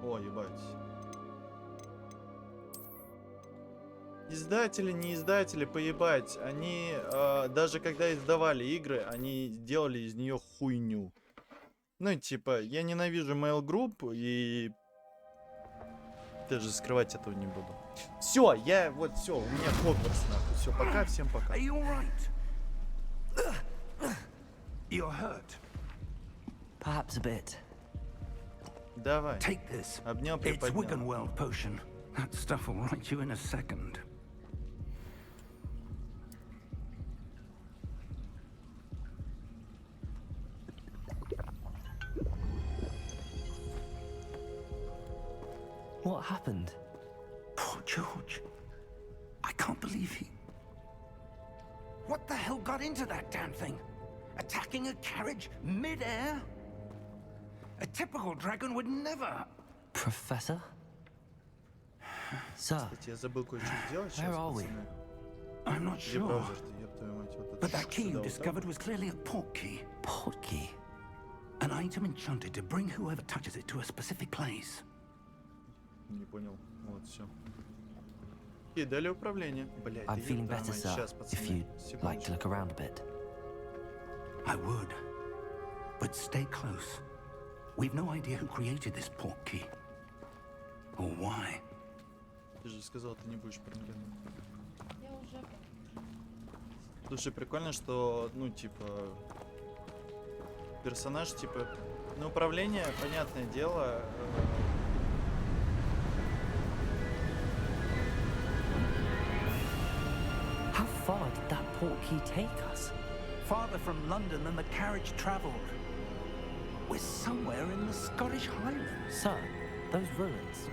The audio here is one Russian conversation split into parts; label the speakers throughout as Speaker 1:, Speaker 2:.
Speaker 1: О, ебать. Издатели, не издатели, поебать. Они, даже когда издавали игры, они делали из нее хуйню. Ну, типа, я ненавижу Mail Group и... Даже скрывать этого не буду. Все, я, вот, все, у меня Hogwarts, нахуй. Все, пока, всем пока. Давай. Обнял, приподнял.
Speaker 2: That stuff will right you in a second.
Speaker 3: What happened?
Speaker 2: Poor George. I can't believe he... What the hell got into that damn thing? Attacking a carriage mid-air? A typical dragon would never...
Speaker 3: Professor? Sir, where are we?
Speaker 2: I'm not sure. But that key you discovered was clearly a portkey.
Speaker 3: Portkey?
Speaker 2: An item enchanted to bring whoever touches it to a specific place.
Speaker 1: Не понял. Вот, все. И дали управление. Блядь,
Speaker 3: I'm feeling better, sir, if you'd like to look around a bit.
Speaker 2: I would. But stay close. We've no idea who created this portkey. Or why.
Speaker 1: Ты же сказал, ты не будешь параноидом. Я уже. Слушай, прикольно, что, ну, типа, персонаж, типа, на управление, понятное дело.
Speaker 3: How far did that portkey take us?
Speaker 2: Farther from London than the carriage travelled. We're somewhere in the Scottish Highlands.
Speaker 3: Sir, those ruins.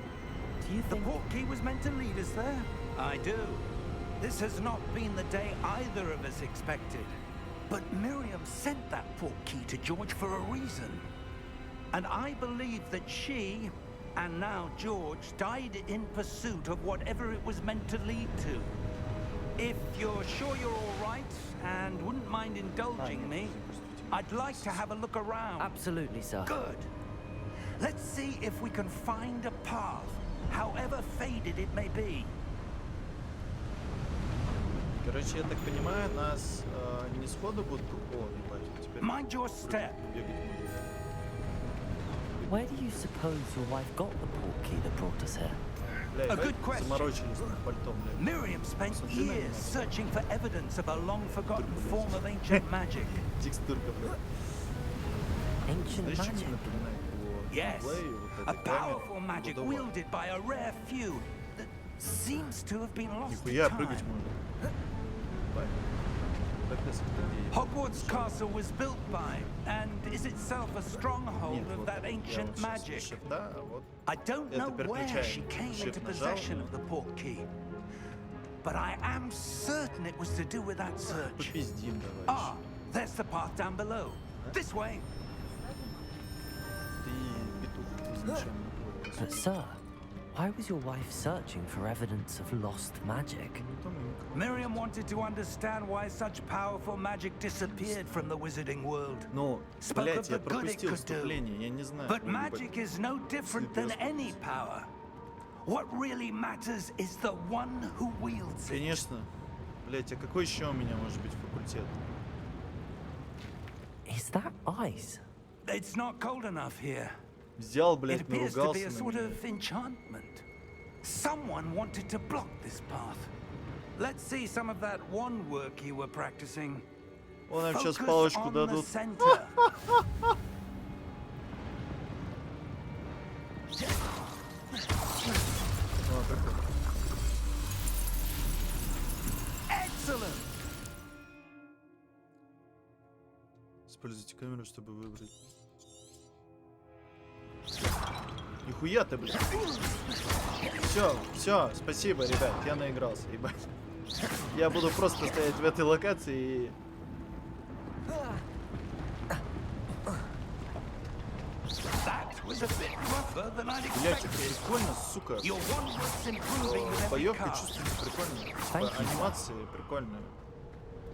Speaker 3: Do you think...
Speaker 2: The portkey was meant to lead us there? I do. This has not been the day either of us expected. But Miriam sent that portkey to George for a reason. And I believe that she, and now George, died in pursuit of whatever it was meant to lead to. If you're sure you're all right and wouldn't mind indulging me, I'd like to have a look around.
Speaker 3: Absolutely, sir.
Speaker 2: Good. Let's see if we can find a path, however faded it may be.
Speaker 1: Короче, я так понимаю, нас не сходу будут... О, ебать, теперь...
Speaker 2: Mind your step.
Speaker 3: Where do you suppose your wife got the portkey that brought us here?
Speaker 2: A good question. Miriam spent years searching for evidence of a long-forgotten form of ancient magic.
Speaker 3: Ancient magic?
Speaker 2: Yes, a powerful magic wielded by a rare few that seems to have been lost to time. Hogwarts Castle was built by, and is itself a stronghold of that ancient magic. I don't know where she came into possession of the portkey, but I am certain it was to do with that search. Ah, there's the path down below. This way.
Speaker 3: But sir, why was your wife searching for evidence of lost magic?
Speaker 2: Miriam wanted to understand why such powerful magic disappeared from the wizarding world. Spoke of the good it could do. But magic is no different than any power. What really matters is the one who wields it.
Speaker 1: Конечно. Блять, а какой еще у меня может быть факультет?
Speaker 3: Is that ice?
Speaker 2: It's not cold enough here.
Speaker 1: Взял, блядь,
Speaker 2: It appears to be a sort of enchantment. Someone wanted to block this path. Let's see some of that wand work you were practicing.
Speaker 1: Вон нам сейчас палочку дадут.
Speaker 2: Excellent.
Speaker 1: Используйте камеру, чтобы выбрать. Нихуя ты, блядь. Все, спасибо, ребят, я наигрался, ебать. Я буду просто стоять в этой локации и... Блять, это прикольно, сука. Боёвка чувствуется прикольно. Типа, анимации прикольные.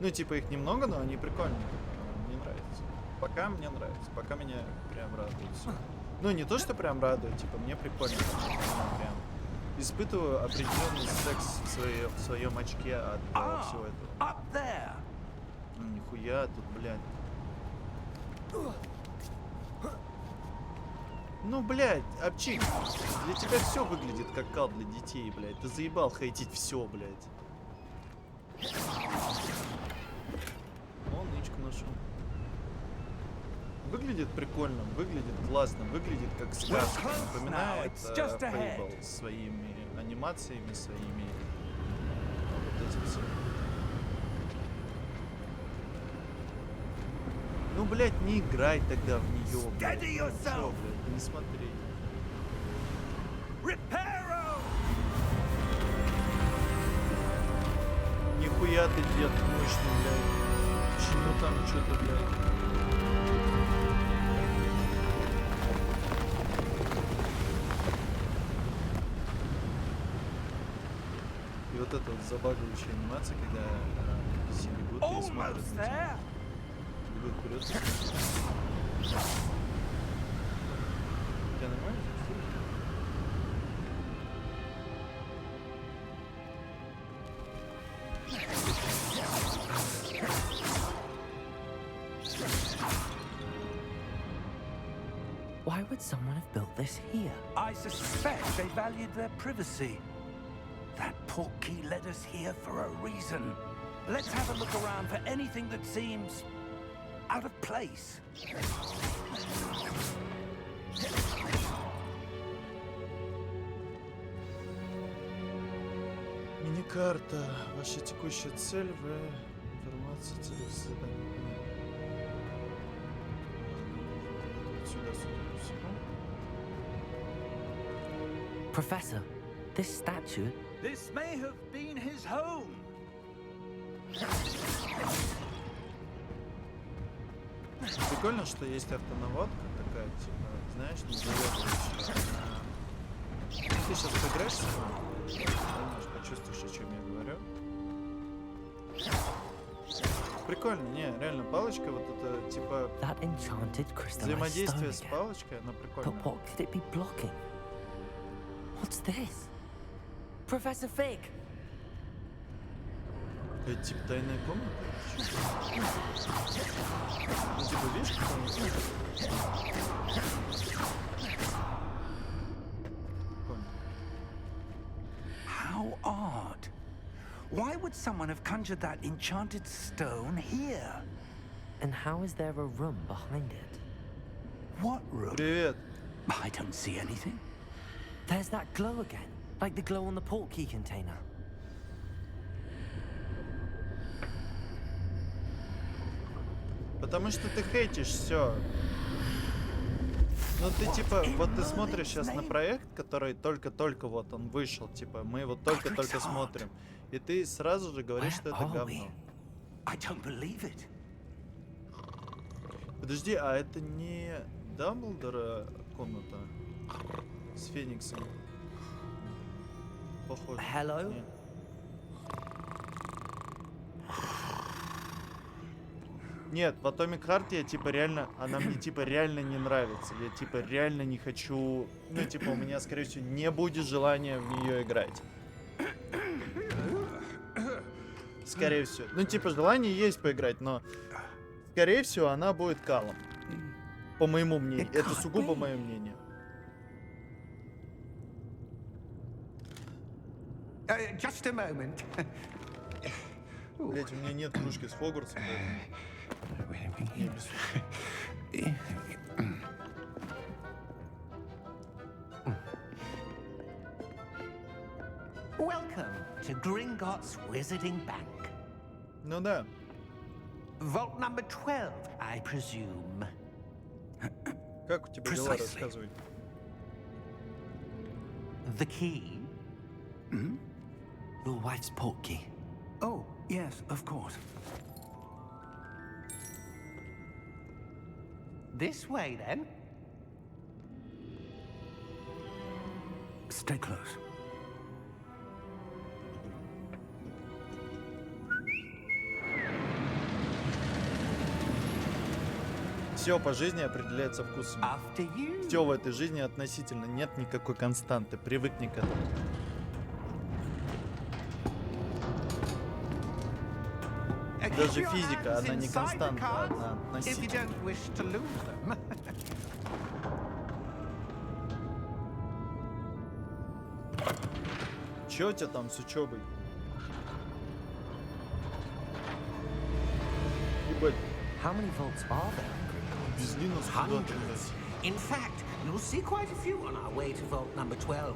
Speaker 1: Ну, типа, их немного, но они прикольные. Мне нравится. Пока мне нравится. Пока меня прям радует. Ну, не то, что прям радует, типа, мне прикольно. Прям испытываю определенный секс в своем очке от всего этого.
Speaker 2: Up there.
Speaker 1: Ну, нихуя, тут, блядь. Ну, блядь, обчик. Для тебя все выглядит как кал для детей, блядь. Ты заебал хейтить все, блядь. О, нычку нашел. Выглядит прикольно, выглядит классно, выглядит как сказка. Напоминает Fable своими анимациями, своими вот этим всем. Ну, блядь, не играй тогда в нее, блядь. Ну, чё, блядь, не смотри. Нихуя ты, дед, мощный, блядь. Почему там что-то, блядь? И вот эта вот забагивающая анимация, когда все бегут и смотрят на тебя. Бегут вперед. Тебя нормально?
Speaker 3: Why would someone have built this here?
Speaker 2: I suspect they valued their privacy. That portkey led us here for a reason. Let's have a look around for anything that seems out of place.
Speaker 1: Мини-карта. Ваша текущая цель в информации цели задания. Сюда, судя по всему.
Speaker 3: Professor, this statue...
Speaker 2: This may have been his home.
Speaker 1: Прикольно, что есть автонаводка такая, типа, знаешь, не заебывающая. Ты сейчас поиграешь с ним, поймешь, почувствуешь, о чем я говорю. Прикольно, не, реально, палочка вот это, типа, взаимодействие с палочкой, она прикольная.
Speaker 3: But what could it be blocking? What's this? Professor Fig!
Speaker 1: Это типа тайная комната? Ну, типа, видишь, как он
Speaker 2: How odd. Why would someone have conjured that enchanted stone here?
Speaker 3: And how is there a room behind it?
Speaker 2: What room?
Speaker 1: Привет.
Speaker 2: I don't see anything.
Speaker 3: There's that glow again, like the glow on the portkey container.
Speaker 1: Потому что ты хейтишь все. Ну ты типа, вот ты смотришь сейчас на проект, который только-только вот он вышел, типа, мы его только-только смотрим. И ты сразу же говоришь, что это говно. Подожди, а это не Дамблдора комната с Фениксом? Похоже.
Speaker 3: Hello?
Speaker 1: Нет. Нет, в Atomic Heart я типа реально, она мне типа реально не нравится. Я типа реально не хочу, ну типа у меня скорее всего не будет желания в нее играть. Скорее всего. Ну типа желание есть поиграть, но скорее всего она будет калом. По моему мнению. Это сугубо мое мнение.
Speaker 2: Just a moment.
Speaker 1: Блять, у меня нет кружки с Хогвартсом, поэтому... Не без...
Speaker 2: Welcome to Gringotts Wizarding Bank.
Speaker 1: Ну да.
Speaker 2: Vault number 12, I presume.
Speaker 1: Как у тебя дела, рассказывай.
Speaker 2: The key?
Speaker 3: Your wife's portkey.
Speaker 2: Oh, yes, of course. This way, then. Stay close.
Speaker 1: Все по жизни определяется вкусом.
Speaker 2: After you.
Speaker 1: Все в этой жизни относительно. Нет никакой константы. Привыкни к этому. Даже физика, она не константа, она относительно. Чё у тебя там с учебой? Ебать,
Speaker 3: How many vaults are there in Gringotts?
Speaker 1: везли нас куда-то.
Speaker 4: Hundreds. In fact, you'll see quite a few on our way to vault number 12.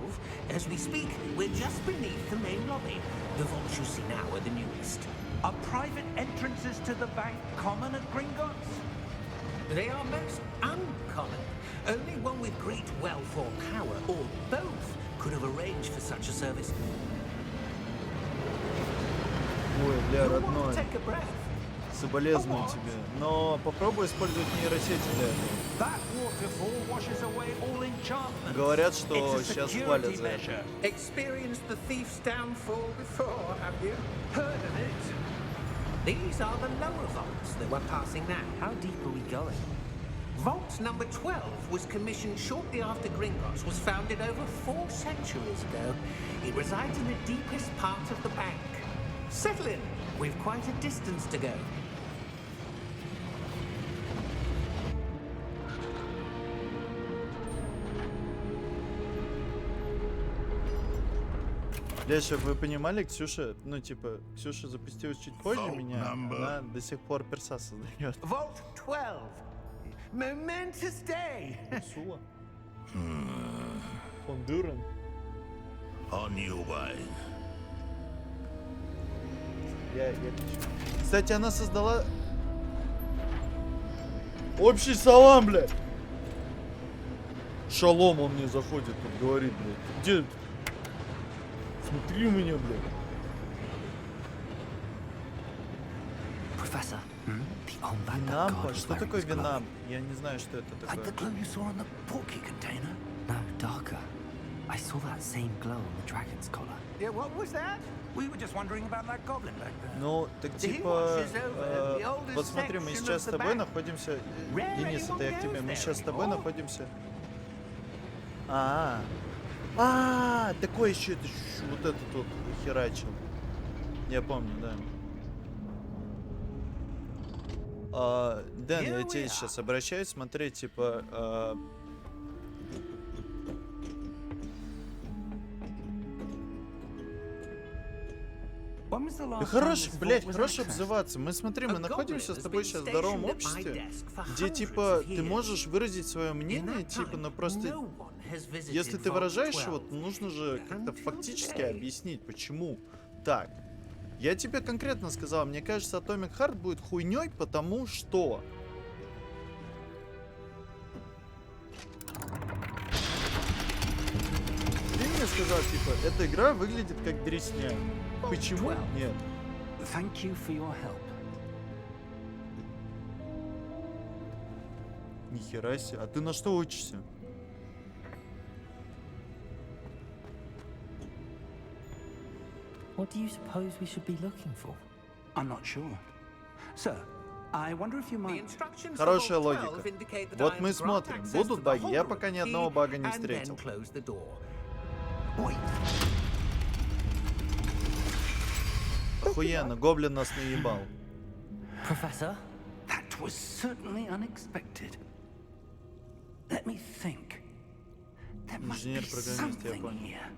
Speaker 4: As we speak, we're just beneath the main lobby. The vaults you see now are the newest.
Speaker 2: Are private entrances to the bank common at Gringotts?
Speaker 4: They are most uncommon. Only one with great wealth or power, or both, could have arranged for such a service.
Speaker 1: Ой, бля,
Speaker 4: You'll want
Speaker 1: родной,
Speaker 4: to take a breath.
Speaker 1: соболезную тебе. Но попробуй использовать нейросети для этого.
Speaker 2: That waterfall washes away all enchantment.
Speaker 1: Говорят, что
Speaker 2: It's a
Speaker 1: сейчас
Speaker 2: security
Speaker 1: хвалят за это.
Speaker 2: measure.
Speaker 4: Experienced the thief's downfall before, have you?
Speaker 2: Heard of it?
Speaker 4: These are the lower vaults that we're passing now.
Speaker 3: How deep are we going?
Speaker 4: Vault number 12 was commissioned shortly after Gringotts was founded over 4 centuries ago. It resides in the deepest part of the bank. Settle in. We've quite a distance to go.
Speaker 1: Бля, чтобы вы понимали, Ксюша, ну типа, Ксюша запустилась чуть позже меня, она до сих пор перса создает.
Speaker 2: Vault 12. Momentous day.
Speaker 1: Сула. Фон Дюрен.
Speaker 5: On your way.
Speaker 1: Я пишу. Кстати, она создала... Общий салам, блядь! Шалом он мне заходит, тут говорит, блядь. Где? Смотри у меня, блядь.
Speaker 3: Professor, the Ombat
Speaker 1: Винампа? Что такое винамп? Я не знаю, что это
Speaker 2: Like the
Speaker 1: такое.
Speaker 2: glow you saw on the portkey container?
Speaker 3: No, darker. I saw that same glow on the dragon's collar.
Speaker 2: Yeah, what was that? We were just wondering about that goblin back there.
Speaker 1: Ну, так типа, вот смотри, мы сейчас с тобой находимся, Денис, это я к тебе, мы сейчас с тобой находимся. Такой еще это вот этот вот херачил. Я помню, да. Дэн, я тебе сейчас обращаюсь, смотри, типа.
Speaker 2: When was the last
Speaker 1: Хорош,
Speaker 2: time this
Speaker 1: блядь,
Speaker 2: vault was
Speaker 1: хорош
Speaker 2: accessed?
Speaker 1: обзываться. Мы смотри, мы
Speaker 4: A
Speaker 1: находимся
Speaker 4: goblin
Speaker 1: с
Speaker 4: has
Speaker 1: тобой
Speaker 4: been
Speaker 1: сейчас в здоровом
Speaker 4: stationed at my
Speaker 1: обществе,
Speaker 4: desk for
Speaker 1: где
Speaker 4: hundreds
Speaker 1: типа
Speaker 4: of
Speaker 1: ты
Speaker 4: years.
Speaker 1: можешь выразить свое
Speaker 4: In
Speaker 1: мнение,
Speaker 4: that
Speaker 1: типа, но
Speaker 4: time,
Speaker 1: просто
Speaker 4: no one has visited
Speaker 1: если ты
Speaker 4: Vault
Speaker 1: выражаешь
Speaker 4: 12.
Speaker 1: его, то нужно же как-то
Speaker 4: Until
Speaker 1: фактически
Speaker 4: today.
Speaker 1: объяснить, почему так. Я тебе конкретно сказал, мне кажется, Atomic Heart будет хуйней, потому что... Ты мне сказал, типа, эта игра выглядит как дресня. Почему?
Speaker 4: 12.
Speaker 1: Нет.
Speaker 2: Thank you for your help.
Speaker 1: Нихера себе. А ты на что учишься?
Speaker 3: What do you suppose we should be looking for?
Speaker 2: I'm not sure. Sir, I wonder if you
Speaker 4: The
Speaker 2: might...
Speaker 4: instructions for
Speaker 1: Хорошая
Speaker 4: Vault 12
Speaker 1: логика.
Speaker 4: indicate that
Speaker 1: Вот
Speaker 4: I
Speaker 1: мы
Speaker 4: am to grant
Speaker 1: смотрим,
Speaker 4: access
Speaker 1: будут
Speaker 4: to the
Speaker 1: баги. Я
Speaker 4: whole
Speaker 1: пока ни
Speaker 4: key
Speaker 1: одного бага не
Speaker 4: and then
Speaker 1: встретил.
Speaker 4: close the door.
Speaker 2: Wait.
Speaker 1: Охуенно, гоблин нас наебал.
Speaker 3: Professor?
Speaker 2: That was certainly unexpected. Let me think. There must be
Speaker 1: Инженер-программист, я
Speaker 2: something
Speaker 1: понял.
Speaker 2: here.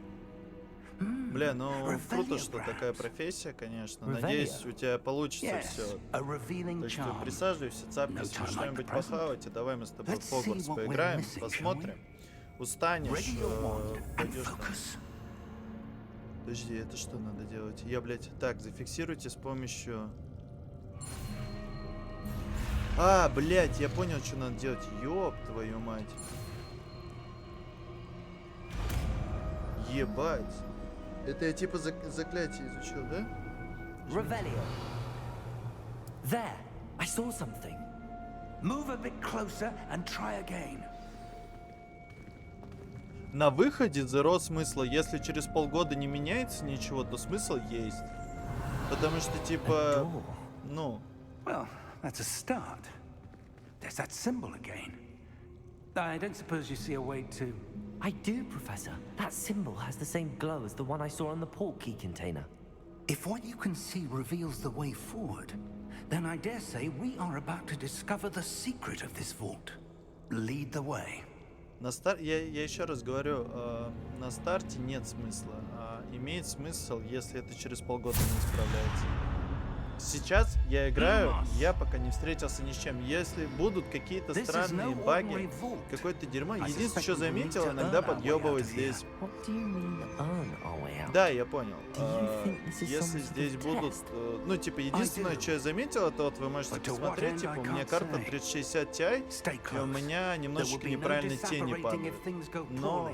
Speaker 1: Бля, ну круто,
Speaker 2: Revelio,
Speaker 1: что такая
Speaker 2: perhaps.
Speaker 1: профессия, конечно.
Speaker 3: Revelio.
Speaker 1: Надеюсь, у тебя получится
Speaker 2: Yes,
Speaker 1: все.
Speaker 2: a revealing
Speaker 1: Так что
Speaker 2: charm.
Speaker 1: присаживайся, цапнись,
Speaker 4: No time like
Speaker 1: что-нибудь
Speaker 4: the present.
Speaker 1: похавать, и давай мы с тобой в
Speaker 2: Let's see
Speaker 1: Хогвартс
Speaker 2: what we're
Speaker 1: поиграем,
Speaker 2: missing, shall
Speaker 1: посмотрим. Устанешь,
Speaker 2: Ready your wand and
Speaker 1: пойдешь там.
Speaker 2: focus.
Speaker 1: Подожди, это что надо делать? Я, блядь, так, зафиксируйте с помощью... Блядь, я понял, что надо делать. Ёб твою мать. Ебать. Это я типа заклятие изучил, да?
Speaker 3: Revelio. There, I saw something.
Speaker 2: Move a bit closer and try again.
Speaker 1: На выходе zero смысла. Если через полгода не меняется ничего, то смысл есть. Потому что, типа,
Speaker 3: Door.
Speaker 1: ну,
Speaker 2: Well, that's a start. there's that symbol again. I don't suppose you see a way to...
Speaker 3: I do, Professor. That symbol has the same glow as the one I saw on the portkey container.
Speaker 2: If what you can see reveals the way forward, then I dare say we are about to discover the secret of this vault. Lead the way.
Speaker 1: Я еще раз говорю, на старте нет смысла. Имеет смысл, если это через полгода не справляется. Сейчас я играю, я пока не встретился ни с чем. Если будут какие-то странные баги, какое-то дерьмо, единственное, что заметил, иногда подъебывает здесь. Да, я понял. Если здесь будут... Ну, типа, единственное, что я заметил, это вот вы можете посмотреть, типа, у меня карта 3060 Ti, и у меня немножечко неправильные тени падают. Но...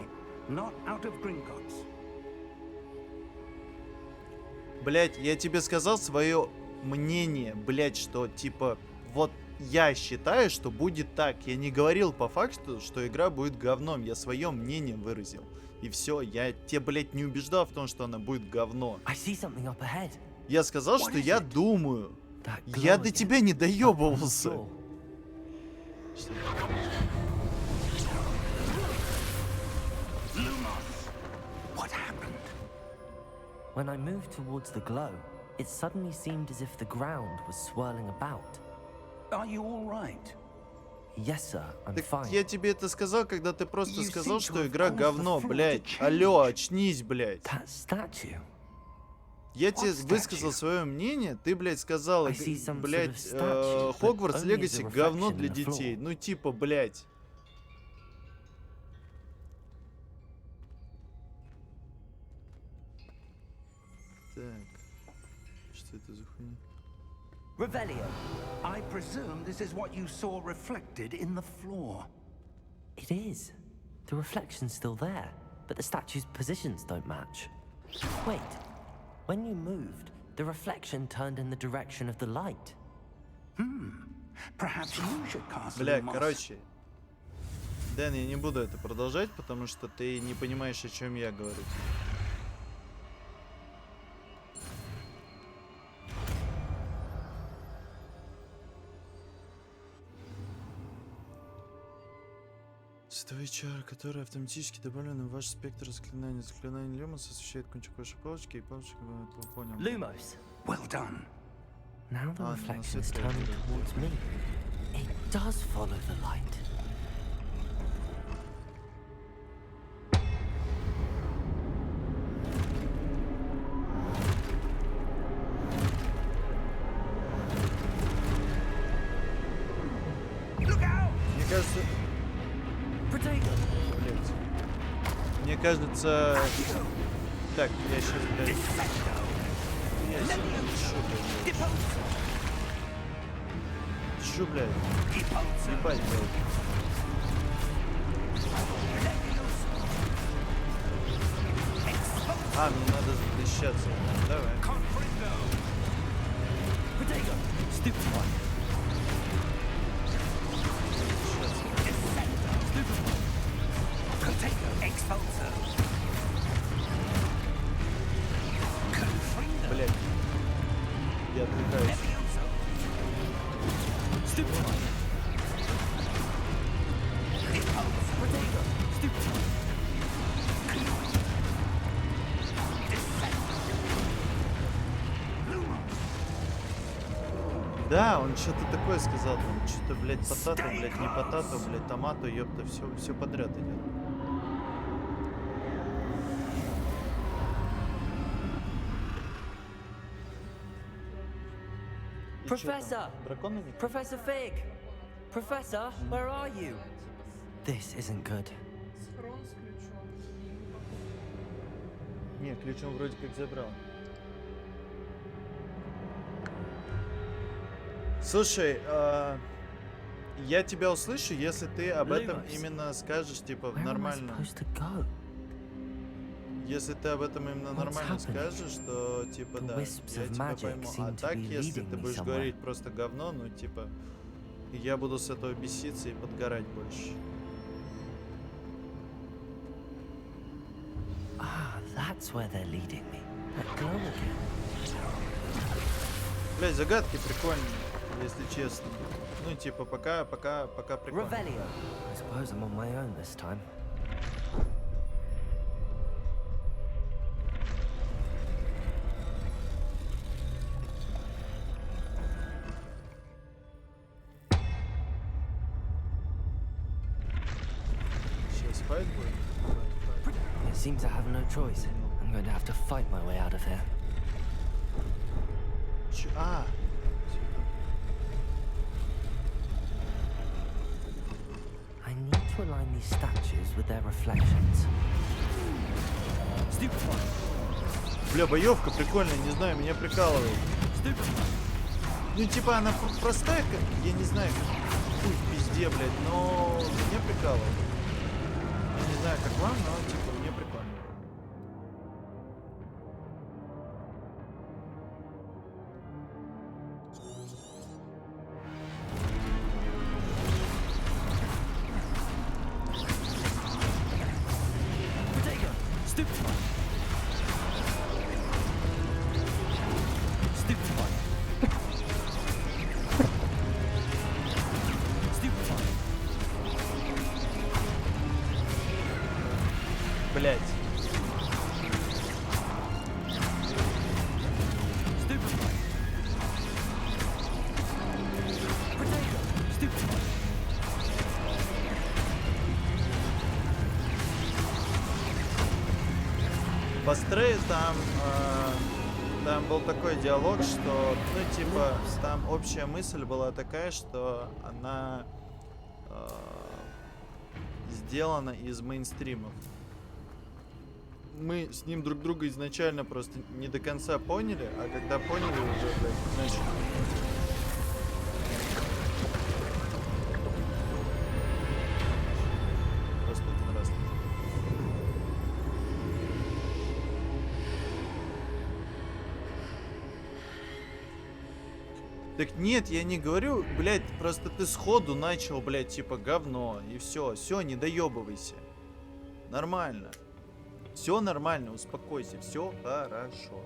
Speaker 1: Блять, я тебе сказал свое мнение, блять, что, типа, вот я считаю, что будет так. Я не говорил по факту, что игра будет говном. Я свое мнение выразил. И все, я тебя, блять, не убеждал в том, что она будет говно. Я сказал, что я думаю. Я до тебя не доебывался.
Speaker 3: When I moved towards the glow, it suddenly seemed as if the ground was swirling about.
Speaker 2: Are you all right?
Speaker 3: Yes, sir, I'm
Speaker 1: Так
Speaker 3: fine.
Speaker 1: я тебе это сказал, когда ты просто сказал, что игра говно, блядь. Алло, очнись, блядь.
Speaker 3: That statue.
Speaker 1: Я тебе высказал свое мнение, ты, блядь, сказал, блядь, Hogwarts Legacy говно для детей. Ну, типа, блядь. Так, что это за хуйня?
Speaker 3: Revelio.
Speaker 2: I presume this is what you saw reflected in the floor.
Speaker 3: It is. The reflection's still there, but the statue's positions don't match. Wait. When you moved, the reflection turned in the direction of the light.
Speaker 2: Perhaps you should cast
Speaker 1: Бля,
Speaker 2: Lumos.
Speaker 1: короче. Дэн, я не буду это продолжать, потому что ты не понимаешь, о чем я говорю. Световые чары, которые автоматически добавлены в ваш спектр заклинаний. Заклинание Люмос освещает кончик вашей палочки, и палочка, понял.
Speaker 3: Lumos.
Speaker 2: Well done.
Speaker 3: Now the
Speaker 1: Ah, no,
Speaker 3: reflection is
Speaker 1: that's it.
Speaker 3: turning towards me. It does follow the light.
Speaker 1: Мне кажется... Блять. Мне кажется... Так, я сейчас, блядь... Я сейчас... Шо, блядь? Ебать, блядь. А, мне надо защищаться. Давай. Блядь. Я отвлекаюсь. Да, он что-то такое сказал, там что-то, блядь, потато, блядь, не потато, блядь, томату, ёпта, все подряд идет.
Speaker 3: Professor! Professor Fig! Professor, where are you? This isn't good.
Speaker 1: Не, ключ он вроде как забрал. Слушай, я тебя услышу, если ты об этом именно скажешь, типа, нормально. Если ты об этом именно нормально скажешь, то, типа, да, я тебя пойму. А так, если ты будешь говорить просто говно, ну, типа, я буду с этого беситься и подгорать больше.
Speaker 3: That's where they're leading me. That glow again.
Speaker 1: Блядь, загадки прикольные. если честно. Ну, типа, пока прикольно.
Speaker 3: Revelio. I suppose I'm on my own this time.
Speaker 1: Сейчас файт будет.
Speaker 3: It seems I have no choice. I'm going to have to fight my way out of here.
Speaker 1: А!
Speaker 3: I need to align these statues with their reflections.
Speaker 1: Бля, боевка прикольная, не знаю, меня прикалывает. Ну, типа, она простая, я не знаю, хуй в пизде, блядь, но меня прикалывает. Я не знаю, как вам, но, типа, мне прикольно. Блять. По Стрей там был такой диалог, что, ну, типа, там общая мысль была такая, что она сделана из мейнстримов. Мы с ним друг друга изначально просто не до конца поняли, а когда поняли уже, блядь, начали. Просто один раз. Так нет, я не говорю, блядь, просто ты сходу начал, блядь, типа говно, и все, не доебывайся. Нормально. Все нормально, успокойся, все хорошо.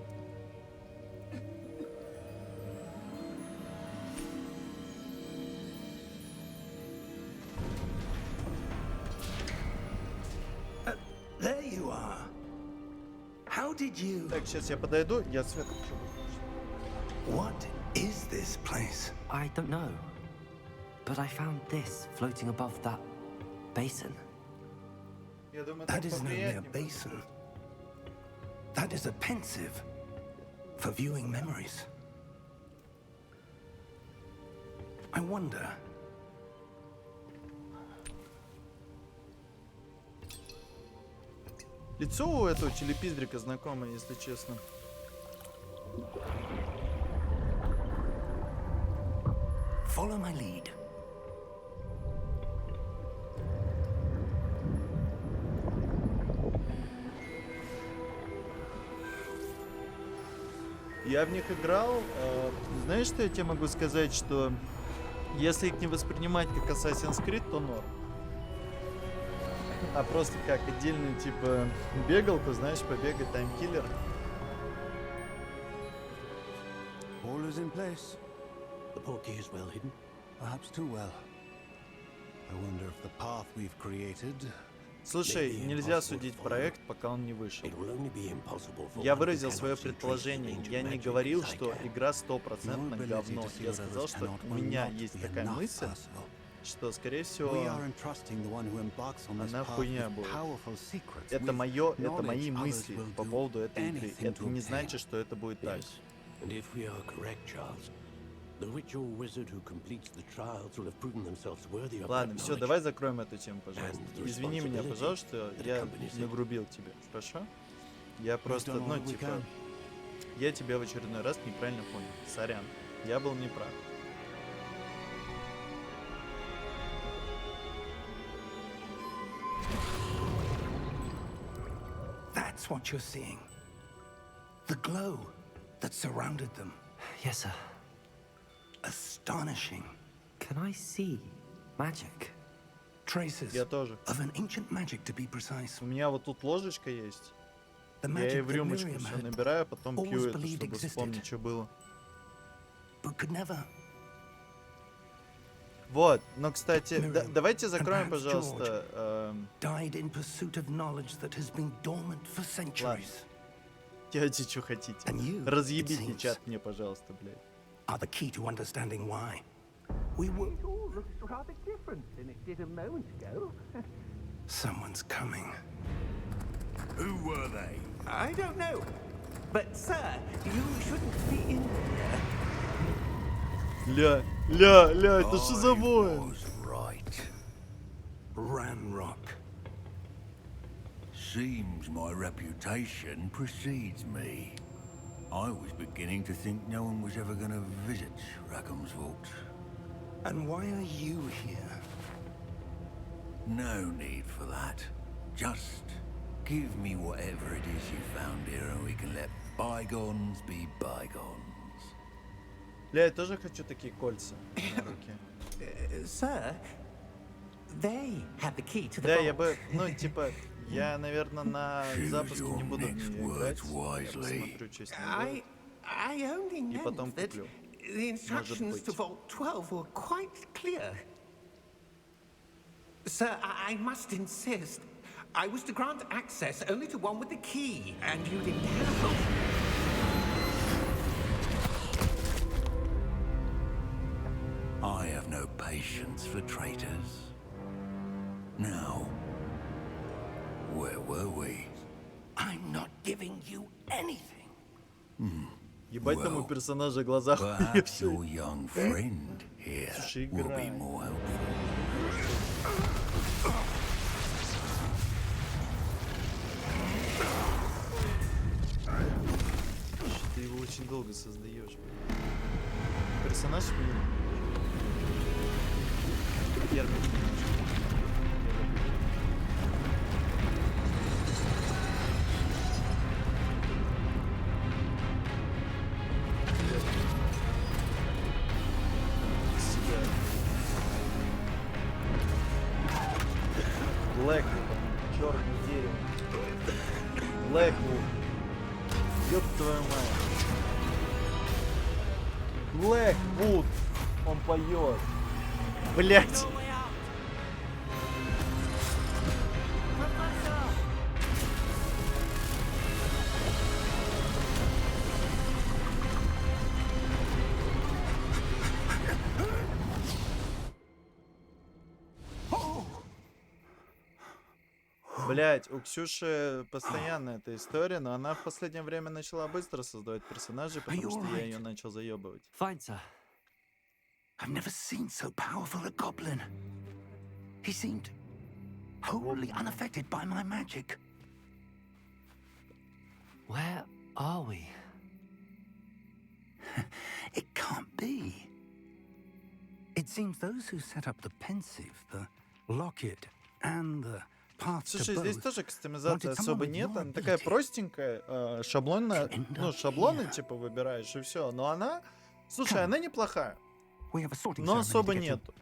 Speaker 2: There you are. How did you...
Speaker 1: Так, сейчас я подойду, я свет хочу.
Speaker 2: What is this place?
Speaker 3: I don't know. But I found this floating above that basin.
Speaker 1: Я думаю,
Speaker 2: That
Speaker 1: так
Speaker 2: is no mere
Speaker 1: поприятнее.
Speaker 2: basin. That is a pensive for viewing memories. I wonder...
Speaker 1: Лицо у этого телепиздрика знакомое, если честно.
Speaker 2: Follow my lead.
Speaker 1: Я в них играл. Знаешь, что я тебе могу сказать, что если их не воспринимать как Assassin's Creed, то норм. А просто как отдельную, типа, бегалку, знаешь, побегать, таймкиллер.
Speaker 6: All is in place.
Speaker 7: The portkey is well hidden.
Speaker 6: Perhaps too well. I wonder if the path we've created...
Speaker 1: Слушай, нельзя судить проект, пока он не вышел.
Speaker 7: It will only be impossible for
Speaker 1: Я
Speaker 7: one who
Speaker 1: выразил
Speaker 7: cannot
Speaker 1: свое
Speaker 7: see
Speaker 1: предположение.
Speaker 7: traces of
Speaker 1: Я
Speaker 7: ancient
Speaker 1: не
Speaker 7: magic
Speaker 1: говорил,
Speaker 7: as I
Speaker 1: что
Speaker 7: can.
Speaker 1: игра
Speaker 6: No
Speaker 1: 100%
Speaker 6: ability
Speaker 1: говно.
Speaker 6: to see
Speaker 1: Я
Speaker 6: what
Speaker 1: сказал,
Speaker 6: others
Speaker 1: что
Speaker 6: cannot
Speaker 1: у
Speaker 6: will
Speaker 1: меня
Speaker 6: not
Speaker 1: есть
Speaker 6: be
Speaker 1: такая
Speaker 6: enough
Speaker 1: мысль,
Speaker 6: personal.
Speaker 1: что, скорее
Speaker 6: We
Speaker 1: всего,
Speaker 6: are entrusting the one who embarks on this
Speaker 1: она
Speaker 6: path
Speaker 1: хуйня
Speaker 6: with
Speaker 1: будет.
Speaker 6: powerful secrets.
Speaker 1: Это
Speaker 6: With
Speaker 1: это мои
Speaker 6: knowledge
Speaker 1: мысли
Speaker 6: others will
Speaker 1: по
Speaker 6: do
Speaker 1: поводу этой игры.
Speaker 6: anything
Speaker 1: Это
Speaker 6: to
Speaker 1: не
Speaker 6: obtain.
Speaker 1: значит, что это будет так.
Speaker 7: Yes. And if we are correct, Charles, the ritual wizard who completes the trials will have proven themselves worthy of
Speaker 1: Ладно,
Speaker 7: that
Speaker 1: все,
Speaker 7: knowledge.
Speaker 1: давай закроем эту тему, пожалуйста.
Speaker 7: And
Speaker 1: Извини меня,
Speaker 7: responsibility
Speaker 1: пожалуйста,
Speaker 7: that
Speaker 1: я
Speaker 7: accompanies it.
Speaker 1: нагрубил тебе, хорошо? Я просто,
Speaker 6: done all
Speaker 1: ну,
Speaker 6: we
Speaker 1: типа,
Speaker 6: can.
Speaker 1: я тебя в очередной раз неправильно понял. Сорян, я был неправ.
Speaker 2: That's what you're seeing. The glow that surrounded them.
Speaker 3: Yes, sir.
Speaker 2: Astonishing.
Speaker 3: Can I see magic?
Speaker 2: Traces
Speaker 1: Я тоже.
Speaker 2: of an ancient magic, to be precise.
Speaker 1: У меня вот тут ложечка есть.
Speaker 2: The
Speaker 1: Я ей
Speaker 2: magic
Speaker 1: в
Speaker 2: that
Speaker 1: рюмочку
Speaker 2: Miriam
Speaker 1: все
Speaker 2: had,
Speaker 1: набираю, а потом
Speaker 2: always
Speaker 1: пью это,
Speaker 2: believed
Speaker 1: чтобы
Speaker 2: existed.
Speaker 1: вспомнить, что было.
Speaker 2: but could never
Speaker 1: Вот, но, кстати,
Speaker 2: Miriam
Speaker 1: давайте
Speaker 2: and
Speaker 1: закроем,
Speaker 2: perhaps
Speaker 1: пожалуйста,
Speaker 2: died in pursuit of knowledge that has been dormant for centuries.
Speaker 1: делайте, что хотите.
Speaker 2: And you, it
Speaker 1: Разъебите
Speaker 2: seems,
Speaker 1: чат мне, пожалуйста, блядь.
Speaker 2: are the key to understanding why. We were...
Speaker 4: It all looks rather different than it did a moment ago.
Speaker 2: Someone's coming.
Speaker 5: Who were they?
Speaker 4: I don't know. But, sir, you shouldn't be in here.
Speaker 1: Ля, это что за воин?
Speaker 5: Was right.
Speaker 2: Ranrock.
Speaker 5: Seems my reputation precedes me. I was beginning to think no one was ever going to visit Rackham's vault.
Speaker 2: And why are you here?
Speaker 5: No need for that. Just give me whatever it is you found here and we can let bygones be bygones.
Speaker 1: Ля, я тоже хочу такие кольца на руке.
Speaker 4: Sir, they have the key to the
Speaker 1: Да,
Speaker 4: vault.
Speaker 1: я бы, ну, типа, я, наверное, на
Speaker 5: Choose
Speaker 1: запуске
Speaker 5: your
Speaker 1: не буду в
Speaker 5: next
Speaker 1: нее
Speaker 5: words
Speaker 1: играть. Я
Speaker 5: wisely.
Speaker 1: посмотрю, что с ней будет.
Speaker 4: I only
Speaker 1: И потом
Speaker 4: meant that
Speaker 1: куплю.
Speaker 4: the instructions
Speaker 1: быть.
Speaker 4: to Vault 12 were quite clear. Sir, I must insist. I was to grant access only to one with the key, and you didn't have.
Speaker 5: I have no patience for traitors. Now, where were we?
Speaker 2: I'm not giving you anything.
Speaker 1: Ебать там у
Speaker 5: Well,
Speaker 1: персонажа глаза
Speaker 5: Perhaps
Speaker 1: хуевшие.
Speaker 5: your young friend here
Speaker 1: Слушай,
Speaker 5: will be
Speaker 1: играй.
Speaker 5: more helpful.
Speaker 1: Ты его очень долго создаешь. Персонаж, блин. Первый немножко. Блэквуд, черное дерево. Блэквуд. Ёб твою мать. Блэквуд. Он поет. Блять. Блять, у Ксюши постоянно эта история, но она в последнее время начала быстро создавать персонажей, потому
Speaker 2: you
Speaker 1: что я
Speaker 2: alright?
Speaker 1: ее начал заебывать.
Speaker 3: Fine, sir.
Speaker 2: I've never seen so powerful a goblin. He seemed wholly unaffected by my magic.
Speaker 3: Where are we?
Speaker 2: It can't be. It seems those who set up the pensive, the locket, and the path to
Speaker 1: Слушай, здесь
Speaker 2: both
Speaker 1: тоже кастомизации
Speaker 2: wanted someone
Speaker 1: особо
Speaker 2: with
Speaker 1: нет,
Speaker 2: your
Speaker 1: она такая
Speaker 2: ability.
Speaker 1: простенькая, шаблонная,
Speaker 2: end
Speaker 1: ну
Speaker 2: up
Speaker 1: шаблоны
Speaker 2: here.
Speaker 1: типа выбираешь и все, но она, слушай,
Speaker 2: Come.
Speaker 1: она неплохая,
Speaker 2: We have a sorting
Speaker 1: но
Speaker 2: ceremony
Speaker 1: особо
Speaker 2: to get to.
Speaker 1: нету.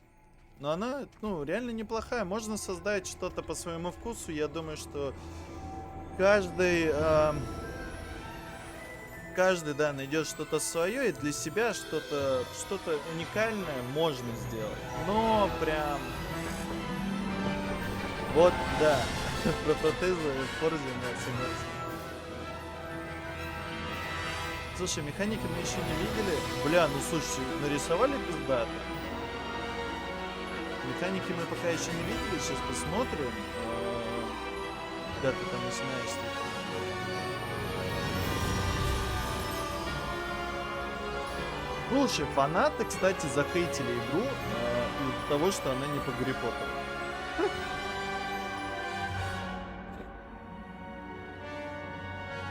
Speaker 1: Но она, ну, реально неплохая, можно создать что-то по своему вкусу, я думаю, что каждый, да, найдет что-то свое и для себя что-то уникальное можно сделать. Но прям вот, да, про протезы в Форзе мы согласен. Слушай, механики мы еще не видели. Бля, ну слушай, нарисовали пиздато. Механики мы пока еще не видели, сейчас посмотрим. Когда ты там начинаешь. Слушай, фанаты, кстати, захейтили игру из-за того, что она не по Гарри Поттеру.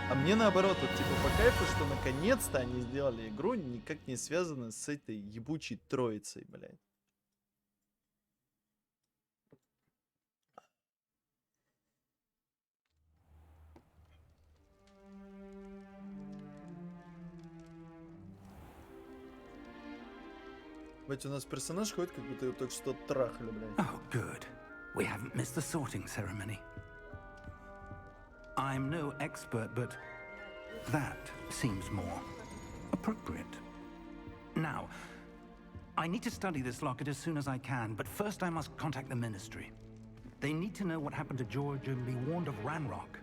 Speaker 1: А мне наоборот, вот типа по кайфу, что наконец-то они сделали игру, никак не связанную с этой ебучей троицей, блядь. Блять, у нас персонаж ходит, как будто его только что трахали, блядь.
Speaker 2: Oh, good. We haven't missed the sorting ceremony. I'm no expert, but that seems more appropriate. Now, I need to study this locket as soon as I can, but first I must contact the Ministry. They need to know what happened to George and be warned of Ranrock.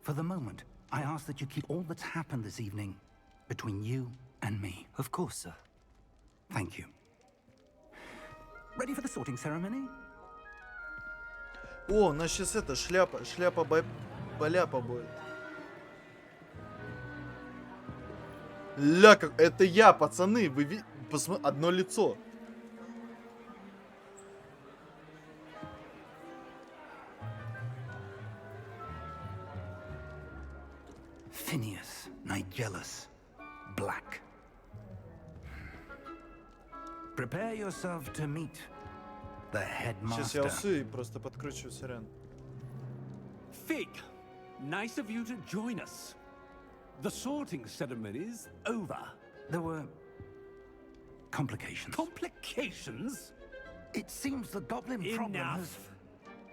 Speaker 2: For the moment, I ask that you keep all that's happened this evening between you and me.
Speaker 3: Of course, sir.
Speaker 2: Thank you. Ready for the sorting ceremony?
Speaker 1: О, у нас сейчас это, шляпа боляпа будет. Ля, как... Это я, пацаны, вы видите? Одно лицо.
Speaker 2: Phineas, Nigellus, Black. Prepare yourself to meet the
Speaker 1: Сейчас я
Speaker 2: headmaster.
Speaker 1: усы просто подкручу, сорян.
Speaker 7: Fig, nice of you to join us. The sorting ceremony's over.
Speaker 2: There were complications.
Speaker 7: Complications?
Speaker 2: It seems the goblin problem has...
Speaker 7: Enough.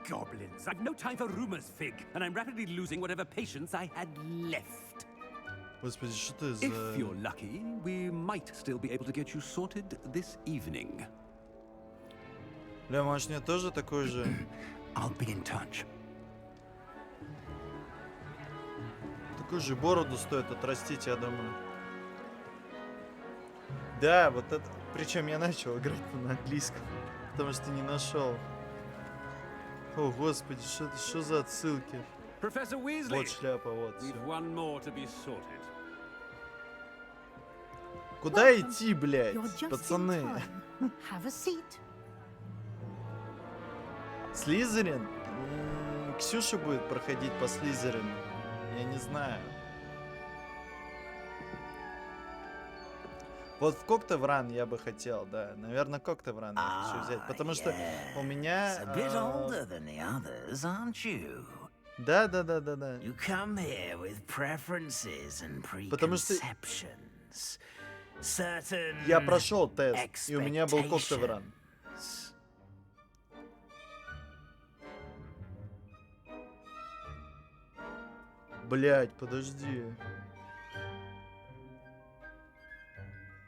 Speaker 7: Goblins. I've no time for rumors, Fig, and I'm rapidly losing whatever patience I had left.
Speaker 1: Господи, что ты за...
Speaker 7: If you're lucky, we might still be able to get you sorted this evening.
Speaker 1: Бля, может мне тоже такой же?
Speaker 2: I'll be in touch.
Speaker 1: Такую же бороду стоит отрастить, я думаю. Да, вот это... Причем я начал играть на английском, потому что не нашел. О, господи, что за отсылки?
Speaker 7: Professor Weasley,
Speaker 1: Вот шляпа, вот всё.
Speaker 7: we've one more to be sorted.
Speaker 1: Куда идти, блядь,
Speaker 8: You're just
Speaker 1: пацаны?
Speaker 8: in time. Have a seat.
Speaker 1: Слизерин? Ксюша будет проходить по Слизерину. Я не знаю. Вот в Коктевран я бы хотел, да. Наверное, Коктевран я хочу взять. Потому что у меня...
Speaker 9: A bit older than the others, aren't you?
Speaker 1: Да.
Speaker 9: You come here with preferences and
Speaker 1: Потому что
Speaker 9: preconceptions. Certain
Speaker 1: я прошел тест, и у меня был Коктевран.
Speaker 9: expectations.
Speaker 1: Блять, подожди.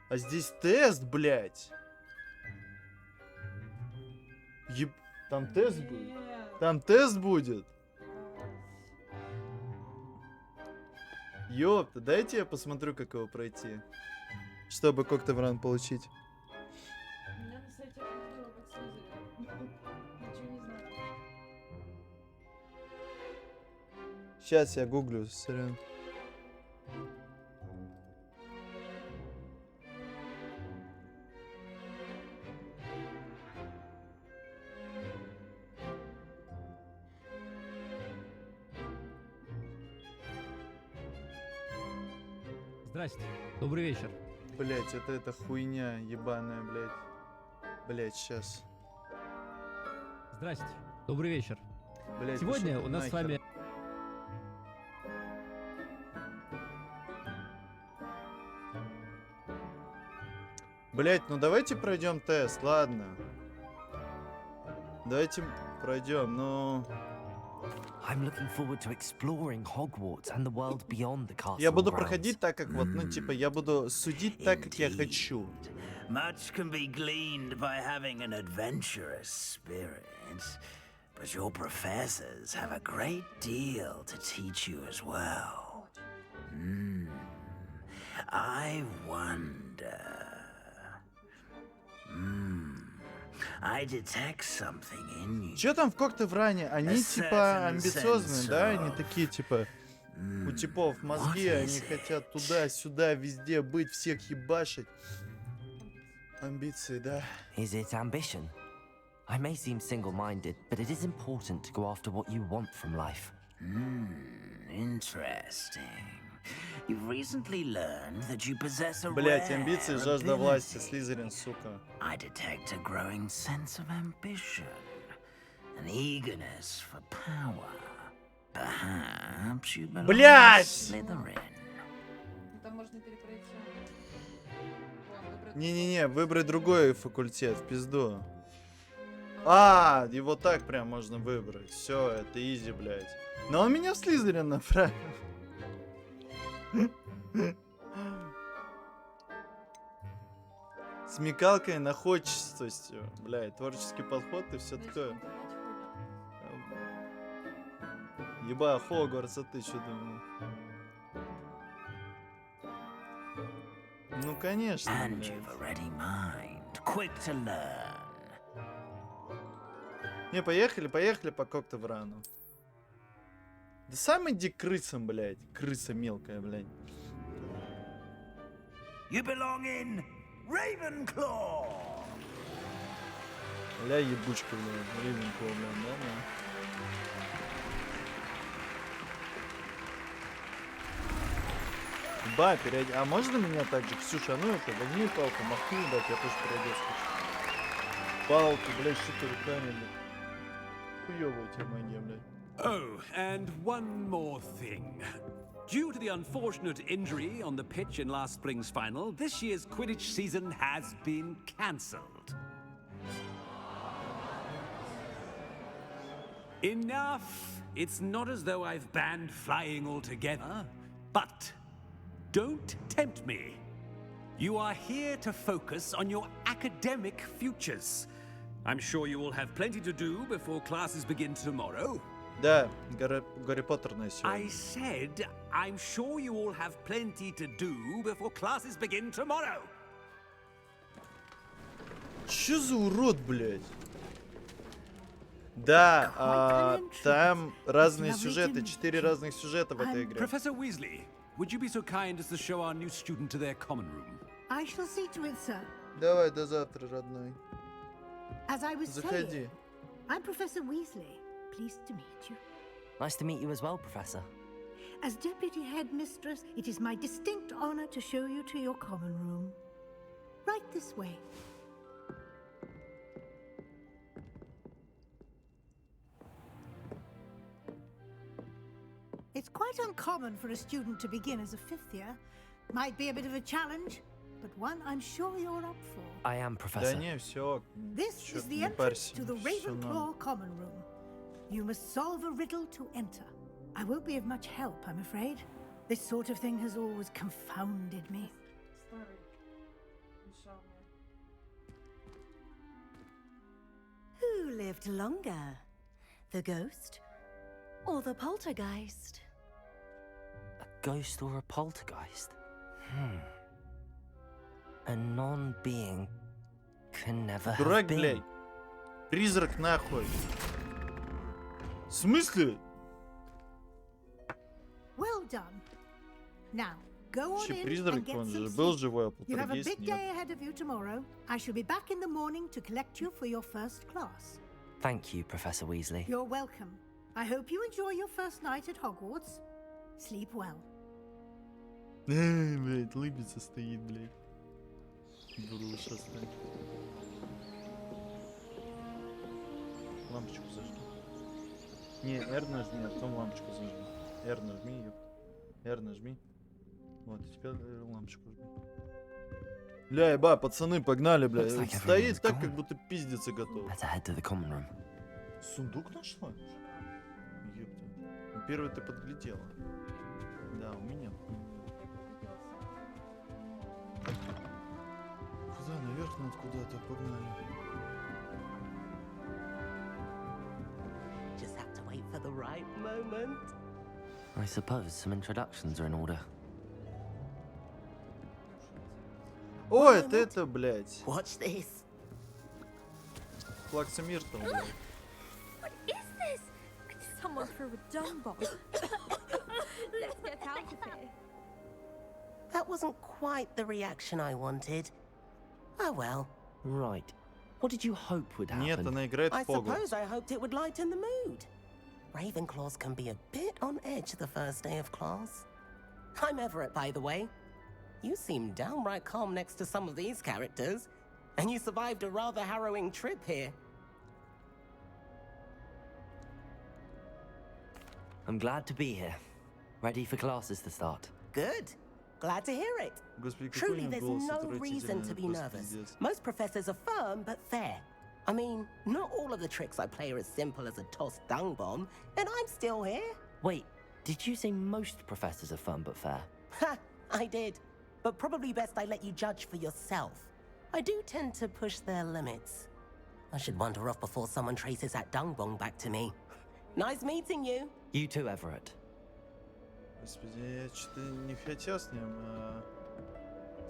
Speaker 1: А здесь тест, блять. Там тест будет. Там тест будет. Ёпта, дайте я посмотрю, как его пройти. Чтобы Коктевран получить.
Speaker 10: У меня на сайте определила как Слизерин. Ничего не знаю.
Speaker 1: Сейчас я гуглю, сорян.
Speaker 11: Здрасте. Добрый вечер.
Speaker 1: Блять, это хуйня ебаная, блять. Блять, сейчас.
Speaker 11: Здрасте. Добрый вечер.
Speaker 1: Блять,
Speaker 11: Сегодня у нас с вами...
Speaker 1: Блять, ну давайте пройдем тест, ладно. Давайте пройдем, ну...
Speaker 3: I'm looking forward to exploring Hogwarts and the world beyond the castle.
Speaker 1: Я буду
Speaker 3: grounds.
Speaker 1: проходить так, как вот, ну типа, я буду судить так, как я хочу.
Speaker 9: Much can be gleaned by having an adventurous spirit, but your professors have a great deal to teach you as well. I wonder. I detect something in you.
Speaker 1: Чё там в Коктевране? Они типа амбициозные, да? Они такие типа... У типов мозги, они хотят туда-сюда, везде быть, всех ебашить. Амбиции, да.
Speaker 3: Is it ambition? I may seem single-minded, but it is important to go after what you want from life.
Speaker 9: Interesting. You've recently learned that you possess a
Speaker 1: Блять,
Speaker 9: rare
Speaker 1: амбиции, жажда власти,
Speaker 9: ability.
Speaker 1: Слизерин, сука.
Speaker 9: I detect a growing sense of ambition, an eagerness for power. Perhaps you belong to
Speaker 1: Блять!
Speaker 9: Slytherin.
Speaker 10: Там можно перепройти. Вон, выбрать
Speaker 1: Не-не-не, выбрать другой факультет, в пизду. А, его так прям можно выбрать. Все, это изи, блять. Но он меня в Слизерин направил. Смекалкой, находчивостью. Блядь, творческий подход и все такое. Еба, Хогвартс, а ты что думал? Ну, конечно,
Speaker 9: And
Speaker 1: блядь.
Speaker 9: you've a ready mind, quick to learn.
Speaker 1: Не, поехали по Коктеврану. Да сам иди к крысам, блядь. Крыса мелкая, блядь.
Speaker 9: You belong in Ravenclaw.
Speaker 1: Ля ебучка, блядь. Ривенклоу, блядь, да. Ба, А можно меня так же? Ксюша, ну это, возьми палку, махни, ебать, я тоже переодеться хочу. Палку, блядь, что-то руками, блядь. Хуёвая тебе магия, блядь.
Speaker 7: Oh, and one more thing. Due to the unfortunate injury on the pitch in last spring's final, this year's Quidditch season has been cancelled. Enough! It's not as though I've banned flying altogether, but don't tempt me. You are here to focus on your academic futures. I'm sure you will have plenty to do before classes begin tomorrow.
Speaker 1: Да, Гарри Поттерная
Speaker 7: I
Speaker 1: сегодня.
Speaker 7: said, I'm sure you all have plenty to do before classes begin tomorrow.
Speaker 1: Чё за урод, блядь? Да, там разные сюжеты, 4 разных сюжета в этой игре.
Speaker 7: Professor Weasley, would you be so kind as to show our new student to their common room?
Speaker 8: I shall see to it, sir.
Speaker 1: Давай, до завтра, родной.
Speaker 8: As I was
Speaker 1: Заходи.
Speaker 8: saying, I'm Professor Weasley. Pleased to meet you.
Speaker 3: Nice to meet you as well, Professor.
Speaker 8: As Deputy Headmistress, it is my distinct honor to show you to your common room. Right this way. It's quite uncommon for a student to begin as a fifth year. Might be a bit of a challenge, but one I'm sure you're up for.
Speaker 3: I am,
Speaker 1: Да
Speaker 3: Professor.
Speaker 1: не, все.
Speaker 8: This
Speaker 1: Чё
Speaker 8: is
Speaker 1: ты,
Speaker 8: the
Speaker 1: не
Speaker 8: entrance
Speaker 1: парься,
Speaker 8: to the
Speaker 1: всё норм.
Speaker 8: Ravenclaw common room. You must solve a riddle to enter. I won't be of much help, I'm afraid. This sort of thing has always confounded me.
Speaker 10: Старый. Мешалный.
Speaker 12: Who lived longer? The ghost or the poltergeist?
Speaker 3: A ghost or a poltergeist? A non-being can never have
Speaker 1: Дурак,
Speaker 3: been.
Speaker 1: блядь. Призрак нахуй. В смысле?
Speaker 8: Well done. Now, go on
Speaker 1: Вообще
Speaker 8: in and
Speaker 1: призрак,
Speaker 8: get
Speaker 1: он
Speaker 8: some
Speaker 1: же был
Speaker 8: sleep.
Speaker 1: живой, а
Speaker 8: You have a
Speaker 1: полтергейст
Speaker 8: big
Speaker 1: нет.
Speaker 8: day ahead of you tomorrow. I shall be back in the morning to collect you for your first class.
Speaker 3: Thank you, Professor Weasley.
Speaker 8: You're welcome. I hope you enjoy your first night at Hogwarts. Sleep well.
Speaker 1: Блядь, лыбится стоит, блядь. Дура ушастая. Лампочку зажги. Не, R нажми, а потом лампочку зажги. R нажми, ёп. R нажми. Вот, и теперь лампочку жми. Бля, еба, пацаны, погнали, бля.
Speaker 3: Looks like
Speaker 1: Стоит
Speaker 3: everyone's
Speaker 1: так,
Speaker 3: gone.
Speaker 1: как будто пиздиться готов.
Speaker 3: Better head to the common room.
Speaker 1: Сундук нашла? Ёпта. Ну, первый ты подглядела. Да, у меня. Куда? Наверх надо куда-то, погнали.
Speaker 12: Just have to wait for the right moment.
Speaker 3: I suppose some introductions are in order.
Speaker 1: О, это, блядь.
Speaker 12: Watch this.
Speaker 1: Плакса Миртл, блядь.
Speaker 13: What is this? Someone threw a dung bomb. Let's get out of here.
Speaker 12: That wasn't quite the reaction I wanted. Oh well.
Speaker 3: Right. What did you hope would happen?
Speaker 1: Нет, она играет
Speaker 12: I
Speaker 1: в Hogwarts.
Speaker 12: suppose I hoped it would lighten the mood. Ravenclaws can be a bit on edge the first day of class. I'm Everett, by the way. You seem downright calm next to some of these characters, and you survived a rather harrowing trip here.
Speaker 3: I'm glad to be here. Ready for classes to start.
Speaker 12: Good. Glad to hear it.
Speaker 1: Господи, какой у
Speaker 12: Truly,
Speaker 1: него
Speaker 12: there's
Speaker 1: голос
Speaker 12: no reason to
Speaker 1: отвратительный,
Speaker 12: be
Speaker 1: просто
Speaker 12: nervous.
Speaker 1: пиздец.
Speaker 12: Most professors are firm but fair. I mean, not all of the tricks I play are as simple as a tossed dung bomb, and I'm still here.
Speaker 3: Wait, did you say most professors are fun but fair?
Speaker 12: Ha! I did. But probably best I let you judge for yourself. I do tend to push their limits. I should wander off before someone traces that dung bong back to me. Nice meeting you.
Speaker 3: You too, Everett.
Speaker 1: Господи, я что-то не хотел с ним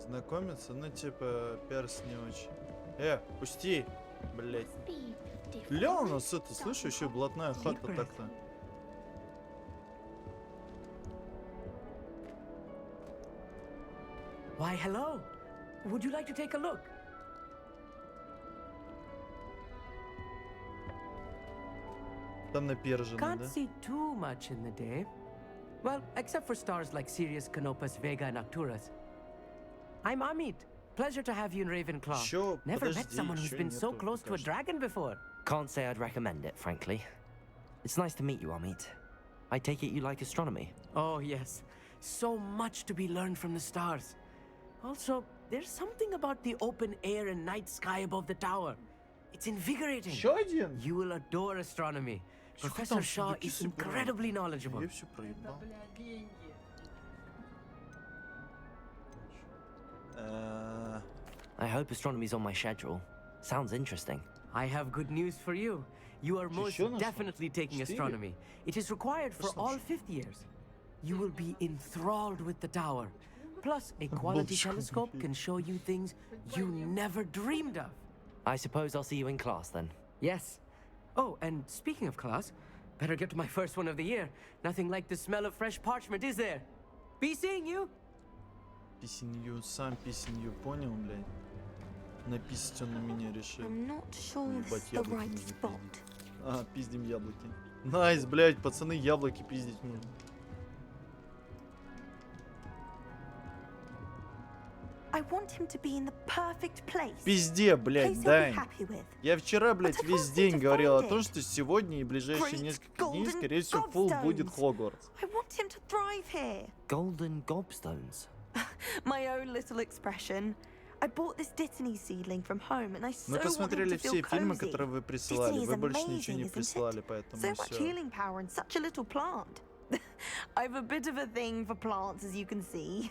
Speaker 1: знакомиться, ну типа перс не очень. Пусти, блять. Ля у нас это, слышишь, еще блатная хата так-то.
Speaker 14: Why, hello. Would you like to take a look?
Speaker 1: Там напержено,
Speaker 14: Can't
Speaker 1: да?
Speaker 14: see too much in the day. Well, except for stars like Sirius, Canopus, Vega, and Arcturus. I'm Amit. Pleasure to have you in Ravenclaw.
Speaker 1: Sure,
Speaker 14: Never met someone who's been so close to a dragon before.
Speaker 3: Can't say I'd recommend it, frankly. It's nice to meet you, Amit. I take it you like astronomy.
Speaker 14: Oh, yes. So much to be learned from the stars. Also, there's something about the open air and night sky above the tower. It's invigorating.
Speaker 1: Еще один?
Speaker 14: You will adore astronomy. Professor Shaw is incredibly knowledgeable.
Speaker 1: Я все проебал.
Speaker 3: I hope astronomy's on my schedule. Sounds interesting.
Speaker 14: I have good news for you. You are most definitely taking astronomy. It is required for all 5th years. You will be enthralled with the tower. Plus, a quality telescope can show you things you never dreamed of.
Speaker 3: I suppose I'll see you in class then.
Speaker 14: Yes. Oh, and speaking of class, better get to my first one of the year. Nothing like the smell of fresh parchment, is there? Be seeing you.
Speaker 1: Писинью, сам писинью, понял, блядь? Написать он на меня решил.
Speaker 13: I'm not sure this is the right spot.
Speaker 1: Пиздим яблоки. Найс, блядь, пацаны, яблоки пиздить мне.
Speaker 13: I want him to be in the perfect place.
Speaker 1: Пизде, блядь, Дань. Я вчера, блядь, весь день говорил о том, что сегодня и ближайшие несколько дней, скорее всего, фулл будет Хогвартс.
Speaker 13: I want him to thrive here.
Speaker 3: Golden gobstones.
Speaker 13: My own little expression. I bought this Dittany seedling from home, and I so
Speaker 1: Мы посмотрели
Speaker 13: want him to
Speaker 1: все
Speaker 13: feel
Speaker 1: фильмы,
Speaker 13: cozy.
Speaker 1: которые вы присылали.
Speaker 13: Dittany
Speaker 1: Вы
Speaker 13: is
Speaker 1: больше ничего
Speaker 13: amazing,
Speaker 1: не
Speaker 13: isn't
Speaker 1: присылали,
Speaker 13: it?
Speaker 1: поэтому
Speaker 13: So much
Speaker 1: все.
Speaker 13: healing power in such a little plant. I've a bit of a thing for plants, as you can see.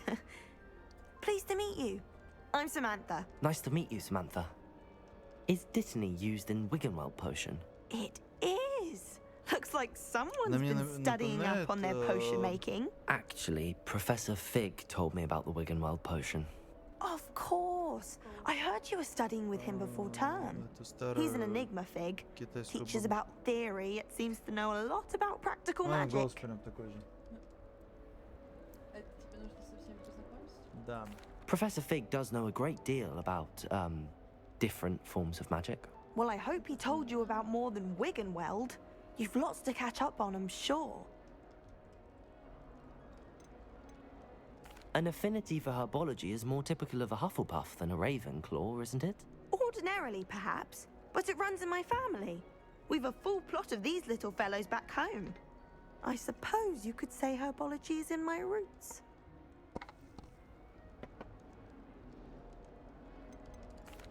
Speaker 13: Pleased to meet you. I'm Samantha.
Speaker 3: Nice to meet you, Samantha. Is Dittany used in Wiggenweld potion?
Speaker 13: It is. Looks like someone's been studying up on their potion making.
Speaker 3: Actually, Professor Fig told me about the Wiggenweld potion.
Speaker 13: Of course. I heard you were studying with him before term. He's an enigma, Fig. Teaches about theory, yet seems to know a lot about practical magic.
Speaker 1: Голос прям такой же. Да.
Speaker 3: Professor Fig does know a great deal about, different forms of magic.
Speaker 13: Well, I hope he told you about more than Wiggenweld. You've lots to catch up on, I'm sure.
Speaker 3: An affinity for herbology is more typical of a Hufflepuff than a Ravenclaw, isn't it?
Speaker 13: Ordinarily, perhaps, but it runs in my family. We've a full plot of these little fellows back home. I suppose you could say herbology is in my roots.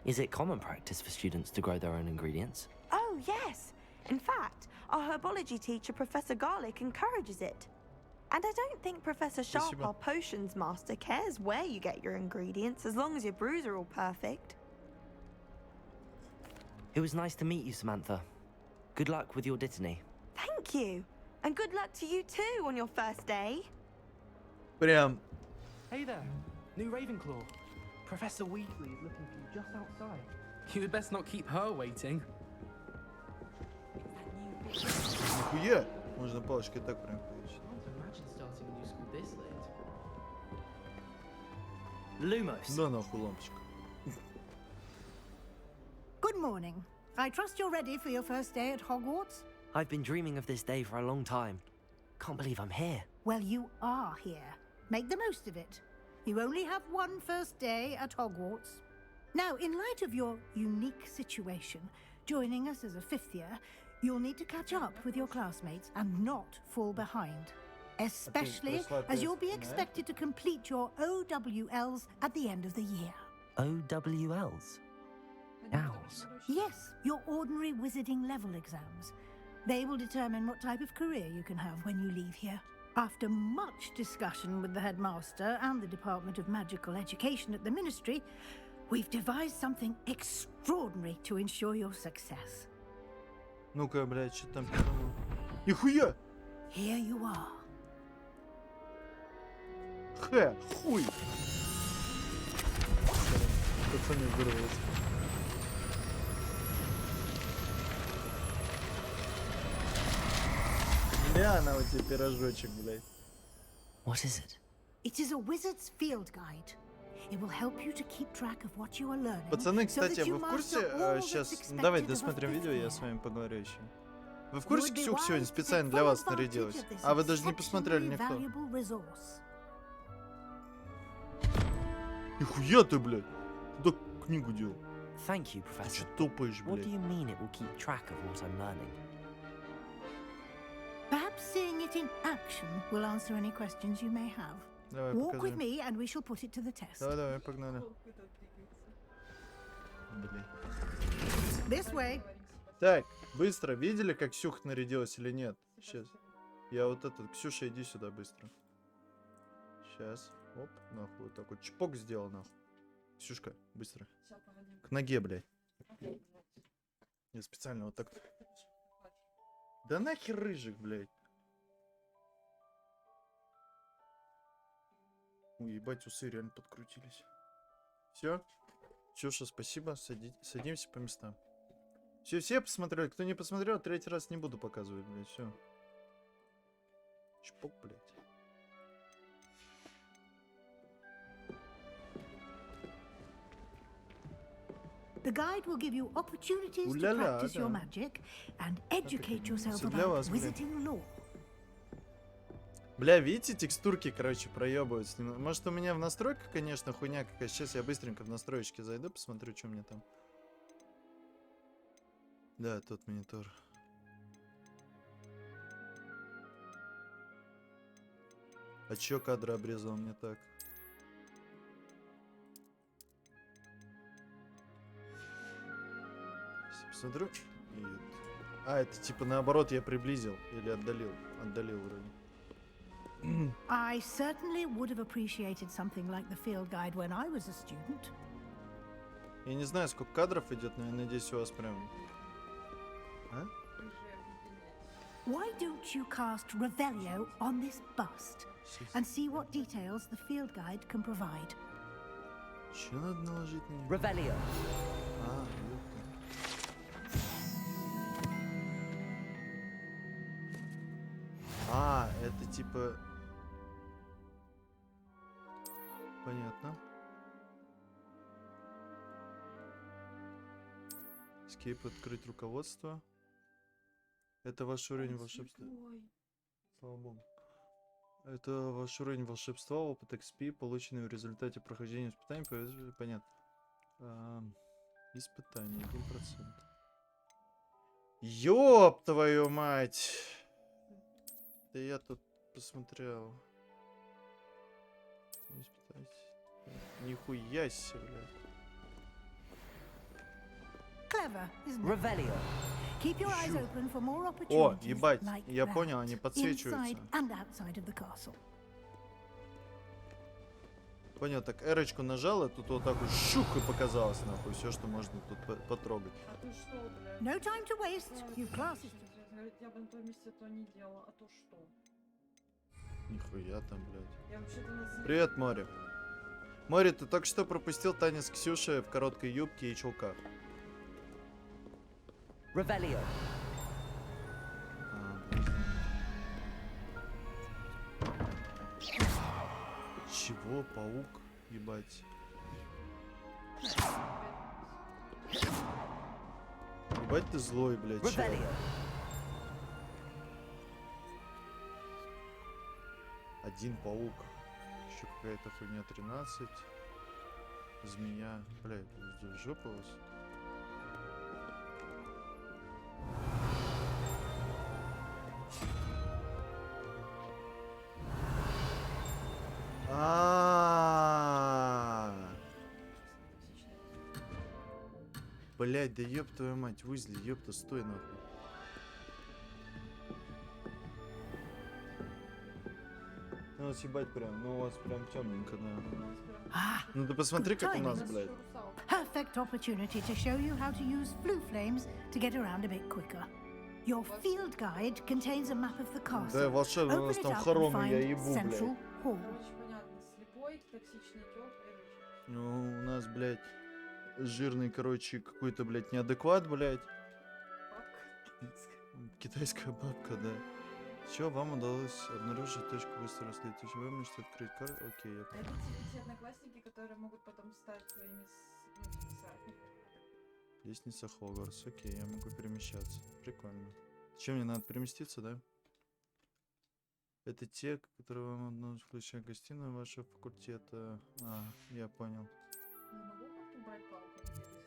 Speaker 3: Is it common practice for students to grow their own ingredients?
Speaker 13: Oh, yes. In fact, our herbology teacher, Professor Garlick, encourages it. And I don't think Professor Sharp, our potions master, cares where you get your ingredients, as long as your brews are all perfect.
Speaker 3: It was nice to meet you, Samantha. Good luck with your Dittany.
Speaker 13: Thank you. And good luck to you too on your first day.
Speaker 1: Прям.
Speaker 15: Hey there, new Ravenclaw. Professor Weasley is looking for you just outside. You'd best not keep her waiting.
Speaker 1: Нихуя. Можно палочкой так прям получить.
Speaker 15: Imagine starting a new school this late.
Speaker 3: Lumos.
Speaker 1: Да нахуй лампочка.
Speaker 8: Good morning. I trust you're ready for your first day at Hogwarts?
Speaker 3: I've been dreaming of this day for a long time. Can't believe I'm here.
Speaker 8: Well, you are here. Make the most of it. You only have one first day at Hogwarts. Now, in light of your unique situation, joining us as a 5th year, you'll need to catch up with your classmates and not fall behind. Especially as you'll be expected to complete your OWLs at the end of the year.
Speaker 3: OWLs? Owls?
Speaker 8: Yes, your ordinary wizarding level exams. They will determine what type of career you can have when you leave here. After much discussion with the headmaster and the Department of Magical Education at the Ministry, We've devised something extraordinary to ensure your success.
Speaker 1: Ну-ка, блядь, что там придумал? Нихуя!
Speaker 8: Here you are.
Speaker 1: Хуй! Пацаны вырвались. Бля, на у тебя пирожочек, блядь.
Speaker 3: What is it?
Speaker 8: It is a wizard's field guide. It will help you to keep track of what you are learning.
Speaker 1: Пацаны,
Speaker 8: so that
Speaker 1: кстати,
Speaker 8: you
Speaker 1: вы в курсе?
Speaker 8: master all that's
Speaker 1: Сейчас,
Speaker 8: expected
Speaker 1: давай
Speaker 8: of a
Speaker 1: досмотрим видео,
Speaker 8: fifth
Speaker 1: я
Speaker 8: year.
Speaker 1: с вами поговорю еще. Вы в курсе,
Speaker 8: You would be
Speaker 1: Ксюх сегодня
Speaker 8: wise to
Speaker 1: специально
Speaker 8: take
Speaker 1: для
Speaker 8: full
Speaker 1: вас
Speaker 8: advantage
Speaker 1: нарядилась?
Speaker 8: of this
Speaker 1: А вы даже не посмотрели
Speaker 8: exceptionally
Speaker 1: никто.
Speaker 8: valuable resource.
Speaker 1: Нихуя ты, блядь! Куда книгу дел?
Speaker 3: Thank you,
Speaker 1: Ты
Speaker 3: Professor.
Speaker 1: че топаешь,
Speaker 3: What do
Speaker 1: блядь?
Speaker 3: you mean it will keep track of what I'm learning?
Speaker 8: Perhaps seeing it in action will answer any questions you may have.
Speaker 1: Давай,
Speaker 8: Walk with
Speaker 1: покажи.
Speaker 8: me and we shall put it to the test.
Speaker 1: Давай, погнали. Блин.
Speaker 8: This way.
Speaker 1: Так, быстро. Видели, как Ксюха нарядилась или нет? Сейчас. Я вот этот... Ксюша, иди сюда быстро. Сейчас. Оп, нахуй. Вот так вот чпок сделал, нахуй. Ксюшка, быстро. К ноге, блядь. Я специально вот так... Да нахер рыжик, блядь. Ой, ебать, усы реально подкрутились. Все. Ксюша, спасибо. Садимся по местам. Все посмотрели. Кто не посмотрел, третий раз не буду показывать, блядь. Все. Чпок, блядь.
Speaker 8: The guide will give you opportunities to
Speaker 1: Ooh-la-la,
Speaker 8: practice your
Speaker 1: да.
Speaker 8: magic and educate yourself
Speaker 1: Всё для
Speaker 8: about
Speaker 1: вас, блин.
Speaker 8: wizarding lore.
Speaker 1: Бля, видите, текстурки, короче, проебываются. Может, у меня в настройках, конечно, хуйня какая. Сейчас я быстренько в настроечки зайду, посмотрю, что у меня там. Да, тот монитор. А чё кадры обрезал мне так? Сейчас посмотрю. Нет. А, это типа наоборот я приблизил или отдалил. Отдалил вроде.
Speaker 8: I certainly would have appreciated something like the field guide when I was a student.
Speaker 1: Я не знаю, сколько кадров идет, но я надеюсь, у вас прям... А?
Speaker 8: Why don't you cast Revelio on this bust and see what details the field guide can provide?
Speaker 1: Че надо наложить на него?
Speaker 3: Revelio.
Speaker 1: А, ёпта. А, это типа... Понятно. Escape, открыть руководство. Это ваш уровень волшебства. Слава богу. Это ваш уровень волшебства, опыт XP, полученный в результате прохождения испытаний. Понятно. Испытание 1%. Ёб твою мать! Да я тут посмотрел. Нихуя себе, блядь.
Speaker 8: Clever, isn't it?
Speaker 3: Revelio.
Speaker 8: Keep your eyes open for more
Speaker 1: О,
Speaker 8: opportunities
Speaker 1: ебать,
Speaker 8: like
Speaker 1: я
Speaker 8: that,
Speaker 1: понял, они подсвечиваются.
Speaker 8: inside and outside of the castle.
Speaker 1: Понял, так эрочку нажал, и тут вот так вот щух и показалось, нахуй, все, что можно тут потрогать.
Speaker 10: А то что, блядь?
Speaker 8: No time to waste. You've classes to...
Speaker 10: Я бы на том месте этого не делала. А то что?
Speaker 1: Нихуя там, блядь.
Speaker 10: Я вообще-то на...
Speaker 1: Привет, Мори. Мори, ты только что пропустил танец Ксюши в короткой юбке и чулках.
Speaker 3: Revelio.
Speaker 1: Чего, паук? Ебать. Ебать ты злой, блядь. чел.
Speaker 3: Revelio.
Speaker 1: Один паук. Еще какая-то хуйня 13. Змея. Блядь, здесь жопа у вас. Блять, да ёб твою мать, Уизли, ёпта, стой нахуй. Ну, съебать прям, ну у вас прям темненько, да. Ну ты посмотри, как у нас, блядь.
Speaker 8: Perfect opportunity to show you how to use flue flames to get around a bit quicker. Your field guide contains a map of the castle.
Speaker 1: Да, волшебно, у нас там хороны, я ебу, блядь.
Speaker 10: Короче, понятно. Слепой, токсичный тёп,
Speaker 1: Ну, у нас, блядь, жирный, короче, какой-то, блядь, неадекват, блядь. Китайская бабка, да. Чё, вам удалось обнаружить точку быстрого следующего? Вы можете открыть карту? Окей, я понял.
Speaker 10: Это те одноклассники, которые могут потом стать твоими соратниками.
Speaker 1: Лестница Хогвартс. Окей, я могу перемещаться. Прикольно. Чем мне надо переместиться, да? Это те, которые вам относятся, включая гостиную вашего факультета. Я понял.
Speaker 10: Не могу как-то убрать палку, интересно.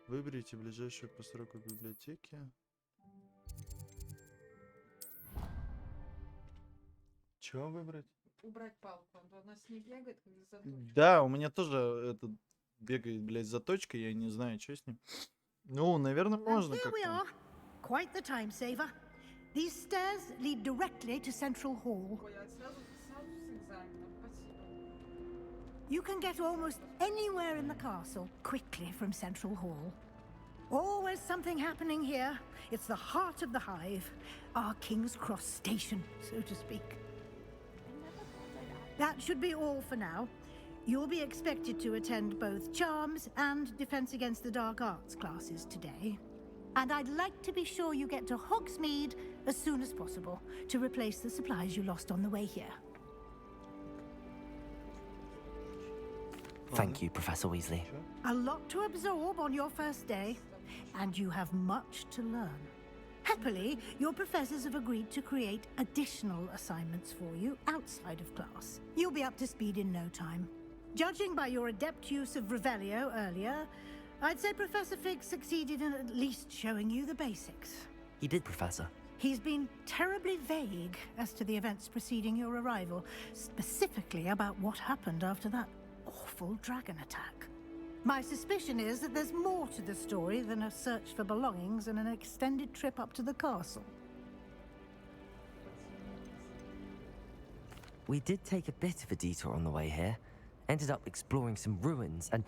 Speaker 1: Выберите ближайшую постройку библиотеки. Чего выбрать?
Speaker 10: Убрать палку, она с ней бегает, как заточка.
Speaker 1: Да, у меня тоже этот бегает, блядь, заточка, я не знаю, что с ним. Ну, наверное, можно как-то.
Speaker 8: Quite the time saver. These stairs lead directly to Central Hall.
Speaker 10: Ой, а сразу с экзаменом, спасибо.
Speaker 8: You can get almost anywhere in the castle quickly from Central Hall. Always something happening here. It's the heart of the hive, our King's Cross station, so to speak. That should be all for now. You'll be expected to attend both Charms and Defense Against the Dark Arts classes today. And I'd like to be sure you get to Hogsmeade as soon as possible to replace the supplies you lost on the way here.
Speaker 3: Thank you, Professor Weasley.
Speaker 8: A lot to absorb on your first day, and you have much to learn. Happily, your professors have agreed to create additional assignments for you outside of class. You'll be up to speed in no time. Judging by your adept use of Revelio earlier, I'd say Professor Fig succeeded in at least showing you the basics.
Speaker 3: He did, Professor.
Speaker 8: He's been terribly vague as to the events preceding your arrival, specifically about what happened after that awful dragon attack. My suspicion is that there's more to the story than a search for belongings and an extended trip up to the castle.
Speaker 3: We did take a bit of a detour on the way here. Ended up exploring some ruins and...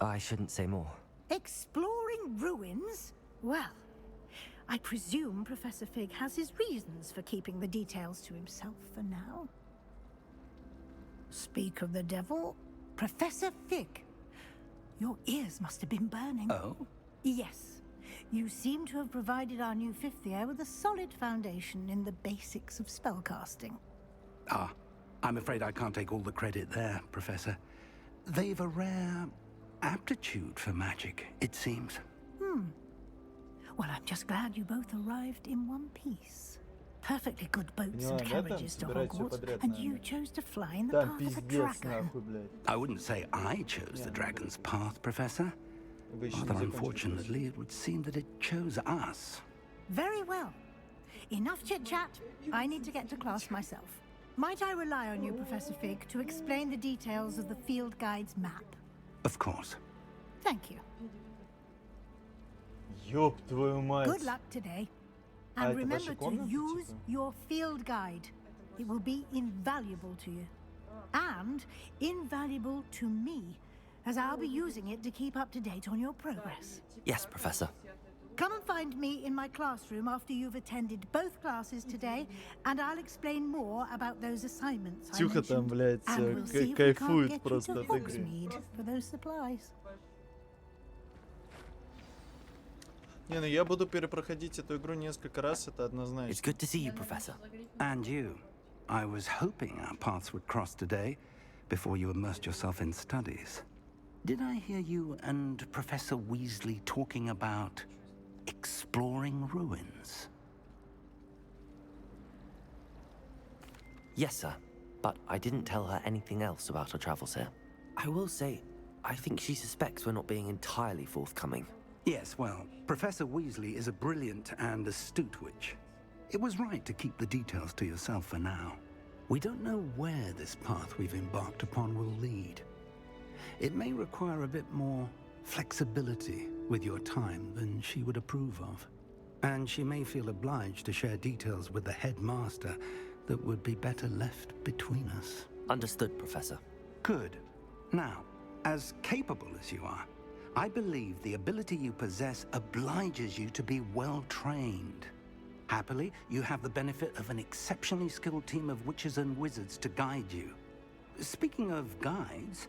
Speaker 3: I shouldn't say more.
Speaker 8: Exploring ruins? Well, I presume Professor Fig has his reasons for keeping the details to himself for now. Speak of the devil, Professor Fig. Your ears must have been burning.
Speaker 2: Oh?
Speaker 8: Yes. You seem to have provided our new fifth year with a solid foundation in the basics of spellcasting.
Speaker 2: I'm afraid I can't take all the credit there, Professor. They've a rare aptitude for magic, it seems.
Speaker 8: Well, I'm just glad you both arrived in one piece. Perfectly good boats and carriages to Hogwarts, and you chose to fly in the path of a dragon.
Speaker 2: I wouldn't say I chose the dragon's path, Professor. Although unfortunately, it would seem that it chose us.
Speaker 8: Very well. Enough chit-chat. I need to get to class myself. Might I rely on you, Professor Fig, to explain the details of the field guide's map?
Speaker 2: Of course.
Speaker 8: Thank you.
Speaker 1: Ёб твою мать.
Speaker 8: Good luck today. And remember to use your field guide. It will be invaluable to you. And invaluable to me, as I'll be using it to keep up to date on your progress.
Speaker 3: Yes, Professor.
Speaker 8: Come and find me in my classroom after you've attended both classes today, and I'll explain more about those assignments I
Speaker 1: Тюха там, блядь,
Speaker 8: and we'll see if we can't
Speaker 1: кайфует
Speaker 8: get you
Speaker 1: просто
Speaker 8: to
Speaker 1: от игры.
Speaker 8: Hogsmeade for those supplies.
Speaker 1: Не, ну я буду перепроходить эту игру несколько раз, это однозначно.
Speaker 3: It's good to see you, Professor.
Speaker 2: And you. I was hoping our paths would cross today, before you immersed yourself in studies. Did I hear you and Professor Weasley talking about exploring ruins?
Speaker 3: Yes, sir. But I didn't tell her anything else about our travels here. I will say, I think she suspects we're not being entirely forthcoming.
Speaker 2: Yes, well, Professor Weasley is a brilliant and astute witch. It was right to keep the details to yourself for now. We don't know where this path we've embarked upon will lead. It may require a bit more flexibility with your time than she would approve of. And she may feel obliged to share details with the headmaster that would be better left between us.
Speaker 3: Understood, Professor.
Speaker 2: Good. Now, as capable as you are, I believe the ability you possess obliges you to be well trained. Happily, you have the benefit of an exceptionally skilled team of witches and wizards to guide you. Speaking of guides,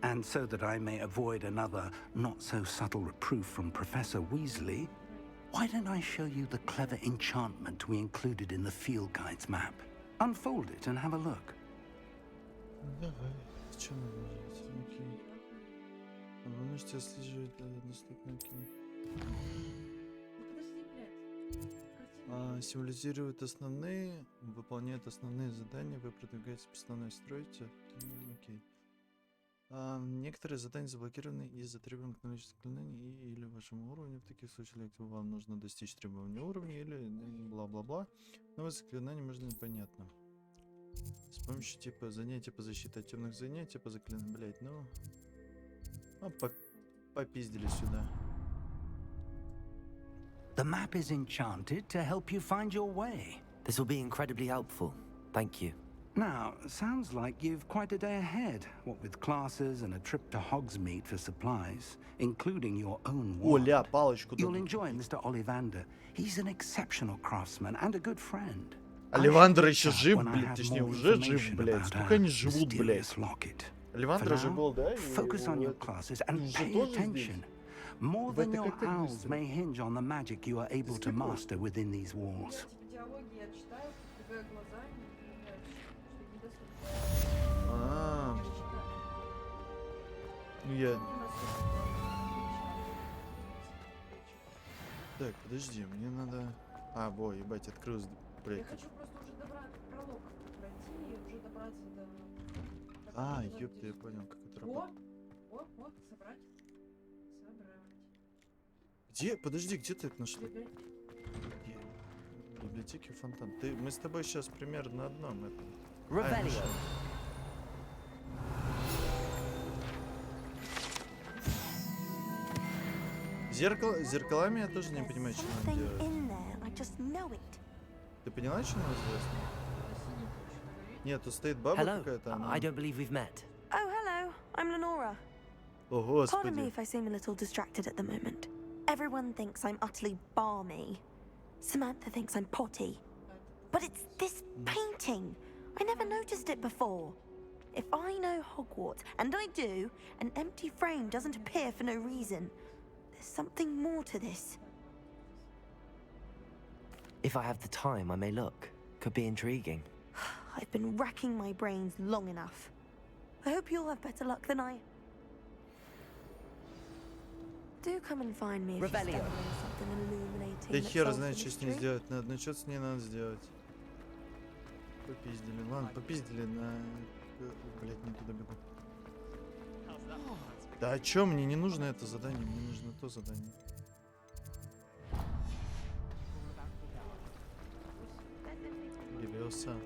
Speaker 2: and so that I may avoid another not-so-subtle reproof from Professor Weasley, why don't I show you the clever enchantment we included in the field guide's map? Unfold it and have a look.
Speaker 1: Давай. Что надо делать? Окей. Вы можете отслеживать доступные окей. Символизируют основные, выполняют основные задания, вы продвигаетесь по основной стройке. Окей. Некоторые задания заблокированы из-за требований к наличию заклинаний или вашему уровню. В таких случаях вам нужно достичь требования уровня или бла-бла-бла. Новые заклинания можно непонятно. С помощью типа занятия по защите от темных занятий, по заклинаниям, блять, ну... попиздили сюда.
Speaker 2: The map is enchanted to help you find your way.
Speaker 3: This will be incredibly helpful. Thank you.
Speaker 2: Now, sounds like you've quite a day ahead, what with classes and a trip to Hogsmeade for supplies, including your own wand. You'll enjoy Mr. Ollivander. He's an exceptional craftsman and a good friend.
Speaker 1: Оливандр еще жив, блядь, точнее уже жив, блядь. Сколько они живут, блядь? Оливандр же был, да?
Speaker 2: Focus on your classes and pay attention. More than your owls may hinge on the magic you are able to master within these walls.
Speaker 1: Ну я... Так, подожди, мне надо... во, ебать, открылся, блядь.
Speaker 10: Я хочу просто уже пролог пройти и уже добраться до...
Speaker 1: Ёпта, я понял, как это работает.
Speaker 10: О, собрать.
Speaker 1: Где? Подожди, где ты это нашла? В библиотеке фонтан. Мы с тобой сейчас примерно на одном этом. Зеркалами я тоже не понимаю, что надо делать. Ты поняла, что надо сделать? Нет, тут стоит баба какая-то.
Speaker 3: I don't believe we've met.
Speaker 13: Oh, hello. I'm Lenora.
Speaker 1: О, господи.
Speaker 13: Pardon me if I seem a little distracted at the moment. Everyone thinks I'm utterly balmy. Samantha thinks I'm potty. But it's this painting. I never noticed it before. If I know Hogwarts, and I do, an empty frame doesn't appear for no reason. There's something more to this.
Speaker 3: If I have the time, I may look. Could be intriguing.
Speaker 13: I've been racking my brains long enough. I hope you'll have better luck than I... Do come and find me if you stumble on something illuminating.
Speaker 1: Да хер знает, что с ней сделать надо. Ну что с ней надо сделать? Попиздили. Ладно, попиздили на... Блять, не туда бегу. Да о чем? Мне не нужно это задание, мне нужно то задание. Левиоса.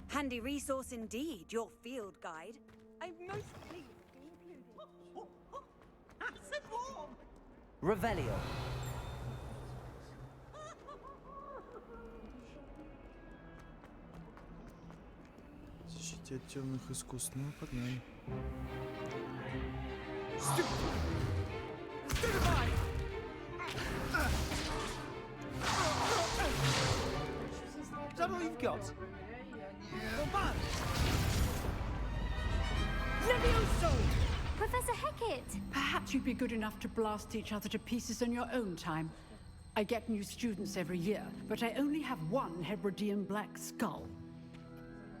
Speaker 16: Handy resource indeed, your field guide. I'm most pleased to be included. Acid warm!
Speaker 3: Revelio.
Speaker 1: Защите от темных искусств. Ну, погнали.
Speaker 14: Is that all you've got?
Speaker 16: Levioso!
Speaker 17: Professor Hecat!
Speaker 18: Perhaps you'd be good enough to blast each other to pieces in your own time. I get new students every year, but I only have one Hebridean black skull.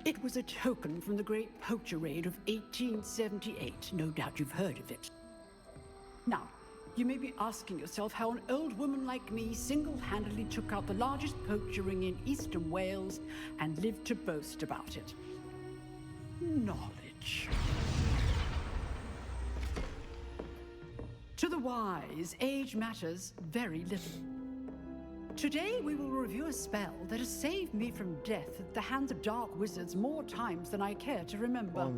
Speaker 18: It was a token from the Great Poacher Raid of 1878. No doubt you've heard of it. Now, you may be asking yourself how an old woman like me single-handedly took out the largest poacher ring in eastern Wales and lived to boast about it. Knowledge. To the wise, age matters very little. Today we will review a spell that has saved me from death at the hands of dark wizards more times than I care to remember.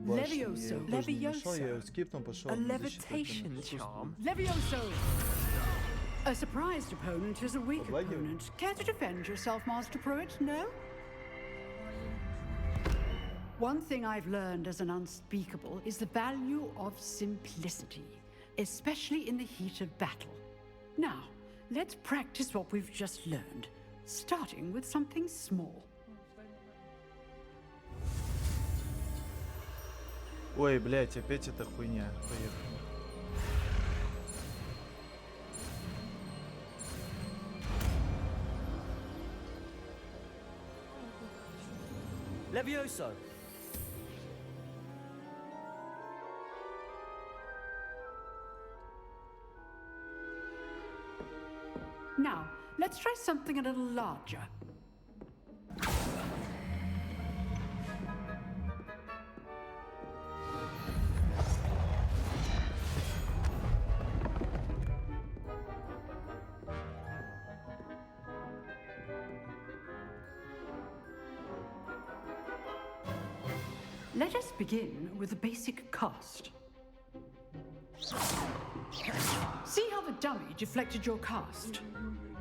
Speaker 18: Levioso.
Speaker 1: Levioso.
Speaker 14: A levitation charm?
Speaker 18: Levioso! A surprised opponent is a weak opponent. Care to defend yourself, Master Pruitt? No? One thing I've learned as an unspeakable is the value of simplicity, especially in the heat of battle. Now, let's practice what we've just learned, starting with something small.
Speaker 1: Ой, блядь, опять эта хуйня. Поехали.
Speaker 14: Levioso.
Speaker 18: Now, let's try something a little larger. Let us begin with the basic cast. See how the dummy deflected your cast?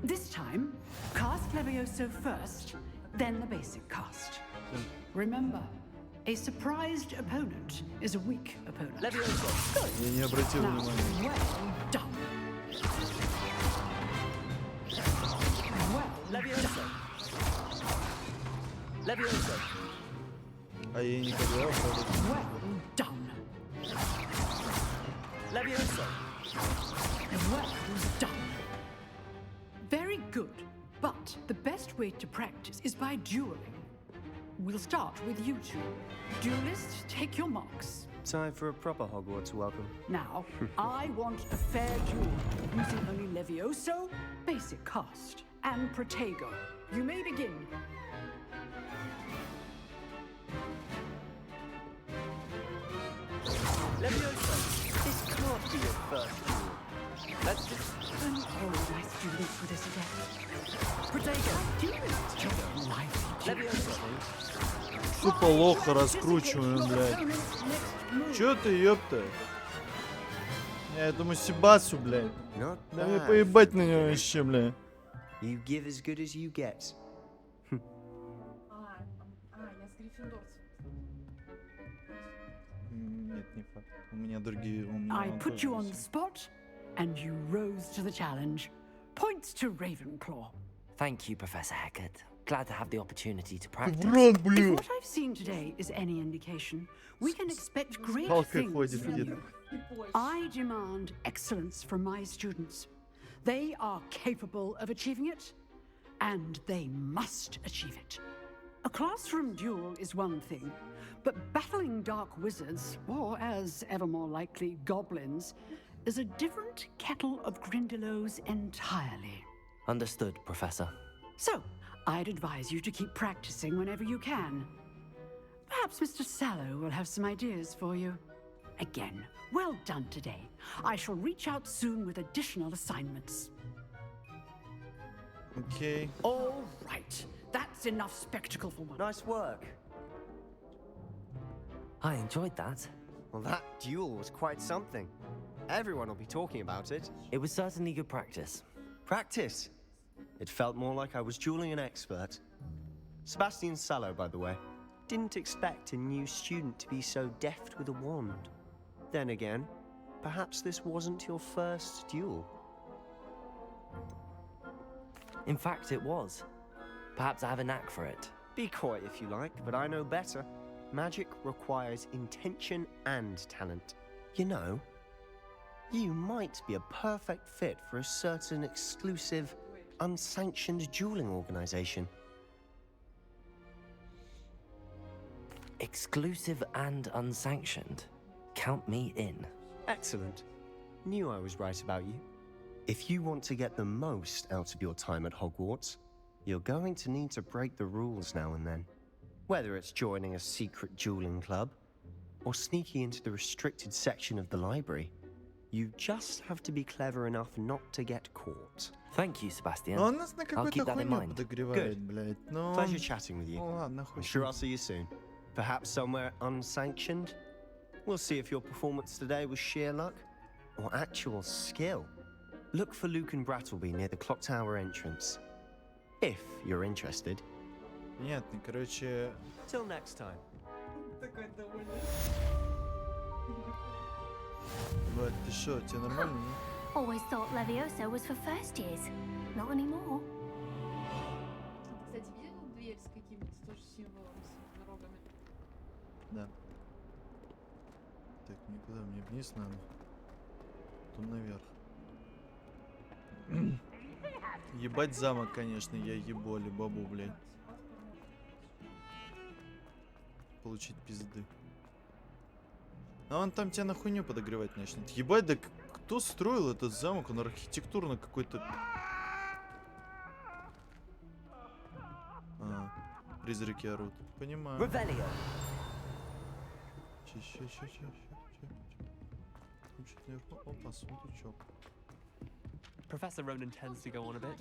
Speaker 18: This time, cast Levioso first, then the basic cast. Remember, a surprised opponent is a weak opponent.
Speaker 14: Levioso.
Speaker 18: Good.
Speaker 1: Я не обратил внимания.
Speaker 18: Well done. Well
Speaker 14: Levioso. Levioso.
Speaker 1: А я не поделал.
Speaker 18: Well done.
Speaker 14: Levioso.
Speaker 18: Well done. Very good. But the best way to practice is by dueling. We'll start with you two. Duelists, take your marks.
Speaker 14: Time for a proper Hogwarts welcome.
Speaker 18: Now, I want a fair duel using only Levioso, basic cast, and Protego. You may begin.
Speaker 14: Levioso, this can't be your first duel. Let's just...
Speaker 18: Oh, nice students for this event.
Speaker 14: Protego. Levioso.
Speaker 1: Тупо лоха раскручиваем, блядь. Чё ты, ёпта? Я думаю, Себасу, блядь. Да мне поебать на него вообще, блядь.
Speaker 14: You give as good as you get.
Speaker 10: Я с гриффиндорцем.
Speaker 1: Нет, не факт. У меня другие...
Speaker 18: I put you on the spot, and you rose to the challenge. Points to Ravenclaw.
Speaker 3: Thank you, Professor Hecat. Glad to have the opportunity to practice.
Speaker 18: If what I've seen today is any indication, we can expect great things from you. I demand excellence from my students. They are capable of achieving it, and they must achieve it. A classroom duel is one thing, but battling dark wizards, or as ever more likely, goblins, is a different kettle of Grindylows entirely.
Speaker 3: Understood, Professor.
Speaker 18: So, I'd advise you to keep practicing whenever you can. Perhaps Mr. Sallow will have some ideas for you. Again, well done today. I shall reach out soon with additional assignments.
Speaker 1: Okay.
Speaker 18: All right. That's enough spectacle for one.
Speaker 14: Nice work.
Speaker 3: I enjoyed that.
Speaker 14: Well, that duel was quite something. Everyone will be talking about it.
Speaker 3: It was certainly good practice.
Speaker 14: Practice? It felt more like I was dueling an expert. Sebastian Sallow, by the way. Didn't expect a new student to be so deft with a wand. Then again, perhaps this wasn't your first duel.
Speaker 3: In fact, it was. Perhaps I have a knack for it.
Speaker 14: Be coy if you like, but I know better. Magic requires intention and talent. You know, you might be a perfect fit for a certain exclusive, unsanctioned dueling organization.
Speaker 3: Exclusive and unsanctioned. Count me in.
Speaker 14: Excellent. Knew I was right about you. If you want to get the most out of your time at Hogwarts, you're going to need to break the rules now and then. Whether it's joining a secret dueling club, or sneaking into the restricted section of the library,
Speaker 19: You just have to be clever enough not to get caught.
Speaker 3: Thank you, Sebastian.
Speaker 1: Он нас на
Speaker 3: I'll
Speaker 1: какую-то
Speaker 3: keep that in
Speaker 1: хуйню
Speaker 3: mind.
Speaker 1: подогревает,
Speaker 19: Good.
Speaker 1: блядь. Но...
Speaker 19: Pleasure chatting with you.
Speaker 1: Ну ладно,
Speaker 19: I'm
Speaker 1: хуй.
Speaker 19: sure I'll see you soon. Perhaps somewhere unsanctioned? We'll see if your performance today was sheer luck or actual skill. Look for Luke and Brattleby near the clock tower entrance. If you're interested.
Speaker 1: Понятно, короче...
Speaker 19: Till next time.
Speaker 10: Такой довольный.
Speaker 1: Бать, ты шо, тебе нормально?
Speaker 17: Always thought Levioso was for first years. Not anymore.
Speaker 10: Ты, кстати, видел дверь с какими-то тоже символами, с дорогами?
Speaker 1: Да. Так, никуда, мне вниз надо. Потом наверх. Ебать замок, конечно, я еболи бабу, блядь. Получить пизды. А он там тебя на хуйню подогревать начнет. Ебать, да кто строил этот замок? Он архитектурно какой-то... А, призраки орут. Понимаю. Че. Опа, сундучок.
Speaker 20: Professor Ronan tends to go on a bit.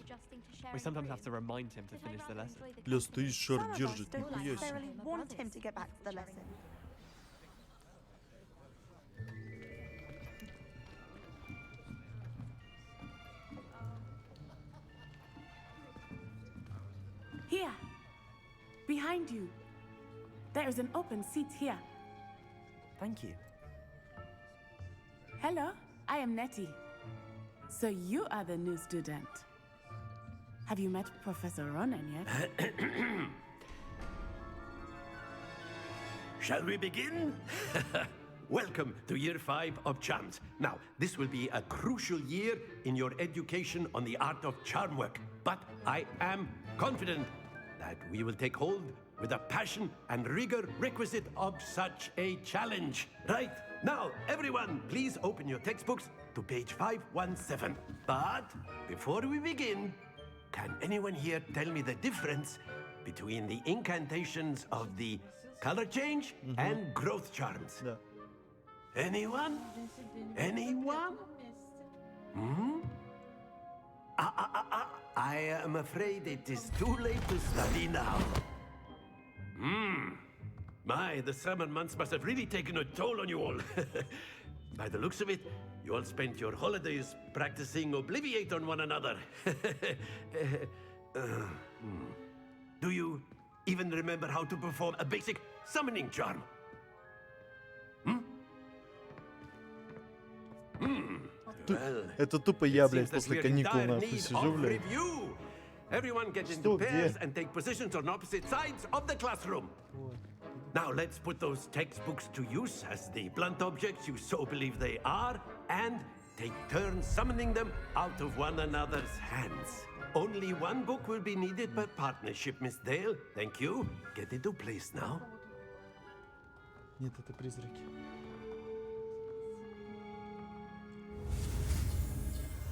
Speaker 20: We sometimes have to remind him to finish the lesson.
Speaker 1: Бля, стоит шар
Speaker 13: Some of us
Speaker 1: держит,
Speaker 13: don't
Speaker 1: нихуя себе.
Speaker 13: necessarily want him to get back to the lesson.
Speaker 21: Here, behind you. There is an open seat here.
Speaker 3: Thank you.
Speaker 21: Hello, I am Nettie. So you are the new student. Have you met Professor Ronan yet?
Speaker 22: Shall we begin? Welcome to Year 5 of Charms. Now, this will be a crucial year in your education on the art of charm work. But I am confident that we will take hold with the passion and rigor requisite of such a challenge. Right, now, everyone, please open your textbooks to page 517. But before we begin, can anyone here tell me the difference between the incantations of the color change and growth charms?
Speaker 1: Yeah.
Speaker 22: Anyone? Anyone? Hmm? I am afraid it is too late to study now. My, the summer months must have really taken a toll on you all. By the looks of it, you all spent your holidays practicing Obliviate on one another. Do you even remember how to perform a basic summoning charm?
Speaker 1: Это тупо я, блядь, после каникул нахуй сижу, блядь.
Speaker 22: Everyone get into pairs and take positions on opposite sides of the classroom. Now let's put those textbooks to use as the blunt objects you so believe they are, and take turns summoning them out of one another's hands. Only one book will be needed per partnership, Miss Dale. Thank you. Get into place now.
Speaker 1: Нет, это призраки.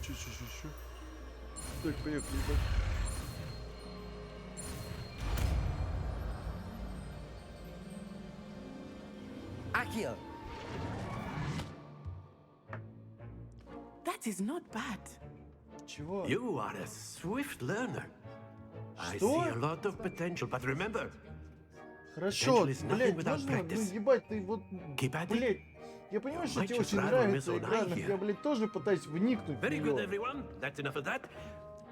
Speaker 1: Чё. Так, поехали, ебать.
Speaker 21: Akio. That is not bad.
Speaker 1: Чего?
Speaker 22: You are a swift learner. I see a lot of potential, but remember,
Speaker 1: Хорошо,
Speaker 22: potential is nothing
Speaker 1: блядь,
Speaker 22: without
Speaker 1: можно, ну
Speaker 22: practice.
Speaker 1: ебать, ты вот,
Speaker 22: Keep at it.
Speaker 1: блядь, я понимаю, что
Speaker 22: Might
Speaker 1: тебе
Speaker 22: you
Speaker 1: очень
Speaker 22: thrive on
Speaker 1: нравится
Speaker 22: his own
Speaker 1: игра,
Speaker 22: eye
Speaker 1: но
Speaker 22: here.
Speaker 1: я, блядь, тоже пытаюсь вникнуть в
Speaker 22: Very good,
Speaker 1: неё.
Speaker 22: everyone. That's enough of that.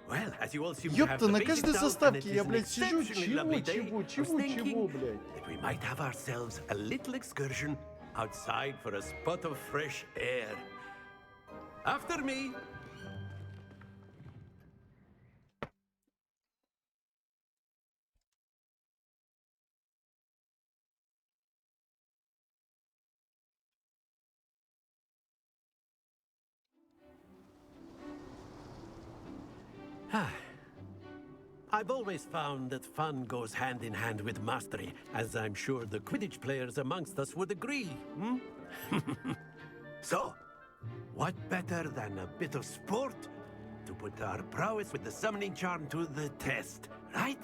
Speaker 22: Well, as you all seem to have
Speaker 1: Ёпта,
Speaker 22: the
Speaker 1: на
Speaker 22: basics
Speaker 1: каждой
Speaker 22: down, and it
Speaker 1: заставке
Speaker 22: is
Speaker 1: я,
Speaker 22: an
Speaker 1: блядь, сижу,
Speaker 22: exceptionally lovely day, I was
Speaker 1: чего,
Speaker 22: thinking
Speaker 1: блядь.
Speaker 22: that we might have ourselves a little excursion outside for a spot of fresh air. After me. I've always found that fun goes hand in hand with mastery, as I'm sure the Quidditch players amongst us would agree. So, what better than a bit of sport to put our prowess with the summoning charm to the test, right?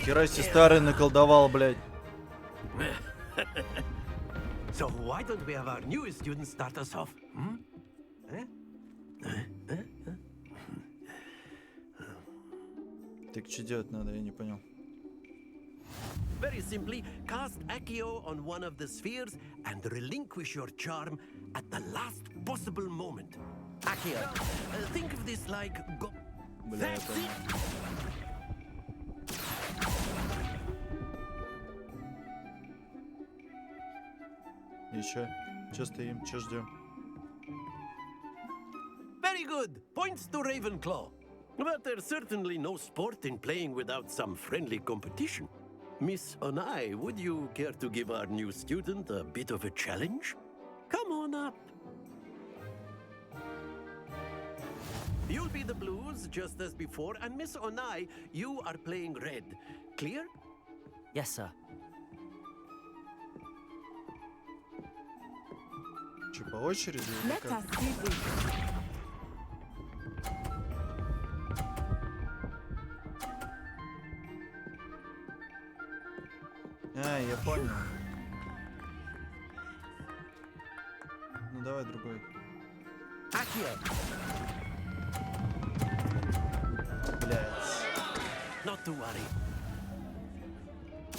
Speaker 1: Нихера себе старый наколдовал, блядь.
Speaker 22: So why don't we have our new student start us off? Hmm?
Speaker 1: Так что делать надо, я не понял.
Speaker 22: Very simply, cast Accio on one of the spheres and relinquish your charm at the last possible moment. Accio, think of this like That's it!
Speaker 1: И чё стоим, чё ждем?
Speaker 22: Very good. Points to Ravenclaw. But there's certainly no sport in playing without some friendly competition. Miss Onai, would you care to give our new student a bit of a challenge? Come on up. You'll be the blues, just as before, and Miss Onai, you are playing red. Clear?
Speaker 3: Yes, sir.
Speaker 1: Чё, по очереди? или
Speaker 21: Let
Speaker 1: как?
Speaker 21: us see this.
Speaker 1: А, я понял. Ну давай другой. Блядь.
Speaker 22: Not to worry.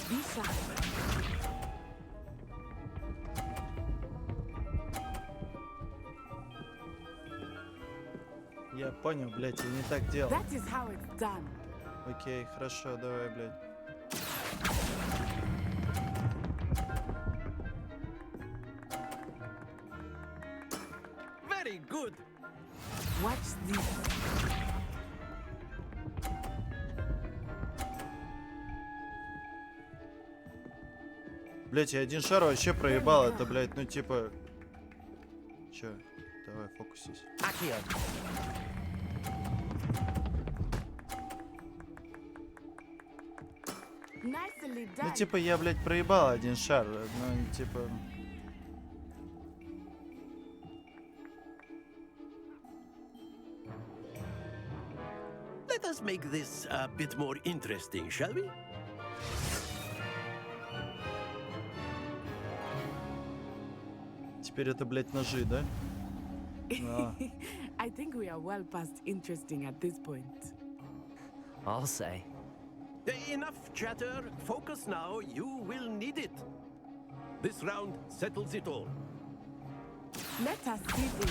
Speaker 21: Be sharp.
Speaker 1: Я понял, блядь, я не так делал.
Speaker 21: That is how it's done.
Speaker 1: Окей, хорошо, давай, блядь.
Speaker 22: Very good.
Speaker 21: Watch this.
Speaker 1: Блядь, я один шар вообще проебал, это, блядь, ну типа... Чё? Давай, фокусись.
Speaker 21: Nicely
Speaker 1: Ну
Speaker 21: done.
Speaker 1: типа я, блядь, проебал один шар, ну типа...
Speaker 22: Let us make this a bit more interesting, shall we?
Speaker 1: Teперь это, блядь, ножи, да? А.
Speaker 21: I think we are well past interesting at this point.
Speaker 3: I'll say.
Speaker 22: Enough chatter. Focus now. You will need it. This round settles it all.
Speaker 21: Let us see this.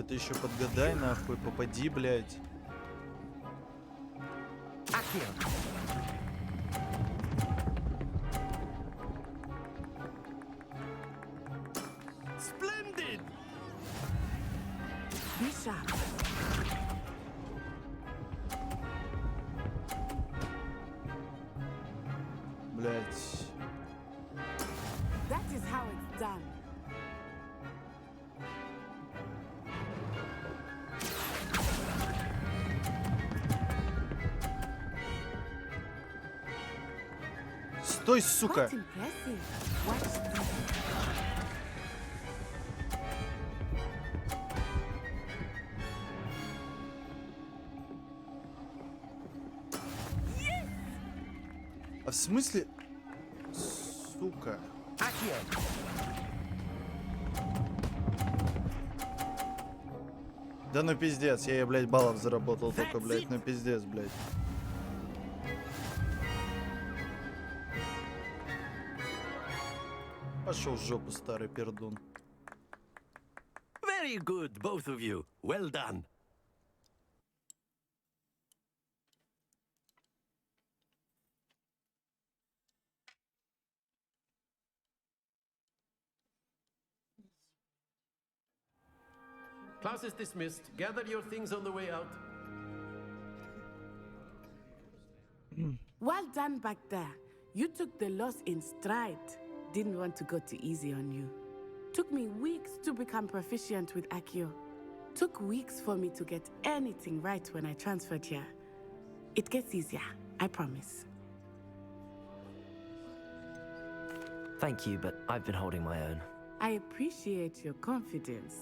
Speaker 1: Ты еще подгадай, нахуй, попади, блядь.
Speaker 22: Splendid!
Speaker 21: Be sharp.
Speaker 1: Блядь.
Speaker 21: That is how it's done.
Speaker 1: Стой, сука!
Speaker 21: Quite impressive. Watch this.
Speaker 1: А в смысле? Сука. Да ну пиздец, я, блядь, баллов заработал только, блядь, ну пиздец, блядь. Пошел в жопу, старый пердун.
Speaker 22: Very good, both of you. Well done. Class is dismissed. Gather your things on the way out.
Speaker 21: Well done back there. You took the loss in stride. Didn't want to go too easy on you. Took me weeks to become proficient with Accio. Took weeks for me to get anything right when I transferred here. It gets easier, I promise.
Speaker 3: Thank you, but I've been holding my own.
Speaker 21: I appreciate your confidence.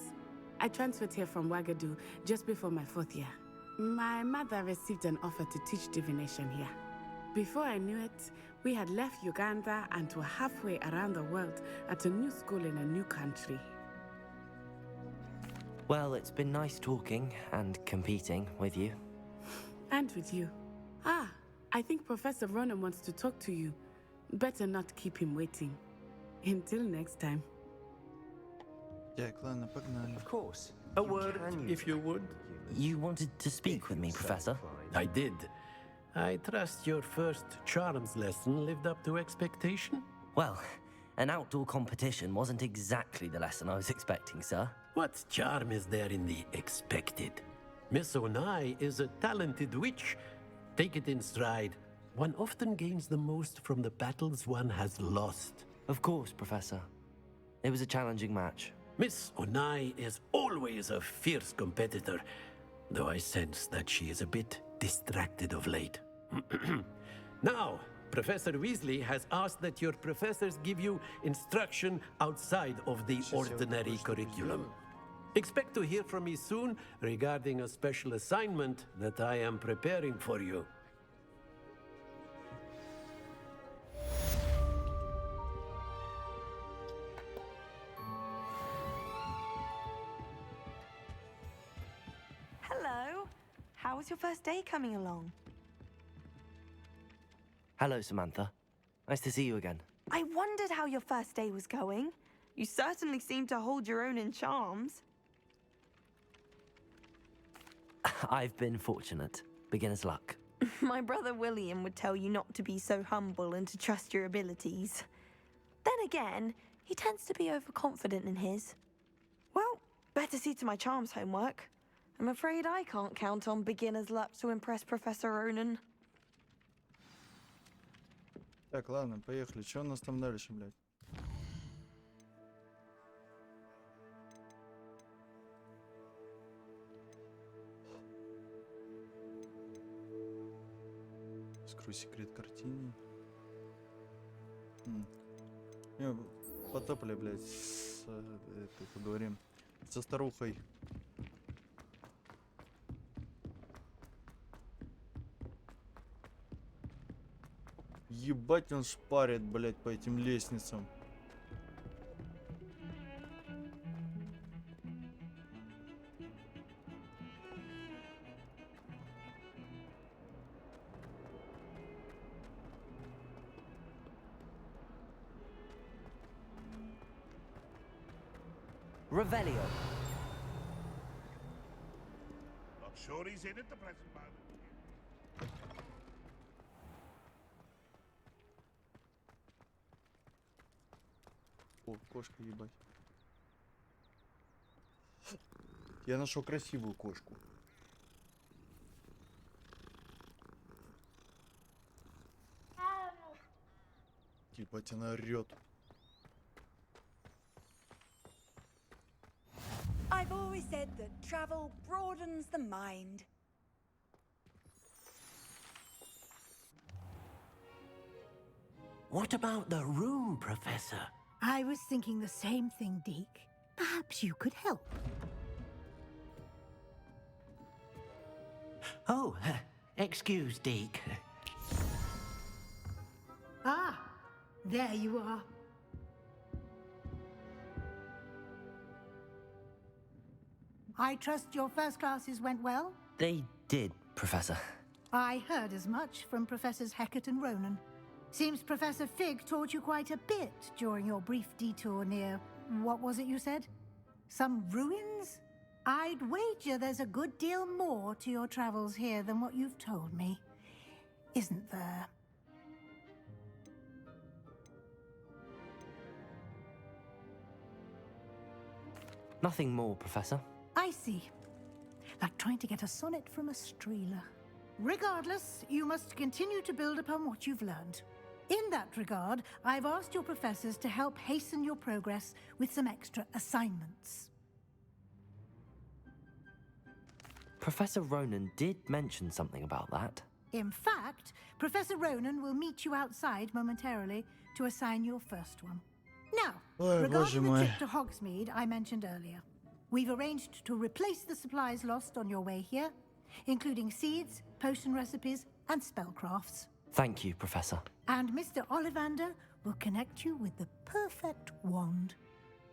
Speaker 21: I transferred here from Wagadu just before my 4th year. My mother received an offer to teach divination here. Before I knew it, we had left Uganda and were halfway around the world at a new school in a new country.
Speaker 3: Well, it's been nice talking and competing with you.
Speaker 21: And with you. Ah, I think Professor Ronan wants to talk to you. Better not keep him waiting. Until next time.
Speaker 19: Of course.
Speaker 22: A word, if you would.
Speaker 3: You wanted to speak with me, Professor?
Speaker 22: I did. I trust your first charms lesson lived up to expectation?
Speaker 3: Well, an outdoor competition wasn't exactly the lesson I was expecting, sir.
Speaker 22: What charm is there in the expected? Miss Onai is a talented witch. Take it in stride. One often gains the most from the battles one has lost.
Speaker 3: Of course, Professor. It was a challenging match.
Speaker 22: Miss Onai is always a fierce competitor, though I sense that she is a bit distracted of late. Now, Professor Weasley has asked that your professors give you instruction outside of the ordinary curriculum. Expect to hear from me soon regarding a special assignment that I am preparing for you.
Speaker 13: Hello. How was your first day coming along?
Speaker 3: Hello, Samantha. Nice to see you again.
Speaker 13: I wondered how your first day was going. You certainly seem to hold your own in charms.
Speaker 3: I've been fortunate. Beginner's luck.
Speaker 13: My brother William would tell you not to be so humble and to trust your abilities. Then again, he tends to be overconfident in his. Well, better see to my charms homework. I'm afraid I can't count on beginner's luck to impress Professor Ronan.
Speaker 1: Так, ладно, поехали. Что у нас там дальше, блядь? Скрой секрет картины. Потопали, блядь, с этой, поговорим. Со старухой. Ебать, он шпарит, блядь, по этим лестницам.
Speaker 3: Revelio.
Speaker 4: Not sure he's in at the present moment.
Speaker 1: О, кошка, ебать. Я нашел красивую кошку. Ебать, она орёт.
Speaker 16: I've always said that travel broadens the mind.
Speaker 22: What about the room, Professor?
Speaker 8: I was thinking the same thing, Deke. Perhaps you could help.
Speaker 22: Oh, excuse, Deke.
Speaker 8: Ah, there you are. I trust your first classes went well?
Speaker 3: They did, Professor.
Speaker 8: I heard as much from Professors Hecat and Ronan. Seems Professor Fig taught you quite a bit during your brief detour near... what was it you said? Some ruins? I'd wager there's a good deal more to your travels here than what you've told me. Isn't there?
Speaker 3: Nothing more, Professor.
Speaker 8: I see. Like trying to get a sonnet from a streeler. Regardless, you must continue to build upon what you've learned. In that regard, I've asked your professors to help hasten your progress with some extra assignments.
Speaker 3: Professor Ronan did mention something about that.
Speaker 8: In fact, Professor Ronan will meet you outside momentarily to assign your first one. Now, regarding the trip to Hogsmeade I mentioned earlier. We've arranged to replace the supplies lost on your way here, including seeds, potion recipes, and spellcrafts.
Speaker 3: Thank you, Professor.
Speaker 8: And Mr. Ollivander will connect you with the perfect wand.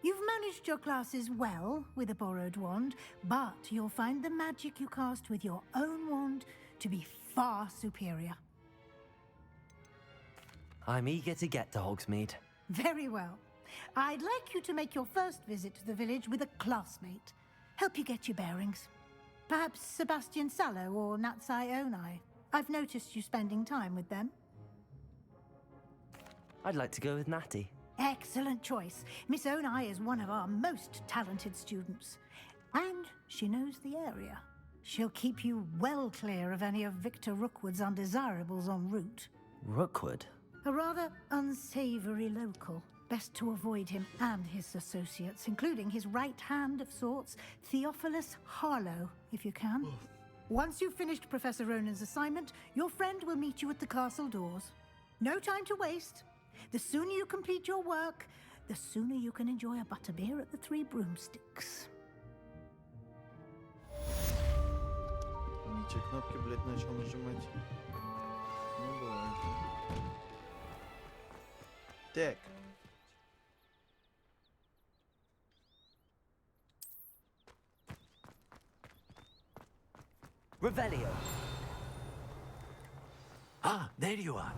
Speaker 8: You've managed your classes well with a borrowed wand, but you'll find the magic you cast with your own wand to be far superior.
Speaker 3: I'm eager to get to Hogsmeade.
Speaker 8: Very well. I'd like you to make your first visit to the village with a classmate. Help you get your bearings. Perhaps Sebastian Sallow or Natsai Onai. I've noticed you spending time with them.
Speaker 3: I'd like to go with Natty.
Speaker 8: Excellent choice. Miss Onai is one of our most talented students. And she knows the area. She'll keep you well clear of any of Victor Rookwood's undesirables en route.
Speaker 3: Rookwood?
Speaker 8: A rather unsavory local. Best to avoid him and his associates, including his right hand of sorts, Theophilus Harlow, if you can. Once you've finished Professor Ronan's assignment, your friend will meet you at the castle doors. No time to waste. The sooner you complete your work, the sooner you can enjoy a butterbeer at the Three Broomsticks.
Speaker 1: Не те кнопки, блядь, начал нажимать. Ну, бывает. Так.
Speaker 3: Revelio.
Speaker 22: Ah, there you are.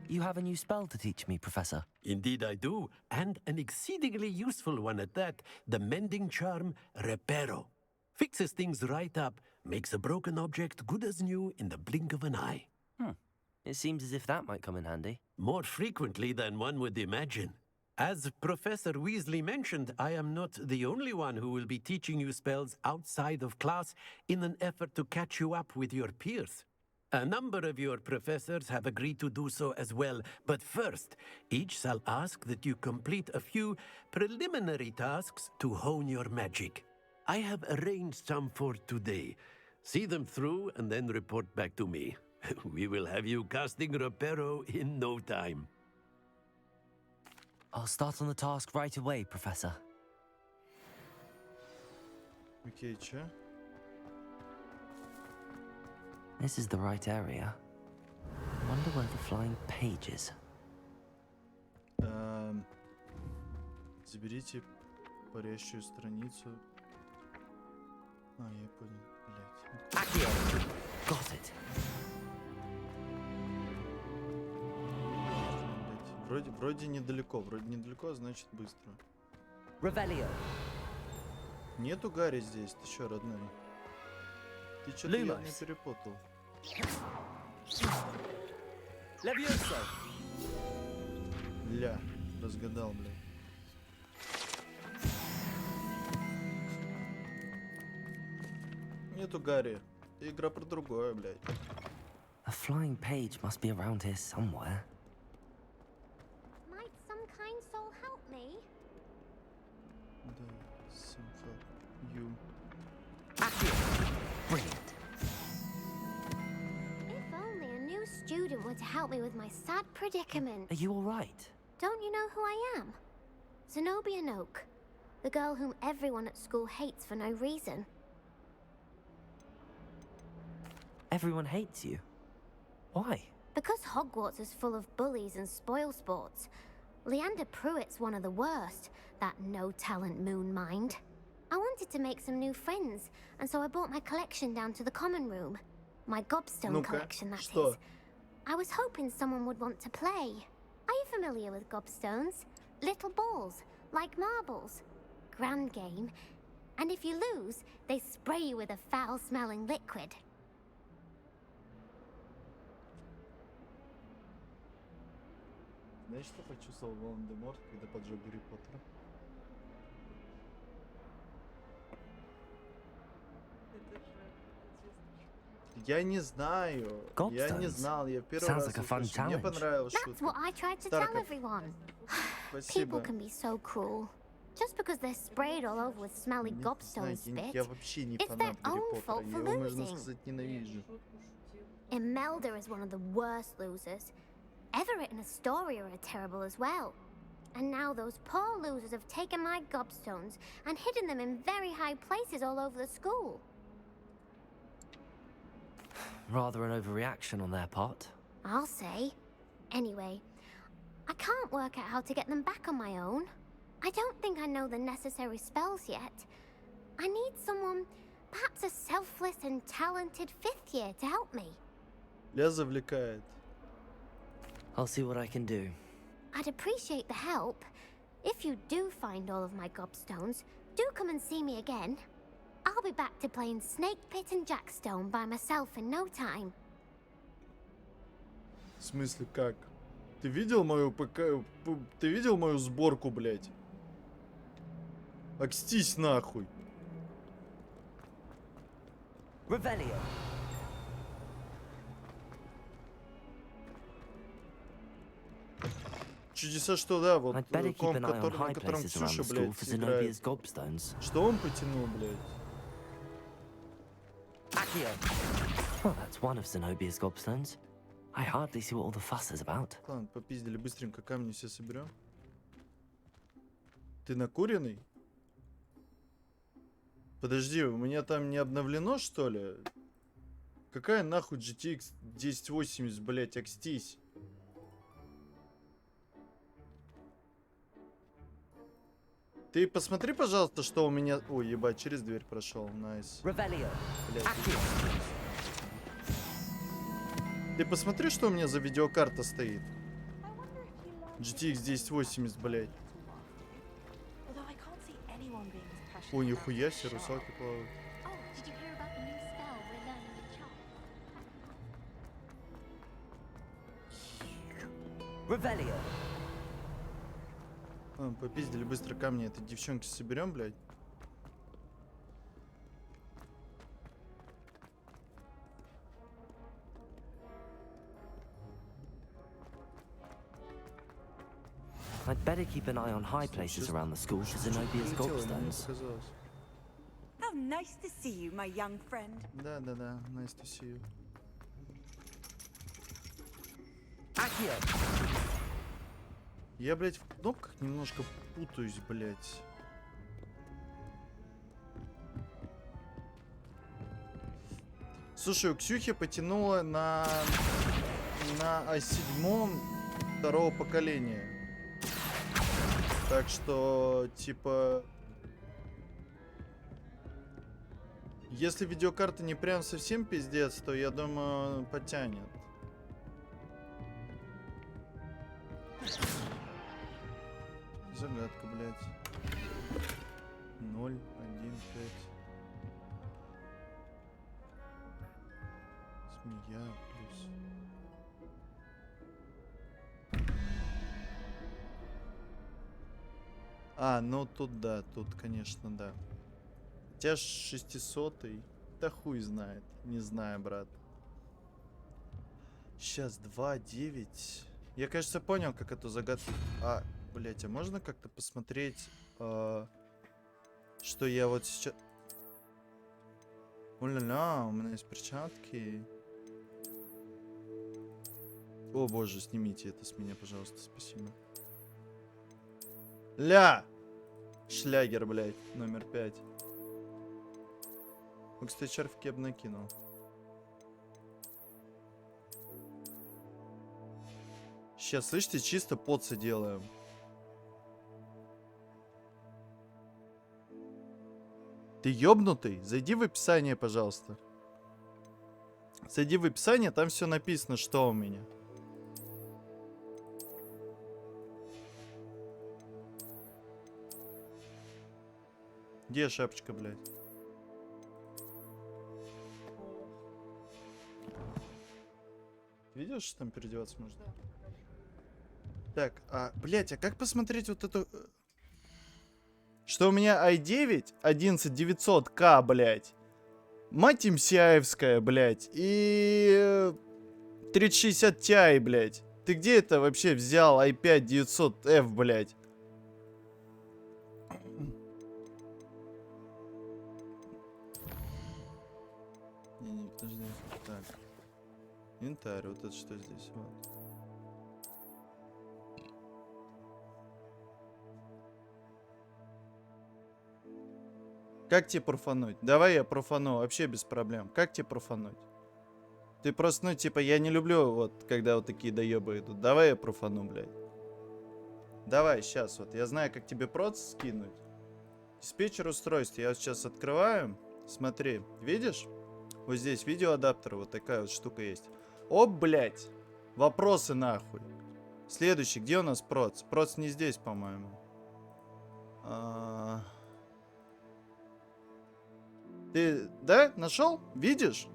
Speaker 3: You have a new spell to teach me, Professor.
Speaker 22: Indeed I do, and an exceedingly useful one at that. The mending charm, Reparo. Fixes things right up, makes a broken object good as new in the blink of an eye.
Speaker 3: It seems as if that might come in handy.
Speaker 22: More frequently than one would imagine. As Professor Weasley mentioned, I am not the only one who will be teaching you spells outside of class in an effort to catch you up with your peers. A number of your professors have agreed to do so as well, but first, each shall ask that you complete a few preliminary tasks to hone your magic. I have arranged some for today. See them through and then report back to me. We will have you casting Reparo in no time.
Speaker 3: I'll start on the task right away, Professor.
Speaker 1: Окей, чё?
Speaker 3: This is the right area. Wonder where the flying page is.
Speaker 1: Заберите парящую страницу. А, я понял, блядь.
Speaker 3: Got it.
Speaker 1: Вроде недалеко, значит быстро.
Speaker 3: Revelio.
Speaker 1: Нету Гарри здесь, ты чё, родной? Ты что-то явно перепутал.
Speaker 3: Levioso.
Speaker 1: Ля, разгадал, блядь. Нету Гарри. Это игра про другое, блядь.
Speaker 3: A flying page must be around here somewhere.
Speaker 5: Might some kind soul help me?
Speaker 1: Да, some help you.
Speaker 3: Brilliant.
Speaker 5: If only a new student were to help me with my sad predicament.
Speaker 3: Are you all right?
Speaker 5: Don't you know who I am? Zenobia Noak, the girl whom everyone at school hates for no reason.
Speaker 3: Everyone hates you. Why?
Speaker 5: Because Hogwarts is full of bullies and spoilsports. Leander Pruitt's one of the worst, that no-talent moon mind. I wanted to make some new friends, and so I brought my collection down to the common room. My gobstone collection, that is. I was hoping someone would want to play. Are you familiar with gobstones? Little balls, like marbles. Grand game. And if you lose, they spray you with a foul-smelling liquid.
Speaker 1: Знаешь, что почувствовал Волан-де-Морт, когда поджег Гарри Поттера? Я не знаю. Я не знал. Я первый раз услышал. Мне понравилась шутка.
Speaker 5: That's what I tried to tell everyone. People can be so cruel. Just because they're sprayed all over with smelly gobstone spit, it's their own fault for losing.
Speaker 1: Можно сказать, ненавижу.
Speaker 5: Imelda is one of the worst losers. Everett and Astoria are terrible as well. And now those poor losers have taken my gobstones and hidden them in very high places all over the school.
Speaker 3: Rather an overreaction on their part.
Speaker 5: I'll say. Anyway, I can't work out how to get them back on my own. I don't think I know the necessary spells yet. I need someone, perhaps a selfless and talented 5th year to help me.
Speaker 1: Ля завлекает.
Speaker 3: I'll see what I can do.
Speaker 5: I'd appreciate the help. If you do find all of my gobstones, do come and see me again. I'll be back to playing Snake Pit and Jackstone by myself in no time.
Speaker 1: В смысле как? Ты видел мою ПК? Ты видел мою сборку, блядь? Окстись нахуй.
Speaker 3: Revelio.
Speaker 1: Чудеса, что да, вот комп,
Speaker 3: на
Speaker 1: котором Ксюша, блядь, играет. Что он потянул, блядь?
Speaker 3: Well, that's one of Zenobia's gobstones. I hardly see what all the fuss is about.
Speaker 1: Ладно, попиздили, быстренько камни все соберем. Ты накуренный? Подожди, у меня там не обновлено, что ли? Какая нахуй GTX 1080, блядь, окстись? Ты посмотри, пожалуйста, что у меня... Ой, ебать, через дверь прошел. Найс. Ты посмотри, что у меня за видеокарта стоит. GTX 1080, блядь. Ой, нихуя себе, русалки плавают.
Speaker 3: Revelio.
Speaker 1: Попиздили быстро камни этой девчонки соберем, блядь.
Speaker 3: I'd better keep an eye on high places around the school for Zenobia's gobstones.
Speaker 16: How nice to see you, my young friend.
Speaker 1: Да, nice to see you. Я, блядь, в кнопках немножко путаюсь, блядь. Слушай, у Ксюхи потянуло на i7 второго поколения. Так что, типа... Если видеокарта не прям совсем пиздец, то, я думаю, потянет. Загадка, блядь. 0, 1, 5. Змея плюс. А, ну тут да, тут, конечно, да. Хотя 600-й, да хуй знает. Не знаю, брат. Сейчас 2, 9. Я, кажется, понял, как эту загадку... А, блять, а можно как-то посмотреть, что я вот сейчас... О-ля-ля, у меня есть перчатки. О боже, снимите это с меня, пожалуйста, спасибо. Ля! Шлягер, блядь, номер 5. Ну, кстати, червки я бы накинул. Сейчас, слышите, чисто поцы делаем. Ты ёбнутый? Зайди в описание, пожалуйста. Зайди в описание, там все написано, что у меня. Где шапочка, блядь? Видишь, что там переодеваться можно? Так, блядь, а как посмотреть вот эту... Что у меня i9 11900K, блядь. Мать MCI-евская, блядь. И 3060 Ti, блядь. Ты где это вообще взял i5 900F, блядь? Не, подожди. Так. Инвентарь, вот это что здесь? Вот. Как тебе профануть? Давай я профану, вообще без проблем. Как тебе профануть? Ты просто, ну, типа, я не люблю, вот, когда вот такие доебы идут. Давай я профану, блядь. Давай, сейчас, вот, я знаю, как тебе проц скинуть. Диспетчер устройств, я вот сейчас открываю. Смотри, видишь? Вот здесь видеоадаптер, вот такая вот штука есть. Оп, блядь. Вопросы нахуй. Следующий, где у нас проц? Проц не здесь, по-моему. Ты, да, нашел? Видишь?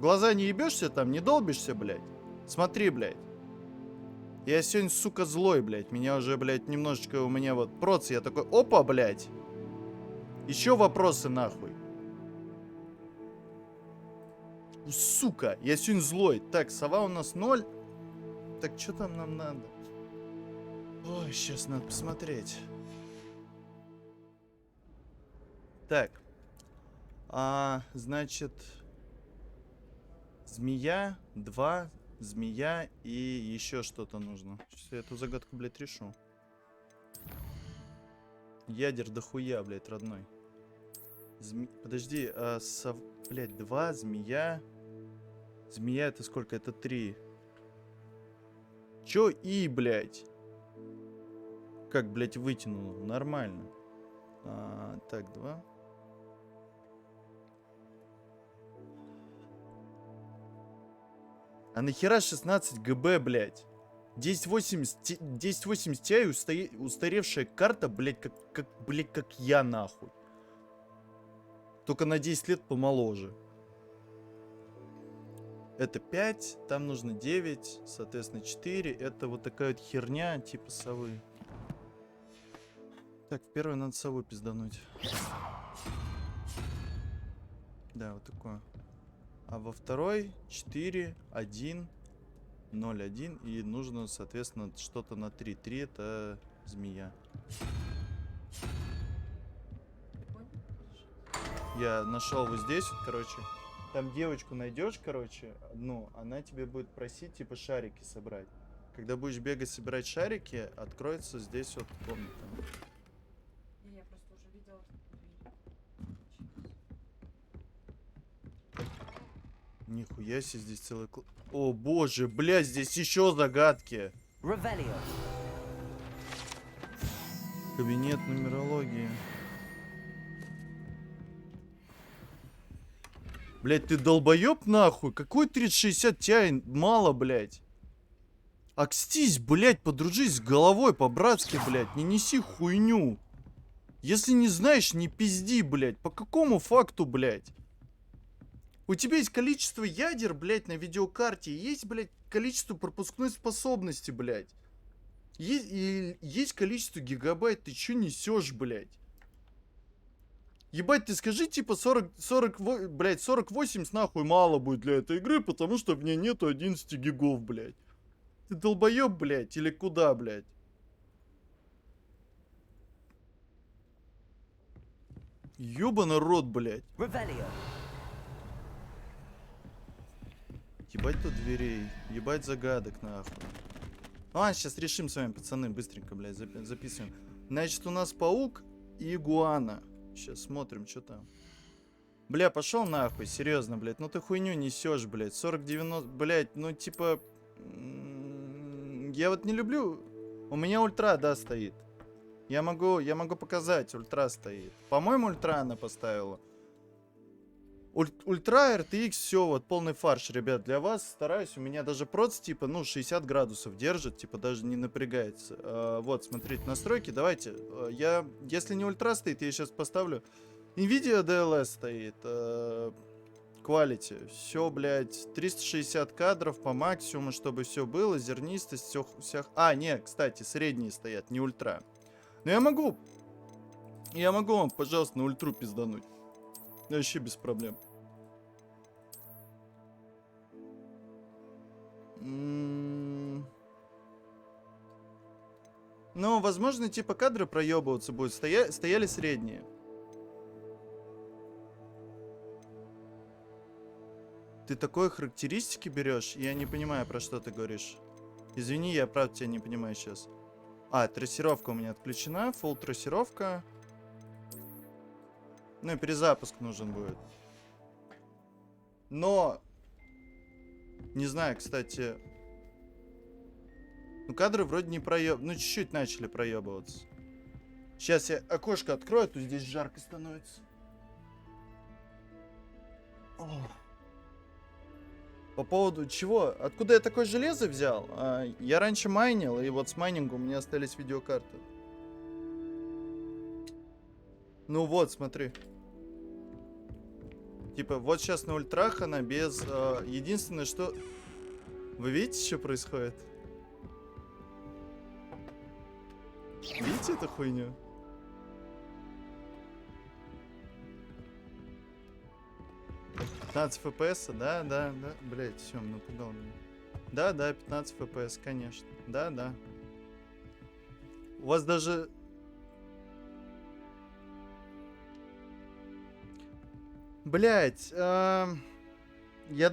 Speaker 1: Глаза не ебешься там, не долбишься, блядь? Смотри, блядь. Я сегодня, сука, злой, блядь. Меня уже, блядь, немножечко у меня вот проц. Я такой, опа, блядь. Еще вопросы, нахуй. Сука, я сегодня злой. Так, сова у нас 0. Так, что там нам надо? Ой, сейчас надо посмотреть. Так. Значит... Змея, 2, змея и еще что-то нужно. Сейчас я эту загадку, блядь, решу. Ядер дохуя, блядь, родной. Подожди, блядь, 2, змея. Змея это сколько? Это 3. Чё и, блядь? Как, блядь, вытянуло? Нормально. Так, 2. А нахера 16 ГБ, блядь? 1080 Ti устаревшая карта, блядь, как я, нахуй. Только на 10 лет помоложе. Это 5, там нужно 9, соответственно 4. Это вот такая вот херня, типа совы. Так, в первой надо сову пиздануть. Да, вот такое. А во второй 4, 1, 0, 1. И нужно, соответственно, что-то на 3. 3 это змея. Я нашел вот здесь, короче. Там девочку найдешь, короче. Ну, она тебе будет просить, типа, шарики собрать. Когда будешь бегать, собирать шарики, откроется здесь вот комната.
Speaker 10: Я просто уже видела.
Speaker 1: Нихуя себе, здесь целый... О боже, блядь, здесь еще загадки. Кабинет нумерологии. Блядь, ты долбоеб нахуй? Какой 3060 Ti? Мало, блядь. Акстись, блядь, подружись с головой по-братски, блядь. Не неси хуйню. Если не знаешь, не пизди, блядь. По какому факту, блядь? У тебя есть количество ядер, блядь, на видеокарте. Есть, блядь, количество пропускной способности, блядь. Есть количество гигабайт. Ты чё несешь, блядь? Ебать, ты скажи, типа, 48 нахуй мало будет для этой игры, потому что в ней нету 11 гигов, блядь. Ты долбоеб, блядь, или куда, блядь? Ёбаный рот, блядь. Ебать тут дверей, ебать загадок, нахуй. Ладно, сейчас решим с вами, пацаны, быстренько, блядь, записываем. Значит, у нас паук и игуана. Сейчас смотрим, что там. Бля, пошел нахуй, серьезно, блядь. Ну ты хуйню несешь, блядь. 40-90, блядь, ну типа... Я вот не люблю... У меня ультра, да, стоит. Я могу показать, ультра стоит. По-моему, ультра она поставила. Ультра, RTX, все, вот полный фарш, ребят, для вас стараюсь. У меня даже проц, типа, ну, 60 градусов держит, типа, даже не напрягается. Вот, смотрите, настройки, давайте. Если не ультра стоит, я сейчас поставлю. Nvidia DLS стоит. Quality. Все, блядь, 360 кадров по максимуму, чтобы все было. Зернистость, все. А, нет, кстати, средние стоят, не ультра. Но я могу вам, пожалуйста, на ультру пиздануть. Вообще без проблем. Ну, возможно, типа кадры проебываться будут. Стояли средние. Ты такой характеристики берешь? Я не понимаю, про что ты говоришь. Извини, я правда тебя не понимаю сейчас. А, трассировка у меня отключена. Фулл трассировка. Ну и перезапуск нужен будет. Но... Не знаю, кстати... Ну, кадры вроде не проеб... Ну, чуть-чуть начали проебываться. Сейчас я окошко открою, а то здесь жарко становится. О. По поводу чего? Откуда я такое железо взял? Я раньше майнил, и вот с майнингом у меня остались видеокарты. Ну вот, смотри. Типа, вот сейчас на ультрах она без... единственное, что... Вы видите, что происходит? Видите эту хуйню? FPS, да. Блять, все, напугал меня. Да, 15 FPS, конечно. Да. У вас даже... Блять, я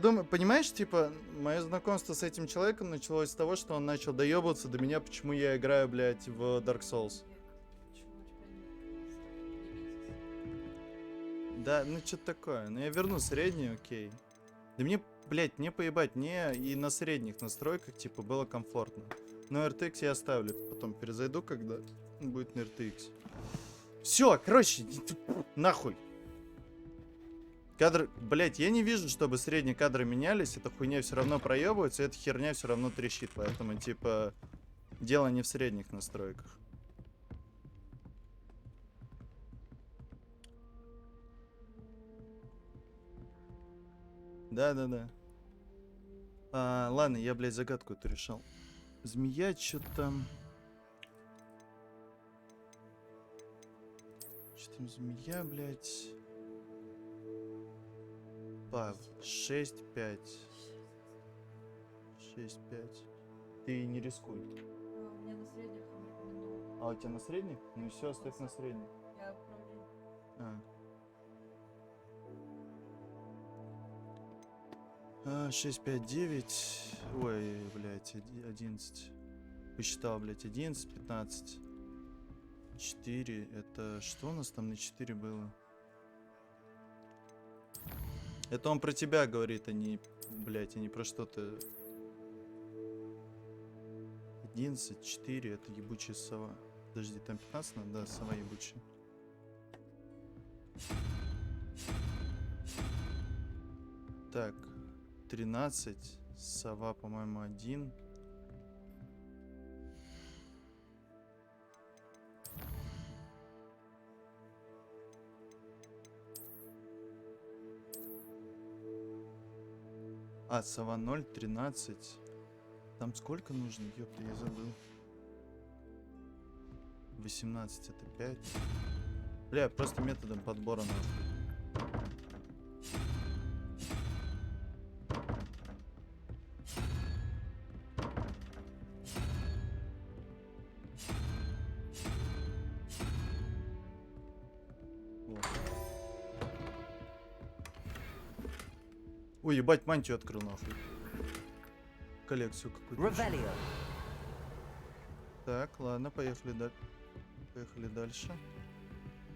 Speaker 1: думаю, понимаешь, типа, мое знакомство с этим человеком началось с того, что он начал доебываться до меня, почему я играю, блять, в Dark Souls. Да, ну что-то такое. Ну я верну средний, окей. Да мне, блять, мне поебать, мне и на средних настройках, типа, было комфортно. Но RTX я оставлю, потом перезайду, когда будет на RTX. Все, короче, нахуй. Кадры, блять, я не вижу, чтобы средние кадры менялись, эта хуйня все равно проебывается, эта херня все равно трещит, поэтому, типа, дело не в средних настройках. Да. Ладно, я, блядь, загадку эту решал. Змея что-то... Что там змея, блядь? 6-5. 6-5. Ты не рискуй.
Speaker 10: У меня на средних он рекомендовал.
Speaker 1: А у тебя на средних? Ну все, оставь на средних.
Speaker 10: Я управление.
Speaker 1: 6, 5, 9. Ой, блядь, 11. Посчитал, блядь, 11, 15. 4. Это что у нас там на 4 было? Это он про тебя говорит, а не, блядь, а не про что-то. 11, 4. Это ебучая сова. Подожди, там 15 надо? Да, сова ебучая. Так. 13, сова, по-моему, 1. Сова 0, 13. Там сколько нужно? Ёпта, я забыл. 18 это 5. Бля, просто методом подбора нахуй. Ой, ебать, мантию открыл нахуй. Коллекцию какую-то. Так, ладно, поехали дальше.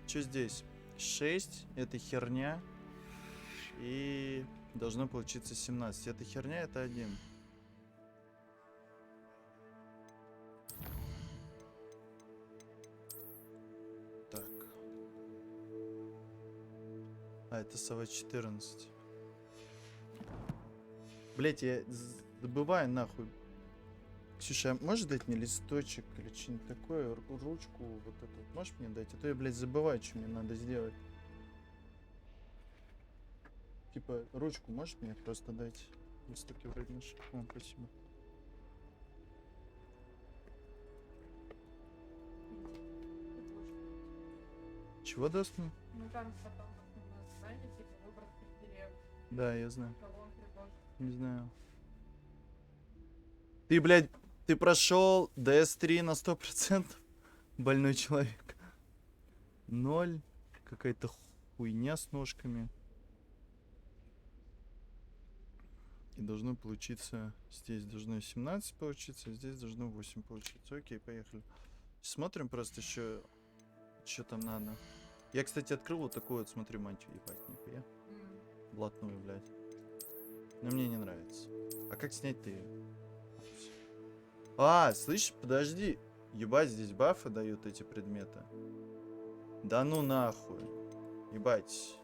Speaker 1: Что здесь? 6, это херня. И должно получиться 17. Это херня, это 1. Так. Это сова 14. Блять, я забываю нахуй. Ксюша, можешь дать мне листочек или что-нибудь такое? Ручку вот эту. Можешь мне дать? А то я, блядь, забываю, что мне надо сделать. Типа, ручку можешь мне просто дать? Листочки вроде наши. О, спасибо. Чего даст мне?
Speaker 10: Ну там потом основное задание, типа выбрать деревьев.
Speaker 1: Да, я знаю. Не знаю. Ты, блядь, ты прошел DS3 на 100%? Больной человек. 0. Какая-то хуйня с ножками. И должно получиться... Здесь должно 17 получиться, здесь должно 8 получиться. Окей, поехали. Смотрим просто еще, что там надо. Я, кстати, открыл вот такую вот, смотри, мантию, ебать, нихуя. Блатную, блядь. Но мне не нравится. А как снять-то ее? А, слышь, подожди. Ебать, здесь бафы дают эти предметы. Да ну нахуй. Ебать.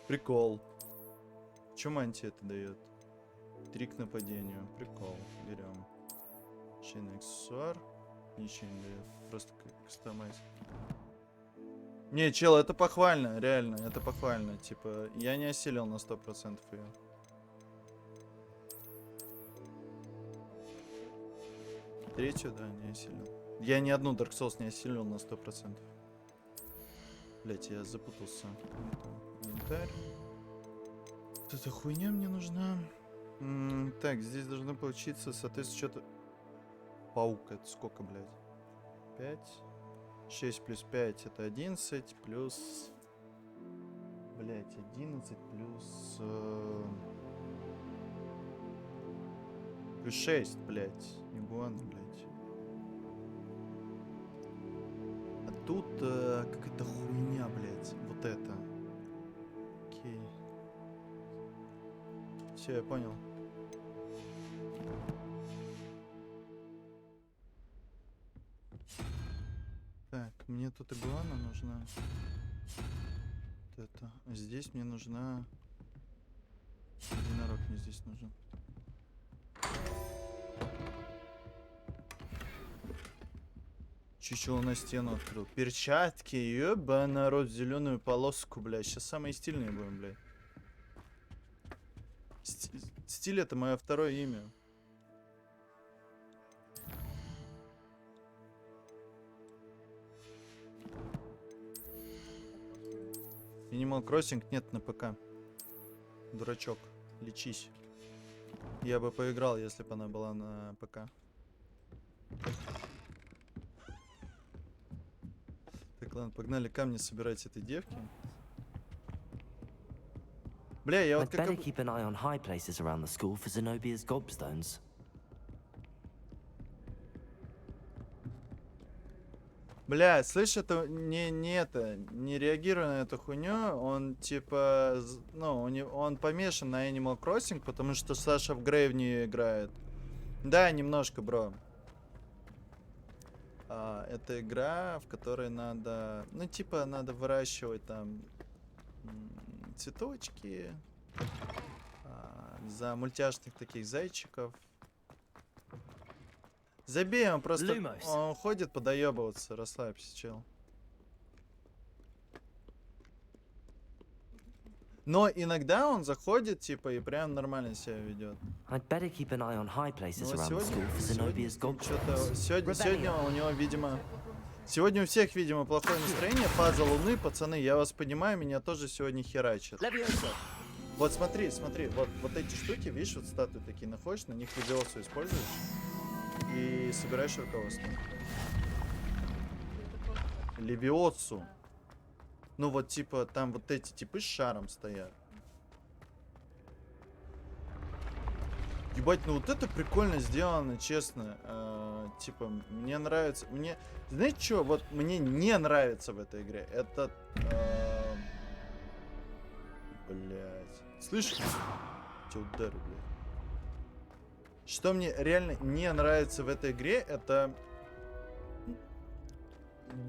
Speaker 1: Прикол. Че мантия это дает? 3 к нападению. Прикол. Берем. Шейный аксессуар. Ничего не дает. Просто кастомайз. Не, чел, это похвально, реально, это похвально. Типа, я не осилил на 100% ее. Третью, да, не осилил. Я ни одну Dark Souls не осилил на 100%. Блять, я запутался. Инвентарь. Вот эта хуйня мне нужна. Так, здесь должно получиться, соответственно, что-то... Паук, это сколько, блядь? 5. 6 плюс 5 это 11, плюс... Блять, 11 плюс... Плюс 6, блять. Игуана, блять. А тут какая-то хуйня, блять. Вот это. Окей. Все, я понял. Так, мне тут игуана нужна. Вот это. А здесь мне нужна... Единорог мне здесь нужен. Чучело на стену открыл. Перчатки, ёба, народ, зеленую полоску, блядь. Сейчас самые стильные будем, блядь. Стиль это мое второе имя. Animal Crossing нет на ПК. Дурачок, лечись. Я бы поиграл, если бы она была на ПК. Так, ладно, погнали камни собирать этой девки. Бля, я вот как...
Speaker 3: keep an eye on high places around the school for Zenobia's gobstones.
Speaker 1: Бля, слышь, это не реагируя на эту хуйню, он типа, ну, он помешан на Animal Crossing, потому что Саша в Грей в нее играет. Да, немножко, бро. Это игра, в которой надо, ну, типа, надо выращивать там цветочки, за мультяшных таких зайчиков. Забей, он просто... Он ходит подоебываться, расслабься, чел. Но иногда он заходит, типа, и прям нормально себя ведет. Сегодня у него, видимо... Сегодня у всех, видимо, плохое настроение. Фаза Луны, пацаны, я вас понимаю, меня тоже сегодня херачит. Вот смотри, вот эти штуки, видишь, вот статуи такие находишь, на них Левиосу используешь. И собираешь руководство. Левиосу. Ну вот типа там вот эти типы с шаром стоят. Ебать, ну вот это прикольно сделано, честно. Типа, мне нравится. Мне. Знаете что? Вот мне не нравится в этой игре. Это. Блять. Слышишь? Эти удары, блядь. Что мне реально не нравится в этой игре, это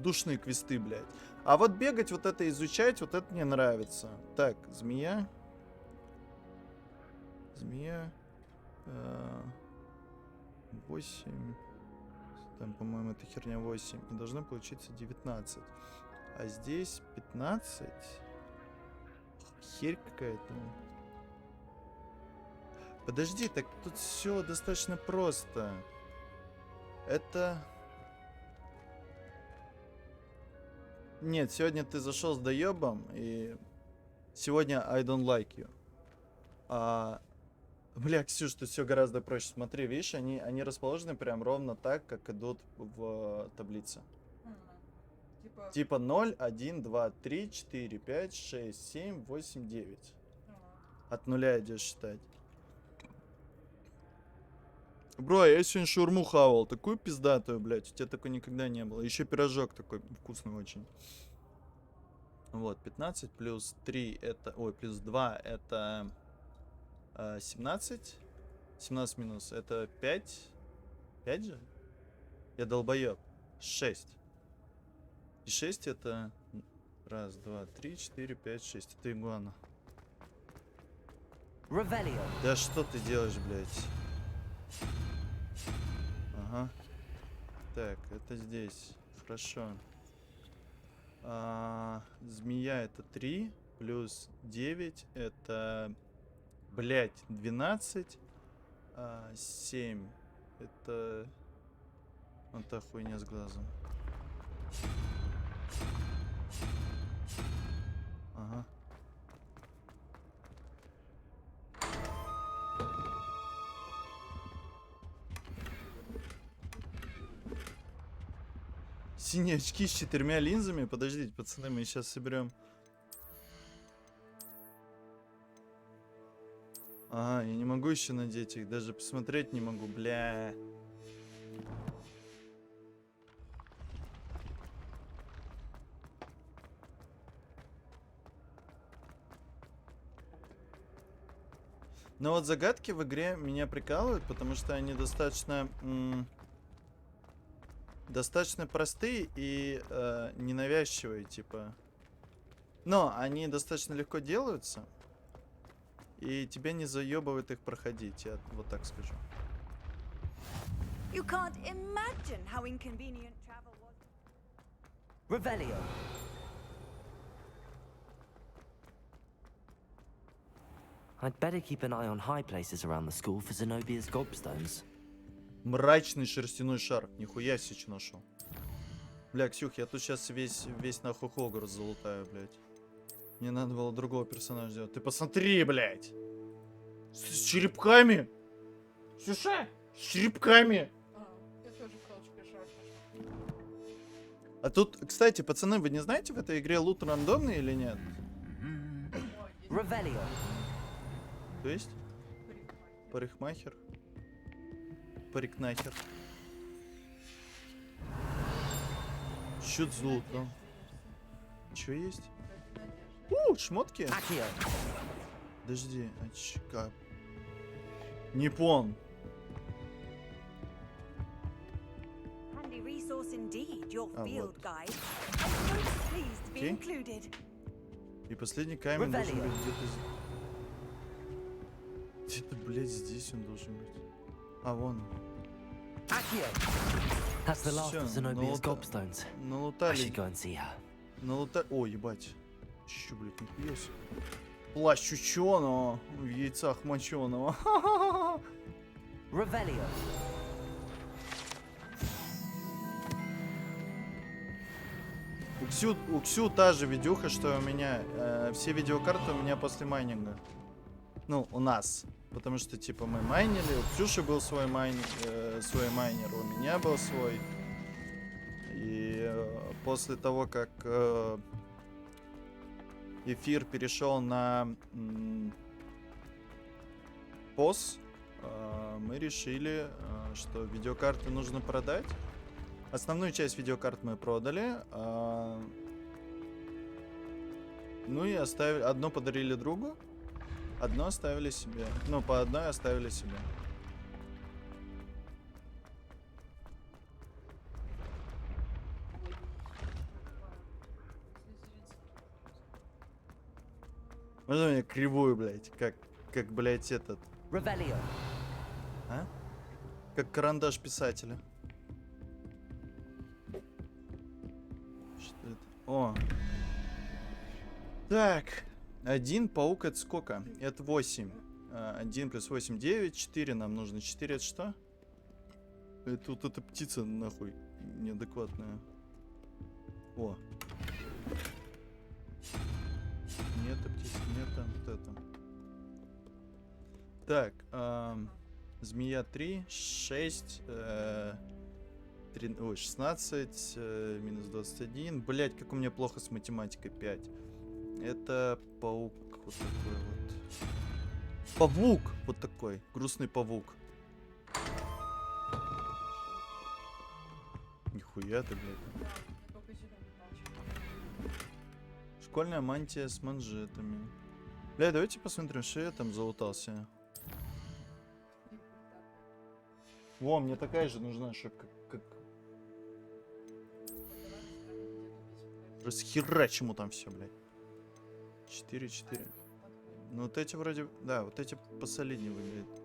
Speaker 1: душные квесты, блядь. А вот бегать, вот это изучать, вот это мне нравится. Так, змея. Змея. 8. Там, по-моему, это херня 8. И должно получиться 19. А здесь 15. Херь какая-то. Подожди, так тут все достаточно просто. Это... Нет, сегодня ты зашел с доебом, и... Сегодня I don't like you. Бля, Ксюш, тут все гораздо проще. Смотри, видишь, они расположены прям ровно так, как идут в таблице. Типа 0, 1, 2, 3, 4, 5, 6, 7, 8, 9. От нуля идешь считать. Бро, я сегодня шаурму хавал. Такую пиздатую, блядь. У тебя такой никогда не было. Еще пирожок такой вкусный очень. Вот, 15 плюс 3 это... Ой, плюс 2 это 17. 17 минус это 5. 5 же? Я долбоёб. 6. И 6 это... Раз, два, три, 4, 5, 6. Это игуана. Да что ты делаешь, блядь? Ага. Так, это здесь. Хорошо. Змея это 3. Плюс 9 это... Блядь, 12. 7. Это... Вот та хуйня с глазом. Ага. Синие очки с 4 линзами. Подождите, пацаны, мы сейчас соберем. Ага, я не могу еще надеть их. Даже посмотреть не могу, бля. Но вот загадки в игре меня прикалывают, потому что они достаточно... достаточно простые и ненавязчивые, типа. Но они достаточно легко делаются. И тебя не заебывает их проходить, я вот так скажу.
Speaker 16: You can't imagine how inconvenient travel was.
Speaker 3: Revelio. I'd better keep an eye on high places around the school for Zenobia's gobstones.
Speaker 1: Мрачный шерстяной шар. Нихуя себе что нашел. Бля, Ксюх, я тут сейчас весь нахуй Хогвартс залутаю, блядь. Мне надо было другого персонажа сделать. Ты посмотри, блядь. С черепками. Слушай, с черепками. А тут, кстати, пацаны, вы не знаете, в этой игре лут рандомный или нет?
Speaker 3: Revelio.
Speaker 1: То есть? Парикмахер. Парикнахер. Чё золото? Чё есть? Шмотки? Подожди, очка. Непон.
Speaker 16: Handy resource indeed, your field
Speaker 1: вот.
Speaker 16: guide. I'm most pleased to be included.
Speaker 1: И последний камень должен быть где-то... Где-то, блядь, здесь он должен быть. А, вон.
Speaker 3: That's the last of Zenobia's gobstones. I should go and see her.
Speaker 1: Налутали... О, ебать. Чё, блядь, нихуя себе. Плащ ученого в яйцах моченого.
Speaker 3: Revelio.
Speaker 1: У Ксю та же видюха, что у меня. Все видеокарты у меня после майнинга. Ну, у нас. Потому что, типа, мы майнили. У Ксюши был свой майнер, у меня был свой. И после того, как эфир перешел на POS, мы решили, что видеокарты нужно продать. Основную часть видеокарт мы продали. Ну и оставили. Одно подарили другу, одно оставили себе. Ну, по одной оставили себе. Можно мне кривую, блядь, как, блядь, этот.
Speaker 3: Revelio.
Speaker 1: А? Как карандаш писателя. Что это? О. Так. 1 паук это сколько? Это 8. 1 плюс 8 9. 4 нам нужно. 4 это что? Это вот эта птица нахуй неадекватная. О. Нет, птица, нет, вот это. Так, змея 3, 6, 3, ой, 16, минус 21. Блять, как у меня плохо с математикой. 5. Это паук вот такой вот. Павук вот такой, грустный павук. Нихуя ты, блядь. Прикольная мантия с манжетами. Бля, давайте посмотрим, что я там залутался. Во, мне такая же нужна, чтобы как... Расхерачим ему там все, блядь. 4. Ну вот эти вроде... Да, вот эти посолиднее выглядят.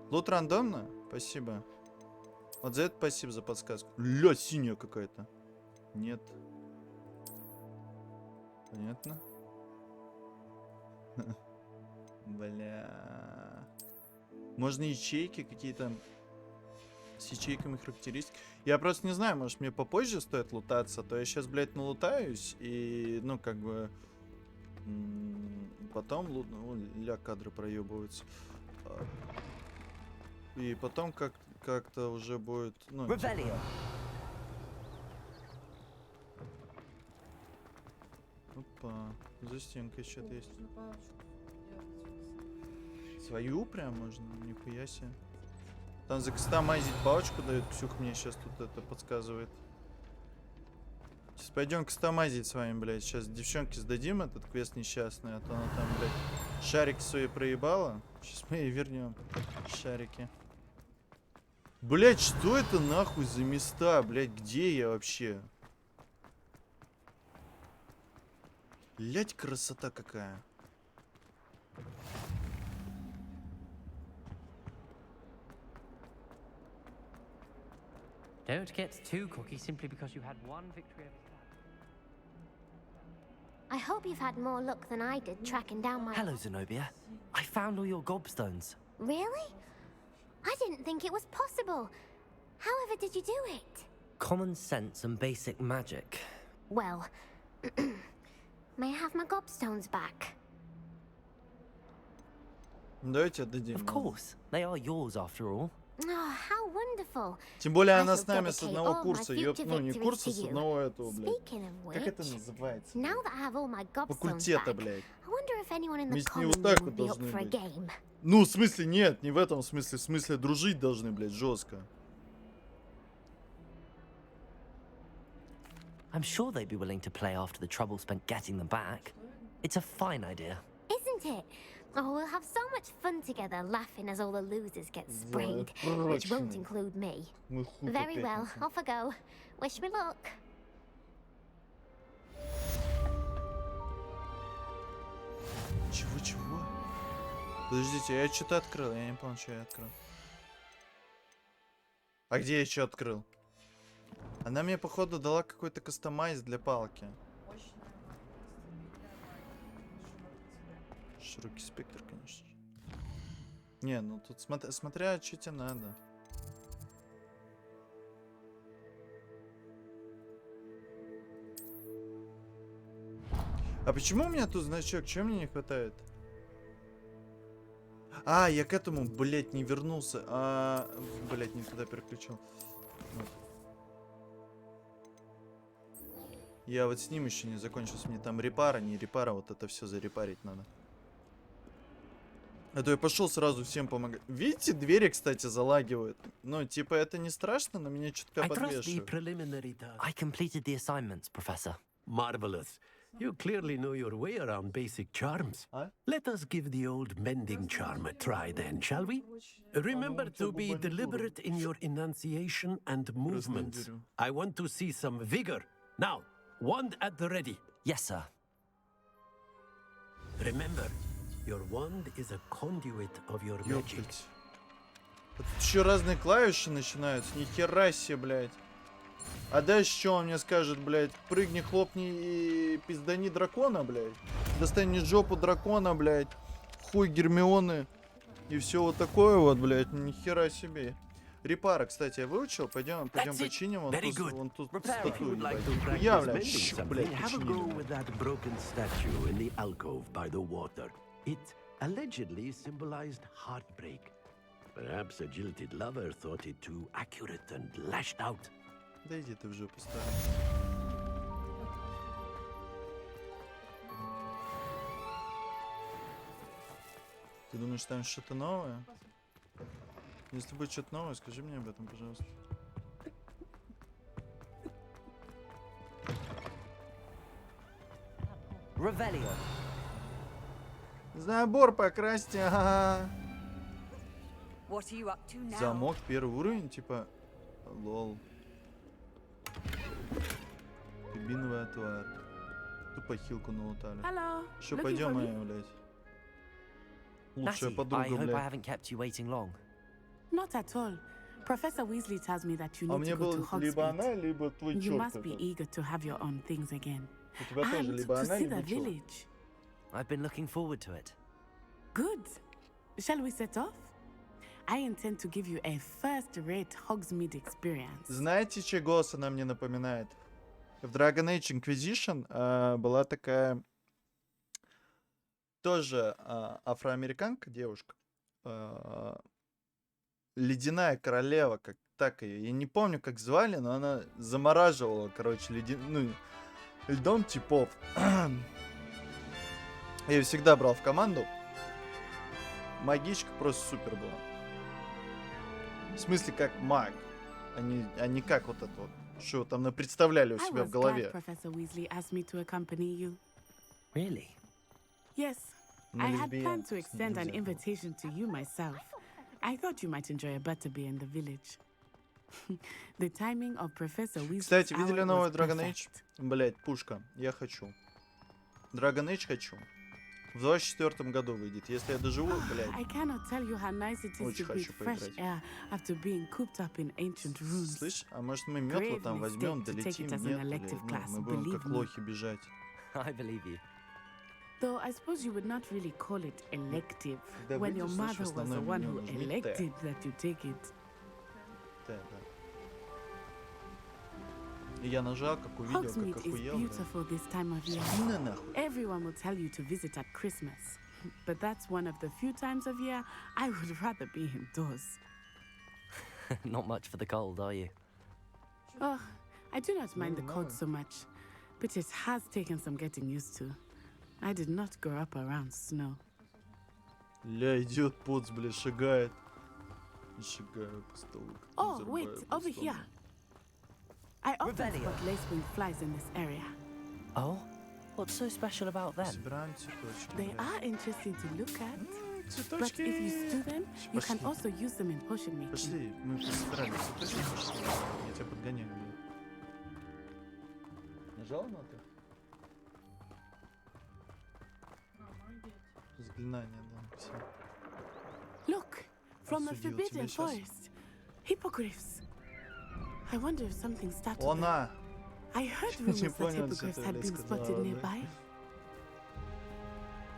Speaker 1: Лут рандомно? Спасибо. Вот за это спасибо за подсказку. Ля, синяя какая-то. Нет. Понятно. Бля. Можно ячейки какие-то с ячейками характеристик. Я просто не знаю, может мне попозже стоит лутаться, то я сейчас, блядь, налутаюсь и, ну, как бы... Потом, ну, ля, кадры проебываются. И потом как-то уже будет, ну, типа... Опа, за стенкой что-то есть. Свою прям можно? Нихуя себе. Там закастомайзить палочку дают. Ксюх мне сейчас тут это подсказывает. Сейчас пойдем кастомайзить с вами, блядь. Сейчас девчонке сдадим этот квест несчастный, а то она там, блядь, шарики свои проебала. Сейчас мы ей вернем шарики. Блядь, что это нахуй за места? Блядь, где я вообще? Блядь, красота какая.
Speaker 3: Don't get too cocky simply because you had one victory over
Speaker 5: I hope you've had more luck than I did tracking down my...
Speaker 3: Hello, Zenobia. I found all your gobstones.
Speaker 5: Really? I didn't think it was possible. However did you do it?
Speaker 3: Common sense and basic magic.
Speaker 5: Well, may I have my gobstones back?
Speaker 1: Давайте отдадим.
Speaker 3: Of course. They are yours after all.
Speaker 5: Oh, how wonderful.
Speaker 1: Тем более она с нами с одного курса. Ну, не курса, с одного этого, блядь. Как это называется? Факультета, блядь. Мы с ней вот так вот должны быть. Ну, в смысле, нет, не в этом смысле. В смысле, дружить должны, блядь, жестко.
Speaker 3: I'm sure they'd be willing to play after the trouble spent getting them back. It's a fine idea.
Speaker 5: Isn't it? Oh, we'll have so much fun together, laughing as all the losers get sprayed, which won't include me. Very well, off I go. Wish me luck.
Speaker 1: Чего? Подождите, я что-то открыл, я не помню, что я открыл. А где я что открыл? Она мне, походу, дала какой-то кастомайз для палки. Широкий спектр, конечно. Не, ну тут смотря, что тебе надо. А почему у меня тут значок? Чего мне не хватает? А, я к этому, блядь, не вернулся. Блядь, не туда переключил. Вот. Я вот с ним еще не закончился. Мне там репара, не репара. Вот это все зарепарить надо. А то я пошел сразу всем помогать. Видите, двери, кстати, залагивают. Ну, типа, это не страшно, но меня чутка подвешивают.
Speaker 12: I completed the assignments, Professor.
Speaker 22: Marvelous. You clearly know your way around basic charms. Let us give the old mending charm a try then, shall we? Remember to be deliberate in your enunciation and movements. I want to see some vigor. Now, wand at the ready.
Speaker 3: Yes, sir.
Speaker 22: Remember, your wand is a conduit of your magic.
Speaker 1: Тут еще разные клавиши начинаются. Ни хера себе, блядь. А дальше что он мне скажет, блядь? Прыгни, хлопни и пиздани дракона, блядь. Достань жопу дракона, блядь. Хуй Гермионы. И все вот такое вот, блядь. Ни хера себе. Репара, кстати, я выучил. Пойдем починим. Вон тут статую, ебать. Я, блядь,
Speaker 22: починили. Perhaps a jilted lover thought it too accurate and lashed out.
Speaker 1: Да иди ты в жопу, старый. Ты думаешь, там что-то новое? Если будет что-то новое, скажи мне об этом, пожалуйста.
Speaker 3: Revelio.
Speaker 1: Забор покрасьте, ага.
Speaker 16: What are you up to now?
Speaker 1: Замок, первый уровень, типа... Лол. Рябиновый отвар. Тупо хилку налутали. Что, пойдем, блядь. Лучшая подруга,
Speaker 3: I hope I
Speaker 1: блядь.
Speaker 3: haven't kept you waiting long.
Speaker 21: Not at all. Professor Weasley tells me that you
Speaker 1: А
Speaker 21: need
Speaker 1: мне
Speaker 21: to go
Speaker 1: был
Speaker 21: to
Speaker 1: либо она,
Speaker 21: Hogsmeade.
Speaker 1: либо твой
Speaker 21: You
Speaker 1: черт
Speaker 21: must be
Speaker 1: этот.
Speaker 21: eager to have your own things again.
Speaker 1: У тебя тоже
Speaker 21: And
Speaker 1: либо
Speaker 21: to
Speaker 1: она,
Speaker 21: see the
Speaker 1: либо черт.
Speaker 21: village.
Speaker 3: I've been looking forward to it.
Speaker 21: Good. Shall we set off? I intend to give you a first-rate Hogsmeade experience.
Speaker 1: Знаете, чей голос она мне напоминает? В Dragon Age Inquisition была такая тоже афроамериканка, девушка. Ледяная королева, как так ее. Я не помню, как звали, но она замораживала, короче, льдом типов. Я ее всегда брал в команду. Магичка просто супер была. В смысле, как маг. А не как вот это вот, что там представляли у себя в голове.
Speaker 21: Professor Weasley asked me to accompany you.
Speaker 3: Really?
Speaker 21: Yes. I had planned to extend an invitation to you myself. I thought you might enjoy a butterbeer in the village. The timing of Professor Weasley's
Speaker 1: Кстати, видели
Speaker 21: hour
Speaker 1: новый
Speaker 21: was
Speaker 1: Dragon
Speaker 21: perfect.
Speaker 1: Age? Блять, пушка. Я хочу. Dragon Age хочу. В 24 году выйдет. Если я доживу, блядь.
Speaker 21: I cannot tell you how nice it is
Speaker 1: Очень
Speaker 21: to breathe
Speaker 1: хочу
Speaker 21: fresh
Speaker 1: поиграть.
Speaker 21: air after being cooped up in ancient rooms.
Speaker 1: Слышь, а может мы метлу там возьмем, долетим? Нет, блядь, мы будем как лохи бежать.
Speaker 3: I believe you.
Speaker 21: Though I suppose you would not really call it elective
Speaker 1: Да
Speaker 21: when your
Speaker 1: выйдешь, слышь, в
Speaker 21: mother was the
Speaker 1: основном
Speaker 21: one
Speaker 1: меню
Speaker 21: who
Speaker 1: нажми Т.
Speaker 21: elected that you take it.
Speaker 1: Да. И я нажал, как увидел, как
Speaker 21: Hogsmeade is
Speaker 1: охуел.
Speaker 21: beautiful this time of year.
Speaker 1: На нахуй.
Speaker 21: Everyone will tell you to visit at Christmas, but that's one of the few times of year I would rather be indoors.
Speaker 3: Not much for the cold, are you?
Speaker 21: Oh, I do not mind the cold so much, but it has taken some getting used to. I did not grow up around snow.
Speaker 1: Ля, идет поц, бля, шагает. Шагаю по столу.
Speaker 21: Oh, wait, over here. I often spot lacewing flies in this area.
Speaker 3: Oh? What's so special about them?
Speaker 21: They are interesting to look at, but if you stew them, you can also use them in potion making.
Speaker 1: Пошли, мы пособирали цветочки, пошли. Я тебя подгоняю. Нажал на это? Заклинание, да, все.
Speaker 21: Look, from the
Speaker 1: Осудил
Speaker 21: Forbidden
Speaker 1: тебя щас.
Speaker 21: Forest. Hippogriffs. I wonder if something startled them.
Speaker 1: Она!
Speaker 21: I heard
Speaker 1: Не
Speaker 21: rumors that
Speaker 1: понял, что
Speaker 21: hippogriffs
Speaker 1: ты,
Speaker 21: had
Speaker 1: блядь,
Speaker 21: been
Speaker 1: сказала,
Speaker 21: spotted
Speaker 1: да.
Speaker 21: nearby.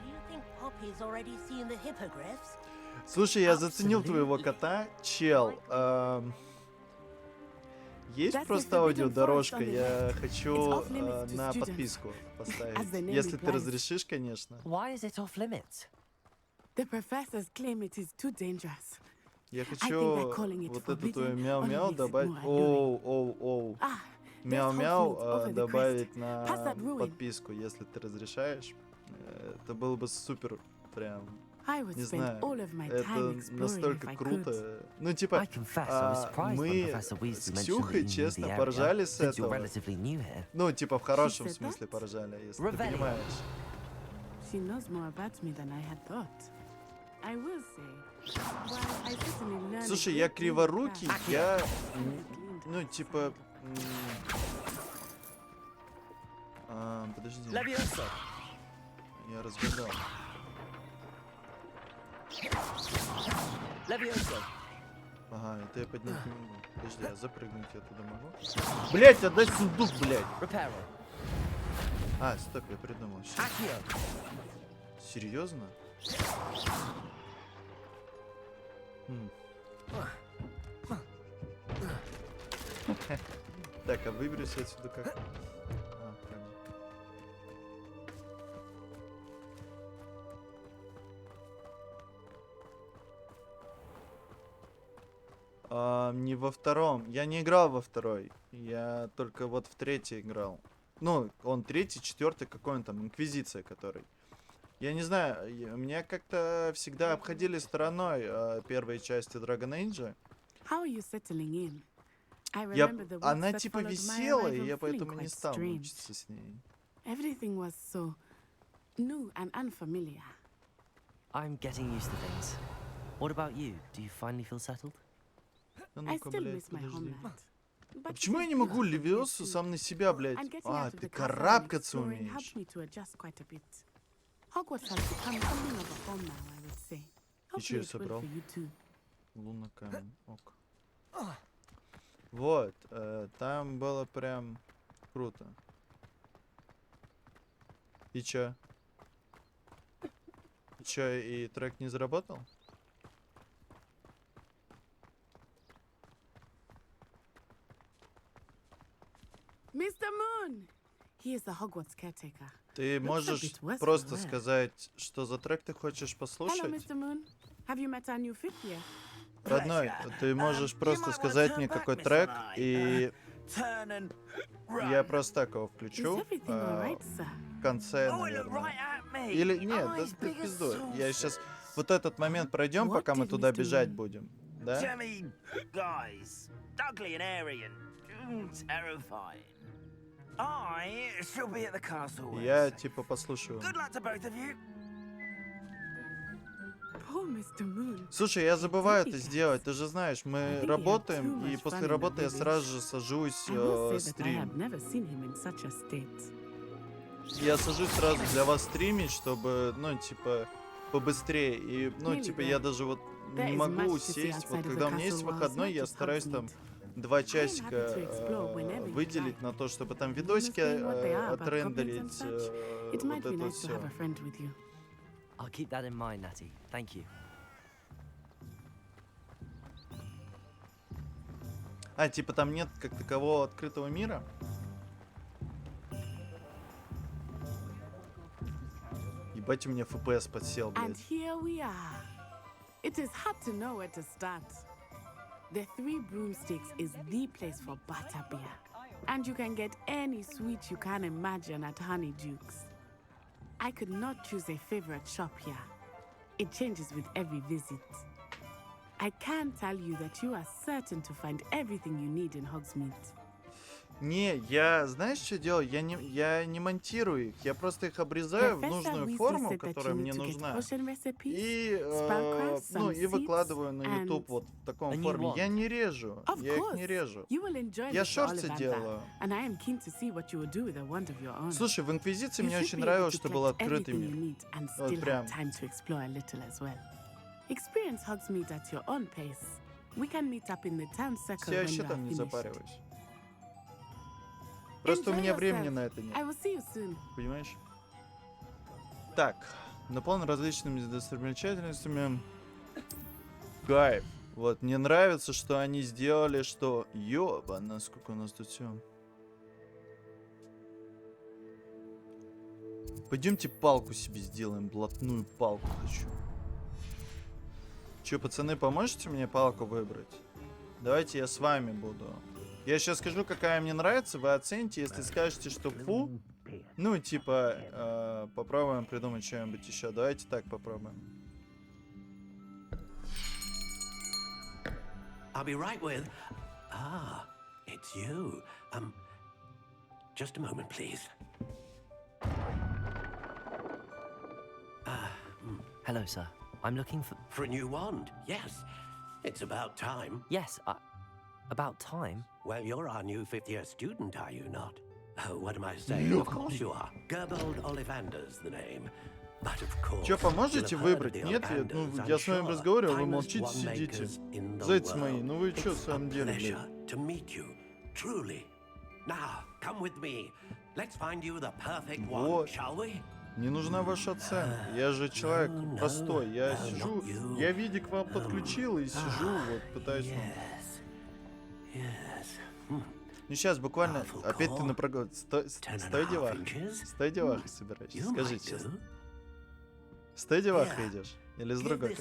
Speaker 12: Do you think Poppy's already seen the hippogriffs?
Speaker 1: Слушай, я заценил твоего кота, чел. Есть просто аудиодорожка, я хочу на подписку поставить. Если ты разрешишь, конечно.
Speaker 3: Why is it off limits?
Speaker 21: The professors claim it is too dangerous.
Speaker 1: Я
Speaker 21: think
Speaker 1: хочу
Speaker 21: they're calling it
Speaker 1: вот эту твою
Speaker 21: forbidden
Speaker 1: мяу-мяу
Speaker 21: only makes it
Speaker 1: добавить.
Speaker 21: more
Speaker 1: Оу.
Speaker 21: Ah,
Speaker 1: Мяу-мяу
Speaker 21: over the
Speaker 1: добавить
Speaker 21: crest.
Speaker 1: на
Speaker 21: Past that ruin.
Speaker 1: подписку, если ты разрешаешь. Это было бы супер, прям.
Speaker 21: I would
Speaker 1: Не
Speaker 21: spend
Speaker 1: знаю,
Speaker 21: all of my
Speaker 1: это
Speaker 21: time exploring
Speaker 1: настолько
Speaker 21: if I
Speaker 1: круто.
Speaker 21: could.
Speaker 1: Ну, типа,
Speaker 3: I confess, I was surprised when
Speaker 1: мы
Speaker 3: Professor Weasley
Speaker 1: с
Speaker 3: mentioned that
Speaker 1: Ксюхой
Speaker 3: you knew
Speaker 1: честно
Speaker 3: the area,
Speaker 1: поржали с
Speaker 3: since you're
Speaker 1: этого.
Speaker 3: relatively new here.
Speaker 1: Ну, типа, в хорошем
Speaker 21: said
Speaker 1: смысле
Speaker 21: that?
Speaker 1: поржали, если ты
Speaker 3: Revelio.
Speaker 1: понимаешь.
Speaker 21: She knows more about me than I had thought. I will say, while I certainly learned a
Speaker 1: Слушай, я
Speaker 21: great deal
Speaker 1: криворукий,
Speaker 21: about
Speaker 1: я,
Speaker 21: it,
Speaker 1: ну, типа... Подожди.
Speaker 3: Levioso.
Speaker 1: Я разгадал.
Speaker 3: Levioso.
Speaker 1: Ага, это я поднять не могу. Подожди, а запрыгнуть я туда могу? Блять, отдай сундук, блять!
Speaker 3: Reparo.
Speaker 1: Стоп, я придумал.
Speaker 3: Accio.
Speaker 1: Серьезно? Так, а выберусь отсюда как? Правильно. Не во втором. Я не играл во второй. Я только вот в третий играл. Ну, он третий, четвертый, какой он там, Инквизиция, который. Я не знаю, меня как-то всегда обходили стороной первые части Dragon Age.
Speaker 21: How are you settling in? I
Speaker 1: Я,
Speaker 21: remember the weeks
Speaker 1: она
Speaker 21: that
Speaker 1: типа
Speaker 21: followed my
Speaker 1: висела, и
Speaker 21: arrival
Speaker 1: я
Speaker 21: feeling
Speaker 1: поэтому не
Speaker 21: quite
Speaker 1: стал
Speaker 21: strange.
Speaker 1: учиться с ней.
Speaker 21: Everything was so new and unfamiliar.
Speaker 3: I'm getting used to things. What about you? Do you finally feel settled?
Speaker 21: I still miss my homeland.
Speaker 1: А почему я не могу Левиосу сам на себя, блядь? А, ты карабкаться умеешь. И что я собрал? Луна камень. Ок. Вот, там было прям круто. И чё? И чё, и трек не заработал?
Speaker 21: Mr. Moon! He is the Hogwarts caretaker.
Speaker 1: Ты можешь просто сказать, что за трек ты хочешь послушать?
Speaker 21: Hello, Mr. Moon. Have you met our new fifth year?
Speaker 1: Родной, ты можешь просто сказать мне, какой трек, и я просто так его включу в конце, наверное. Или нет, да ты в пизду. Я сейчас вот этот момент пройдем, пока мы туда бежать будем, да? Я типа послушаю. Слушай, я забываю это сделать, ты же знаешь, мы работаем, и после работы я сразу же сажусь стрим. Я сажусь сразу для вас стримить, чтобы, ну, типа, побыстрее. И, ну, типа, я даже вот не могу сесть. Вот когда у меня есть выходной, я стараюсь там 2 часика выделить на то, чтобы там видосики отрендерить. Вот это все.
Speaker 3: I'll keep that in mind, Natty. Thank you.
Speaker 1: А, типа там нет как такового открытого мира? Ебать, у меня FPS подсел, блядь.
Speaker 21: And here we are. It is hard to know where to start. The Three Broomsticks is the place for butterbeer. And you can get any sweet you can imagine at Honeyduke's. I could not choose a favorite shop here. It changes with every visit. I can tell you that you are certain to find everything you need in Hogsmeade.
Speaker 1: Не, я, знаешь, что делаю? Я не монтирую их, я просто их обрезаю в нужную форму, которая мне нужна, и, ну, и выкладываю на YouTube вот в таком форме. Я не режу, я их не режу. Я шорты делаю. Слушай, в Инквизиции мне очень нравилось, что был открытый мир. Вот прям. Я вообще там не запариваюсь. Просто у меня времени на это нет. Понимаешь? Так, наполнен различными достопримечательностями. Кайф. Вот, мне нравится, что они сделали, что... Ёбана, сколько у нас тут всего. Пойдемте палку себе сделаем, блатную палку хочу. Че, пацаны, поможете мне палку выбрать? Давайте я с вами буду. Я сейчас скажу, какая мне нравится, вы оцените, если скажете, что фу. Ну, типа, попробуем придумать что-нибудь еще. Давайте так попробуем.
Speaker 22: I'll be right with... Ah, it's you. Just a moment, please.
Speaker 3: Hello, sir. I'm looking for...
Speaker 22: For a new wand, yes. It's about time.
Speaker 3: Yes, about time?
Speaker 22: Well, you're our new 5th-year student, are you not? Oh, what am I saying? Of course you are. Gerbold Ollivander's the name. But of course...
Speaker 1: Чё, поможете выбрать? Нет, я с вами разговариваю, вы молчите, сидите. Зайцы мои, ну вы чё, в самом деле, блядь?
Speaker 22: To meet you, truly. Now, come with me. Let's find you the perfect one, shall we?
Speaker 1: Не нужна ваша оценка. Я же человек простой. Я сижу, я видик вам подключил и сижу, вот пытаюсь... Ну сейчас буквально, опять ты на прогулке. Стой девахой собираешься, скажи честно. Стой девахой идешь? Или с другой?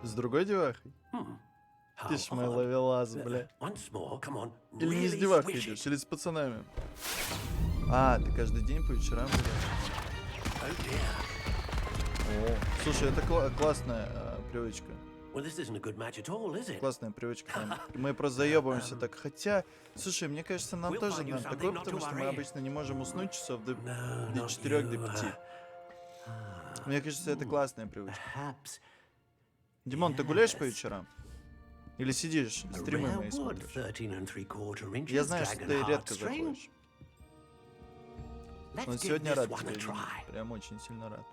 Speaker 1: С другой девахой? Ты ж мой ловелас, бля. Или не с девахой идешь, или с пацанами? А, ты каждый день по вечерам гуляешь? О, слушай, это классная привычка.
Speaker 22: Well, this isn't a good match at all, is it?
Speaker 1: Классная привычка. Там. Мы просто заебываемся так. Хотя, слушай, мне кажется, нам тоже надо такое, потому что мы обычно не можем уснуть часов до 4, до 5. Мне кажется, это классная привычка. Димон, ты гуляешь по вечерам? Или сидишь, стримы мои смотришь? Я знаю, что ты редко заходишь. Но сегодня рад тебя видеть. Прям очень сильно рад.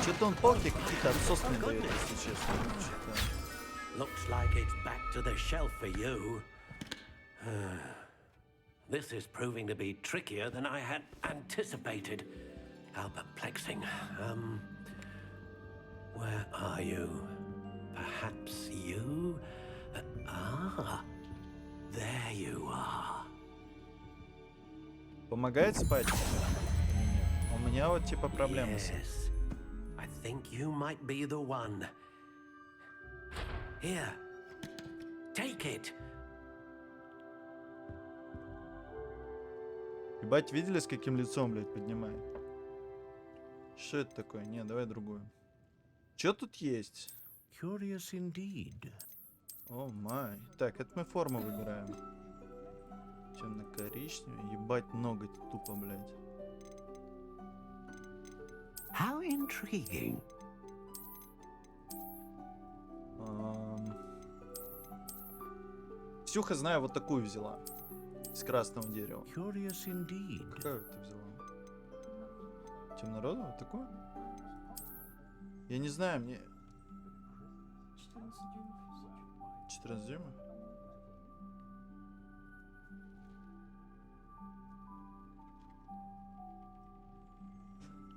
Speaker 1: Что-то он палки какие-то отсосные дает, если честно.
Speaker 22: Looks like it's back to the shelf for you. This is proving to be trickier than I had anticipated. How perplexing. Where are you? Perhaps you? There you are.
Speaker 1: Помогает спать? У меня вот типа проблемы с этим.
Speaker 22: I think you might be the one. Here, take it.
Speaker 1: Ебать, видели, с каким лицом, блядь, поднимает? Что это такое? Не, давай другую. Что тут есть?
Speaker 22: Curious indeed.
Speaker 1: О май. Так, это мы форму выбираем. Темно-коричневый. Ебать, ноготь тупо, блядь.
Speaker 22: How intriguing.
Speaker 1: Ксюха, знаю, вот такую взяла. Из красного дерева.
Speaker 22: Curious indeed.
Speaker 1: Какая ты взяла? Темнородовую? Вот такую? Я не знаю, мне... 14 дюймов?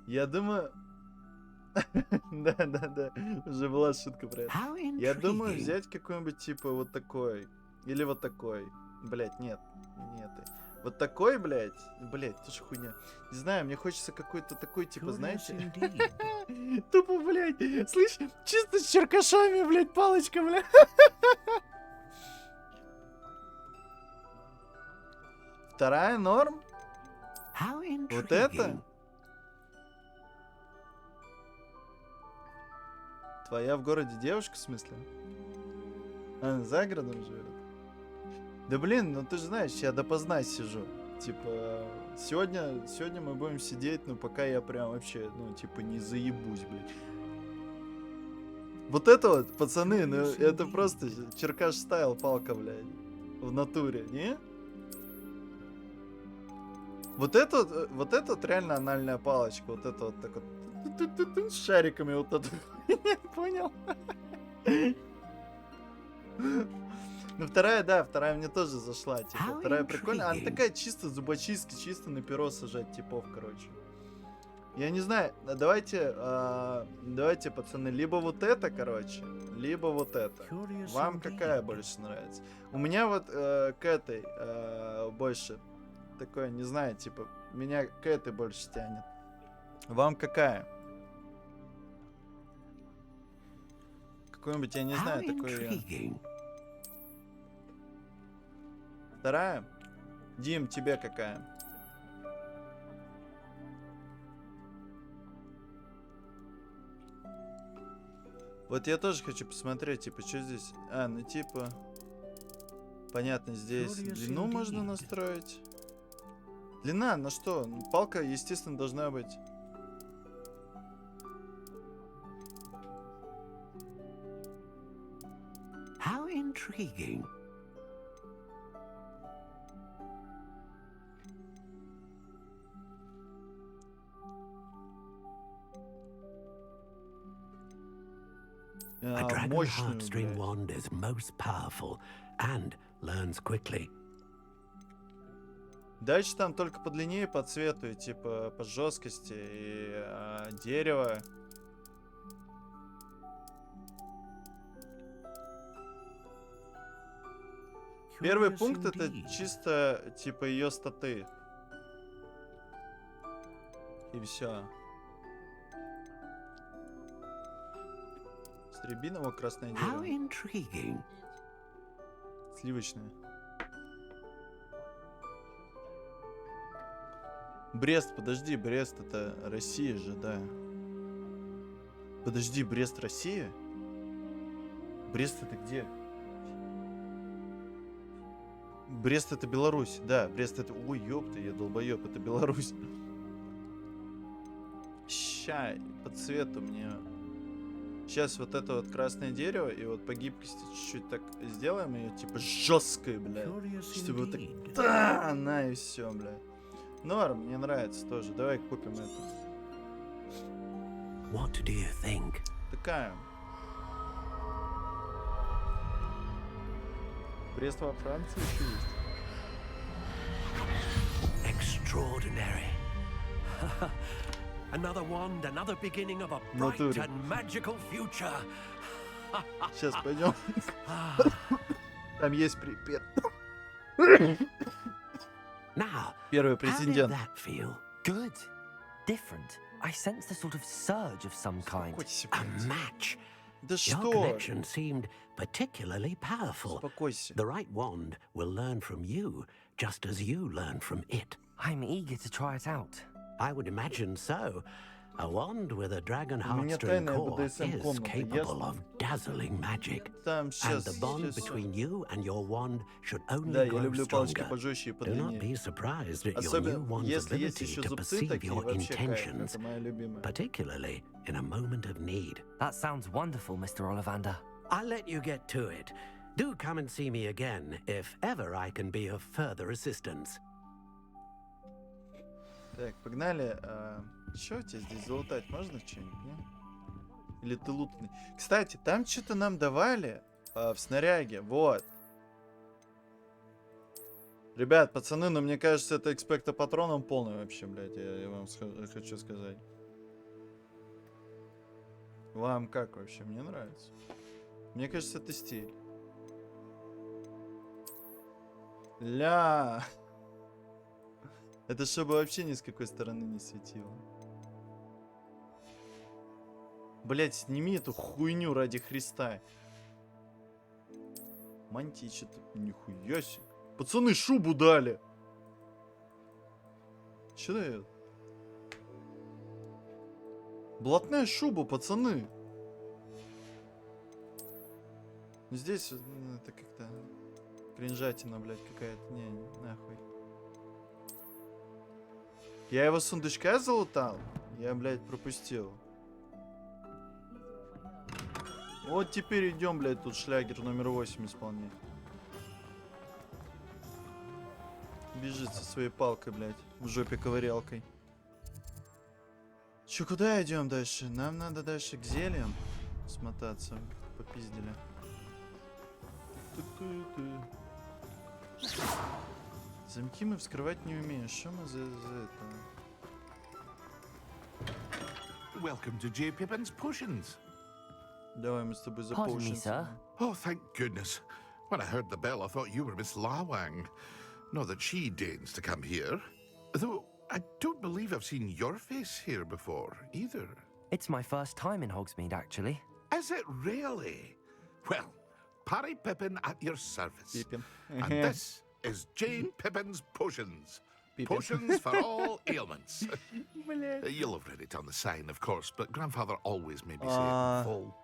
Speaker 1: Я думаю... Да, уже была шутка про это. Я думаю взять какой-нибудь типа вот такой. Или вот такой. Блять, нет. Вот такой, блять, тоже хуйня. Не знаю, мне хочется какой-то такой, типа, знаете... Тупо, блять, слышь, чисто с черкашами, блять, палочка, блядь. Вторая норм? Вот это? Твоя в городе девушка, в смысле? Она за городом живет? Да блин, ну ты же знаешь, я допоздна сижу. Типа, сегодня мы будем сидеть, но пока я прям вообще, ну, типа, не заебусь, блядь. Вот это вот, пацаны, ну, это просто черкаш стайл палка, блядь. В натуре, не? Вот это вот реально анальная палочка. Вот это вот так вот. С шариками вот это. Понял? Ну, вторая мне тоже зашла, типа, вторая прикольная, она такая чисто зубочистки, чисто на перо сажать типов, короче. Я не знаю, давайте, пацаны, либо вот это, короче, либо вот это. Вам какая больше нравится? У меня вот к этой больше, такое, не знаю, типа, меня к этой больше тянет. Вам какая? Какой-нибудь, я не знаю, такой... Вторая? Дим, тебе какая? Вот я тоже хочу посмотреть, типа, что здесь? Ну типа... Понятно, здесь длину можно настроить. Длина, на что? Палка, естественно, должна быть...
Speaker 22: How intriguing. A dragon heartstring wand is most powerful and learns quickly.
Speaker 1: Дальше там только по длине и по цвету, и типа по жесткости, и дерево. Первый пункт это чисто типа ее статы. И все. С рябинового красное дерево. Сливочное. Брест, подожди, Брест это Россия же, да. Подожди, Брест Россия? Брест это где? Брест это Беларусь, да, Брест это... Ой, ёпта, я долбоёб, это Беларусь. Ща, по цвету мне... Сейчас вот это вот красное дерево, и вот по гибкости чуть-чуть так сделаем ее, типа, жесткой, блядь. Чтобы вот так... Да, на и все, блядь. Норм, мне нравится тоже. Давай купим это.
Speaker 22: What do you think?
Speaker 1: Такая. Брест во Франции еще есть.
Speaker 22: Extraordinary. Another wand, another beginning of a bright and magical future.
Speaker 1: Сейчас пойдем. Там есть припев. Первый претендент.
Speaker 3: Good. Different. I sensed a sort of surge of some kind.
Speaker 22: A match.
Speaker 1: Да
Speaker 22: Your
Speaker 1: что?
Speaker 22: connection seemed particularly powerful.
Speaker 1: Успокойся.
Speaker 22: The right wand will learn from you, just as you learn from it.
Speaker 3: I'm eager to try it out.
Speaker 22: I would imagine so. A wand with a dragon
Speaker 1: У меня
Speaker 22: heartstring
Speaker 1: тайная
Speaker 22: core is
Speaker 1: BDSM-комната,
Speaker 22: capable
Speaker 1: ясно?
Speaker 22: of dazzling magic.
Speaker 1: Там
Speaker 22: And
Speaker 1: сейчас...
Speaker 22: the bond between you and your wand should only
Speaker 1: Да, я
Speaker 22: grow
Speaker 1: люблю палочки
Speaker 22: stronger.
Speaker 1: пожестче и
Speaker 22: Do not
Speaker 1: подлиннее.
Speaker 22: be surprised at your new
Speaker 1: Особенно,
Speaker 22: wand's
Speaker 1: если есть
Speaker 22: ability
Speaker 1: еще
Speaker 22: to
Speaker 1: зубцы
Speaker 22: perceive
Speaker 1: такие,
Speaker 22: your
Speaker 1: вообще кайф.
Speaker 22: intentions,
Speaker 1: Это моя любимая.
Speaker 22: particularly in a moment of need.
Speaker 3: That sounds wonderful, Mr. Ollivander.
Speaker 22: I'll let you get to it. Do come and see me again if ever I can be of further assistance.
Speaker 1: Так, погнали. Что у тебя здесь залутать? Можно что-нибудь, не? Или ты лутный? Кстати, там что-то нам давали в снаряге. Вот. Ребят, пацаны, ну мне кажется, это экспекта патроном полный вообще, блядь. Я вам хочу сказать. Вам как вообще? Мне нравится. Мне кажется, это стиль. Ля. Это чтобы вообще ни с какой стороны не светило. Блять, сними эту хуйню ради Христа. Мантии что-то нихуя себе. Пацаны, шубу дали. Че дает? Блатная шуба, пацаны. Здесь это как-то кринжатина, блядь, какая-то. Не, нахуй. Я его с сундучка залутал? Я, блядь, пропустил. Вот теперь идем, блядь, тут шлягер номер 8 исполнять. Бежит со своей палкой, блядь, в жопе ковырялкой. Че, куда идем дальше? Нам надо дальше к зельям смотаться. Попиздили. Замки мы вскрывать не умеем. Что мы за это?
Speaker 4: Welcome to J. Pippin's Potions.
Speaker 1: Давай мы с тобой за
Speaker 3: Pardon me,
Speaker 1: potions.
Speaker 3: sir.
Speaker 4: Oh, thank goodness. When I heard the bell, I thought you were Miss Lawang. Not that she deigns to come here. Though, I don't believe I've seen your face here before, either.
Speaker 3: It's my first time in Hogsmeade, actually.
Speaker 4: Is it really? Well, Parry Pippin at your service.
Speaker 1: Pippin.
Speaker 4: And this is Jane Pippin's Potions. Potions for all ailments. You'll have read it on the sign, of course, but Grandfather always made me say it in full.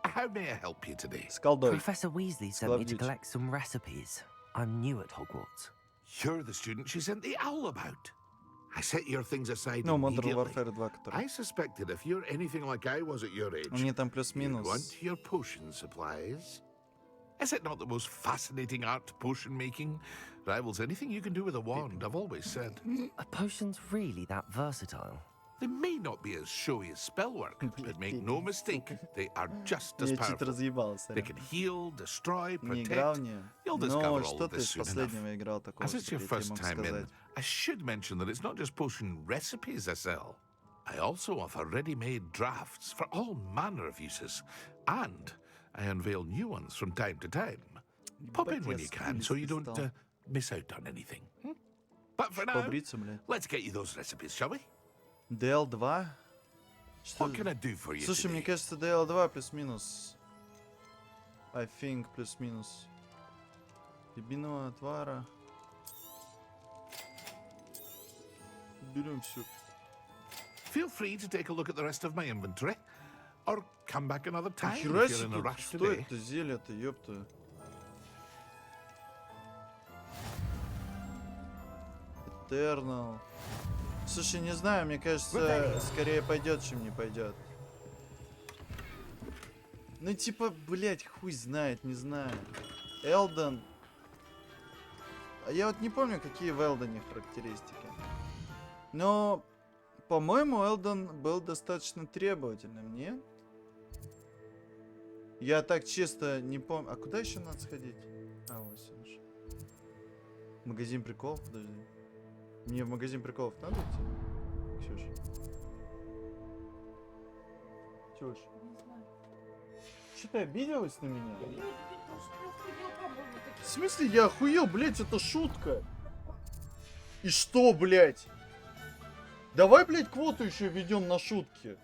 Speaker 4: How may I help you today?
Speaker 3: Professor Weasley sent me to collect some recipes. I'm new at Hogwarts.
Speaker 4: You're the student she sent the owl about. I set your things aside
Speaker 1: Ну, Modern
Speaker 4: immediately.
Speaker 1: Warfare 2, который.
Speaker 4: I suspected if you're anything like I was at your age,
Speaker 1: Они там
Speaker 4: you'd
Speaker 1: плюс-минус.
Speaker 4: want your potion supplies. Is it not the most fascinating art, potion making? Rivals anything you can do with a wand, I've always said.
Speaker 3: Are potions really that versatile?
Speaker 4: They may not be as showy as spellwork, but make no mistake, they are just as
Speaker 1: Я чуть
Speaker 4: powerful.
Speaker 1: разъебался.
Speaker 4: They can heal, destroy,
Speaker 1: Не играл
Speaker 4: protect.
Speaker 1: в нее.
Speaker 4: You'll discover
Speaker 1: Но
Speaker 4: all
Speaker 1: что
Speaker 4: of
Speaker 1: ты
Speaker 4: this
Speaker 1: из
Speaker 4: soon enough.
Speaker 1: последнего играл такого,
Speaker 4: As it's your
Speaker 1: что я тебе
Speaker 4: first
Speaker 1: могу
Speaker 4: time in,
Speaker 1: сказать?
Speaker 4: I should mention that it's not just potion recipes I sell. I also offer ready-made drafts for all manner of uses, and I unveil new ones from time to time. Pop in when you can, so you don't miss out on anything. But for now,
Speaker 1: Побриться, блядь.
Speaker 4: let's get you those recipes, shall we?
Speaker 1: DL2? Что?
Speaker 4: What can I do for you
Speaker 1: Слушай,
Speaker 4: today?
Speaker 1: мне кажется, DL2 плюс-минус. I think плюс-минус. Рябинового отвара. берем все.
Speaker 4: Feel free to take a look at the rest of my inventory, or come back another time
Speaker 1: Нихера
Speaker 4: if you're in a
Speaker 1: себе,
Speaker 4: rush
Speaker 1: что
Speaker 4: today.
Speaker 1: это зелье-то, ёпта. Eternal. Слушай, не знаю, мне кажется, скорее пойдет, чем не пойдет. Ну типа, блять, хуй знает, не знаю. Элден. А я вот не помню, какие в Элдене характеристики. Но, по-моему, Элден был достаточно требовательным, нет? Я так чисто не помню. А куда еще надо сходить? А, вот сюда. Магазин приколов, подожди. Мне в магазин приколов надо идти? Ксюш? Ксюш? Что ты обиделась на меня? В смысле я охуел, блять, это шутка. И что, блять? Давай, блять, квоту еще ведем на шутки.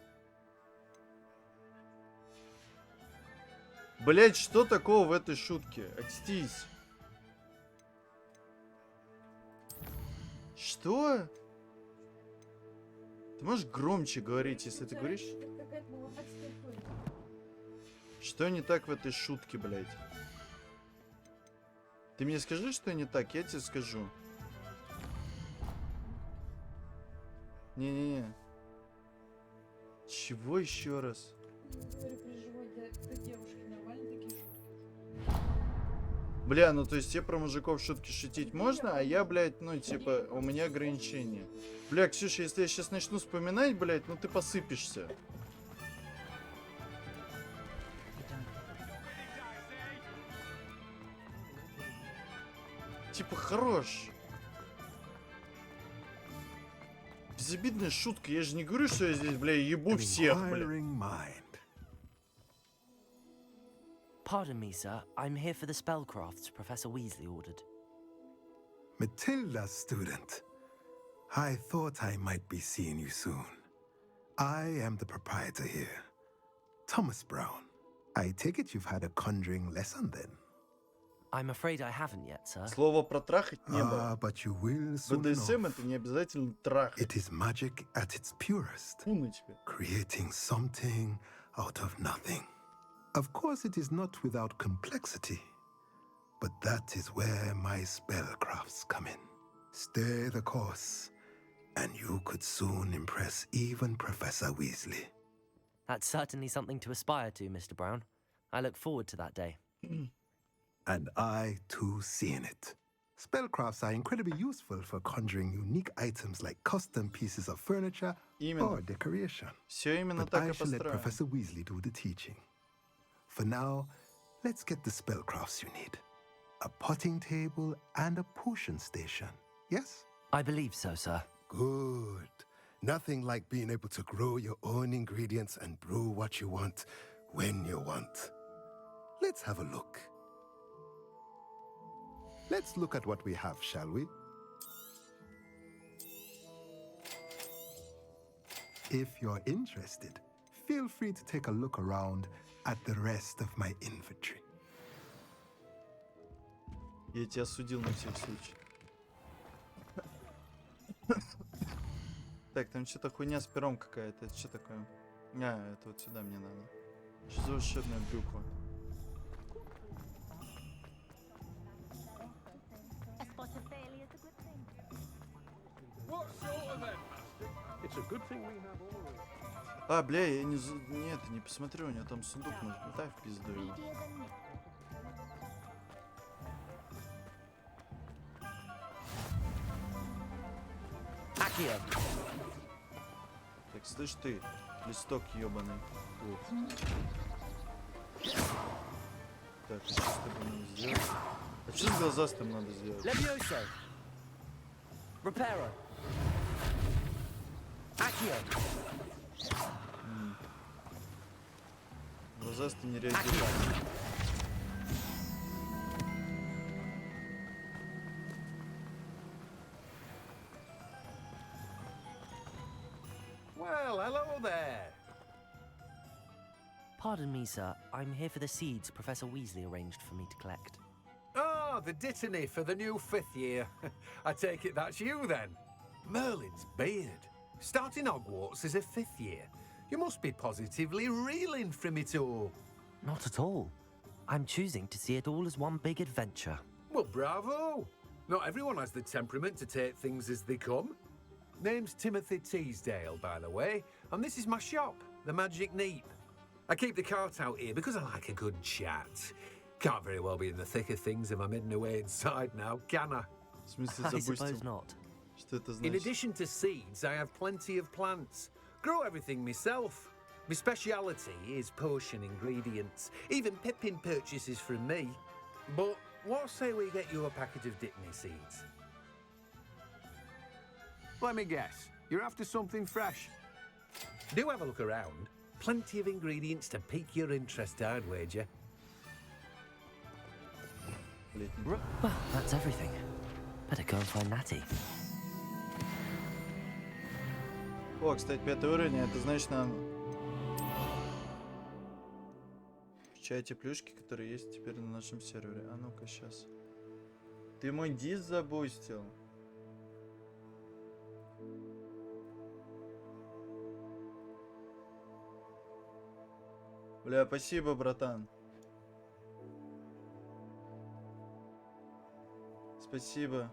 Speaker 1: Блять, что такого в этой шутке? Отстись. Что? Ты можешь громче говорить, если ты говоришь? Что не так в этой шутке, блядь? Ты мне скажи, что не так, я тебе скажу. Не-не-не. Чего еще раз? Бля, ну то есть тебе про мужиков шутки шутить можно, а я, блядь, ну типа, у меня ограничения. Бля, Ксюша, если я сейчас начну вспоминать, блядь, ну ты посыпешься. Типа, хорош. Безобидная шутка, я же не говорю, что я здесь, бля, ебу всех, бля.
Speaker 3: Pardon me, sir. I'm here for the spellcrafts Professor Weasley ordered.
Speaker 6: Matilda, student. I thought I might be seeing you soon. I am the proprietor here, Thomas Brown. I take it you've had a conjuring lesson then?
Speaker 3: I'm afraid I haven't yet, sir.
Speaker 1: Слово протрахать не было.
Speaker 6: But you will soon
Speaker 1: БДСМ это не обязательно трахать.
Speaker 6: It is magic at its purest. Creating something out of nothing. Of course, it is not without complexity, but that is where my spellcrafts come in. Stay the course, and you could soon impress even Professor Weasley.
Speaker 3: That's certainly something to aspire to, Mr. Brown. I look forward to that day.
Speaker 6: And I, too, see in it. Spellcrafts are incredibly useful for conjuring unique items like custom pieces of furniture or decoration. But I shall let Professor Weasley do the teaching. For now, let's get the spellcrafts you need. A potting table and a potion station, yes?
Speaker 3: I believe so, sir.
Speaker 6: Good. Nothing like being able to grow your own ingredients and brew what you want when you want. Let's have a look. Let's look at what we have, shall we? If you're interested, feel free to take a look around at the rest of my inventory.
Speaker 1: Я тебя осудил на всех случаях. Так, там что-то хуйня с пером какая-то. Это что такое? А, это вот сюда мне надо. Что за волшебная брюква? А, бля, я не... Нет, не посмотрю, у него там сундук, может, дай в пизду его. Так, слышь ты, листок ебаный. Так, что с тобой надо сделать? А что с глазастым надо сделать?
Speaker 3: Levioso. Reparo. Accio.
Speaker 1: Глазастый не реагирует.
Speaker 22: Well, hello there.
Speaker 3: Pardon me, sir. I'm here for the seeds Professor Weasley arranged for me to collect.
Speaker 22: Oh, the dittany for the new 5th year. I take it that's you then.
Speaker 9: Merlin's beard. Starting Hogwarts as a 5th year. You must be positively reeling from it all.
Speaker 3: Not at all. I'm choosing to see it all as one big adventure.
Speaker 9: Well, bravo! Not everyone has the temperament to take things as they come. Name's Timothy Teasdale, by the way, and this is my shop, the Magic Neep. I keep the cart out here because I like a good chat. Can't very well be in the thick of things if I'm hidden away inside now, can I?
Speaker 3: I suppose not.
Speaker 9: In addition to seeds, I have plenty of plants. Grow everything myself. My speciality is potion ingredients. Even Pippin purchases from me. But what say we get you a packet of Dittany seeds? Let me guess. You're after something fresh. Do have a look around. Plenty of ingredients to pique your interest, I'd wager.
Speaker 3: Well, that's everything. Better go and find Natty.
Speaker 1: О, кстати, 5-й уровень, это значит нам... Включайте плюшки, которые есть теперь на нашем сервере. А ну-ка, сейчас. Ты мой диск забустил. Бля, спасибо, братан. Спасибо.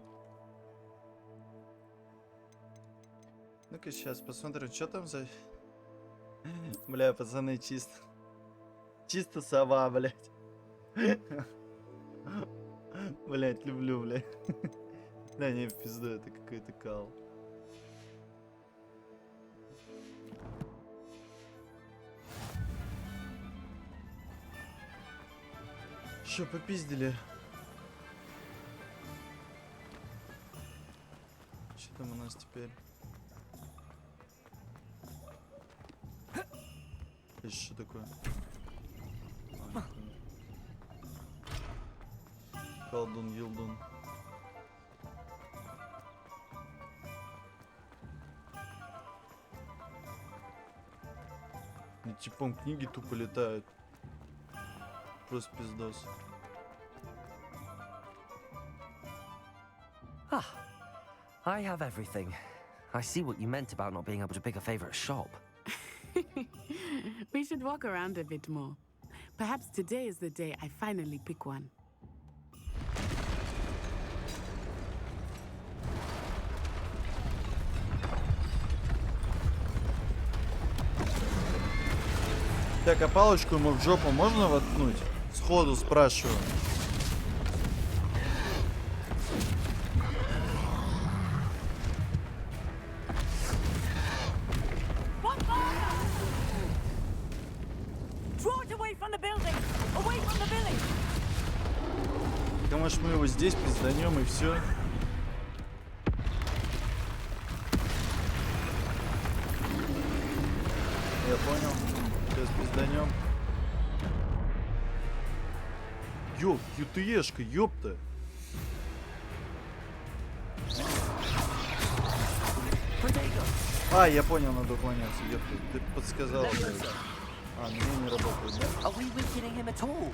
Speaker 1: Ну-ка, сейчас посмотрим, что там за... Бля, пацаны, чисто сова, блядь. Блядь, люблю, блядь. Да не, в пизду, это какой-то кал. Что, попиздили? Что там у нас теперь? Это что такое? Колдун, Йилдун. И типом книги тупо летают. Просто пиздос.
Speaker 3: Ah, I have everything. I see what you meant about not being able to pick a favorite shop.
Speaker 21: We should walk around a bit more. Perhaps today is the day I finally pick one.
Speaker 1: Так, а палочку ему в жопу можно воткнуть? Сходу спрашиваю. Так, может, мы его здесь пизданем и все. Я понял. Сейчас пизданем. Ёп, ютешка, ёпта. А, я понял, надо уклоняться. Ёпта, ты подсказал. А, мне не работает, да?
Speaker 3: Are we weakening him at all?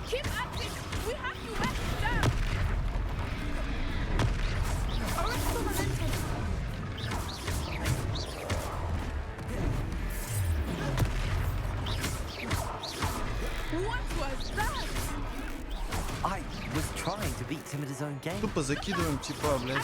Speaker 10: Keep at it! We have to back him down! Arrest the momentum! What was that?
Speaker 3: I was trying to beat him at his own game.
Speaker 1: Тупо закидываем типа, блядь.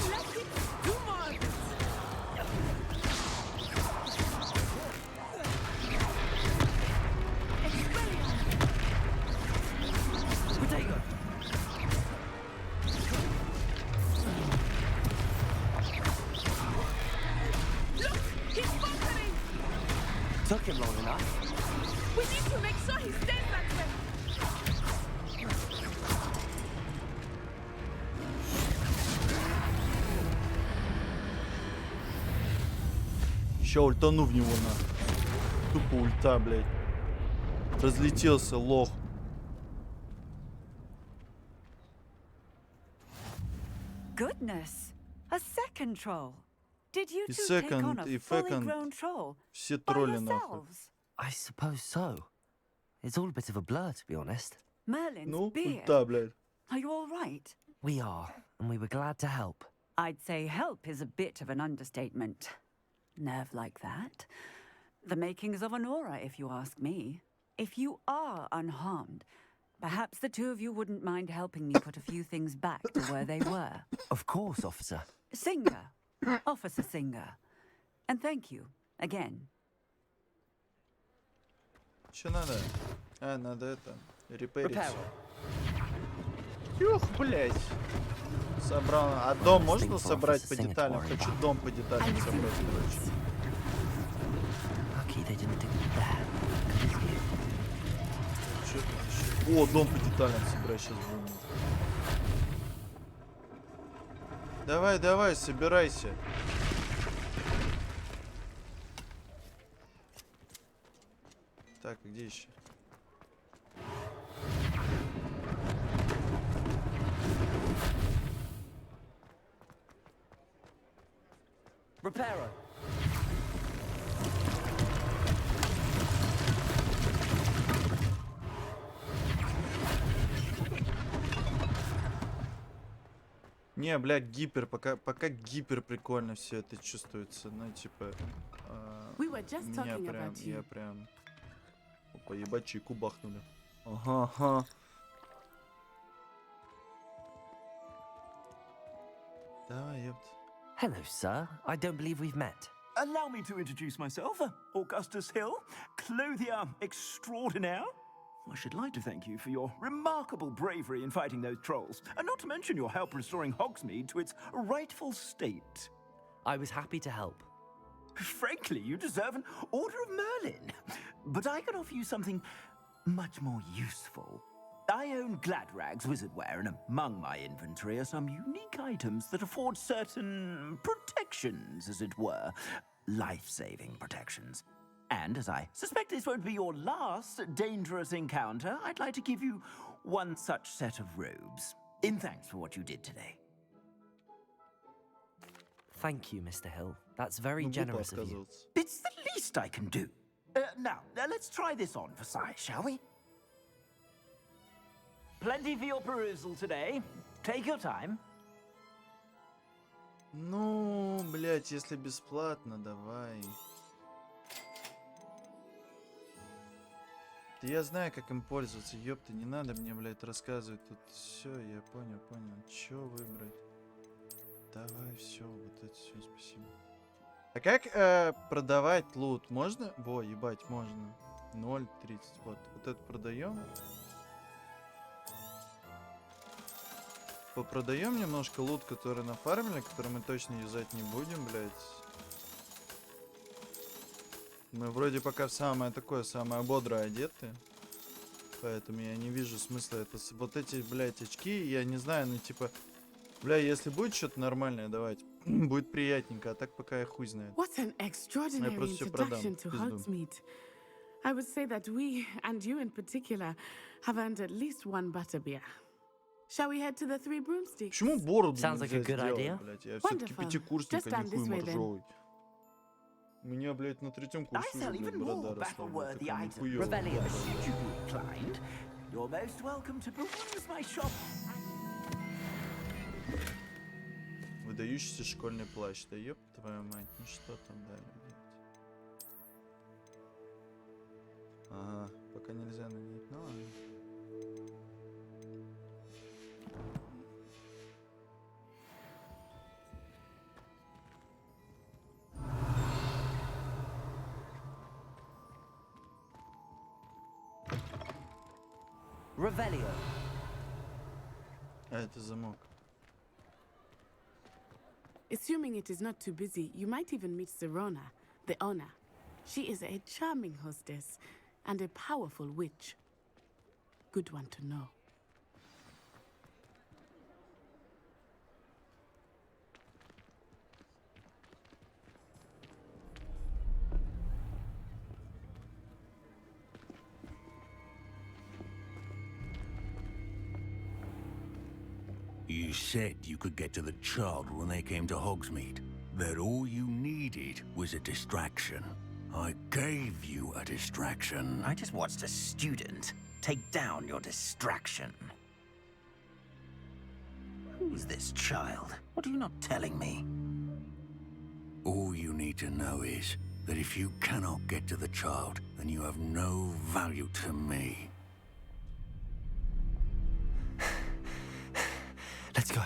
Speaker 3: Took him long enough.
Speaker 10: We need to make sure he stays that way.
Speaker 1: Ща ультану в него на. Тупо ульта, блядь. Разлетелся, лох.
Speaker 16: Goodness, a second troll. Did you
Speaker 1: И
Speaker 16: two take on
Speaker 1: second,
Speaker 16: a
Speaker 1: и
Speaker 16: fully
Speaker 1: second.
Speaker 16: grown troll
Speaker 1: Все
Speaker 16: by
Speaker 1: тролли нахуй.
Speaker 16: yourselves?
Speaker 3: I suppose so. It's all a bit of a blur, to be honest.
Speaker 16: Merlin's
Speaker 1: Ну,
Speaker 16: beard.
Speaker 1: ульта, блядь.
Speaker 16: Are you all right?
Speaker 3: We are, and we were glad to help.
Speaker 7: I'd say help is a bit of an understatement. Nerve like that. The makings of an aura, if you ask me. If you are unharmed, perhaps the two of you wouldn't mind helping me put a few things back to where they were.
Speaker 3: Of course, officer.
Speaker 7: Singer. Officer Singer. And thank you, again.
Speaker 1: Что надо? А, надо это... Репейрить.
Speaker 3: Repair.
Speaker 1: Юх, блять. Собрал. А дом можно собрать по деталям? Хочу дом по деталям собрать, короче. О, дом по деталям собирай, сейчас будем. Давай, давай, собирайся. Так, а где еще?
Speaker 3: Repairer.
Speaker 1: Не, блядь, гипер, пока гипер прикольно все это чувствуется, ну типа, я прям, опа, ебать, чайку бахнули. Ага, ага. Давай, ебать.
Speaker 3: Hello, sir. I don't believe we've met.
Speaker 11: Allow me to introduce myself, Augustus Hill, clothier extraordinaire. I should like to thank you for your remarkable bravery in fighting those trolls, and not to mention your help restoring Hogsmeade to its rightful state.
Speaker 3: I was happy to help.
Speaker 11: Frankly, you deserve an Order of Merlin. But I can offer you something much more useful. I own Gladrag's wizardware, and among my inventory are some unique items that afford certain protections, as it were. Life-saving protections. And as I suspect this won't be your last dangerous encounter, I'd like to give you one such set of robes, in thanks for what you did today.
Speaker 3: Thank you, Mr. Hill. That's very generous of you.
Speaker 11: It's the least I can do. Now, let's try this on for size, shall we? Plenty for your perusal today. Take your time.
Speaker 1: Ну, блять, если бесплатно, давай. Да я знаю, как им пользоваться, ёпта, не надо мне, блядь, рассказывать тут. Все, я понял. Чё выбрать? Давай, все, вот это все, спасибо. А как продавать лут? Можно? Во, ебать, можно. 0.30, вот это продаем. Попродаем немножко лут, который нафармили, который мы точно юзать не будем, блядь. Мы вроде пока в самое бодрое одеты. Поэтому я не вижу смысла это... Вот эти, блядь, очки, я не знаю, ну типа... Бля, если будет что-то нормальное давать, будет приятненько, а так пока я хуй знает.
Speaker 21: What an extraordinary introduction to Hogsmeade. I would say that we, and you in particular, have earned at least one butterbeer. Shall we head to the Three Broomsticks?
Speaker 1: Почему бороду
Speaker 3: Sounds like a good idea.
Speaker 1: Блядь? Я все-таки пятикурсник, а не хуй моржовый. У меня, блядь, на третьем курсе уже, блядь, борода росла.
Speaker 11: You're most welcome to peruse my shop.
Speaker 1: Выдающийся школьный плащ. Да ёб твою мать, ну что там дали, блядь. Ага, пока нельзя надеть, ну ладно.
Speaker 3: Revelio.
Speaker 1: А это замок.
Speaker 21: Assuming it is not too busy, you might even meet Serona, the owner. She is a charming hostess and a powerful witch. Good one to know.
Speaker 2: You said you could get to the child when they came to Hogsmeade. That all you needed was a distraction. I gave you a distraction.
Speaker 11: I just watched a student take down your distraction.
Speaker 2: Who's this child? What are you not telling me?
Speaker 15: All you need to know is that if you cannot get to the child, then you have no value to me.
Speaker 3: Let's go.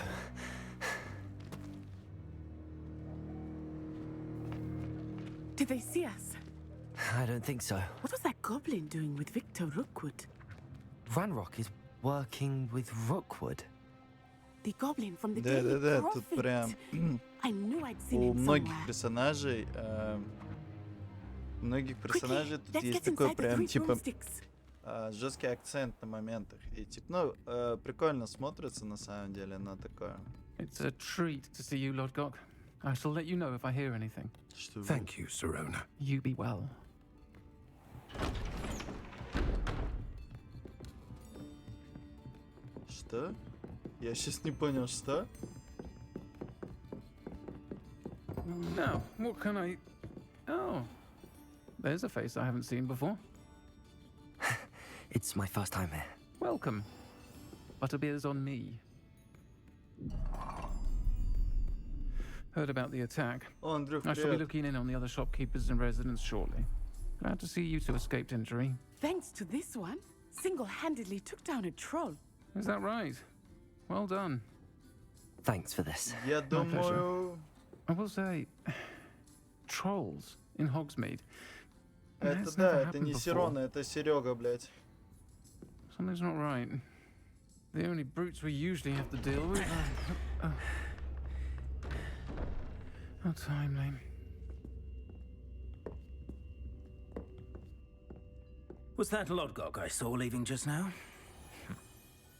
Speaker 21: Did they see us?
Speaker 3: I don't think so.
Speaker 21: What was that goblin doing with Victor Rookwood?
Speaker 3: Ranrock is working with Rookwood.
Speaker 21: The goblin from the Daily
Speaker 1: Да-да-да, тут
Speaker 21: Prophet.
Speaker 1: прям
Speaker 21: I knew I'd seen
Speaker 1: у
Speaker 21: him
Speaker 1: многих
Speaker 21: somewhere.
Speaker 1: персонажей,
Speaker 21: Quickly,
Speaker 1: тут
Speaker 21: let's
Speaker 1: есть
Speaker 21: get
Speaker 1: такой
Speaker 21: inside the
Speaker 1: прям
Speaker 21: three
Speaker 1: типа
Speaker 21: broomsticks.
Speaker 1: жесткий акцент на моментах. И типа, ну, прикольно смотрится на самом деле, но такое.
Speaker 18: It's a treat to see you, Lord Gok. I shall let you know if I hear anything.
Speaker 15: Thank you, Serona.
Speaker 18: You be well.
Speaker 1: Что? Я сейчас не понял, что?
Speaker 18: Now, what can I... Oh, there's a face I haven't seen before.
Speaker 3: It's my first time here.
Speaker 18: Welcome. Butterbeer's on me. Heard about the attack.
Speaker 1: О, Андрюх,
Speaker 18: I shall be
Speaker 1: привет.
Speaker 18: looking in on the other shopkeepers and residents shortly. Glad to see you two escaped injury.
Speaker 21: Thanks to this one, single-handedly took down a troll.
Speaker 18: Is that right? Well done.
Speaker 3: Thanks for this.
Speaker 1: Я
Speaker 18: My pleasure.
Speaker 1: думаю,
Speaker 18: I will say, trolls in Hogsmeade.
Speaker 1: это
Speaker 18: That's
Speaker 1: да,
Speaker 18: never
Speaker 1: это не
Speaker 18: happened
Speaker 1: Сирона,
Speaker 18: before.
Speaker 1: это Серега, блядь.
Speaker 18: Something's not right. The only brutes we usually have to deal with are... How timely.
Speaker 2: Was that Lodgok I saw leaving just now?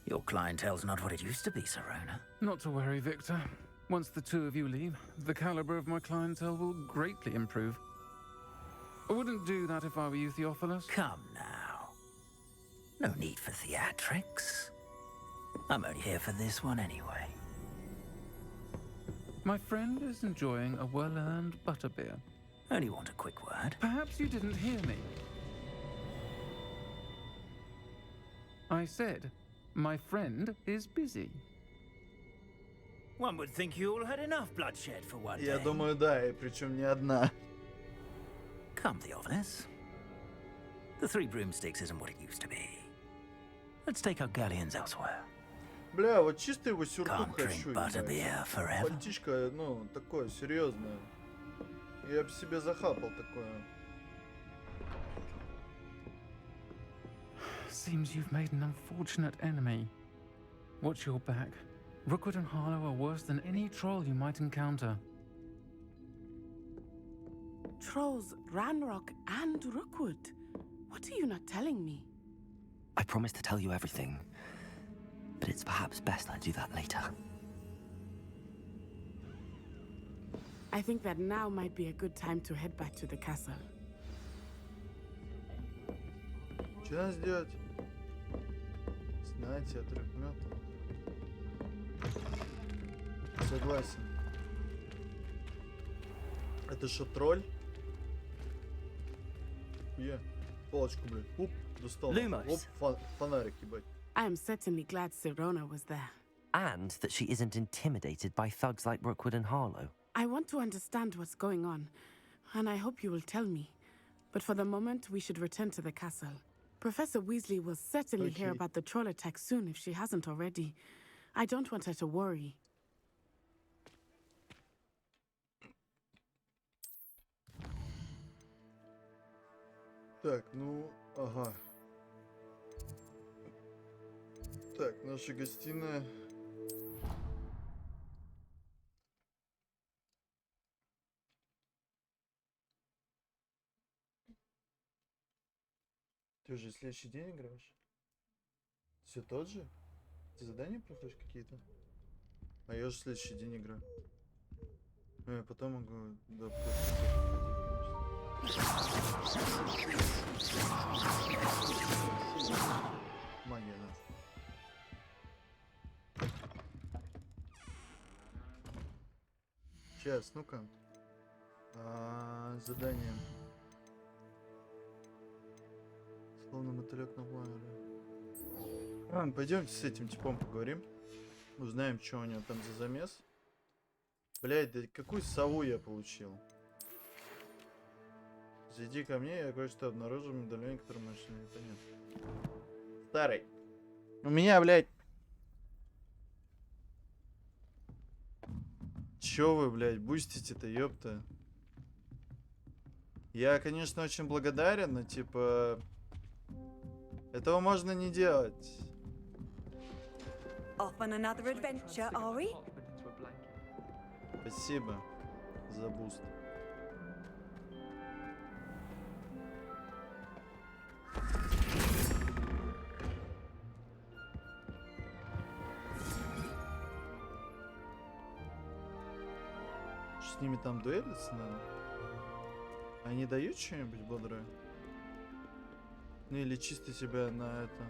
Speaker 2: Your clientele's not what it used to be, Serona.
Speaker 18: Not to worry, Victor. Once the two of you leave, the caliber of my clientele will greatly improve. I wouldn't do that if I were you, Theophilus.
Speaker 2: Come now. No need for theatrics. I'm only here for this one anyway.
Speaker 18: My friend is enjoying a well-earned butterbeer.
Speaker 2: Only want a quick word.
Speaker 18: Perhaps you didn't hear me. I said, my friend is busy.
Speaker 2: One would think you all had enough bloodshed for one
Speaker 1: Я
Speaker 2: day.
Speaker 1: думаю, да, и причем не одна.
Speaker 2: Come, Theophilus. The Three Broomsticks isn't what it used to be. Let's take our galleons elsewhere.
Speaker 1: Бля, вот чисто его сюртук
Speaker 2: Can't drink
Speaker 1: хочу.
Speaker 2: butterbeer forever.
Speaker 1: Пальтишко, ну, такое, серьезное. Я бы себе захапал такое.
Speaker 18: Seems you've made an unfortunate enemy. Watch your back. Rookwood and Harlow are worse than any troll you might encounter.
Speaker 21: Trolls, Ranrock, and Rookwood. What are you not telling me?
Speaker 3: I promised to tell you everything, but it's perhaps best I do that later.
Speaker 21: I think that now might be a good time to head back to the castle.
Speaker 1: Что надо сделать? Снятие трехметов. Согласен. Это что, тролль? Я. Палочку, блядь. Оп, достал.
Speaker 3: Lumos.
Speaker 1: Оп, фонарик, ебать.
Speaker 21: I am certainly glad Sirona was there.
Speaker 3: And that she isn't intimidated by thugs like Rookwood and Harlow.
Speaker 21: I want to understand what's going on, and I hope you will tell me. But for the moment, we should return to the castle. Professor Weasley will certainly hear
Speaker 1: Okay.
Speaker 21: about the troll attack soon if she hasn't already. I don't want her to worry.
Speaker 1: Так, ну, ага. Так, наша гостиная. Ты уже следующий день играешь? Все тот же? Ты задания проходишь какие-то? А я уже следующий день играю. Ну, я потом могу... Да, магия, да. Сейчас, ну-ка. Задание. Словно мотылек на планере. Ладно, пойдемте с этим типом поговорим. Узнаем, что у него там за замес. Блядь, да какую сову я получил? Зайди ко мне, я кое-что обнаружил, медальон, который машина, непонятно. Старый. У меня, блядь. Чё вы, блядь, бустите-то, ёпта? Я, конечно, очень благодарен, но, типа... Этого можно не делать.
Speaker 16: Off on another adventure, are we?
Speaker 1: Спасибо за буст. С ними там дуэлиться надо? Они дают что-нибудь бодрое? Ну или чисто себя на это?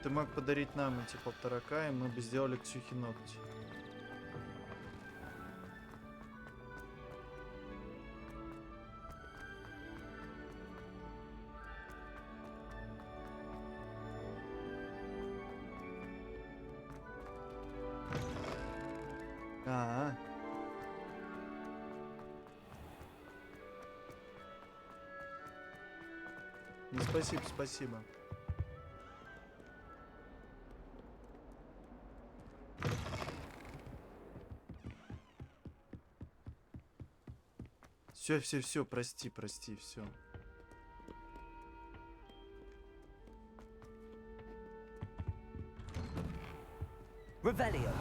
Speaker 1: Ты мог подарить нам эти 1,5, и мы бы сделали Ксюхе ногти. Ну, спасибо, спасибо. Все, прости, все.
Speaker 3: Revelio.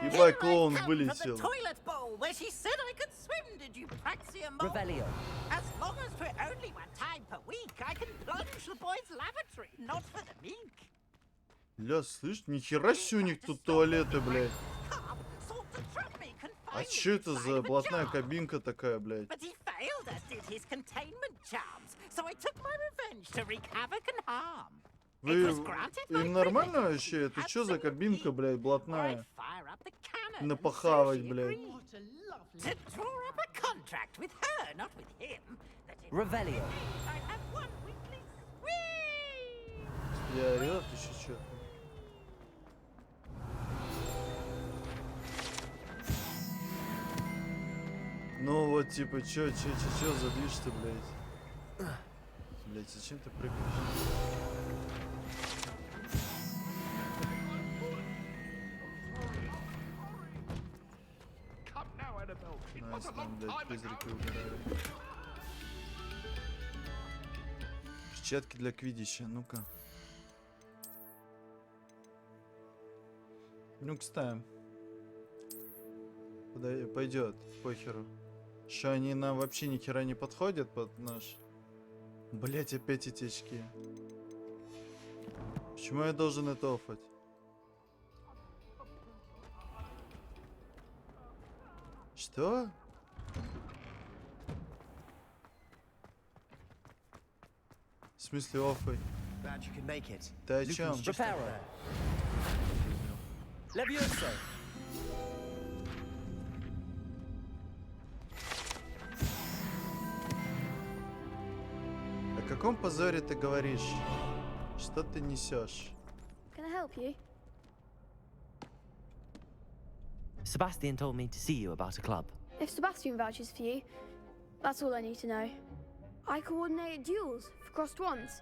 Speaker 1: Ебать, клоун вылетел.
Speaker 3: Revelio.
Speaker 14: As long as for only one time per week, I can plunge the boys' lavatory, not for the mink.
Speaker 1: Ля, слышь, нихера себе у них тут туалеты, блядь. А чё это за блатная кабинка такая, блядь? Вы им нормально вообще? Это чё за кабинка, блядь, блатная? Напахавать, блядь.
Speaker 3: Revelio.
Speaker 1: Я орёт еще что-то. Ну вот, типа, чё за движ-то, блядь? Блядь, зачем ты прыгаешь? Найс, там, блядь, призраки угорают. Перчатки для квиддича, ну-ка. Ну-ка, ставим. Пойдет, похеру. Что они нам вообще ни хера не подходят под наш... Блять, опять эти очки. Почему я должен это офать? Что? В смысле офай? Ты о чем? О каком позоре ты говоришь? Что ты несешь?
Speaker 17: Can I help you?
Speaker 3: Sebastian told me to see you about a club.
Speaker 17: If Sebastian vouches for you, that's all I need to know. I coordinate duels for crossed ones.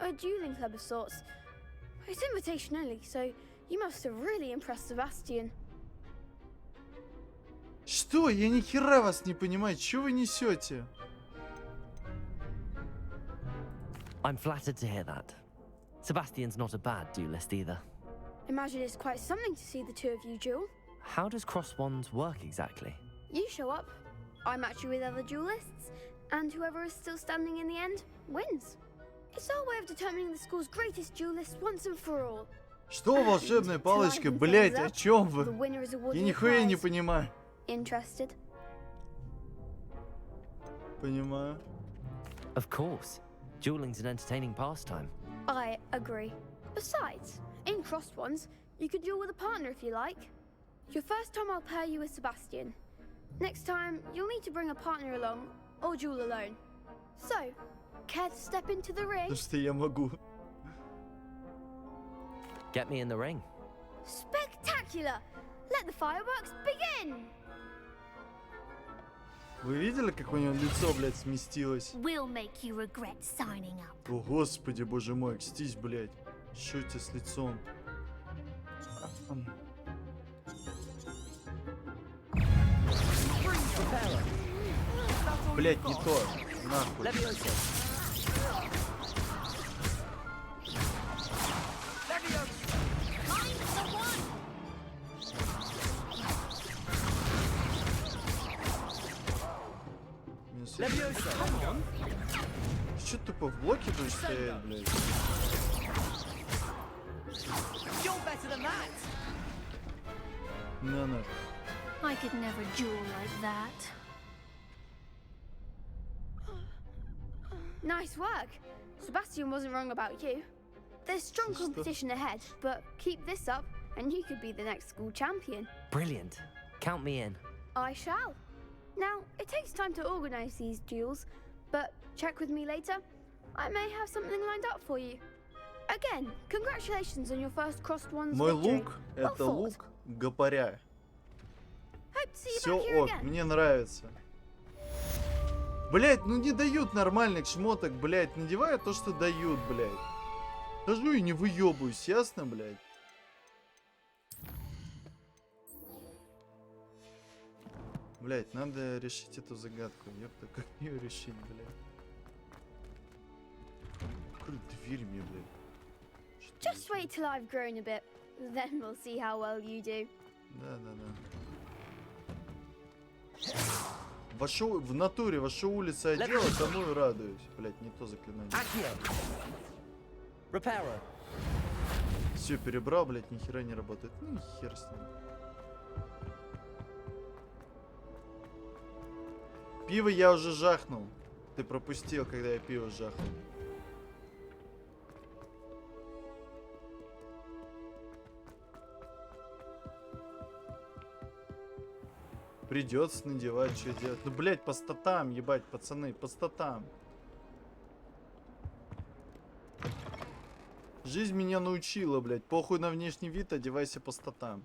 Speaker 17: A dueling club of sorts. It's invitation only, so you must have really impressed Sebastian.
Speaker 1: Что? Я ни хера вас не понимаю. Чего вы несете?
Speaker 3: I'm flattered to hear that. Sebastian's not a bad duelist either.
Speaker 17: Imagine it's quite something to see the two of you duel.
Speaker 3: How does cross wands work exactly?
Speaker 17: You show up, I match you with other duelists, and whoever is still standing in the end wins. It's our way of determining the school's greatest duelist once and for all.
Speaker 1: Что волшебная палочка, блять, о чем вы? Я нихуя не понимаю.
Speaker 17: Interested?
Speaker 1: Понимаю.
Speaker 3: Of course. Dueling's an entertaining pastime.
Speaker 17: I agree. Besides, in crossed ones, you could duel with a partner if you like. Your first time I'll pair you with Sebastian. Next time, you'll need to bring a partner along or duel alone. So, care to step into the ring?
Speaker 1: Потому что я могу.
Speaker 3: Get me in the ring.
Speaker 17: Spectacular! Let the fireworks begin!
Speaker 1: Вы видели, как у него лицо, блядь, сместилось?
Speaker 5: We'll make you regret signing up.
Speaker 1: О, господи, боже мой, кстись, блядь. Что у тебя с лицом? Блядь, не то. Нахуй. Ты чё тупо в блоке будешь стоять, блядь? На нахуй.
Speaker 5: I could never duel like that.
Speaker 17: Nice work. Sebastian wasn't wrong about you. There's strong competition ahead, but keep this up and you could be the next school champion.
Speaker 3: Brilliant. Count me in.
Speaker 17: I shall. Now, it takes time to organize these duels, but check with me later. I may have something lined up for you. Again, congratulations on your first crossed ones
Speaker 1: Мой
Speaker 17: victory.
Speaker 1: лук — это лук гопаря.
Speaker 17: Hope to see you
Speaker 1: Все
Speaker 17: back here
Speaker 1: ок,
Speaker 17: again.
Speaker 1: мне нравится. Блять, ну не дают нормальных шмоток, блять, надеваю то, что дают, блять. Хожу и не выебываюсь, ясно, блять? Блять, надо решить эту загадку. Ёпта, как ее решить, блять? Открой дверь мне, блять.
Speaker 17: Just wait till I've grown a bit, then we'll see how well you do.
Speaker 1: Да. Вашу, в натуре вашу улицу одела, тому и радуюсь. Блять, не то заклинание. Все перебрал, блять, ни хера не работает. Ну и хер с ним. Пиво я уже жахнул. Ты пропустил, когда я пиво жахнул. Придется надевать, что делать. Ну, блять, по статам, ебать, пацаны, по статам. Жизнь меня научила, блять. Похуй на внешний вид, одевайся по статам.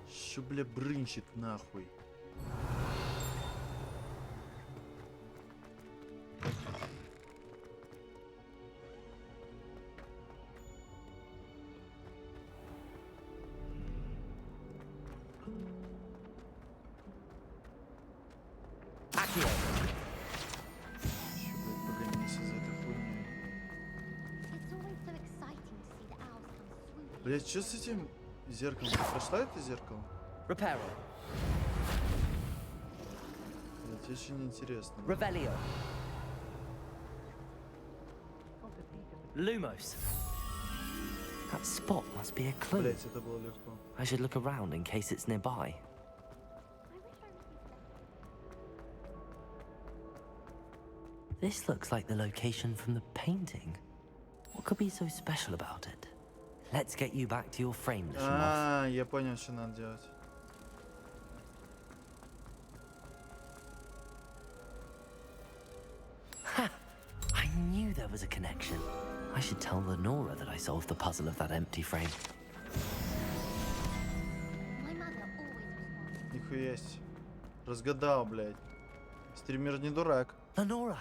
Speaker 1: Что, бля, брынчит нахуй? Блять, что с этим зеркалом? Ты прошла это зеркало? Блять, очень интересно.
Speaker 3: Lumos. That spot must be a clue.
Speaker 1: Блять, это было легко.
Speaker 3: I should look around in case it's nearby. This looks like the location from the painting. What could be so special about it? Let's get you back to your frame, little moth.
Speaker 1: Я понял, что надо делать.
Speaker 3: Ha! I knew there was a connection. I should tell Lenora that I solved the puzzle of that empty frame.
Speaker 1: Нихуясь. Разгадал, блядь. Стример не дурак.
Speaker 3: Lenora,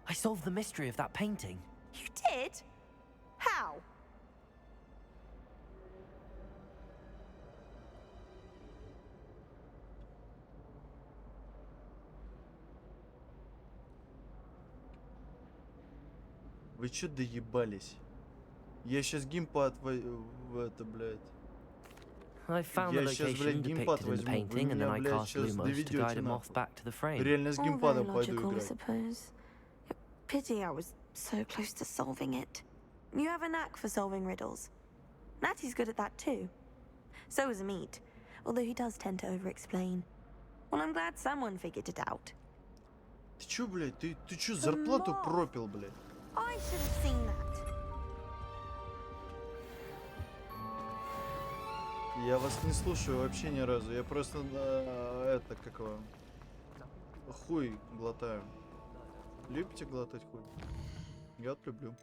Speaker 3: I solved the mystery of that painting.
Speaker 13: You did? How?
Speaker 1: Вы чё доебались? Я сейчас геймпад в это, блядь.
Speaker 3: I found the location depicted in the painting, and then I cast Lumos to guide him off back to the frame.
Speaker 1: Реально с геймпадом пойду играть.
Speaker 13: Suppose. Pity I was so close to solving it. You have a knack for solving riddles. Natty's good at that too. So is Amit, although he does tend to over-explain. Well, I'm glad someone figured it out.
Speaker 1: Ты чё, блядь? Ты чё, зарплату пропил, блядь?
Speaker 13: I should have seen that.
Speaker 1: Я вас не слушаю вообще ни разу. Я просто это как его хуй глотаю. Любите глотать хуй? Я вот люблю.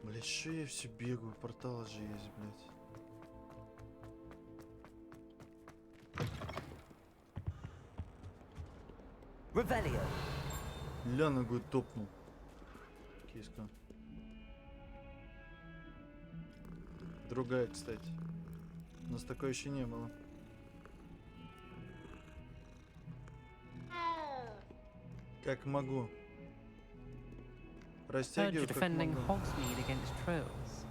Speaker 1: Блять, что я все бегаю? Порталы же есть, блять.
Speaker 3: Revelio.
Speaker 1: Ля ногой топнул. Киска. Другая, кстати. У нас такое еще не было. Как могу.
Speaker 19: Heard you're defending Hogsmeade against trolls.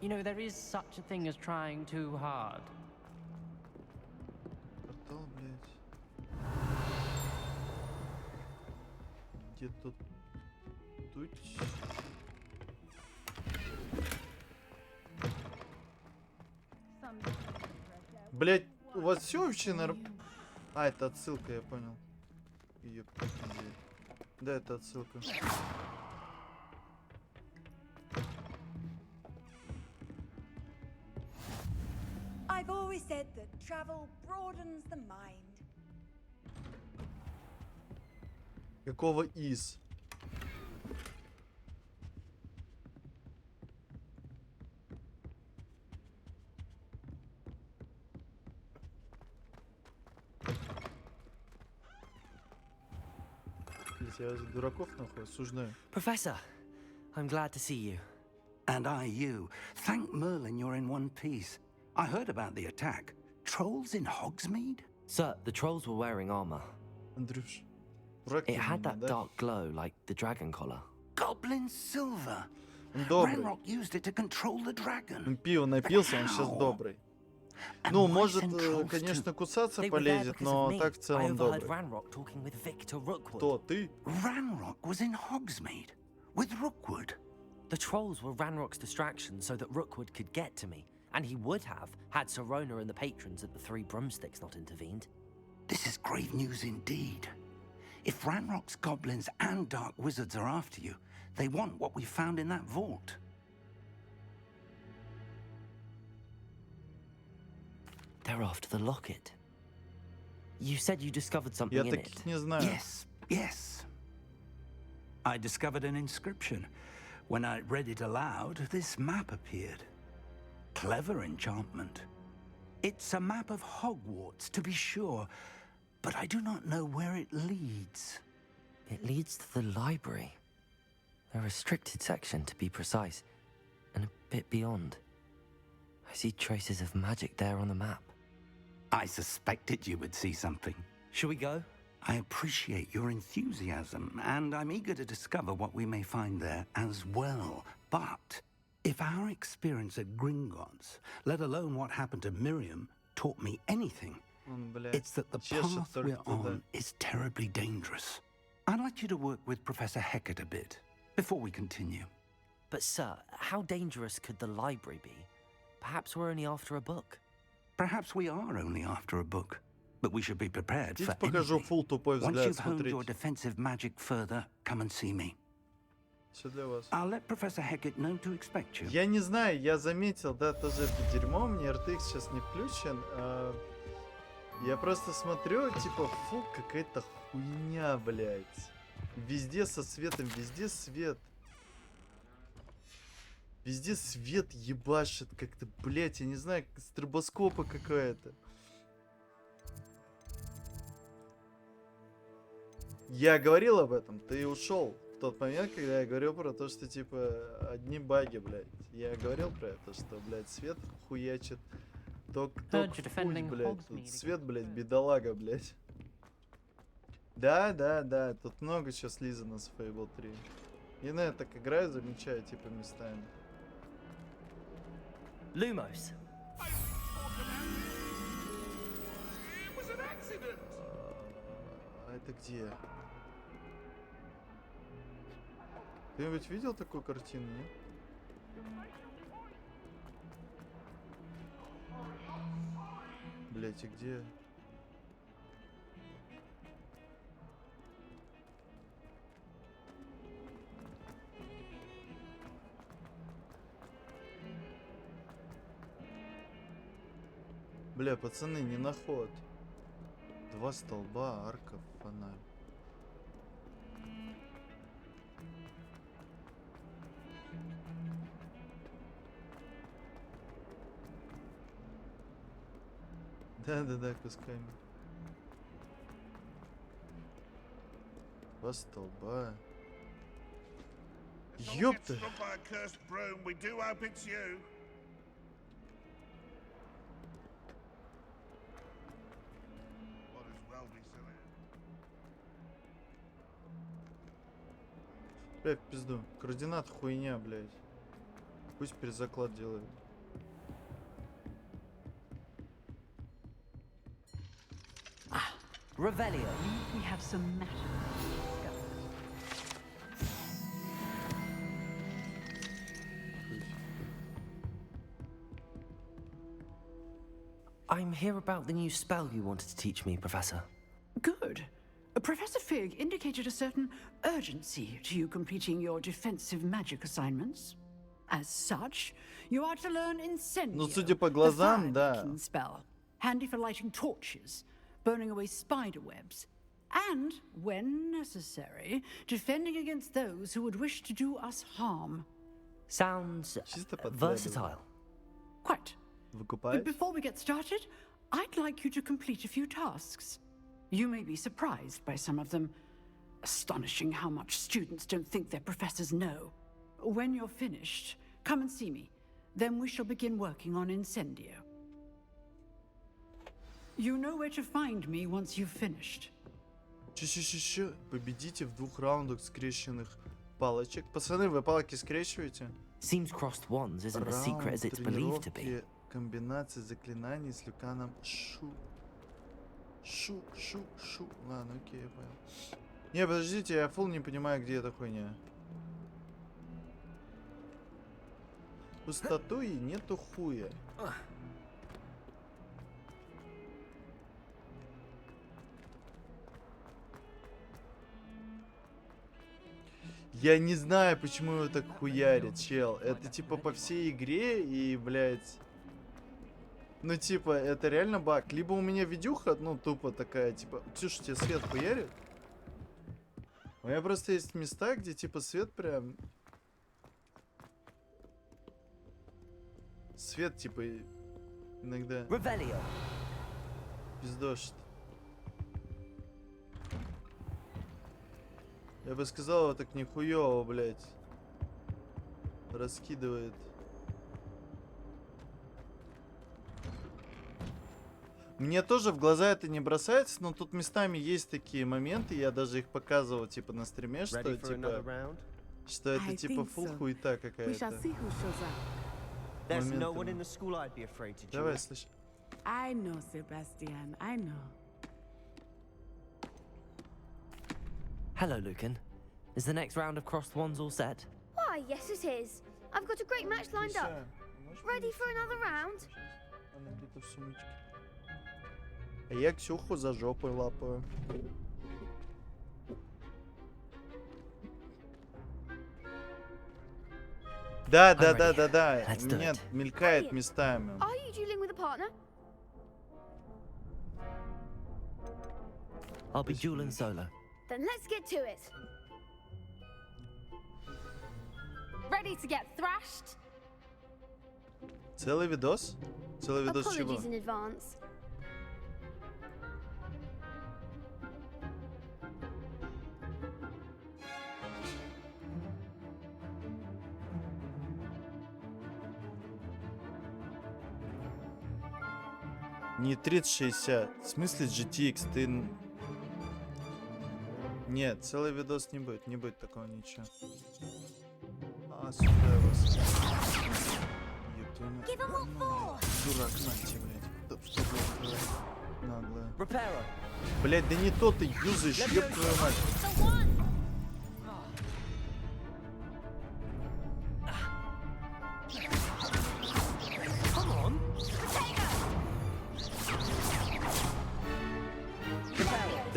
Speaker 19: You know, there is such a thing as trying too hard.
Speaker 1: Портал, блядь. Где тут? Тут. Блять, у вас все вообще нормально? А, это отсылка, я понял. Ёпта, да, это отсылка.
Speaker 16: I've always said that travel broadens the mind.
Speaker 1: Какого из? Я дураков нахуй осуждаю.
Speaker 3: Professor, I'm glad to see you.
Speaker 11: And I you. Thank Merlin you're in one piece. I heard about the attack. Trolls in Hogsmeade?
Speaker 3: Sir, the trolls were wearing armor.
Speaker 1: Андрюш,
Speaker 3: it had that dark glow like the dragon collar.
Speaker 11: Goblin silver.
Speaker 1: Добрый.
Speaker 11: Ranrock used it to control the dragon.
Speaker 1: Он пиво напился, он сейчас добрый. Ну, может, конечно, кусаться полезет, но так в целом добрый. Кто ты?
Speaker 11: Ranrock was in Hogsmeade with Rookwood.
Speaker 3: The trolls were Ranrock's distraction so that Rookwood could get to me, and he would have had Sirona and the patrons at the Three Broomsticks not intervened.
Speaker 11: This is grave news indeed. If Ranrock's goblins and dark wizards are after you, they want what we found in that vault.
Speaker 3: They're after the locket. You said you discovered something in it.
Speaker 11: Yes, yes. I discovered an inscription. When I read it aloud, this map appeared. Clever enchantment. It's a map of Hogwarts, to be sure, but I do not know where it leads.
Speaker 3: It leads to the library. A restricted section, to be precise, and a bit beyond. I see traces of magic there on the map.
Speaker 11: I suspected you would see something.
Speaker 3: Shall we go?
Speaker 11: I appreciate your enthusiasm, and I'm eager to discover what we may find there as well. But if our experience at Gringotts, let alone what happened to Miriam, taught me anything, it's that the path we're on is terribly dangerous. I'd like you to work with Professor Hecat a bit before we continue.
Speaker 3: But sir, how dangerous could the library be? Perhaps we're only after a book.
Speaker 11: Perhaps we are only after a book, but we should be prepared for
Speaker 1: покажу
Speaker 11: anything.
Speaker 1: full тупой
Speaker 11: Once
Speaker 1: взгляд,
Speaker 11: you've honed
Speaker 1: смотрите.
Speaker 11: your defensive magic further, come and see me.
Speaker 1: Все для вас.
Speaker 11: I'll let Professor Hecat know to expect you.
Speaker 1: Я не знаю, я заметил, да, тоже это дерьмо, мне RTX сейчас не включен. Я просто смотрю, типа, фу, какая-то хуйня, блядь. Везде со светом, везде свет. Везде свет ебашит как-то, блядь, я не знаю, стробоскопа какая-то. Я говорил об этом, ты ушел в тот момент, когда я говорил про то, что, типа, одни баги, блядь. Я говорил про это, что, блядь, свет хуячит. Только блядь, тут свет, блядь, бедолага, блядь. Да, тут много сейчас слизано с Fable 3. И на это так играю, замечаю, типа, местами.
Speaker 3: Lumos.
Speaker 1: А это где? Кто-нибудь видел такую картину, нет? Блять, и где? Бля, пацаны, не на ход. 2 столба, арка, фонарь. Да-да-да, кусками. 2 столба. Ёпта! Бля, в пизду. Координат хуйня, блядь. Пусть перезаклад делает.
Speaker 3: Revelio.
Speaker 7: We have some matters to discuss.
Speaker 3: I'm here about the new spell you wanted to teach me, Professor.
Speaker 8: Good. Professor Fig indicated a certain urgency to you completing your defensive magic assignments. As such, you are to learn Incendio,
Speaker 1: Ну, судя по глазам,
Speaker 8: the
Speaker 1: да.
Speaker 8: fire-making spell, handy for lighting torches, burning away spider webs, and, when necessary, defending against those who would wish to do us harm.
Speaker 3: Sounds versatile.
Speaker 8: Quite. But before we get started, I'd like you to complete a few tasks. You may be surprised by some of them. Astonishing how much students don't think their professors know. When you're finished, come and see me. Then we shall begin working on Incendio. You know where to find me once you've finished.
Speaker 1: Чё. Победите в 2 раундах скрещенных палочек. Пацаны, вы палки скрещиваете?
Speaker 3: Seems crossed wands isn't as secret as it's believed to be.
Speaker 1: Комбинации заклинаний с Люканом Шу. Ладно, окей, я понял. Не, подождите, я фул не понимаю, где эта хуйня. У статуи нету хуя. Я не знаю, почему его так хуярит, чел. Это типа по всей игре и, блядь... Ну, типа, это реально баг. Либо у меня видюха, ну, тупо такая, типа... Ксюша, тебе свет хуярит? У меня просто есть места, где, типа, свет прям... Свет, типа, иногда... Пиздошит. Я бы сказал, его так нихуёво, блядь. Раскидывает. Мне тоже в глаза это не бросается, но тут местами есть такие моменты, я даже их показывал, типа, на стриме, что, типа... Что это, типа, фул хуета какая-то. Давай, слышь.
Speaker 21: I know, Sebastian, I know.
Speaker 3: Hello, Lucan. Is the next round of crossed wands all set?
Speaker 17: Why, yes it is. I've got a great match lined up. Ready for another round?
Speaker 1: А я Ксюху за жопой лапаю. Да. Нет, мелькает местами.
Speaker 17: Are you dueling with a partner?
Speaker 3: I'll be dueling solo.
Speaker 17: Then let's get to it. Ready to get thrashed?
Speaker 1: Целый видос? Целый видос чего?
Speaker 17: Apologies in advance.
Speaker 1: Не 3060. В смысле GTX? Ты... Нет, целый видос не будет такого ничего. А, сюда вас. Дурак, нахти, блядь. Наглая. Блядь, да не то ты юзаешь, ёб твою мать.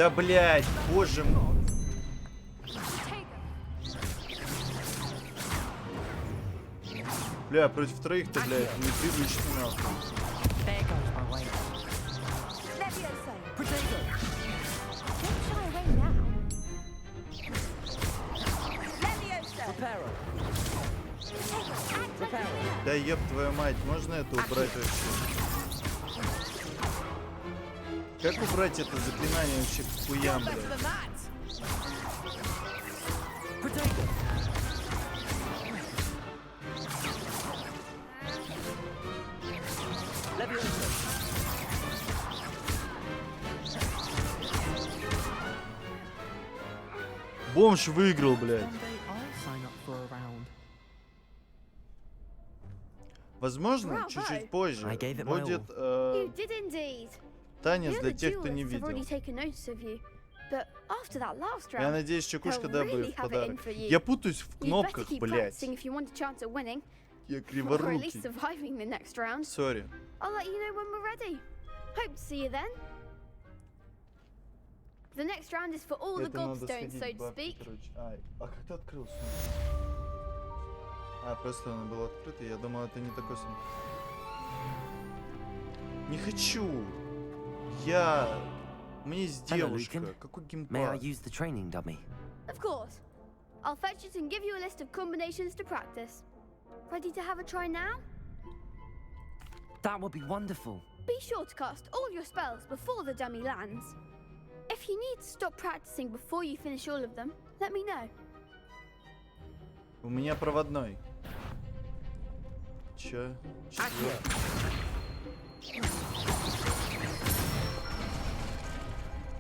Speaker 1: Да, блядь, боже мой. Бля, против троих-то, блядь, непривычно, нахуй. Да еб твою мать, можно это убрать вообще? Как убрать это заклинание вообще к хуям, блядь? Бомж выиграл, блядь. Возможно, чуть-чуть позже будет танец для тех, кто не видел. Я надеюсь, чекушка добавит в подарок. Я путаюсь в кнопках, блядь. Я криворукий. Сори.
Speaker 17: The next round is for all the gobstones, so to speak.
Speaker 1: А как ты открылся? А, просто оно было открыто, я думал, это не такой сон. Не хочу! Мне есть девушка. Какой геймпад?
Speaker 3: May I use the training dummy?
Speaker 17: Of course. I'll fetch it and give you a list of combinations to practice. Ready to have a try now?
Speaker 3: That would be wonderful.
Speaker 17: Be sure to cast all your spells before the dummy lands. If you need to stop practicing before you finish all of them, let me know.
Speaker 1: У меня проводной. Чё?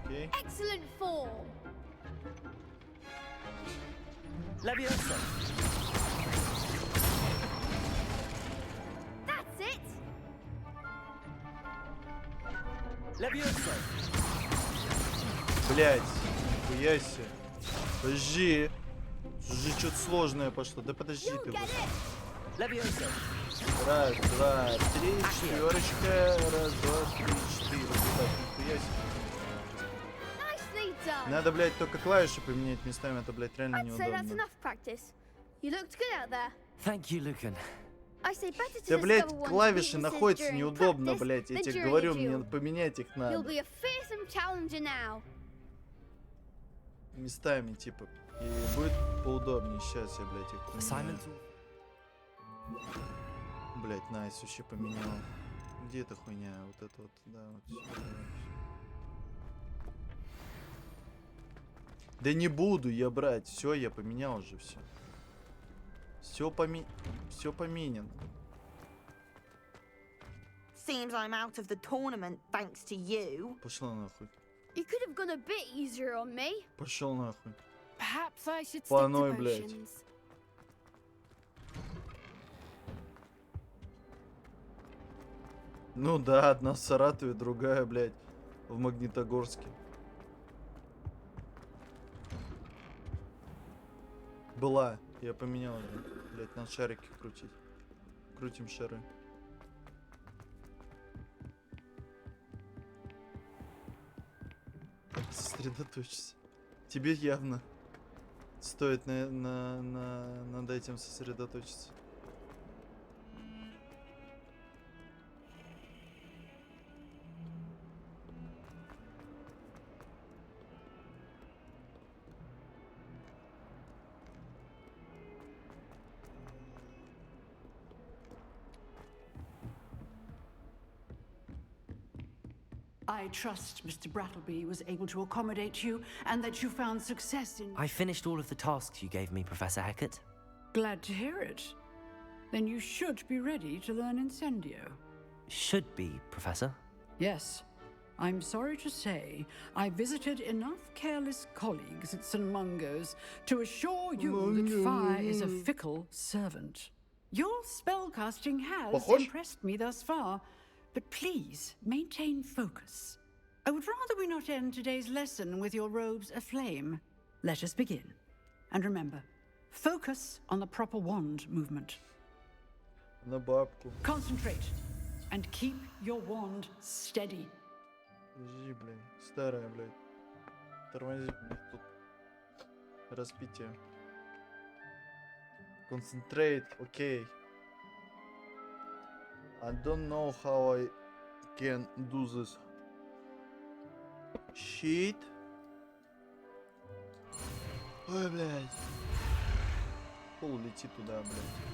Speaker 1: Okay.
Speaker 17: Excellent form.
Speaker 3: Leviosa.
Speaker 17: That's it.
Speaker 3: Leviosa.
Speaker 1: Блять, нихуя себе. Подожди. Уже что-то сложное пошло. Да подожди ты.
Speaker 3: Leviosa.
Speaker 1: Раз, два, три, четверочка. Раз, два, три, четыре. Так, нихуя себе. Надо, блядь, только клавиши поменять местами, это, блядь, реально неудобно.
Speaker 3: Thank you, Lucan.
Speaker 1: Да, блядь, клавиши находятся неудобно, блядь. Я тебе говорю, мне поменять их надо. Местами, типа. И будет поудобнее. Сейчас я, блядь, их поменяю. Блядь, найс, вообще поменял. Где эта хуйня? Вот это вот, да, вот сюда. Да не буду я брать. Все, я поменял уже все. Все поменяно.
Speaker 13: Seems I'm out of the tournament thanks to you.
Speaker 1: Пошла нахуй.
Speaker 17: You could have gone a bit easier on me.
Speaker 1: Пошел нахуй.
Speaker 8: Perhaps I should stick
Speaker 1: Паной,
Speaker 8: to
Speaker 1: блядь.
Speaker 8: potions.
Speaker 1: Ну да, одна в Саратове, другая, блядь, в Магнитогорске. Была. Я поменял ее. Блядь, надо шарики крутить. Крутим шары. Сосредоточься. Тебе явно стоит над этим сосредоточиться.
Speaker 8: I trust Mr. Brattleby was able to accommodate you and that you found success in...
Speaker 3: I finished all of the tasks you gave me, Professor Hackett.
Speaker 8: Glad to hear it. Then you should be ready to learn Incendio.
Speaker 3: Should be, Professor.
Speaker 8: Yes. I'm sorry to say, I visited enough careless colleagues at St. Mungo's to assure you that fire is a fickle servant. Your spellcasting has impressed me thus far, but please maintain focus. I would rather we not end today's lesson with your robes aflame. Let us begin. And remember, focus on the proper wand movement.
Speaker 1: На бабку.
Speaker 8: Concentrate and keep your wand steady.
Speaker 1: Подожди, блядь. Старая, блядь. Тормозить у них тут распитие. Concentrate, окей. I don't know how I can do this. Shit. Ой, блядь. Пол лети туда, блядь.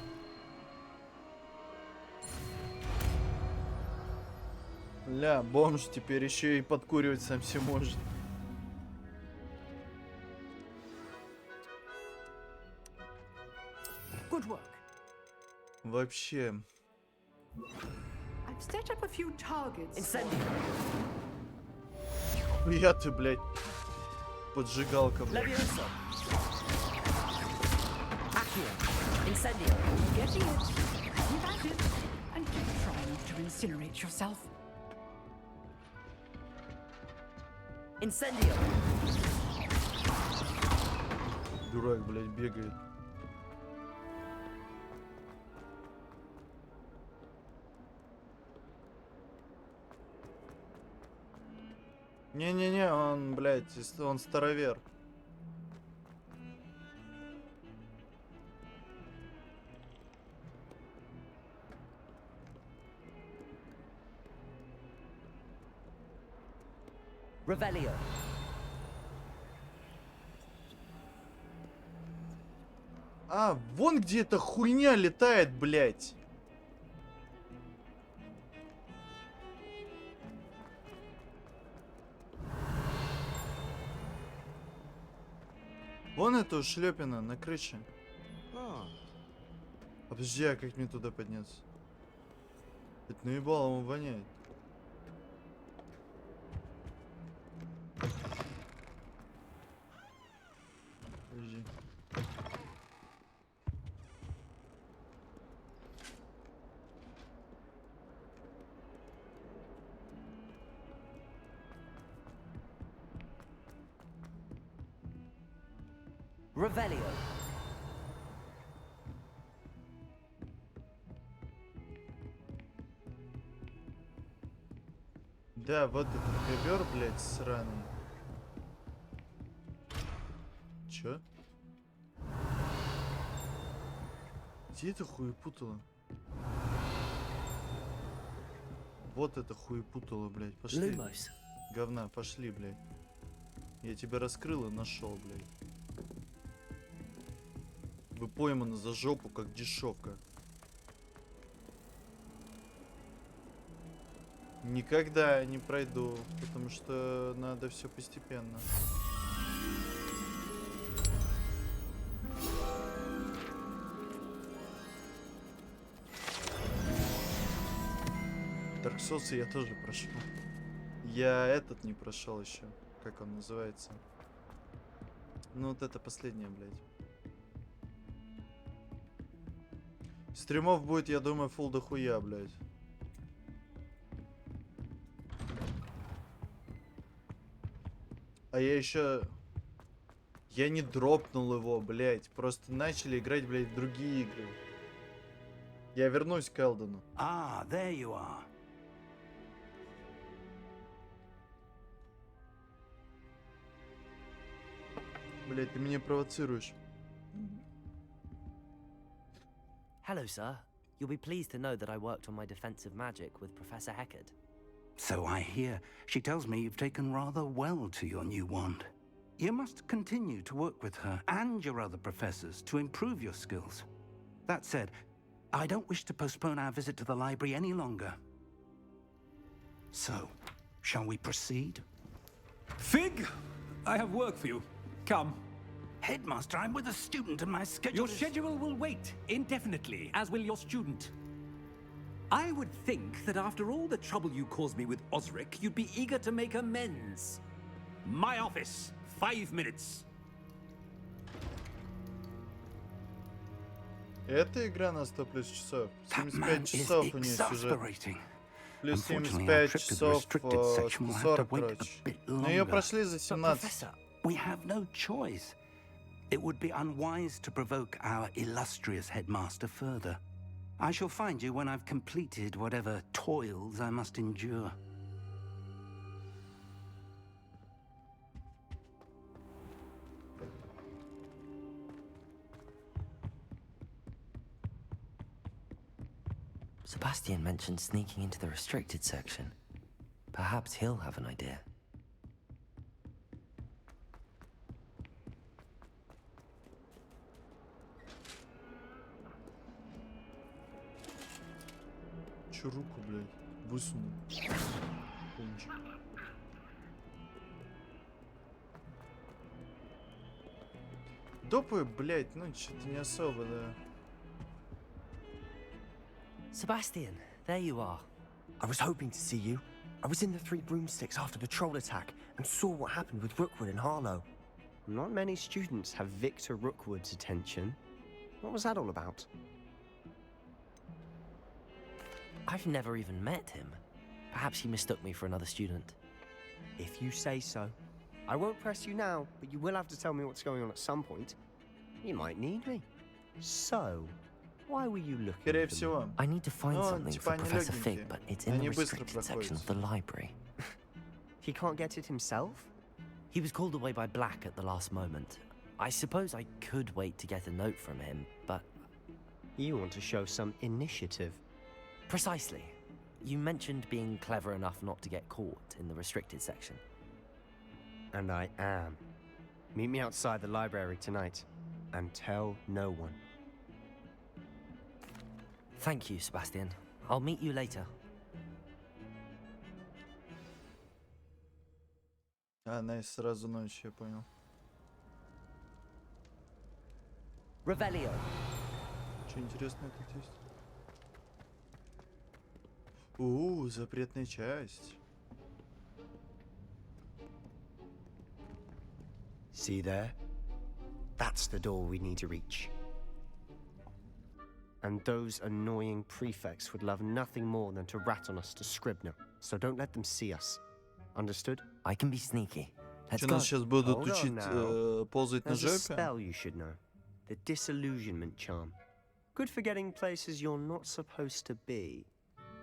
Speaker 1: Ля, бомж теперь еще и подкуривать сам все может.
Speaker 8: Good work.
Speaker 1: Вообще.
Speaker 8: I've set up a few targets.
Speaker 1: Я ты, блядь, поджигалка, блядь.
Speaker 3: Incendio.
Speaker 8: Getting it. Keep at it. And try not to incinerate yourself.
Speaker 3: Incendio.
Speaker 1: Дурак, блядь, бегает. Не-не-не, он, блядь, он старовер.
Speaker 3: Revelio.
Speaker 1: А, вон где эта хуйня летает, блядь. Вон это шлепина на крыше. А, подожди, а как мне туда подняться? Это наебало, он воняет. Подожди.
Speaker 3: Revelio.
Speaker 1: Да, вот этот ковер, блядь, сраный. Чё? Где это хуепутало? Вот это хуепутало, блядь. Пошли.
Speaker 3: Lumos.
Speaker 1: Говна, пошли, блядь. Я тебя раскрыл и нашел, блядь. Вы пойманы за жопу, как дешевка. Никогда не пройду, потому что надо все постепенно. Dark Souls я тоже прошел. Я этот не прошел еще. Как он называется? Ну вот это последнее, блядь. Стримов будет, я думаю, фулл дохуя, блядь. А я еще... Я не дропнул его, блядь. Просто начали играть, блядь, в другие игры. Я вернусь к Элдену.
Speaker 2: Ah, there you are.
Speaker 1: Блядь, ты меня провоцируешь.
Speaker 3: Hello, sir. You'll be pleased to know that I worked on my defensive magic with Professor Heckard.
Speaker 2: So I hear. She tells me you've taken rather well to your new wand. You must continue to work with her and your other professors to improve your skills. That said, I don't wish to postpone our visit to the library any longer. So, shall we proceed?
Speaker 12: Fig! I have work for you. Come.
Speaker 2: Headmaster, I'm with a student and my schedule
Speaker 12: Your schedule will wait indefinitely, as will your student. I would think that after all the trouble you caused me with Osric, you'd be eager to make amends. My office, 5 minutes.
Speaker 1: Это игра на 100 плюс часов. 75 часов у нее сюжет. Плюс 75 часов 40, короче. Но ее прошли за 17.
Speaker 2: We have no choice. It would be unwise to provoke our illustrious headmaster further. I shall find you when I've completed whatever toils I must endure.
Speaker 3: Sebastian mentioned sneaking into the restricted section. Perhaps he'll have an idea.
Speaker 1: Чё руку, блядь, высунул? Кончик. Допы, блядь, ну что-то не особо, да.
Speaker 3: Sebastian, there you are.
Speaker 4: I was hoping to see you. I was in the Three Broomsticks after the troll attack and saw what happened with Rookwood and Harlow. Not many students have Victor Rookwood's attention. What was that all about?
Speaker 3: I've never even met him. Perhaps he mistook me for another student.
Speaker 4: If you say so. I won't press you now, but you will have to tell me what's going on at some point. You might need me. So, why were you looking
Speaker 1: Скорее
Speaker 4: for me?
Speaker 1: всего.
Speaker 3: I need to find something
Speaker 1: типа
Speaker 3: for
Speaker 1: они
Speaker 3: Professor
Speaker 1: легенькие.
Speaker 3: Fig, but it's in the
Speaker 1: Они быстро
Speaker 3: restricted section of the
Speaker 1: проходят.
Speaker 3: library.
Speaker 4: He can't get it himself?
Speaker 3: He was called away by Black at the last moment. I suppose I could wait to get a note from him, but...
Speaker 4: You want to show some initiative.
Speaker 3: Precisely. You mentioned being clever enough not to get caught in the restricted section.
Speaker 4: And I am. Meet me outside the library tonight. And tell no one.
Speaker 3: Thank you, Sebastian. I'll meet you later.
Speaker 1: Она сразу ночью, я понял.
Speaker 3: Revelio.
Speaker 1: Что интересное тут есть? Запретная часть.
Speaker 4: See there? That's the door we need to reach. And those annoying prefects would love nothing more than to rat on us to Scribner, so don't let them see us. Understood?
Speaker 3: I can be sneaky. Let's
Speaker 1: Что
Speaker 3: go.
Speaker 1: нас сейчас будут
Speaker 4: Hold on
Speaker 1: учить
Speaker 4: now.
Speaker 1: ползать на
Speaker 4: There's a
Speaker 1: жопе?
Speaker 4: spell you should know. The disillusionment charm. Good for getting places you're not supposed to be.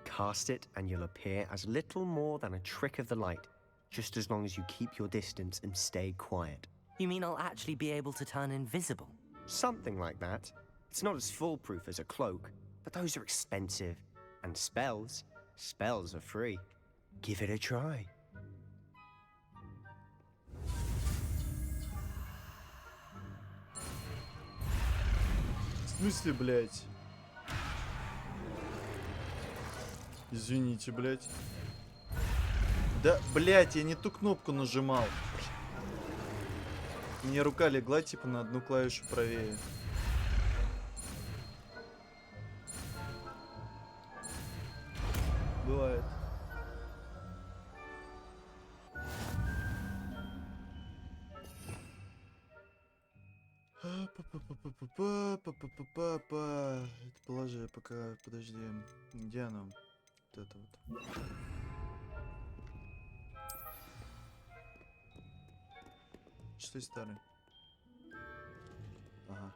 Speaker 4: Cast it and you'll appear as little more than a trick of the light, just as long as you keep your distance and stay quiet.
Speaker 3: You mean I'll actually be able to turn invisible?
Speaker 4: Something like that. It's not as foolproof as a cloak, but those are expensive. And spells are free. Give it a try.
Speaker 1: В смысле, блядь? Извините, блядь. Да, блядь, я не ту кнопку нажимал. Мне рука легла, типа, на одну клавишу правее. Бывает. Это положи, пока, подожди. Где оно? Вот это вот. Что старый? Ага.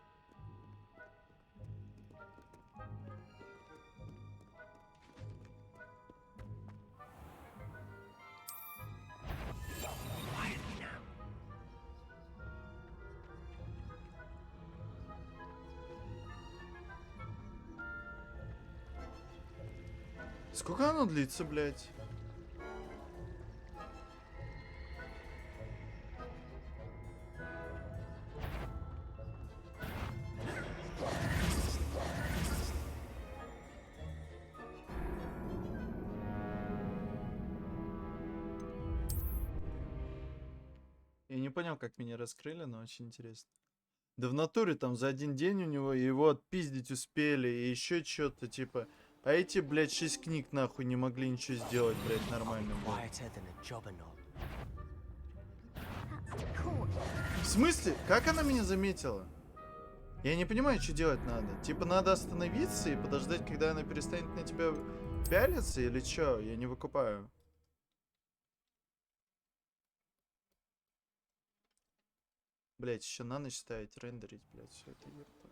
Speaker 1: Сколько оно длится, блядь? Я не понял, как меня раскрыли, но очень интересно. Да в натуре там за один день у него его отпиздить успели, и еще что-то типа. А эти, блядь, 6 книг нахуй не могли ничего сделать, блядь, нормально. Блядь. В смысле? Как она меня заметила? Я не понимаю, что делать надо. Типа надо остановиться и подождать, когда она перестанет на тебя пялиться, или что? Я не выкупаю. Блять, еще на ночь ставить, рендерить, блять, все это ебто.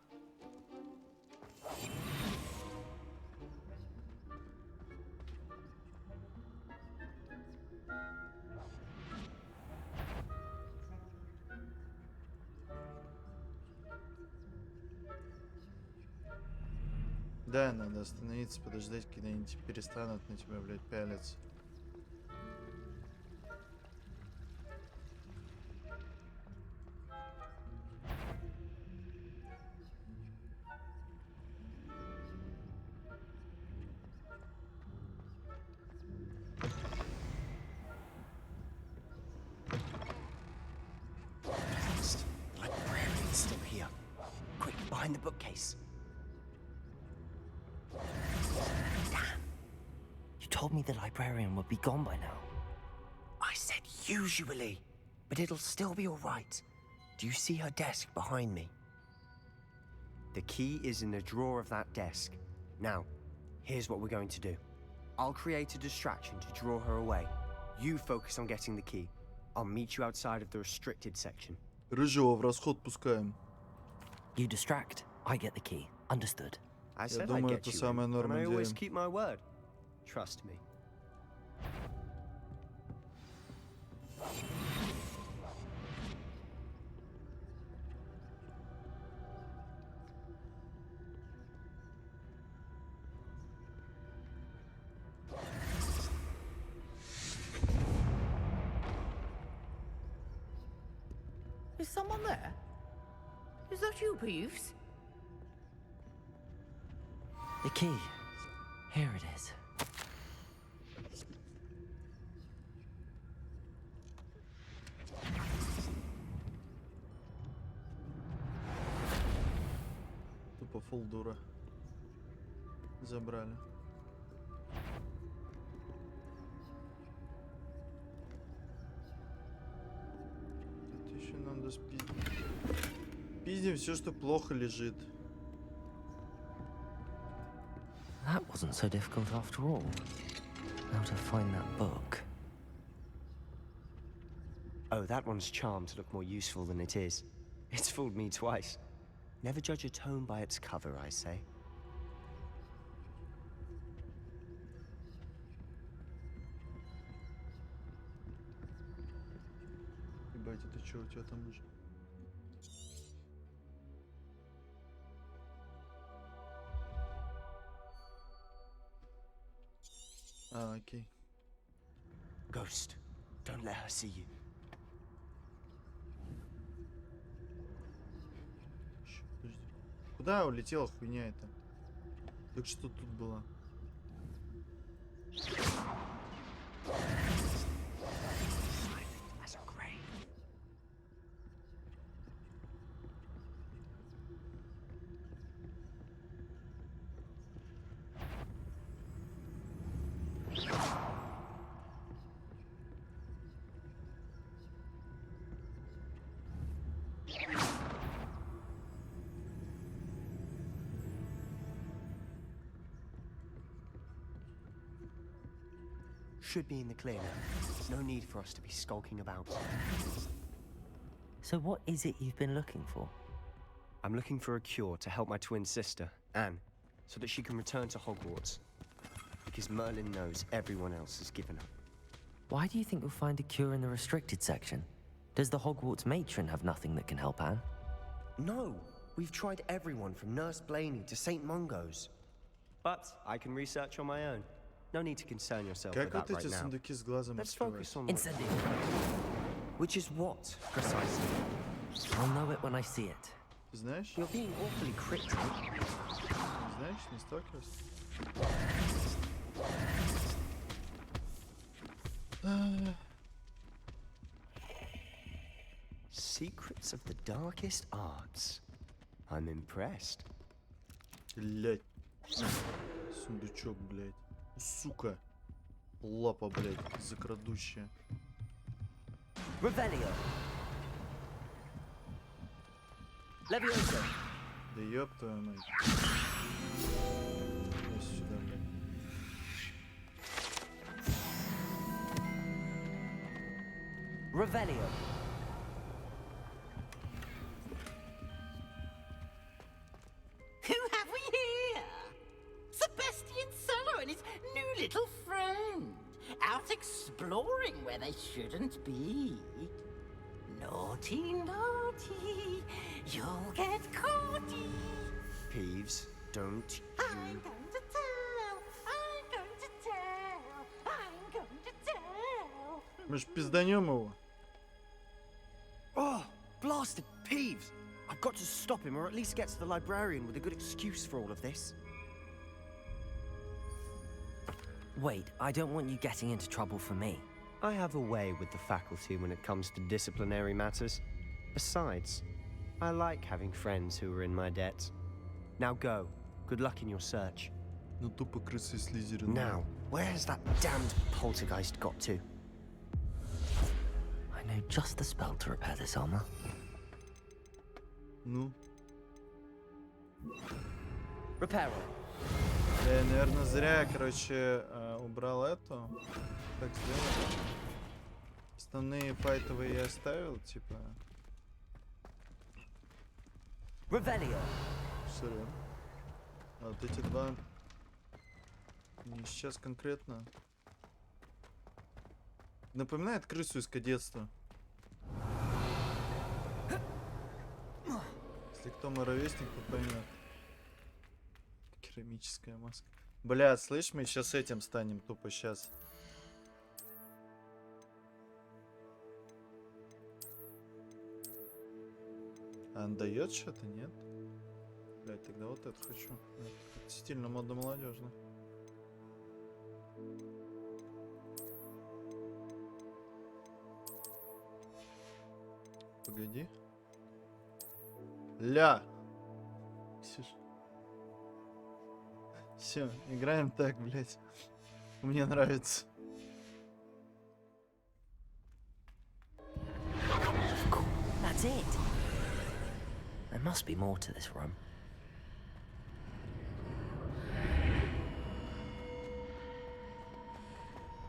Speaker 1: Да, надо остановиться, подождать, когда они перестанут на тебя, блядь, пялиться.
Speaker 4: Librarian's still here. Quick, behind the bookcase.
Speaker 3: Damn. You told me the librarian would be gone by now.
Speaker 4: I said usually, but it'll still be all right. Do you see her desk behind me? The key is in the drawer of that desk. Now, here's what we're going to do. I'll create a distraction to draw her away. You focus on getting the key. I'll meet you outside of the restricted section.
Speaker 1: Рыжего в расход пускаем.
Speaker 3: You distract, I get the key. Understood.
Speaker 4: I
Speaker 1: Я
Speaker 4: said I'd
Speaker 1: думаю,
Speaker 4: get
Speaker 1: это
Speaker 4: you
Speaker 1: самое
Speaker 4: in, and I
Speaker 1: нормальное
Speaker 4: always
Speaker 1: дело.
Speaker 4: keep my word. Trust me.
Speaker 14: Is someone there? Is that you, Peeves?
Speaker 3: The key. Here it is.
Speaker 1: Тупо фул дура. Забрали. Это еще надо спиздить. Пиздим все, что плохо лежит.
Speaker 3: That wasn't so difficult after all. How to find that book?
Speaker 4: Oh, that one's charmed to look more useful than it is. It's fooled me twice. Never judge a tome by its cover, I say.
Speaker 1: Ебать, это что у тебя там уже? А, окей.
Speaker 4: Ghost, don't let her see you.
Speaker 1: Подожди. Куда улетела хуйня эта? Так что тут было?
Speaker 4: As a grave. Should be in the clear now. No need for us to be skulking about.
Speaker 3: So what is it you've been looking for?
Speaker 4: I'm looking for a cure to help my twin sister, Anne, so that she can return to Hogwarts. Because Merlin knows everyone else has given up.
Speaker 3: Why do you think you'll find a cure in the restricted section? Does the Hogwarts matron have nothing that can help Anne?
Speaker 4: No! We've tried everyone from Nurse Blaney to St. Mungo's. But I can research on my own. No need to concern yourself with
Speaker 1: Как
Speaker 4: that
Speaker 1: вот
Speaker 4: right
Speaker 1: эти
Speaker 4: now.
Speaker 1: сундуки с глазом
Speaker 4: Let's
Speaker 1: открывать?
Speaker 4: focus on
Speaker 3: Incendio.
Speaker 4: Which is what, precisely?
Speaker 3: I'll know it when I see it.
Speaker 1: Знаешь?
Speaker 4: You're being awfully cryptic.
Speaker 1: Знаешь, не сталкивался?
Speaker 4: Secrets of the darkest arts. I'm impressed.
Speaker 1: Блять. Сундучок, блять. Сука. Лапа, блять, закрадущая.
Speaker 3: Revelio. Levioso.
Speaker 1: Да ёб твою мать. Иди сюда, блядь.
Speaker 3: Revelio.
Speaker 14: Who have we here? Sebastian Sallow and his new little friend. Out exploring where they shouldn't be. Naughty, naughty. You'll get caughty.
Speaker 4: Peeves, Don't
Speaker 14: I'm going to tell. I'm going to tell. I'm going to tell.
Speaker 1: Мы ж пизданем его.
Speaker 4: Oh, blasted Peeves! I've got to stop him, or at least get to the librarian with a good excuse for all of this.
Speaker 3: Wait, I don't want you getting into trouble for me.
Speaker 4: I have a way with the faculty when it comes to disciplinary matters. Besides, I like having friends who are in my debt. Now go. Good luck in your search.
Speaker 1: Ну тупо крысы Слизерина.
Speaker 4: Now, where has that damned poltergeist got to?
Speaker 3: I know just the spell to repair this armor.
Speaker 1: Ну.
Speaker 3: Repair.
Speaker 1: Я, наверное, зря, короче, убрал эту. Так сделал. Основные файтовые я оставил, типа.
Speaker 3: Revelio.
Speaker 1: Сорян. А вот эти два. Не сейчас конкретно. Напоминает крысу из кадетства. Если кто мой ровесник, то поймет. Керамическая маска. Бля, слышь, мы сейчас этим станем тупо сейчас. А он дает что-то, нет? Блять, тогда вот это хочу. Это стильно, модно, молодежно. Погоди. Ля! Все, играем так, блять. Мне нравится.
Speaker 3: That's it. There must be more to this room.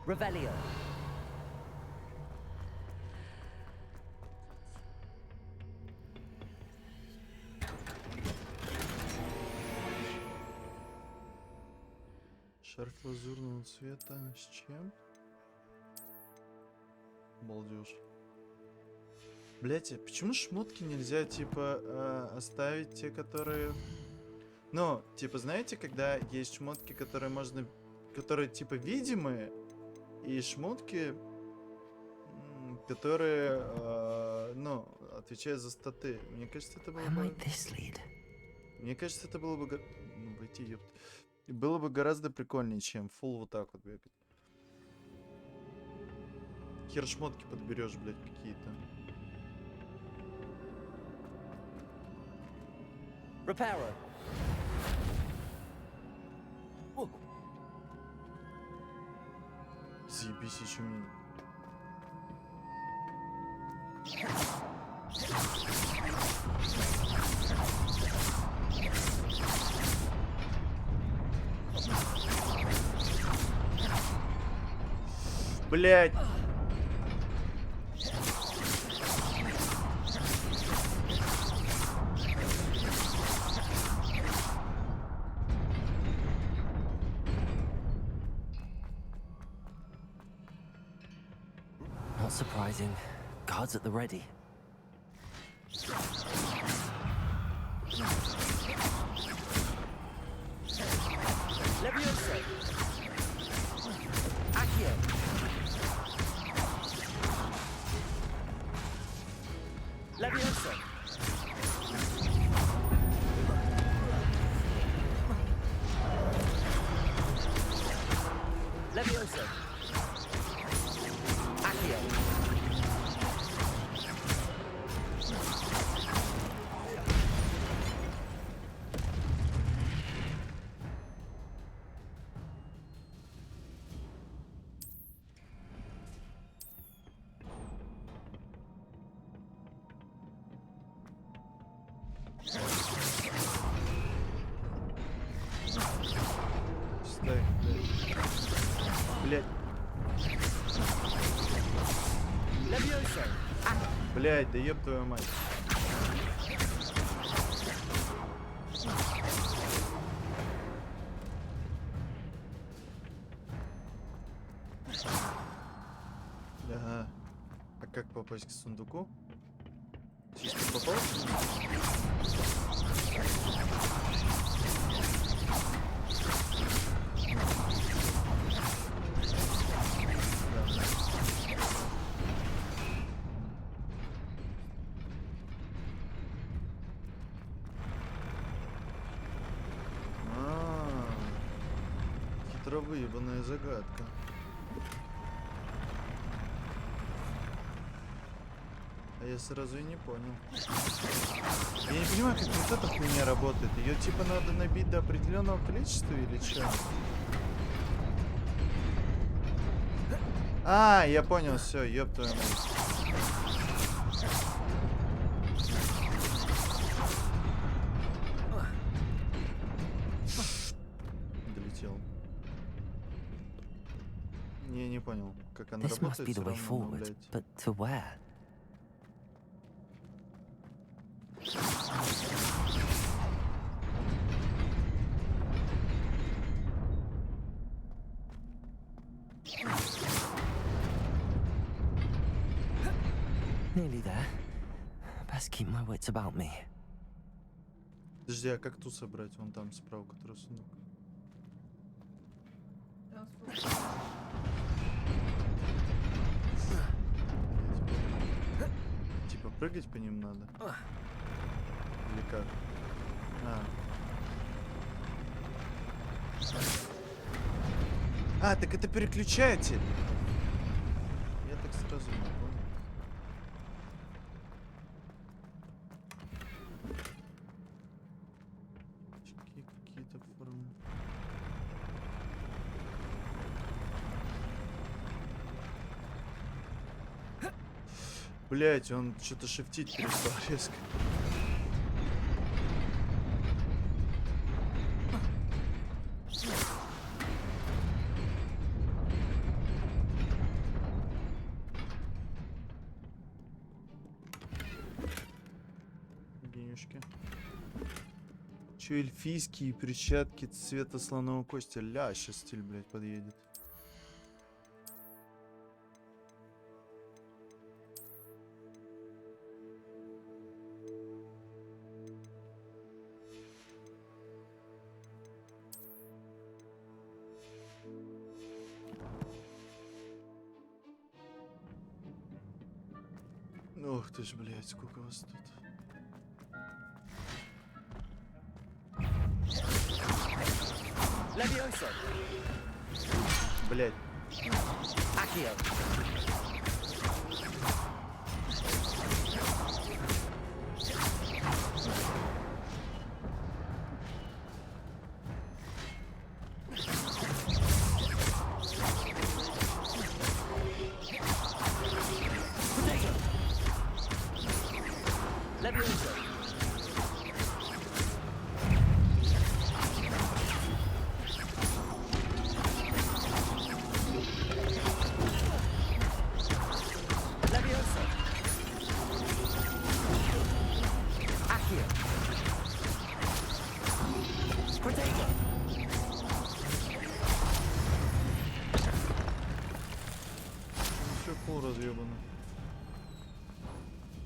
Speaker 3: Revelio.
Speaker 1: Шарф лазурного цвета с чем? Балдеж. Блять, почему шмотки нельзя, типа, оставить те, которые... Ну, типа, знаете, когда есть шмотки, которые можно... Которые, типа, видимые, и шмотки, которые, ну, отвечают за статы. Мне кажется, это было бы... Мне кажется, это было бы... Ну, войти, ёпт. Было бы гораздо прикольнее, чем фулл вот так вот бегать. Хер шмотки подберешь, блядь, какие-то.
Speaker 3: Reparo.
Speaker 1: Заебись еще мне. Блять.
Speaker 3: Not surprising. Guards at the ready.
Speaker 4: Levioso. Accio. Levioso. Levioso. Accio.
Speaker 1: Стой, блядь. Блядь, да еб твою мать. Ага. А как попасть к сундуку? Чисто попал? Выебанная загадка. А я сразу и не понял. Я не понимаю, как вот эта хуйня работает. Ее типа надо набить до определенного количества или что? А, я понял, все, ёб твою мать. Я не понял, как она
Speaker 3: This must be the way forward, but to where? Nearly there. Best keep my wits about me.
Speaker 1: Подожди, а как ту собрать? Вон там справа, который сундук. Типа прыгать по ним надо? Или как? А, так это переключатель. Я так сразу не понял. Какие-то формы. Блять, он что-то шифтить перестал резко. Денежки. Че, эльфийские перчатки цвета слоновой кости? Ля, сейчас стиль, блять, подъедет. Ох ты ж, блядь, сколько вас тут. Блядь.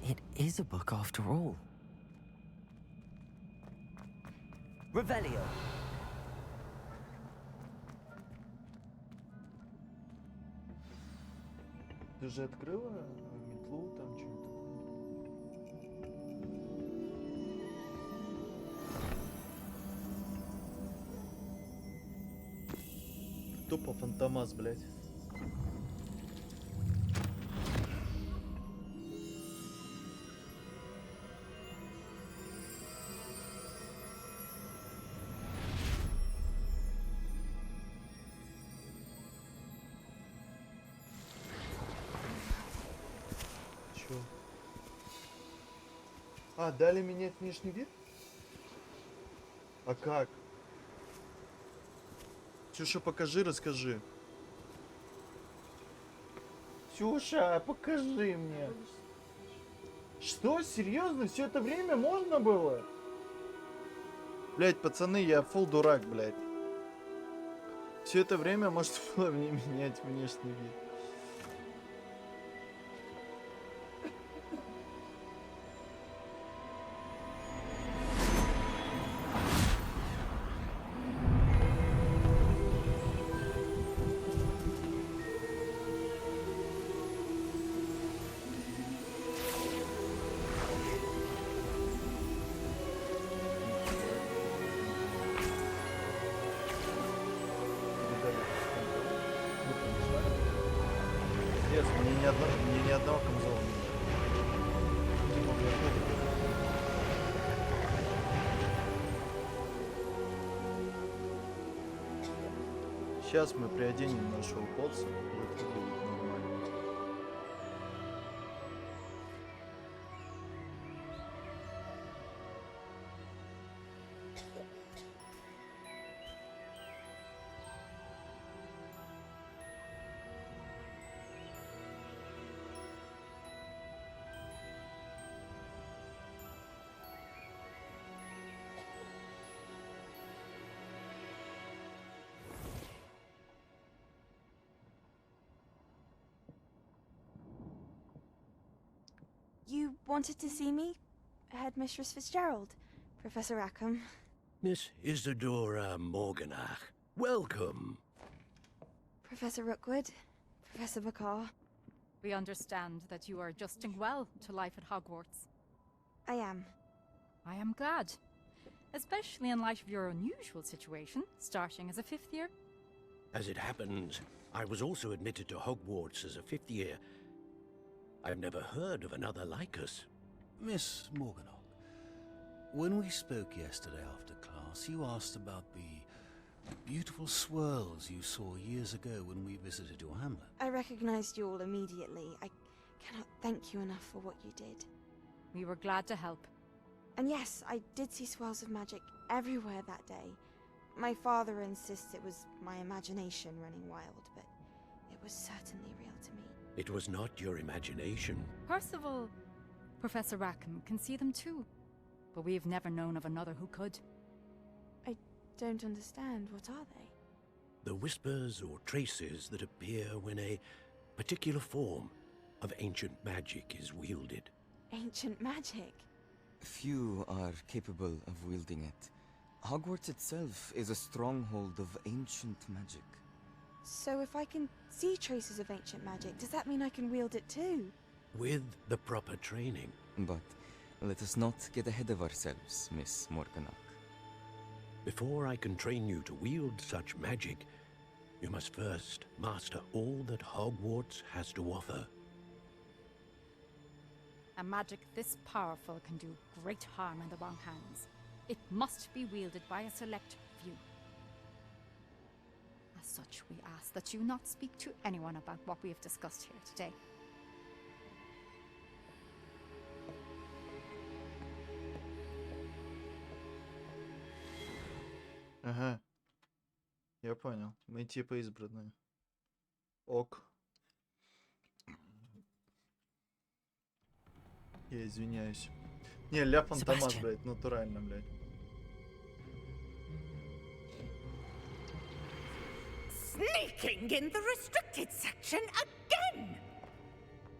Speaker 3: It is a book after all. Revelio.
Speaker 1: Ты же открыла метлу там что-то? Тупо фантомас, блядь. А, дали менять внешний вид? А как? Ксюша, покажи, расскажи. Ксюша, покажи мне. Что, серьезно? Все это время можно было? Блять, пацаны, я фул дурак, блять. Все это время можно было мне менять внешний вид. Капец, мне ни одного камзола не дали. Сейчас мы приоденем нашего поца, вот это будет нормально.
Speaker 13: You wanted to see me? Headmistress Fitzgerald, Professor Rackham.
Speaker 22: Miss Isadora Morganach, welcome.
Speaker 13: Professor Rookwood, Professor Bakar.
Speaker 6: We understand that you are adjusting well to life at Hogwarts.
Speaker 13: I am.
Speaker 6: I am glad. Especially in light of your unusual situation, starting as a 5th year.
Speaker 22: As it happens, I was also admitted to Hogwarts as a 5th year. I've never heard of another like us.
Speaker 15: Miss Morganach, when we spoke yesterday after class, you asked about the beautiful swirls you saw years ago when we visited your hamlet.
Speaker 13: I recognized you all immediately. I cannot thank you enough for what you did.
Speaker 6: We were glad to help.
Speaker 13: And yes, I did see swirls of magic everywhere that day. My father insists it was my imagination running wild, but it was certainly real to me.
Speaker 22: It was not your imagination.
Speaker 6: Percival, Professor Rackham can see them too. But we have never known of another who could.
Speaker 13: I don't understand. What are they?
Speaker 22: The whispers or traces that appear when a particular form of ancient magic is wielded.
Speaker 13: Ancient magic?
Speaker 20: Few are capable of wielding it. Hogwarts itself is a stronghold of ancient magic.
Speaker 13: So if I can see traces of ancient magic, does that mean I can wield it too?
Speaker 22: With the proper training.
Speaker 20: But let us not get ahead of ourselves, Miss Morganach.
Speaker 22: Before I can train you to wield such magic, you must first master all that Hogwarts has to offer.
Speaker 6: A magic this powerful can do great harm in the wrong hands. It must be wielded by a select few. As such, we ask that you not speak to anyone about what we have discussed here today.
Speaker 1: Ага. Я понял. Мы типа избранные. Ок. Я извиняюсь. Не, ля фантомас, блядь, натурально, блядь.
Speaker 23: Sneaking in the restricted section again!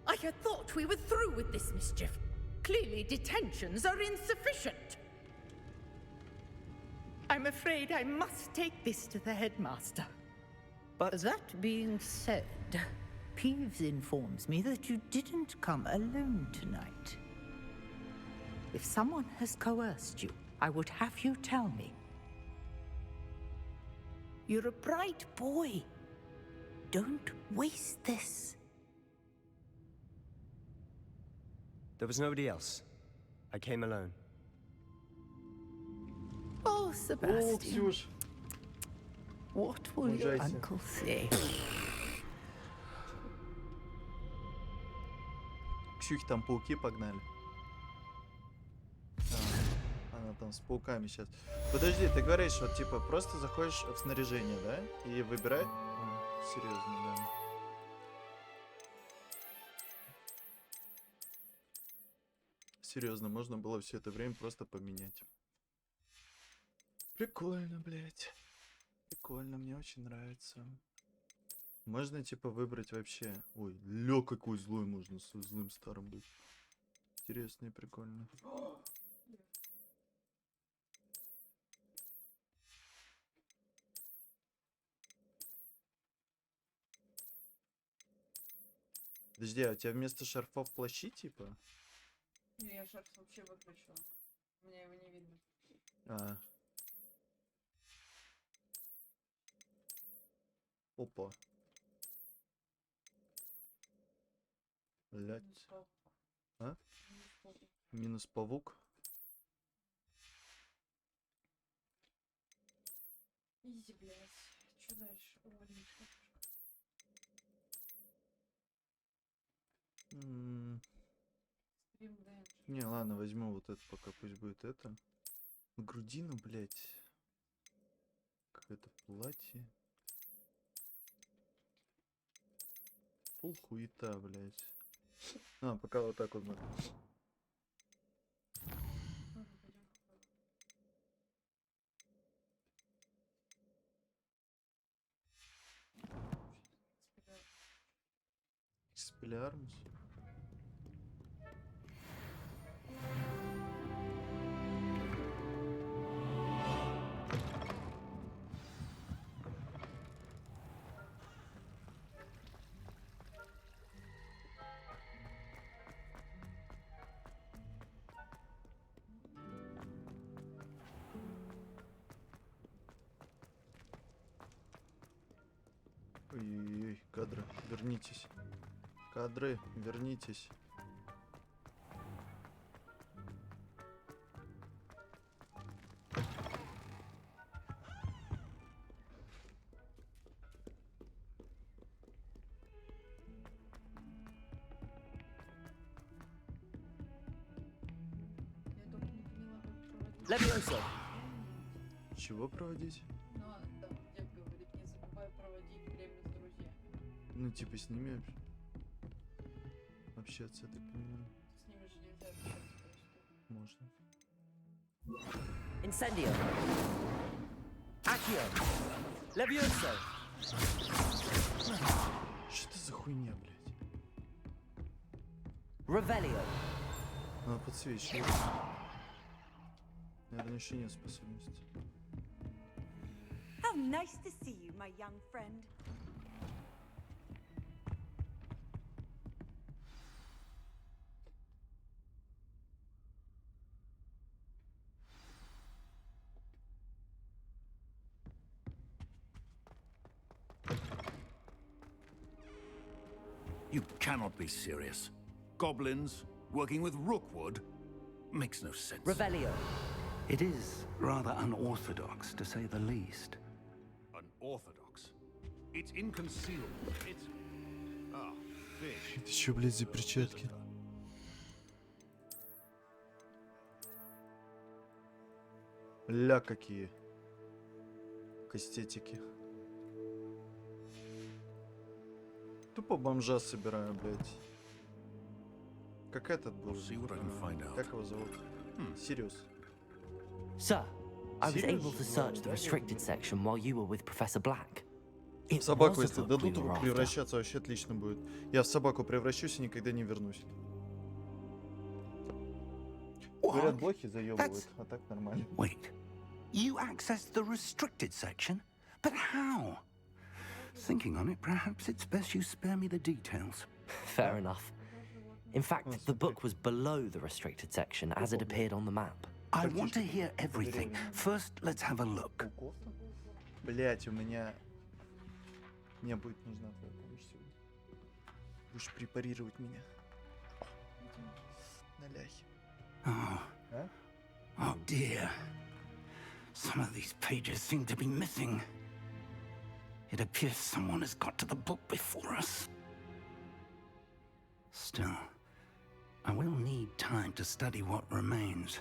Speaker 23: I had thought we were through with this mischief. Clearly detentions are insufficient. I'm afraid I must take this to the headmaster.
Speaker 2: But that being said, Peeves informs me that you didn't come alone tonight. If someone has coerced you, I would have you tell me. You're a bright boy. Don't waste this.
Speaker 4: There was nobody else. I came alone.
Speaker 2: Oh, Sebastian. What will your uncle say?
Speaker 1: Ксюхи там пауки погнали. Она там с пауками сейчас. Подожди, ты говоришь, вот типа просто заходишь в снаряжение, да? И выбирай. Серьезно, да. Серьезно, можно было все это время просто поменять. Прикольно, блядь. Прикольно, мне очень нравится. Можно типа выбрать вообще. Ой, ля, какой злой можно с злым старым быть. Интересно и прикольно. Подожди, а у тебя вместо шарфов плащи типа?
Speaker 10: Не, я шарф вообще выключила. У меня его не видно.
Speaker 1: А. Опа. Блять. А? Минус павук.
Speaker 10: Изи, блядь. Что дальше?
Speaker 1: Не, ладно, возьму вот это пока, пусть будет это. Грудина, блять. Какое-то платье. Фул хуета, блять. А, пока вот так вот. Экспеллиармус. Ой-ой-ой, кадры, вернитесь. Кадры, вернитесь.
Speaker 2: Levioso.
Speaker 1: Чего проводить?
Speaker 10: Ну, там дед говорит, не забывай проводить время с друзьями.
Speaker 1: Ну, типа с ними общаться, я так понимаю.
Speaker 10: С ними же нельзя общаться просто.
Speaker 1: Можно.
Speaker 3: Incendio. Accio. Levioso.
Speaker 1: Что это за хуйня, блядь?
Speaker 3: Revelio.
Speaker 1: Надо подсвечивать. Наверное, еще нет способности.
Speaker 16: How nice to see you, my young friend.
Speaker 22: You cannot be serious. Goblins working with Rookwood makes no sense.
Speaker 3: Revelio.
Speaker 2: It is rather unorthodox, to say the least.
Speaker 22: Unorthodox. It's inconceivable. It's... Ah, fish.
Speaker 1: Это что, блядь, за перчатки? Ля какие. Кастетики. Тупо бомжа собираю, блядь. Как этот был? Как его зовут? Сириус.
Speaker 3: Sir, I was
Speaker 1: Serious?
Speaker 3: able to search the restricted section while you were with Professor Black. It
Speaker 1: Собаку,
Speaker 3: was a
Speaker 1: если
Speaker 3: book we
Speaker 1: дадут,
Speaker 3: were after.
Speaker 1: превращаться вообще отлично будет. Я в собаку превращусь и никогда не вернусь. Говорят, блохи заебывают, а так нормально.
Speaker 2: Wait, you accessed the restricted section? But how? Thinking on it, perhaps it's best you spare me the details.
Speaker 3: Fair enough. In fact, the book was below the restricted section as it appeared on the map.
Speaker 2: I want to hear everything. First, let's have a look.
Speaker 1: Блять, у меня... Мне будет нужна твоя помощь сегодня. Будешь препарировать меня. На ляхе.
Speaker 2: Oh dear. Some of these pages seem to be missing. It appears someone has got to the book before us. Still, I will need time to study what remains.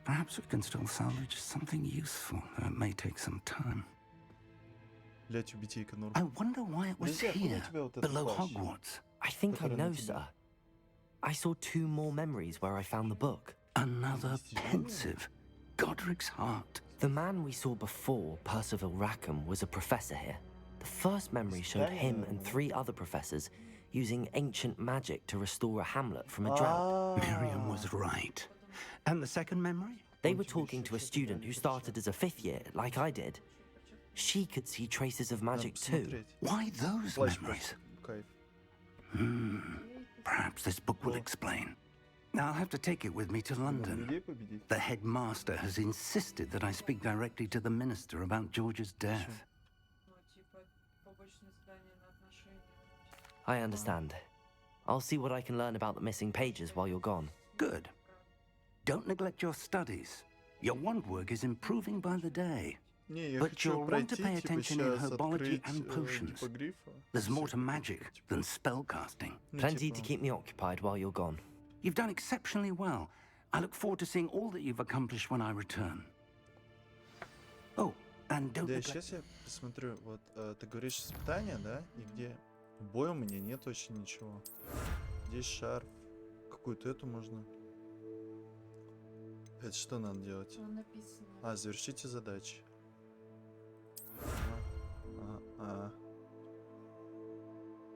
Speaker 2: Perhaps we can still salvage something useful, though it may take some time.
Speaker 1: Блять, убитейка норм.
Speaker 2: I wonder why it was here, below Hogwarts.
Speaker 3: I think I know, sir. I saw 2 more memories where I found the book.
Speaker 2: Another pensive. Godric's heart.
Speaker 3: The man we saw before, Percival Rackham, was a professor here. The first memory showed him and 3 other professors using ancient magic to restore a hamlet from a drought.
Speaker 2: Miriam was right. And the second memory?
Speaker 3: They were talking to a student who started as a 5th year, like I did. She could see traces of magic too.
Speaker 2: Why those memories? Perhaps this book will explain. I'll have to take it with me to London. The headmaster has insisted that I speak directly to the minister about George's death.
Speaker 10: Ну, типа, побочное задание на отношения.
Speaker 3: I understand. I'll see what I can learn about the missing pages while you're gone.
Speaker 2: Good. Don't neglect your studies. Your wand work is improving by the day.
Speaker 1: Не, я
Speaker 2: But
Speaker 1: хочу
Speaker 2: you'll want to
Speaker 1: пройти,
Speaker 2: pay
Speaker 1: типа,
Speaker 2: attention in
Speaker 1: сейчас
Speaker 2: herbology
Speaker 1: открыть,
Speaker 2: and potions.
Speaker 1: типа, грифа.
Speaker 2: There's more to magic than spellcasting.
Speaker 3: Plenty to keep me occupied while you're gone.
Speaker 2: You've done exceptionally well. I look forward to seeing all that you've accomplished when I return. Oh, and don't
Speaker 1: Да,
Speaker 2: neglect...
Speaker 1: сейчас я посмотрю. Вот, ты говоришь испытания, да? И где? Боя у меня нет вообще ничего. Здесь шарф. Какую-то эту можно. Это что надо делать? А, завершите задачи.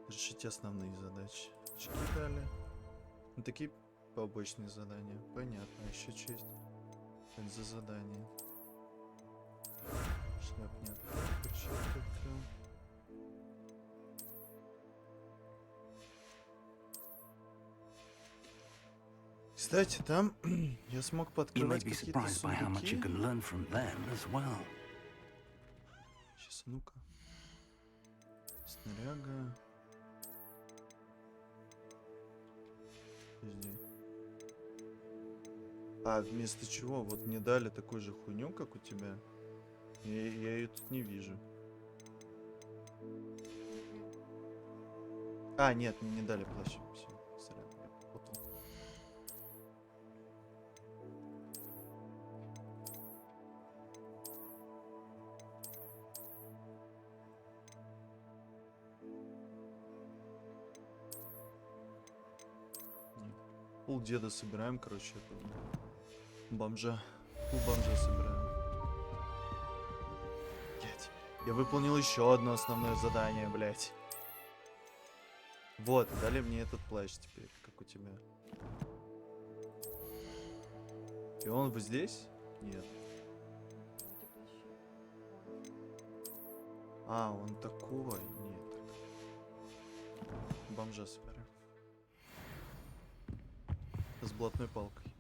Speaker 1: Решите основные задачи. Очки дали. Ну, такие побочные задания. Понятно. А еще что есть? Это за задание. Шляп нет. Перчатки открыл. Кстати, там я смог подкрывать какие-то сундуки. Сейчас, ну-ка. Снаряга. Подожди. А вместо чего? Вот мне дали такую же хуйню, как у тебя. Я ее тут не вижу. А, нет, мне не дали плащ. Все, сорян, я попутал. Пул деда собираем, короче, это бомжа. Пул бомжа собираем. Блять. Я выполнил еще одно основное задание, блять. Вот, дали мне этот плащ теперь, как у тебя. И он вот здесь? Нет. А, он такой. Нет. Бомжа собираем. С блатной палкой.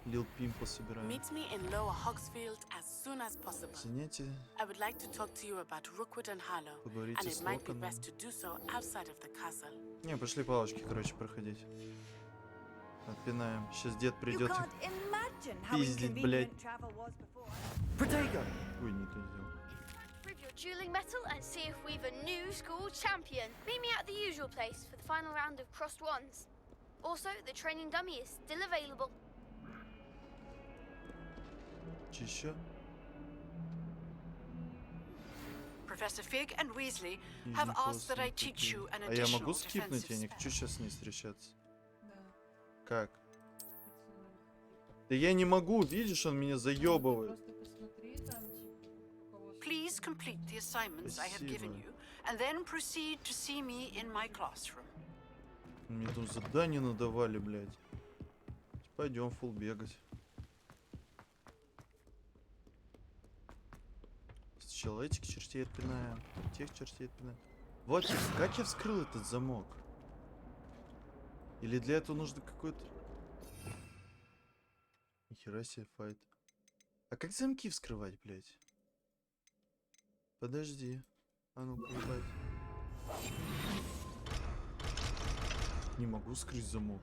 Speaker 1: Лил Пимпа собираем.
Speaker 5: Meet me in Lower Hogsfield as soon as possible.
Speaker 1: Занятие.
Speaker 5: I would like to talk to you about Rookwood and Harlow,
Speaker 1: Поговорите
Speaker 5: and it
Speaker 1: с
Speaker 5: might be
Speaker 1: Локоном.
Speaker 5: best to do so outside of the castle.
Speaker 1: Не, пошли палочки, короче, проходить. Отпинаем. Сейчас дед придет пиздить, блядь. Ой, не то сделал.
Speaker 17: Prove your dueling mettle and see if we've a new school champion. Meet me at the usual place for the final round of crossed wands. Also, the training dummy is still available.
Speaker 1: Еще?
Speaker 8: Professor Fig and Weasley have asked that I teach you an
Speaker 1: А я могу
Speaker 8: additional
Speaker 1: скипнуть? Я
Speaker 8: defensive
Speaker 1: не
Speaker 8: spell.
Speaker 1: хочу сейчас с ней встречаться. Как? Да я не могу, видишь, он меня заебывает.
Speaker 8: Please complete the assignments I have given
Speaker 1: Спасибо.
Speaker 8: you, and then proceed to see me in my classroom.
Speaker 1: Мне тут задание надавали, блядь. Пойдем фул бегать. Сначала этих чертей отпинаем, тех чертей отпинаем. Вот, как я вскрыл этот замок? Или для этого нужно какой-то... Нихера себе файт. А как замки вскрывать, блядь? Подожди. А ну-ка, ебать. Не могу вскрыть замок.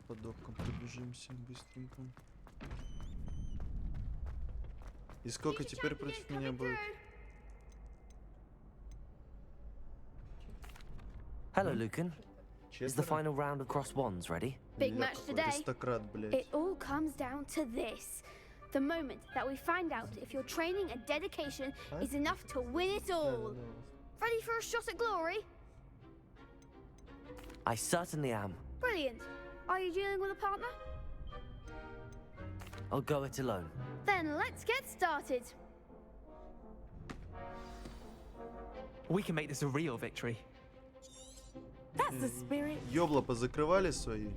Speaker 1: По допкам пробежимся быстренько. И сколько теперь против меня будет?
Speaker 3: Hello, Lucan. Is the final round of cross wands ready?
Speaker 17: Big match today.
Speaker 1: Аристократ, блядь.
Speaker 17: It all comes down to this. The moment that we find out if your training and dedication is enough to win it all. Ready for a shot at glory?
Speaker 3: I certainly am.
Speaker 17: Brilliant. Are you dealing with a partner?
Speaker 3: I'll go it alone.
Speaker 17: Then let's get started.
Speaker 19: We can make this a real victory.
Speaker 7: That's the spirit.
Speaker 1: Ёбла позакрывали свои.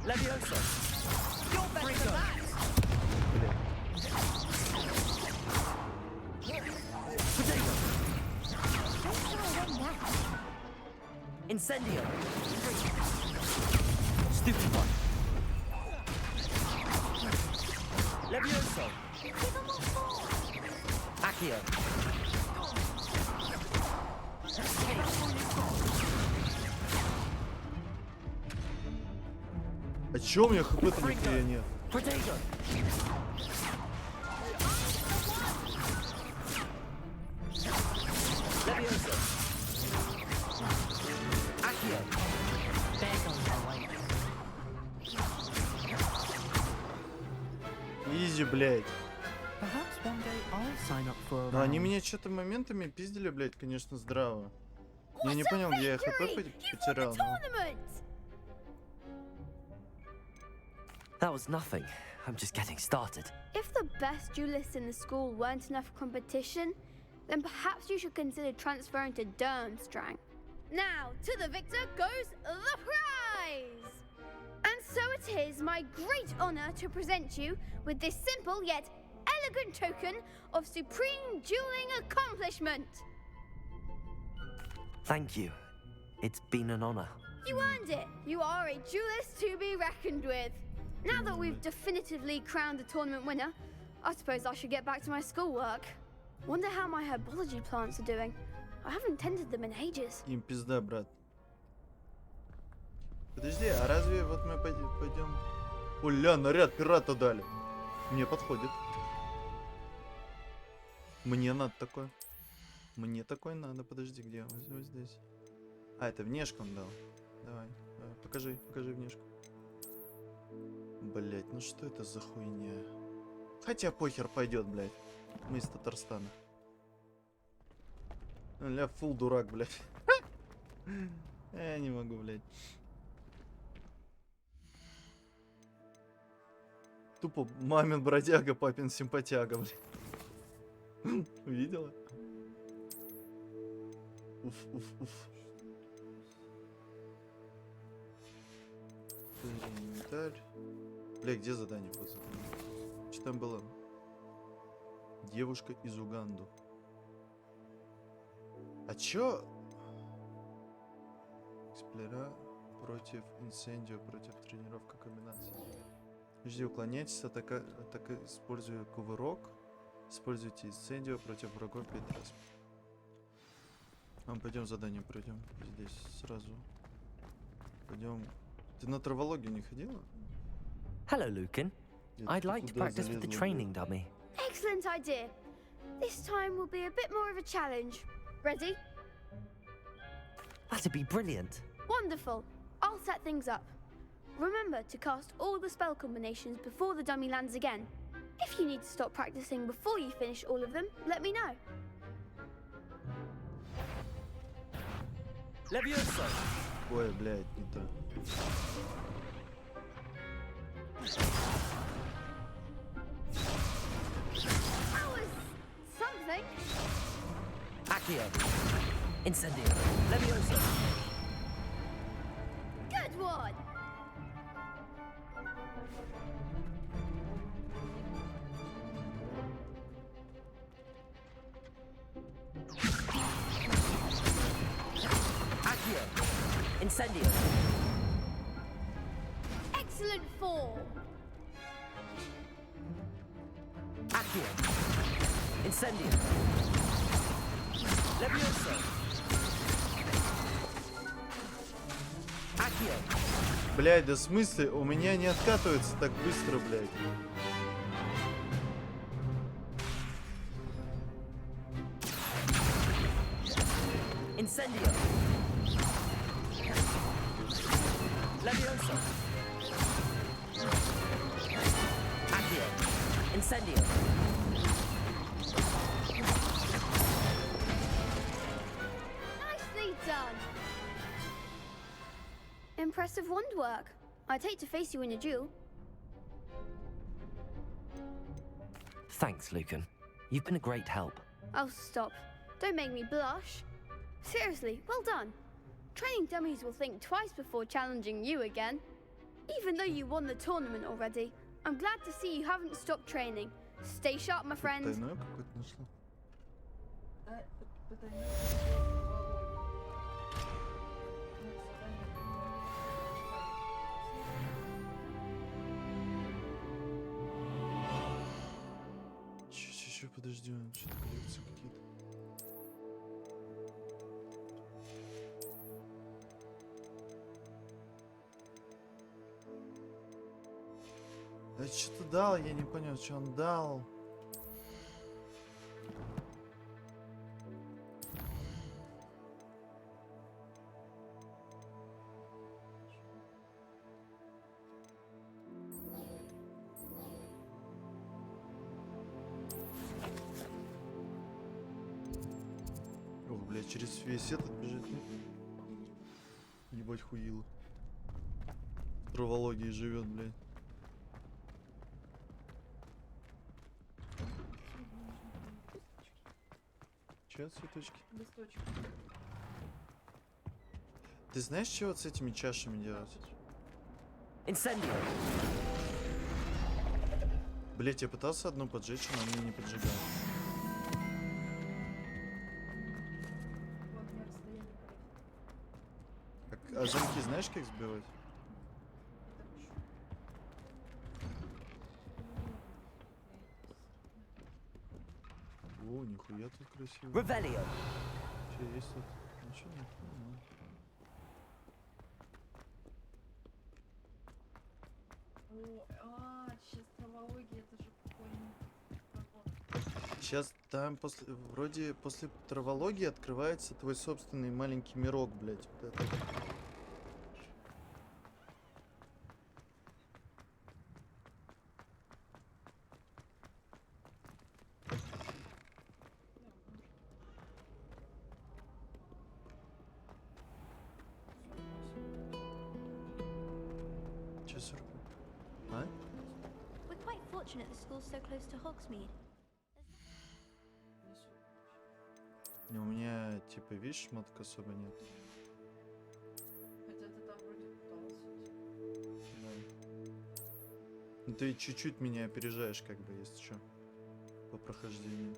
Speaker 7: Levioso. You're better than that.
Speaker 3: Incendio. Stupid one. Levioso. Accio.
Speaker 1: А чё у меня хп-то нихуя нет?
Speaker 3: Potato. Levioso. Accio. Back on my way.
Speaker 1: Изи, блядь.
Speaker 19: Perhaps one day I'll sign up for a
Speaker 1: Но они
Speaker 19: round.
Speaker 1: меня что-то моментами пиздили, блядь, конечно, здраво. Я не понял, где я хп потерял. но-
Speaker 3: That was nothing. I'm just getting started.
Speaker 17: If the best duelists in the school weren't enough for competition, then perhaps you should consider transferring to Durmstrang. Now, to the victor goes the prize! And so it is my great honor to present you with this simple yet elegant token of supreme dueling accomplishment.
Speaker 3: Thank you. It's been an honor.
Speaker 17: You earned it. You are a duelist to be reckoned with. Now that we've definitively crowned the tournament winner, I suppose I should get back to my schoolwork. Wonder how my herbology plants are doing. I haven't tended them in ages.
Speaker 1: Им пизда, брат. Подожди, а разве вот мы пойдем... Оля, наряд пирата дали. Мне подходит. Мне надо такое. Мне такое надо. Подожди, где? Вот здесь. А, это внешку он дал. Давай, покажи внешку. Блять, ну что это за хуйня? Хотя похер пойдет, блять. Мы из Татарстана. Ля, фул дурак, блять. Я не могу, блять. Тупо мамин бродяга, папин симпатяга, блять. Увидела? Уф. Инвентарь. Бля, где задание по заданию? Что там было? Девушка из Уганду. А чё? Эксплера против инсендио, против тренировка комбинации. Жди, уклоняйтесь, атака, используя кувырок. Используйте инсендио против врагов 5 раз. Пойдем задание пройдем. Здесь сразу. Пойдем. Ты на травологию не ходила?
Speaker 3: Hello, Lucan. I'd like to practice with the training dummy.
Speaker 17: Excellent idea. This time will be a bit more of a challenge. Ready?
Speaker 3: That'd be brilliant.
Speaker 17: Wonderful. I'll set things up. Remember to cast all the spell combinations before the dummy lands again. If you need to stop practicing before you finish all of them, let me know.
Speaker 3: Levioso.
Speaker 1: Ой, блядь, не то.
Speaker 17: That was something.
Speaker 3: Accio. Incendio. Levioso.
Speaker 17: Good one.
Speaker 3: Accio. Incendio.
Speaker 17: Excellent form.
Speaker 3: Accio. Incendio. Levioso. Accio.
Speaker 1: Блядь, да в смысле? У меня не откатывается так быстро, блядь.
Speaker 3: Incendio. Levioso. Accio. Incendio.
Speaker 17: Nicely done. Impressive wand work. I'd hate to face you in a duel.
Speaker 3: Thanks, Lucan. You've been a great help.
Speaker 17: Oh, stop. Don't make me blush. Seriously, well done. Training dummies will think twice before challenging you again. Even though you won the tournament already, I'm glad to see you haven't stopped training. Stay sharp, my friend.
Speaker 1: Тайное какое-то нашло. подожди, он что-то коллекции какие-то. Да что-то дал, я не понял, что он дал. Ох, блядь, через весь этот бежит. Ебать хуило. В травологии живет, блядь. Че, цветочки?
Speaker 10: Листочки.
Speaker 1: Ты знаешь, что вот с этими чашами делать?
Speaker 3: Incendio.
Speaker 1: Блять, я пытался одну поджечь, но она мне не поджигает.
Speaker 10: Вот, мне расстояние корректно.
Speaker 1: А замки знаешь, как сбивать? О, нихуя тут красиво.
Speaker 3: Revelio.
Speaker 1: Че есть тут? Ничего нет.
Speaker 10: Сейчас травология, это же какой-нибудь.
Speaker 1: Сейчас там вроде после травологии открывается твой собственный маленький мирок, блять. Вот это. А?
Speaker 9: We're quite fortunate the school's so close to Hogsmeade.
Speaker 1: У меня, типа, видишь, шмоток особо нет.
Speaker 10: Хотя ты там вроде пытался.
Speaker 1: Да. Ну ты чуть-чуть меня опережаешь, как бы, если что. По прохождению.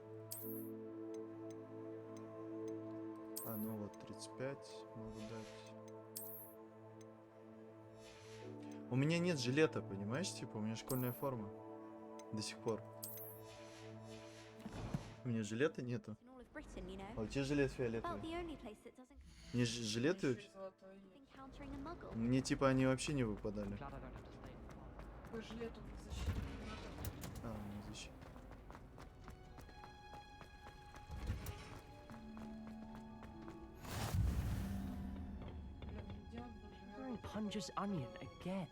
Speaker 1: А, ну вот, 35 могу дать. У меня нет жилета, понимаешь? Типа, у меня школьная форма. До сих пор. У меня жилета нету. А у тебя жилет фиолетовый. Мне жилеты... Мне типа они вообще не выпадали.
Speaker 10: Какой жилет у них защиты?
Speaker 1: А, у них защита.
Speaker 19: Punches onion again.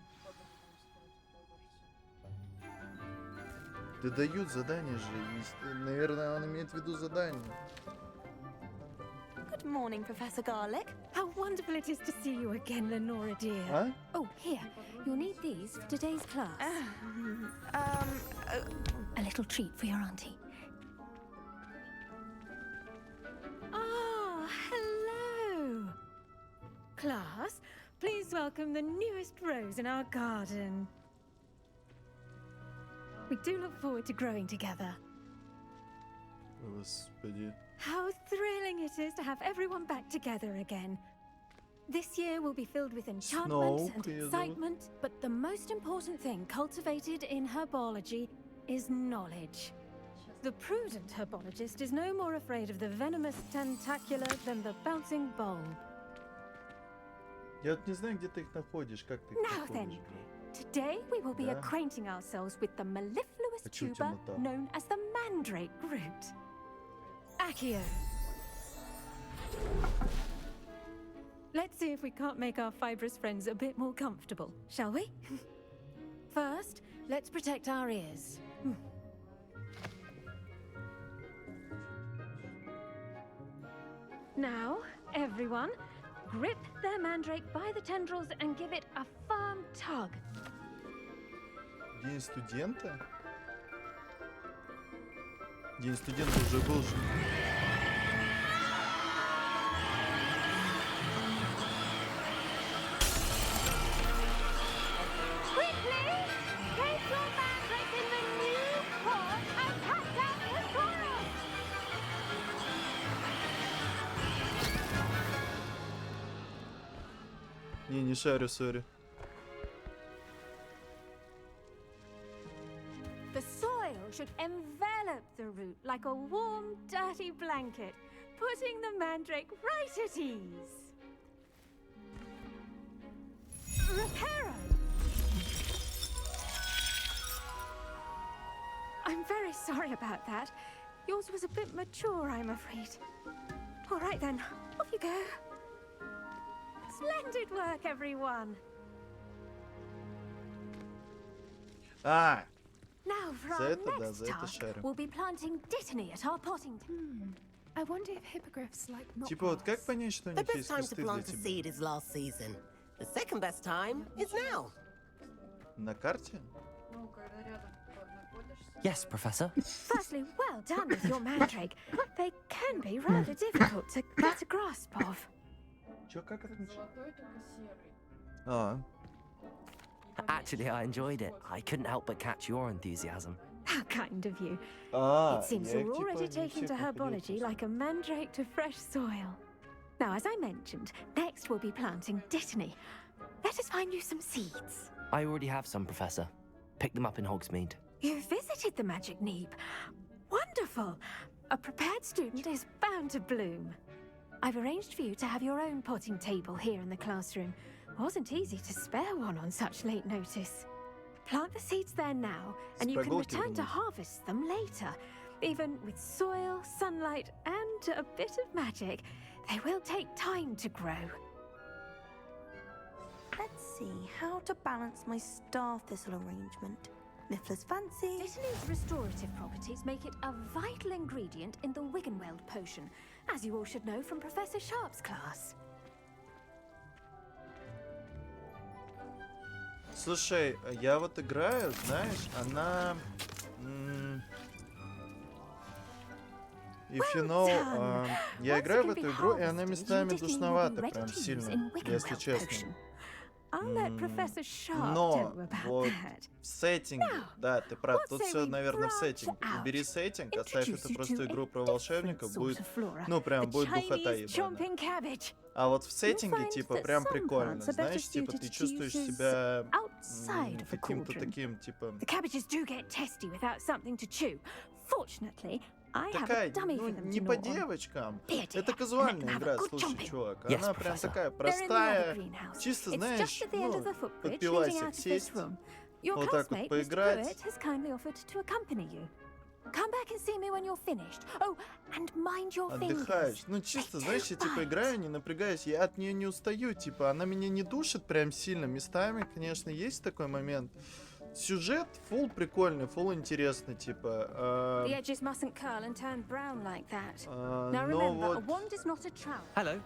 Speaker 1: Да дают задание же. Наверное, он имеет в виду задание.
Speaker 13: Good morning, Professor Garlic.
Speaker 11: How wonderful it is to see you again, Lenora dear.
Speaker 1: Huh?
Speaker 11: Oh, here. You'll need these for today's class. A little treat for your auntie. Ah, hello. Class, please welcome the newest rose in our garden. We do look forward to growing together.
Speaker 1: Господи.
Speaker 11: How thrilling it is to have everyone back together again. This year will be filled with enchantment and excitement, but the most important thing cultivated in herbology is knowledge. The prudent herbologist is no more afraid of the venomous tentacular than the bouncing bulb.
Speaker 1: Я вот не знаю, где ты их находишь, как ты их
Speaker 11: Now then,
Speaker 1: находишь.
Speaker 11: today we will be
Speaker 1: Да.
Speaker 11: acquainting ourselves with the mellifluous
Speaker 1: чё
Speaker 11: tuber
Speaker 1: темнота?
Speaker 11: known as the mandrake root. Accio. Let's see if we can't make our fibrous friends a bit more comfortable, shall we? First, let's protect our ears. Now, everyone, grip their mandrake by the tendrils and give it a firm tug.
Speaker 1: День студента? День студента уже был же.
Speaker 11: Quickly, take your mandrake in the new pot and cut down the squirrels!
Speaker 1: Не шарю, сори.
Speaker 11: The soil should envelop the root like a warm, dirty blanket, putting the mandrake right at ease. Reparo! I'm very sorry about that. Yours was a bit mature, I'm afraid. All right then, off you go. Splendid work, everyone.
Speaker 1: А,
Speaker 11: Now for
Speaker 1: за
Speaker 11: our
Speaker 1: это да,
Speaker 11: next
Speaker 1: за это
Speaker 11: task,
Speaker 1: шарю.
Speaker 11: we'll be planting Dittany at our potting.
Speaker 10: I wonder if hippogriffs like not
Speaker 1: Типа вот как понять, что у
Speaker 12: The
Speaker 1: них
Speaker 12: best
Speaker 1: есть
Speaker 12: time to
Speaker 1: кусты для
Speaker 12: plant a
Speaker 1: тебя?
Speaker 12: seed is last season. The second best time is now.
Speaker 1: На карте?
Speaker 10: Ну, когда рядом находишься.
Speaker 3: Yes, Professor.
Speaker 11: Firstly, well done with your mandrake. They can be rather difficult to get a grasp of.
Speaker 1: Чё, как это началось?
Speaker 10: Золотой, только серый.
Speaker 1: А,
Speaker 3: Actually, I enjoyed it. I couldn't help but catch your enthusiasm.
Speaker 11: How kind of you.
Speaker 1: А,
Speaker 11: It seems
Speaker 1: я
Speaker 11: you're
Speaker 1: их, типа,
Speaker 11: already
Speaker 1: не
Speaker 11: taking
Speaker 1: всех
Speaker 11: to
Speaker 1: находил
Speaker 11: herbology
Speaker 1: просто.
Speaker 11: like a mandrake to fresh soil. Now, as I mentioned, next we'll be planting Dittany. Let us find you some seeds.
Speaker 3: I already have some, Professor. Pick them up in Hogsmeade.
Speaker 11: You visited the Magic Neeb. Wonderful! A prepared student is bound to bloom. I've arranged for you to have your own potting table here in the classroom. Wasn't easy to spare one on such late notice. Plant the seeds there now, and you can
Speaker 1: прогулки
Speaker 11: return to
Speaker 1: вернусь.
Speaker 11: harvest them later. Even with soil, sunlight, and a bit of magic, they will take time to grow.
Speaker 13: Let's see how to balance my star thistle arrangement. Mifflin's fancy.
Speaker 11: Dittany's restorative properties make it a vital ingredient in the Wiggenweld potion, as you all should know from Professor Sharp's class.
Speaker 1: Слушай, я вот играю, знаешь, она... If you know, я играю в эту игру, и она местами душновата, прям сильно, если честно.
Speaker 11: I'll let Professor Sharp
Speaker 1: Но
Speaker 11: tell you about
Speaker 1: вот
Speaker 11: that.
Speaker 1: в сеттинге, да, ты прав,
Speaker 11: what
Speaker 1: тут
Speaker 11: say
Speaker 1: все,
Speaker 11: we
Speaker 1: наверное, в
Speaker 11: branch
Speaker 1: сеттинге.
Speaker 11: out,
Speaker 1: Убери сеттинг, оставь
Speaker 11: introduce
Speaker 1: это
Speaker 11: you
Speaker 1: просто
Speaker 11: to
Speaker 1: игру
Speaker 11: a
Speaker 1: про волшебника,
Speaker 11: different
Speaker 1: будет,
Speaker 11: sort of flora,
Speaker 1: ну, прям
Speaker 11: the
Speaker 1: будет духота
Speaker 11: Chinese
Speaker 1: ебаная.
Speaker 11: chomping cabbage.
Speaker 1: А вот в
Speaker 11: You'll
Speaker 1: сеттинге,
Speaker 11: find
Speaker 1: типа,
Speaker 11: that
Speaker 1: прям
Speaker 11: some
Speaker 1: прикольно,
Speaker 11: plants are better
Speaker 1: знаешь, типа,
Speaker 11: suited
Speaker 1: ты
Speaker 11: to
Speaker 1: чувствуешь
Speaker 11: uses
Speaker 1: себя
Speaker 11: outside of a
Speaker 1: каким-то
Speaker 11: cauldron.
Speaker 1: таким, типа...
Speaker 11: The cabbages do get testy without something to chew. Fortunately, I have a
Speaker 1: Такая,
Speaker 11: dummy
Speaker 1: ну,
Speaker 11: for them
Speaker 1: не
Speaker 11: to
Speaker 1: по
Speaker 11: gnaw on.
Speaker 1: девочкам.
Speaker 11: Here, dear,
Speaker 1: Это
Speaker 11: and let
Speaker 1: казуальная
Speaker 11: them have
Speaker 1: игра,
Speaker 11: a good
Speaker 1: слушай,
Speaker 11: chomping.
Speaker 1: чувак.
Speaker 3: Yes,
Speaker 1: Она прям
Speaker 3: Professor.
Speaker 1: такая
Speaker 11: They're in the other
Speaker 1: простая,
Speaker 11: greenhouse.
Speaker 1: чисто,
Speaker 11: It's
Speaker 1: знаешь,
Speaker 11: just at the end
Speaker 1: ну,
Speaker 11: of the footbridge
Speaker 1: под
Speaker 11: leading
Speaker 1: пивасик
Speaker 11: out of this
Speaker 1: сесть,
Speaker 11: room. Your
Speaker 1: вот так вот
Speaker 11: classmate, Mr.
Speaker 1: поиграть.
Speaker 11: Pruitt, has kindly offered to accompany you. Come back and see me when you're finished. Oh, and mind your
Speaker 1: Отдыхаешь.
Speaker 11: fingers.
Speaker 1: Ну, чисто, знаешь, я типа играю, не напрягаюсь, я от нее не устаю, типа, она меня не душит прям сильно. Местами, конечно, есть такой момент. Сюжет фул прикольный, фул интересный, типа.
Speaker 11: The edges mustn't curl and turn brown like that. Now
Speaker 1: Но
Speaker 11: remember, a
Speaker 1: вот
Speaker 11: wand is not a trowel.
Speaker 18: Hello.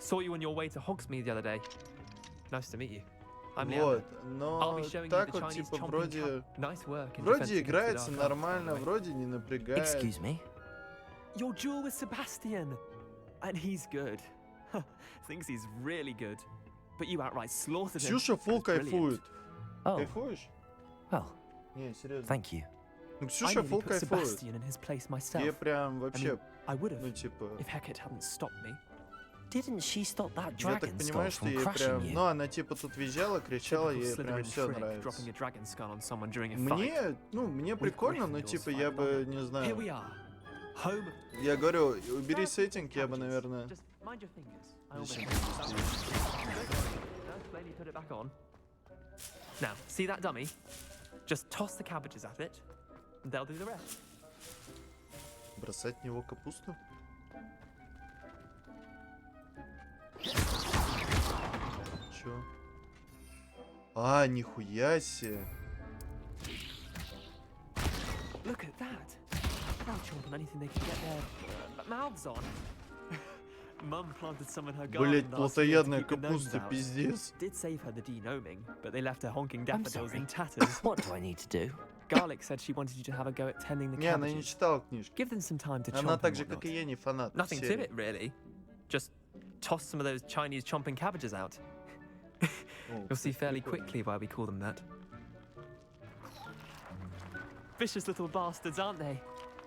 Speaker 18: Saw you on your way to Hogsmeade the other day. Nice to meet you. I'm
Speaker 1: вот,
Speaker 18: Leander. I'll
Speaker 1: но
Speaker 18: be showing you
Speaker 1: так
Speaker 18: the
Speaker 1: вот,
Speaker 18: Chinese
Speaker 1: типа,
Speaker 18: chomping
Speaker 1: вроде,
Speaker 18: Nice work in defense
Speaker 1: вроде
Speaker 18: against the
Speaker 1: играется
Speaker 18: dark arts,
Speaker 1: нормально,
Speaker 18: by the way.
Speaker 1: вроде не напрягает.
Speaker 3: Excuse me?
Speaker 18: Your duel with Sebastian. And he's good. Thinks he's really good. But you outright slaughtered him.
Speaker 1: Ксюша фул
Speaker 18: That's brilliant.
Speaker 1: кайфует.
Speaker 3: Oh,
Speaker 1: Кайфуешь?
Speaker 3: well,
Speaker 1: Не, серьезно.
Speaker 3: thank you.
Speaker 1: Ну,
Speaker 18: I
Speaker 1: Ксюша
Speaker 18: nearly
Speaker 1: фул
Speaker 18: put
Speaker 1: кайфует.
Speaker 18: Sebastian in his place myself.
Speaker 1: Я прям
Speaker 18: I
Speaker 1: вообще,
Speaker 18: mean, I would
Speaker 1: ну,
Speaker 18: have
Speaker 1: типа...
Speaker 18: if Hecate hadn't stopped me.
Speaker 3: Didn't she stop that
Speaker 1: Я так
Speaker 3: dragon skull
Speaker 1: понимаю, что
Speaker 3: from
Speaker 1: ей
Speaker 3: crushing
Speaker 1: прям...
Speaker 3: you?
Speaker 1: Ну, она типа тут визжала, кричала,
Speaker 18: Typical
Speaker 1: ей прям
Speaker 18: Slytherin
Speaker 1: все
Speaker 18: trick,
Speaker 1: нравится.
Speaker 18: dropping a dragon skull on someone during a fight.
Speaker 1: Мне, ну, мне прикольно, но типа я бы, не
Speaker 18: Here
Speaker 1: знаю...
Speaker 18: we are. Home.
Speaker 1: Я говорю, убери сеттинг, я бы, наверное...
Speaker 18: Just mind your fingers. I
Speaker 1: Зачем?
Speaker 18: already No, slowly put it back on. Now, see that dummy? Just toss the cabbages at it, and they'll do the rest.
Speaker 1: Бросать в него капусту? Чё? А, нихуя себе.
Speaker 18: Look at that. They'll chomp on anything they can get their mouths on. Mum planted some in her garden
Speaker 1: Блять,
Speaker 18: last year to
Speaker 1: плотоядная
Speaker 18: keep the gnomes
Speaker 1: капуста,
Speaker 18: out.
Speaker 1: пиздец.
Speaker 18: Did save her the denoming, but they left her honking
Speaker 3: I'm
Speaker 18: daffodils
Speaker 3: sorry.
Speaker 18: in tatters.
Speaker 3: What do I need to do?
Speaker 18: Garlic said she wanted you to have a go at tending the
Speaker 1: Не, она не
Speaker 18: cabbages.
Speaker 1: читала книжки.
Speaker 18: Give them some time to chomp
Speaker 1: Она
Speaker 18: and
Speaker 1: так же,
Speaker 18: whatnot.
Speaker 1: как и я, не фанат
Speaker 18: Nothing to
Speaker 1: серии.
Speaker 18: it, really. Just toss some of those Chinese chomping cabbages out. You'll see fairly quickly why we call them that. Vicious little bastards, aren't they?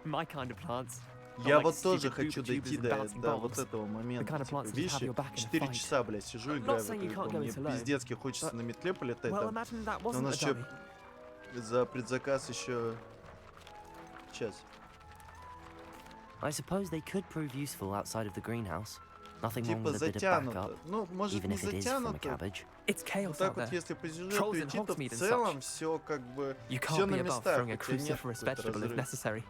Speaker 18: My kind of plants. Not
Speaker 1: Я
Speaker 18: like
Speaker 1: вот тоже
Speaker 18: stupid
Speaker 1: хочу
Speaker 18: booba
Speaker 1: дойти
Speaker 18: tubers and
Speaker 1: до
Speaker 18: bouncing
Speaker 1: вот
Speaker 18: bulbs.
Speaker 1: этого
Speaker 18: The
Speaker 1: момента.
Speaker 18: kind of
Speaker 1: Типа,
Speaker 18: plants that
Speaker 1: видишь,
Speaker 18: have your back in a
Speaker 1: 4
Speaker 18: fight.
Speaker 1: часа, блядь, сижу,
Speaker 18: I'm
Speaker 1: играю
Speaker 18: not
Speaker 1: в
Speaker 18: saying
Speaker 1: эту
Speaker 18: you
Speaker 1: игру.
Speaker 18: can't go
Speaker 1: Мне
Speaker 18: it alone,
Speaker 1: пиздецки хочется
Speaker 18: but-
Speaker 1: на метле полетать
Speaker 18: Well,
Speaker 1: там.
Speaker 18: imagine that
Speaker 1: Но у
Speaker 18: wasn't
Speaker 1: нас
Speaker 18: a
Speaker 1: еще
Speaker 18: dummy.
Speaker 1: за предзаказ еще сейчас.
Speaker 3: I suppose they could prove useful outside of the greenhouse. Nothing wrong
Speaker 1: Типа
Speaker 3: with a bit of
Speaker 1: затянуто.
Speaker 3: backup,
Speaker 1: Ну, может,
Speaker 3: even
Speaker 1: не
Speaker 3: if it is from a
Speaker 1: затянуто.
Speaker 3: cabbage.
Speaker 18: It's chaos
Speaker 1: Вот так
Speaker 18: out
Speaker 1: вот,
Speaker 18: there.
Speaker 1: если по сюжету
Speaker 18: Trolls in
Speaker 1: идти, то в
Speaker 18: Hogsmeade and
Speaker 1: целом
Speaker 18: such.
Speaker 1: все как бы
Speaker 18: You
Speaker 1: все
Speaker 18: can't
Speaker 1: на
Speaker 18: be above
Speaker 1: местах,
Speaker 18: throwing a
Speaker 1: хотя нет
Speaker 18: cruciferous
Speaker 1: какой-то
Speaker 18: vegetable if
Speaker 1: разрыв.
Speaker 18: necessary.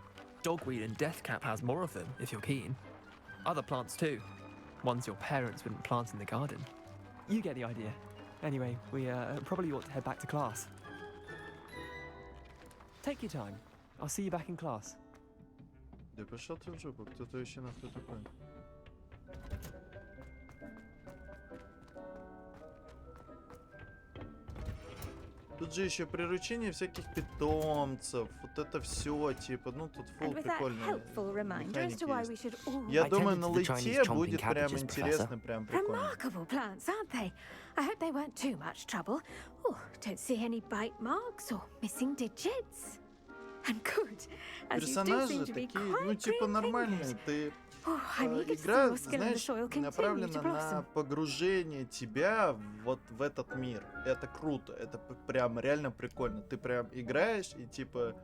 Speaker 18: Dogweed and deathcap has more of them, if you're keen. Other plants too. Ones your parents wouldn't plant in the garden.
Speaker 14: You get the idea. Anyway, we probably ought to head back to class. Take your time. I'll see you back in class.
Speaker 1: Да пошел ты в жопу, кто-то еще нахуй такой. Тут же еще приручение всяких питомцев, вот это все, типа, ну тут фул прикольно. Я думаю, на лейте будет прям интересно, прям прикольно.
Speaker 11: Remarkable plants, aren't they? I hope they weren't too much trouble. Oh, don't see any bite marks or missing digits. And good, as you do
Speaker 1: Персонажи
Speaker 11: seem to be
Speaker 1: такие, ну
Speaker 11: quite
Speaker 1: типа нормальные. Ты игра, знаешь, направлена на погружение тебя вот в этот мир. Это круто, это прям реально прикольно. Ты прям играешь и типа,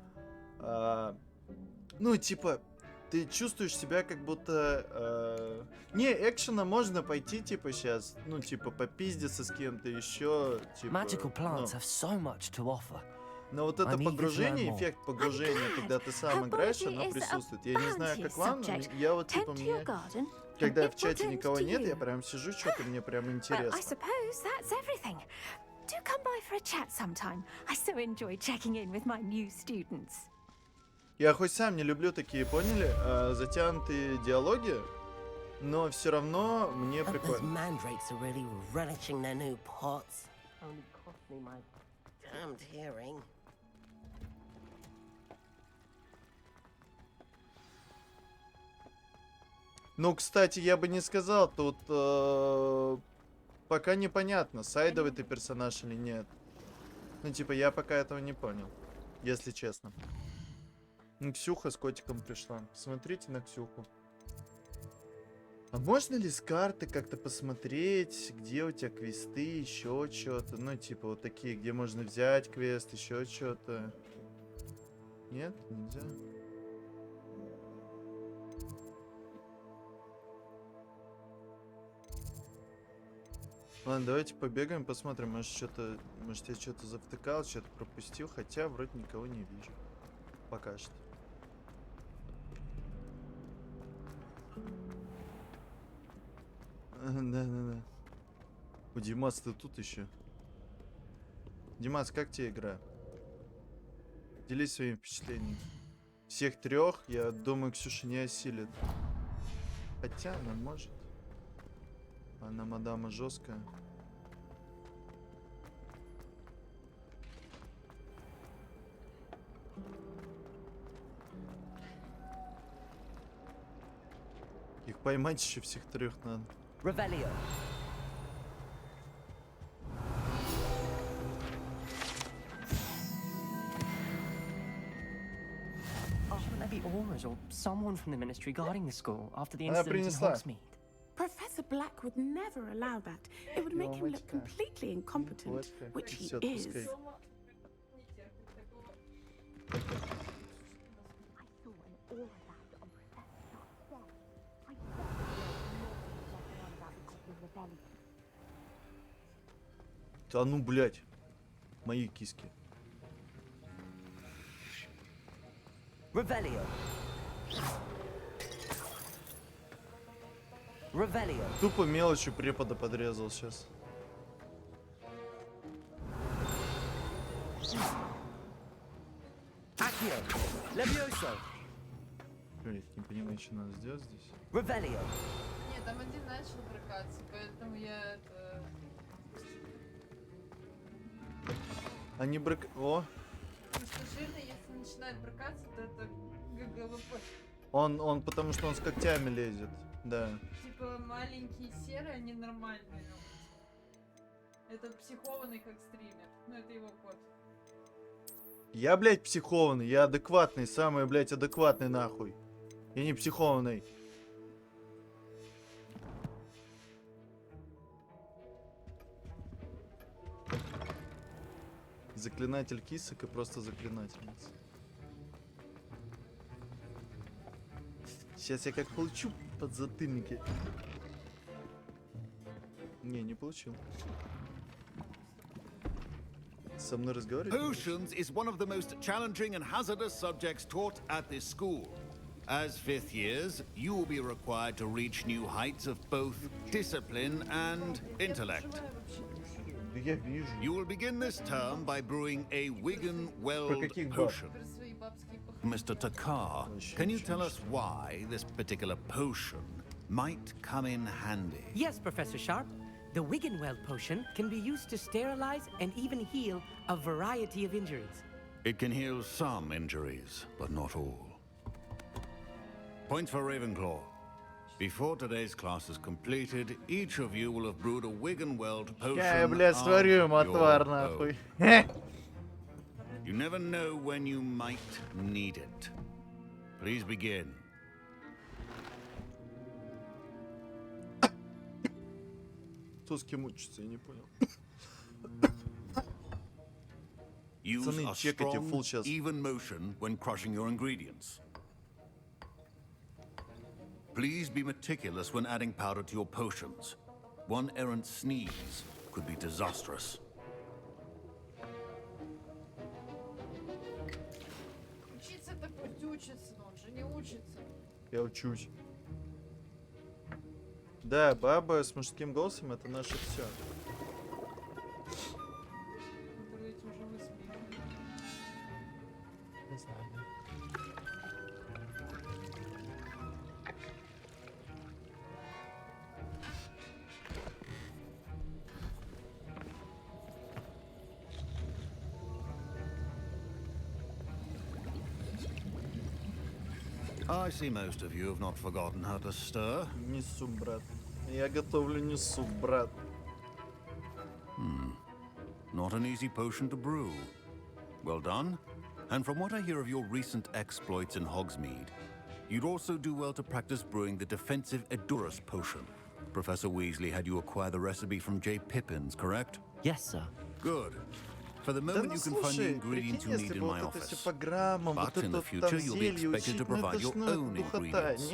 Speaker 1: ну типа, ты чувствуешь себя как будто... Не, экшена можно пойти типа сейчас, ну типа попиздиться с кем-то еще. Типа,
Speaker 3: Magical plants have so much to offer.
Speaker 1: Но вот это погружение, эффект погружения, когда ты сам играешь, оно присутствует. Я не знаю, как вам, но я вот типа мне, когда в чате никого нет, я прям сижу, что-то мне прям интересно. Я хоть сам не люблю такие, поняли, затянутые диалоги, но все равно мне прикольно. Ну, кстати, я бы не сказал, тут пока непонятно, сайдовый ты персонаж или нет. Ну, типа, я пока этого не понял, если честно. Ну, Ксюха с котиком пришла. Смотрите на Ксюху. А можно ли с карты как-то посмотреть, где у тебя квесты, еще что-то? Ну, типа, вот такие, где можно взять квест, еще что-то. Нет, нельзя. Ладно, давайте побегаем, посмотрим, может я что-то завтыкал, что-то пропустил, хотя вроде никого не вижу. Пока что. Да. У Димас, ты тут еще? Димас, как тебе игра? Делись своими впечатлениями. Всех трех, я думаю, Ксюша не осилит. Хотя она может. Она мадама жесткая. Их поймать еще всех трех надо.
Speaker 3: Revelio.
Speaker 14: Shouldn't there be auras or someone from the ministry guarding the school after the incident in Hogsmeade?
Speaker 5: Professor Black would never allow that. It would make him look completely incompetent, which he is.
Speaker 1: Да ну, блядь. Мои киски.
Speaker 3: Revelio. Revelio.
Speaker 1: Тупо мелочью препода подрезал сейчас.
Speaker 3: Accio. Levioso.
Speaker 1: Блядь, не понимаю, что надо сделать здесь.
Speaker 3: Revelio.
Speaker 10: Нет, там один начал брыкаться, поэтому я это...
Speaker 1: Они брык... О!
Speaker 10: Потому что жирно, если начинает брыкаться, то это ГГВП.
Speaker 1: Он потому что он с когтями лезет, да.
Speaker 10: Типа маленькие серые, они нормальные. Это психованный как стример. Ну это его код.
Speaker 1: Я, блядь, психованный, я адекватный, самый, блядь, адекватный нахуй. Я не психованный. Заклинатель кисок и просто заклинательница. Сейчас я как получу под затыльники. Не получил. Со мной разговаривать?
Speaker 15: Potions is one of the most challenging and hazardous subjects taught at this school. As fifth years, you will be required to reach new heights of both discipline and intellect. You will begin this term by brewing a Wigan-Weld potion. Mr. Takar, can you tell us why this particular potion might come in handy?
Speaker 20: Yes, Professor Sharp. The Wigan-Weld potion can be used to sterilize and even heal a variety of injuries.
Speaker 15: It can heal some injuries, but not all. Point for Ravenclaw. Before today's class is completed, each of you will have brewed a Wigan-Weld potion.
Speaker 1: Я, блядь, сварю им отвар, нахуй.
Speaker 15: You never know when you might need it. Please begin.
Speaker 1: Кто с кем учится, я не понял.
Speaker 15: Use a strong, even motion when crushing your ingredients. Please be meticulous when adding powder to your potions. One errant sneeze could be disastrous.
Speaker 10: Учиться-то пусть учится, но он же не учится.
Speaker 1: Я учусь. Да, баба с мужским голосом — это наше все.
Speaker 18: Не знаю.
Speaker 15: I see most of you have not forgotten how to stir.
Speaker 1: Несу, брат. Я готовлю несу, брат.
Speaker 15: Not an easy potion to brew. Well done. And from what I hear of your recent exploits in Hogsmeade, you'd also do well to practice brewing the defensive Edurus potion. Professor Weasley had you acquire the recipe from J. Pippins, correct?
Speaker 3: Yes, sir.
Speaker 15: Good. For the moment, you can find the ingredients you need in my office. But in the future, you'll be expected to provide your own ingredients.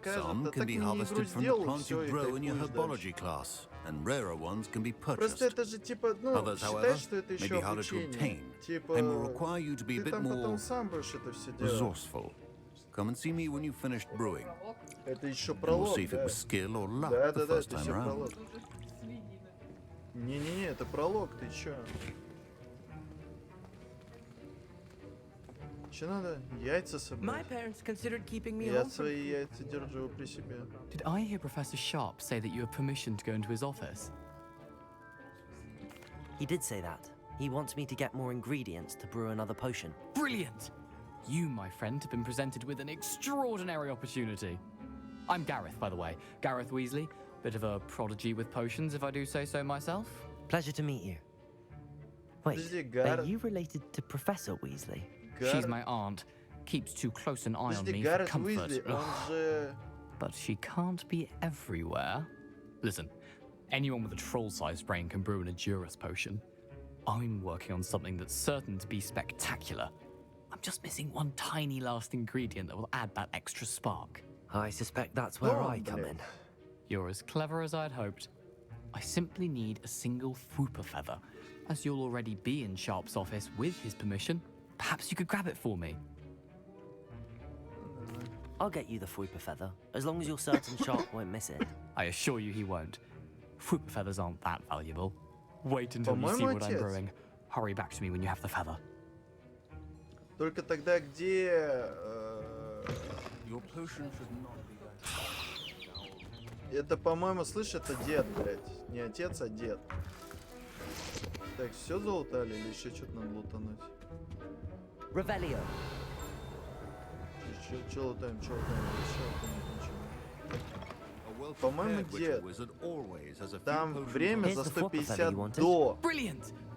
Speaker 15: Some can be harvested from the plants you grow in your herbology class, and rarer ones can be purchased. Others, however, may be harder to obtain, and will require you to be a bit more resourceful. Come and see me when you've finished brewing. And we'll see if it was skill or luck the first time around.
Speaker 1: Не-не-не, это пролог, ты чё? Че надо? Яйца собрать? Я свои яйца держу при себе.
Speaker 18: Did I hear Professor Sharp say that you have permission to go into his office?
Speaker 3: He did say that. He wants me to get more ingredients to brew another potion.
Speaker 18: Brilliant! You, my friend, have been presented with an extraordinary opportunity. I'm Gareth, by the way. Gareth Weasley. Bit of a prodigy with potions, if I do say so myself.
Speaker 3: Pleasure to meet you. Wait, are you related to Professor Weasley?
Speaker 18: She's my aunt. Keeps too close an eye on me for comfort. But she can't be everywhere. Listen, anyone with a troll-sized brain can brew an Edurus potion. I'm working on something that's certain to be spectacular. I'm just missing one tiny last ingredient that will add that extra spark.
Speaker 3: I suspect that's where I come in.
Speaker 18: You're as clever as I'd hoped. I simply need a single Fwooper feather. As you'll already be in Sharp's office with his permission, perhaps you could grab it for me.
Speaker 3: I'll get you the Fwooper feather, as long as you're certain Sharp won't miss it.
Speaker 18: I assure you he won't. Fwooper feathers aren't that valuable. Wait until you see what I'm brewing. Hurry back to me when you have the feather.
Speaker 1: Только тогда где...
Speaker 15: Your potion should not be that.
Speaker 1: Это, по-моему, слышь, это дед, блядь. Не отец, а дед. Так, все залутали или еще что-то надо лутануть?
Speaker 3: Revelio.
Speaker 1: Че лутаем, еще ничего. По-моему, дед. Там время за 150 до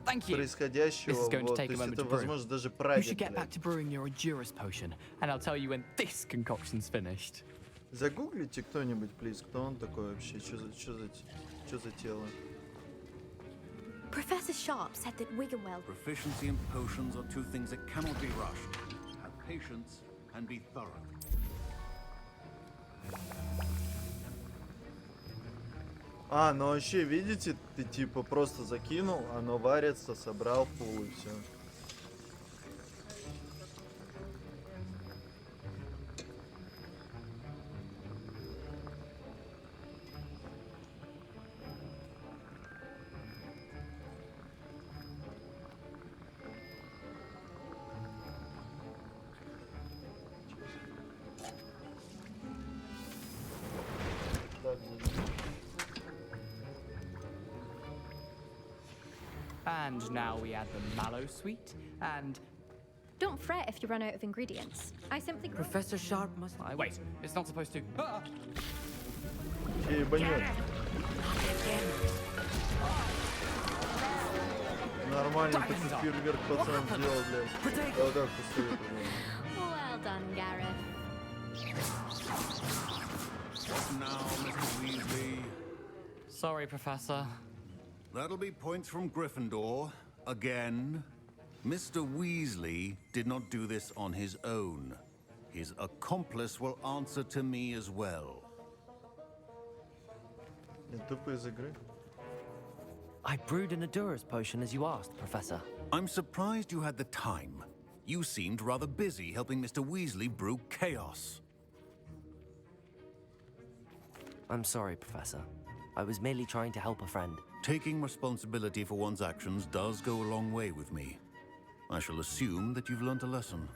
Speaker 1: происходящего. Вот, то есть это, возможно, даже прадед.
Speaker 18: You should get back to brewing your Edurus potion, and I'll tell you when this concoction's finished.
Speaker 1: Загуглите кто-нибудь, плиз, кто он такой вообще, что за тело?
Speaker 9: Professor Sharp said that Wiggenweld...
Speaker 15: Proficiency in potions are two things that cannot be rushed. Have patience and be thorough.
Speaker 1: А, ну вообще, видите, ты типа просто закинул, оно варится, собрал пул и все.
Speaker 18: And now we add the mallow sweet and...
Speaker 11: Don't fret if you run out of ingredients. I simply...
Speaker 20: Professor Sharp must...
Speaker 18: Wait, it's not supposed to... Ah!
Speaker 1: Нормально такой фейерверк пацан сделал, блядь. Вот так посоветую.
Speaker 11: Well done, Gareth.
Speaker 15: Now, Mr. Weasley.
Speaker 18: Sorry, Professor.
Speaker 15: That'll be points from Gryffindor. Again. Mr. Weasley did not do this on his own. His accomplice will answer to me as well.
Speaker 3: I brewed an Adura's potion as you asked, Professor.
Speaker 15: I'm surprised you had the time. You seemed rather busy helping Mr. Weasley brew chaos.
Speaker 3: I'm sorry, Professor. I was merely trying to help a friend.
Speaker 15: Taking responsibility for one's actions does go a long way with me. I shall assume that you've learnt a lesson.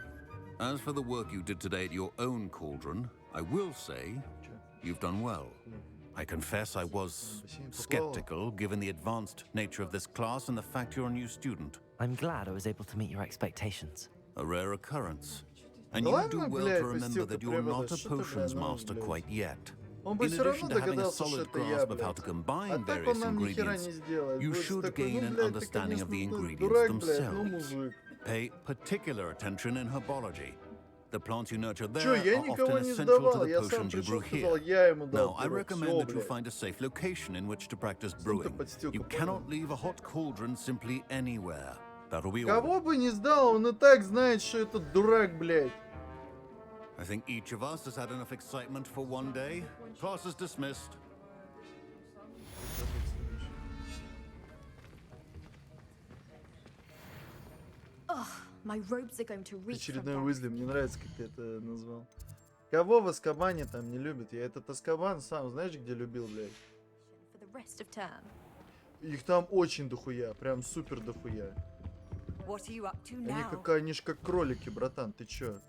Speaker 15: As for the work you did today at your own cauldron, I will say you've done well. I confess I was skeptical given the advanced nature of this class and the fact you're a new student.
Speaker 3: I'm glad I was able to meet your expectations.
Speaker 15: A rare occurrence. And you do well to remember that you're not a potions master quite yet. In addition to having a solid grasp of how to combine various ingredients, you should gain an understanding of the ingredients themselves. Pay particular attention in herbology. The plants you nurture there are often essential to the potions you brew here. Now, I recommend that you find a safe location in which to practice brewing. You cannot leave a hot cauldron simply anywhere. That'll be all.
Speaker 1: Кого бы не сдал, он и так знает, что это дурак, блядь.
Speaker 15: I think each of us has had enough excitement for one day. Class is dismissed.
Speaker 6: Ugh, my robes are going to reach.
Speaker 1: Очередной Уизли, мне нравится, как ты это назвал. Кого в Азкабане там не любят? Я этот Азкабан сам, знаешь, где любил, блядь? Их там очень дохуя, прям супер дохуя. Они ж как кролики, братан, ты чё?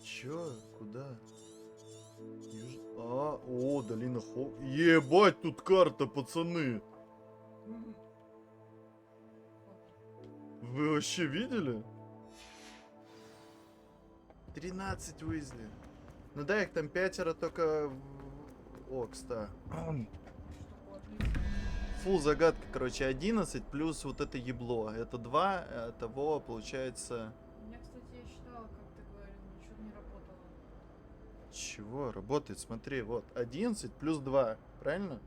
Speaker 1: Чё? Куда? О, долина Хог. Ебать, тут карта, пацаны. Вы вообще видели? 13 Уизли. Ну да, их там 5 только... О, кстати. Фул загадка, короче, 11 плюс вот это ебло. Это 2, того получается... Чего? Работает, смотри, вот. 11 плюс 2, правильно?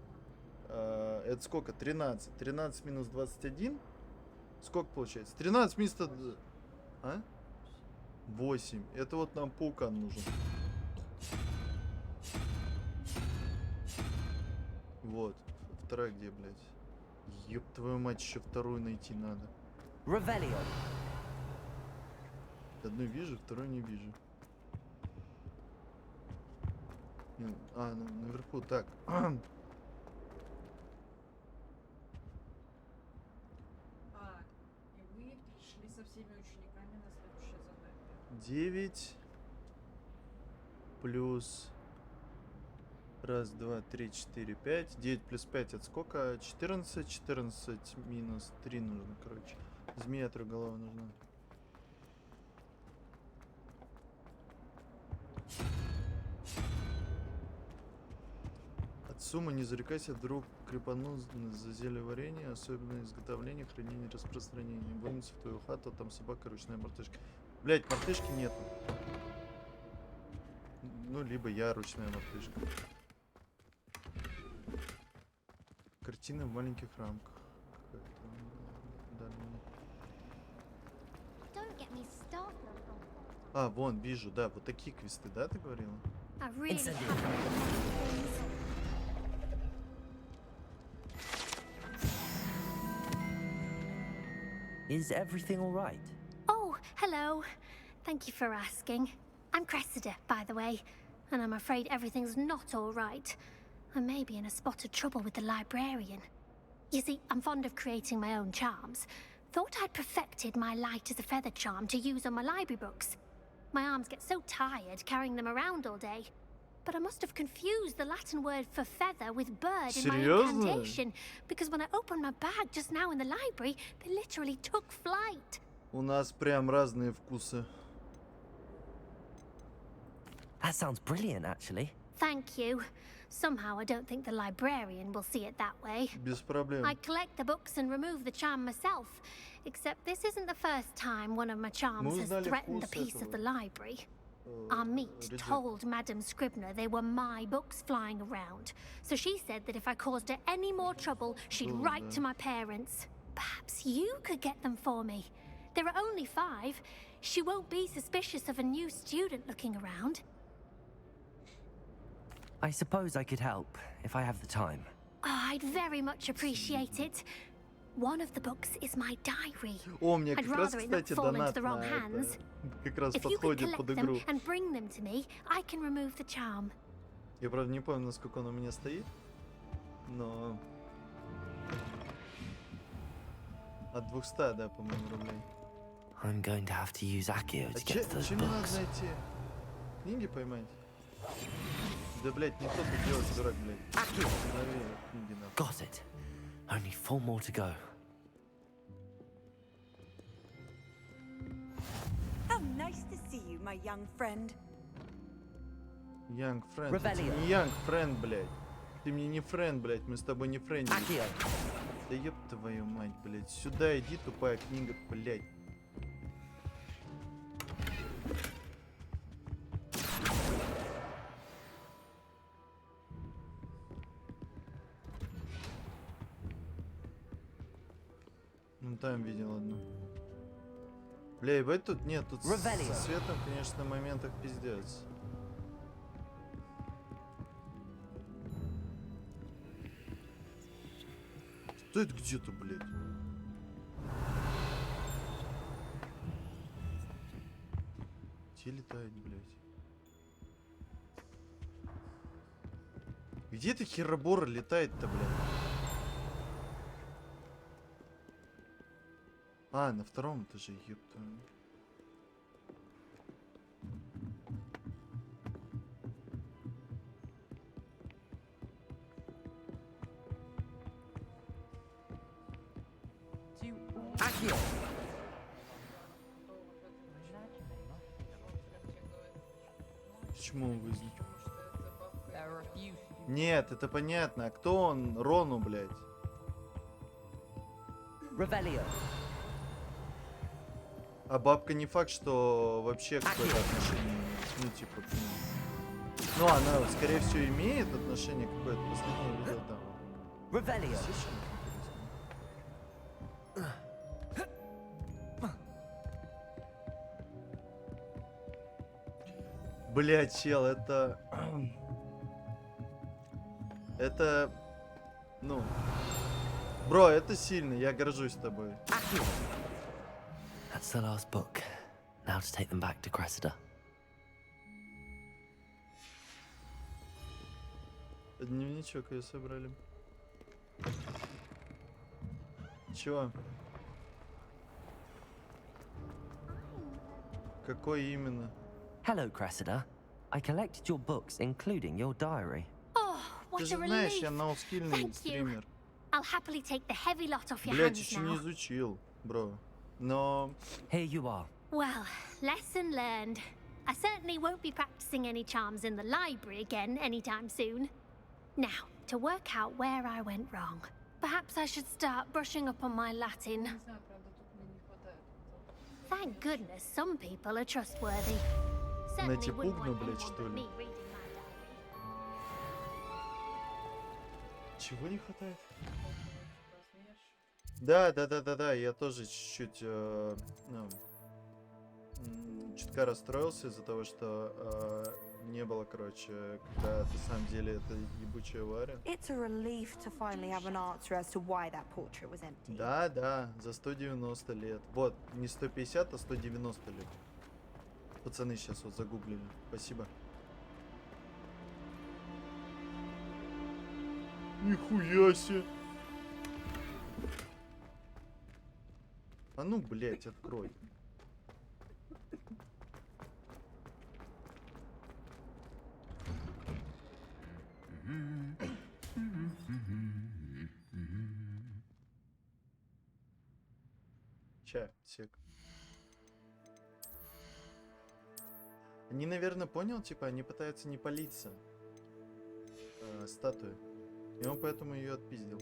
Speaker 1: Это сколько? 13. 13 минус 21? Сколько получается? 13 минус... А? 8. Это вот нам паукан нужен. Вот. Вторая где, блядь? Ёб твою мать, еще вторую найти надо.
Speaker 3: Ревелио.
Speaker 1: Одну вижу, вторую не вижу. А, наверху, так.
Speaker 10: И вы пришли со всеми учениками на следующее задание.
Speaker 1: 9 плюс 1, 2, 3, 4, 5. 9 плюс 5 это сколько? 14. 14 минус 3 нужно, короче. Змея трехголова нужна. Сумма, не зарекайся, вдруг крепану за зелье варенье, особенно изготовление, хранение, распространение. Вынесу в твою хату, там собака, ручная мартышка. Блять, мартышки нету. Ну, либо я ручная мартышка. Картины в маленьких рамках. А, вон, вижу, да, вот такие квесты, да, ты говорила?
Speaker 3: Is everything all right?
Speaker 11: Oh, hello. Thank you for asking. I'm Cressida, by the way, and I'm afraid everything's not all right. I may be in a spot of trouble with the librarian. You see, I'm fond of creating my own charms. Thought I'd perfected my light as a feather charm to use on my library books. My arms get so tired carrying them around all day. But I must have confused the Latin word for feather with bird in my incantation, because when I opened my bag just now in the library, they literally took flight.
Speaker 1: У нас прям разные вкусы.
Speaker 3: That sounds brilliant, actually.
Speaker 11: Thank you. Somehow I don't think the librarian will see it that way.
Speaker 1: Без проблем.
Speaker 11: I collect the books and remove the charm myself. Except this isn't the first time one of my charms has threatened the peace of the library. Our meet told Madame Scribner they were my books flying around. So she said that if I caused her any more trouble, she'd write to my parents. Perhaps you could get them for me. There are only 5. She won't be suspicious of a new student looking around.
Speaker 3: I suppose I could help, if I have the time.
Speaker 11: Oh, I'd very much appreciate it. One of the books is my diary.
Speaker 1: О, мне
Speaker 11: I'd
Speaker 1: как раз,
Speaker 11: rather it not
Speaker 1: кстати,
Speaker 11: fall into
Speaker 1: донат
Speaker 11: the wrong
Speaker 1: на
Speaker 11: hands.
Speaker 1: это как раз
Speaker 11: If you could
Speaker 1: подходит под
Speaker 11: collect
Speaker 1: игру.
Speaker 11: them and bring them to me, I can remove the charm.
Speaker 1: Я, правда, не помню, насколько он у меня стоит, но... От 200, да, по-моему, рублей.
Speaker 3: I'm going to have to use Accio to get those
Speaker 1: Чем мне надо
Speaker 3: books.
Speaker 1: найти? Книги поймать? Да, блядь, не то ты делаешь, дурак, блядь. Книги, нахуй.
Speaker 3: Got it. Only 4 more to go.
Speaker 16: How nice to see you, my young friend.
Speaker 1: Young friend. Это не young friend, блядь. Ты мне не friend, блядь. Мы с тобой не френди. Да ёб твою мать, блядь. Сюда иди, тупая книга, блядь. Ну там видел одну. Бля, ебать тут нет, тут со светом, конечно, на моментах пиздец. Стоит где-то, блядь. Где летает, блядь? Где ты, херобора, летает-то, блядь? А, на втором этаже, ёпта. Почему он вызвал? Нет, это понятно. А кто он? Рону, блядь.
Speaker 3: Revelio.
Speaker 1: А бабка не факт, что вообще какое-то отношение имеет. Ну, типа, к нему. Ну, она, скорее всего, имеет отношение какое-то. Последнее видел там.
Speaker 3: Revelio.
Speaker 1: Блядь, чел, это... Это... Ну... Бро, это сильно, я горжусь тобой.
Speaker 3: That's the last book. Now to take them back to Cressida.
Speaker 1: Дневничок ее собрали. Чего? Какой именно?
Speaker 3: Hello, Cressida. I collected your books, including your diary.
Speaker 11: Oh, what
Speaker 1: Ты
Speaker 11: a
Speaker 1: же знаешь,
Speaker 11: relief.
Speaker 1: я ноускильный стример.
Speaker 11: I'll happily take the heavy lot off your
Speaker 1: Блять,
Speaker 11: hands
Speaker 1: еще не
Speaker 11: now.
Speaker 1: изучил, бро. Но...
Speaker 3: Here you are.
Speaker 11: Well, lesson learned. I certainly won't be practicing any charms in the library again anytime soon. Now, to work out where I went wrong. Perhaps I should start brushing up on my Latin. Thank goodness some people are trustworthy.
Speaker 1: Найти
Speaker 11: Certainly wouldn't
Speaker 1: пугну,
Speaker 11: want
Speaker 1: блядь,
Speaker 11: anyone
Speaker 1: что
Speaker 11: but
Speaker 1: ли?
Speaker 11: me reading my diary.
Speaker 1: Чего не хватает? Да, я тоже чуть-чуть чутка расстроился из-за того, что не было, короче, когда на самом деле это ебучая Варя. Да, за 190 лет. Вот, не 150, а 190 лет. Пацаны сейчас вот загуглили. Спасибо. Нихуя себе. А ну, блять, открой. Ща, сек. Они, наверное, понял, типа, они пытаются не палиться статуи. И он поэтому ее отпиздил.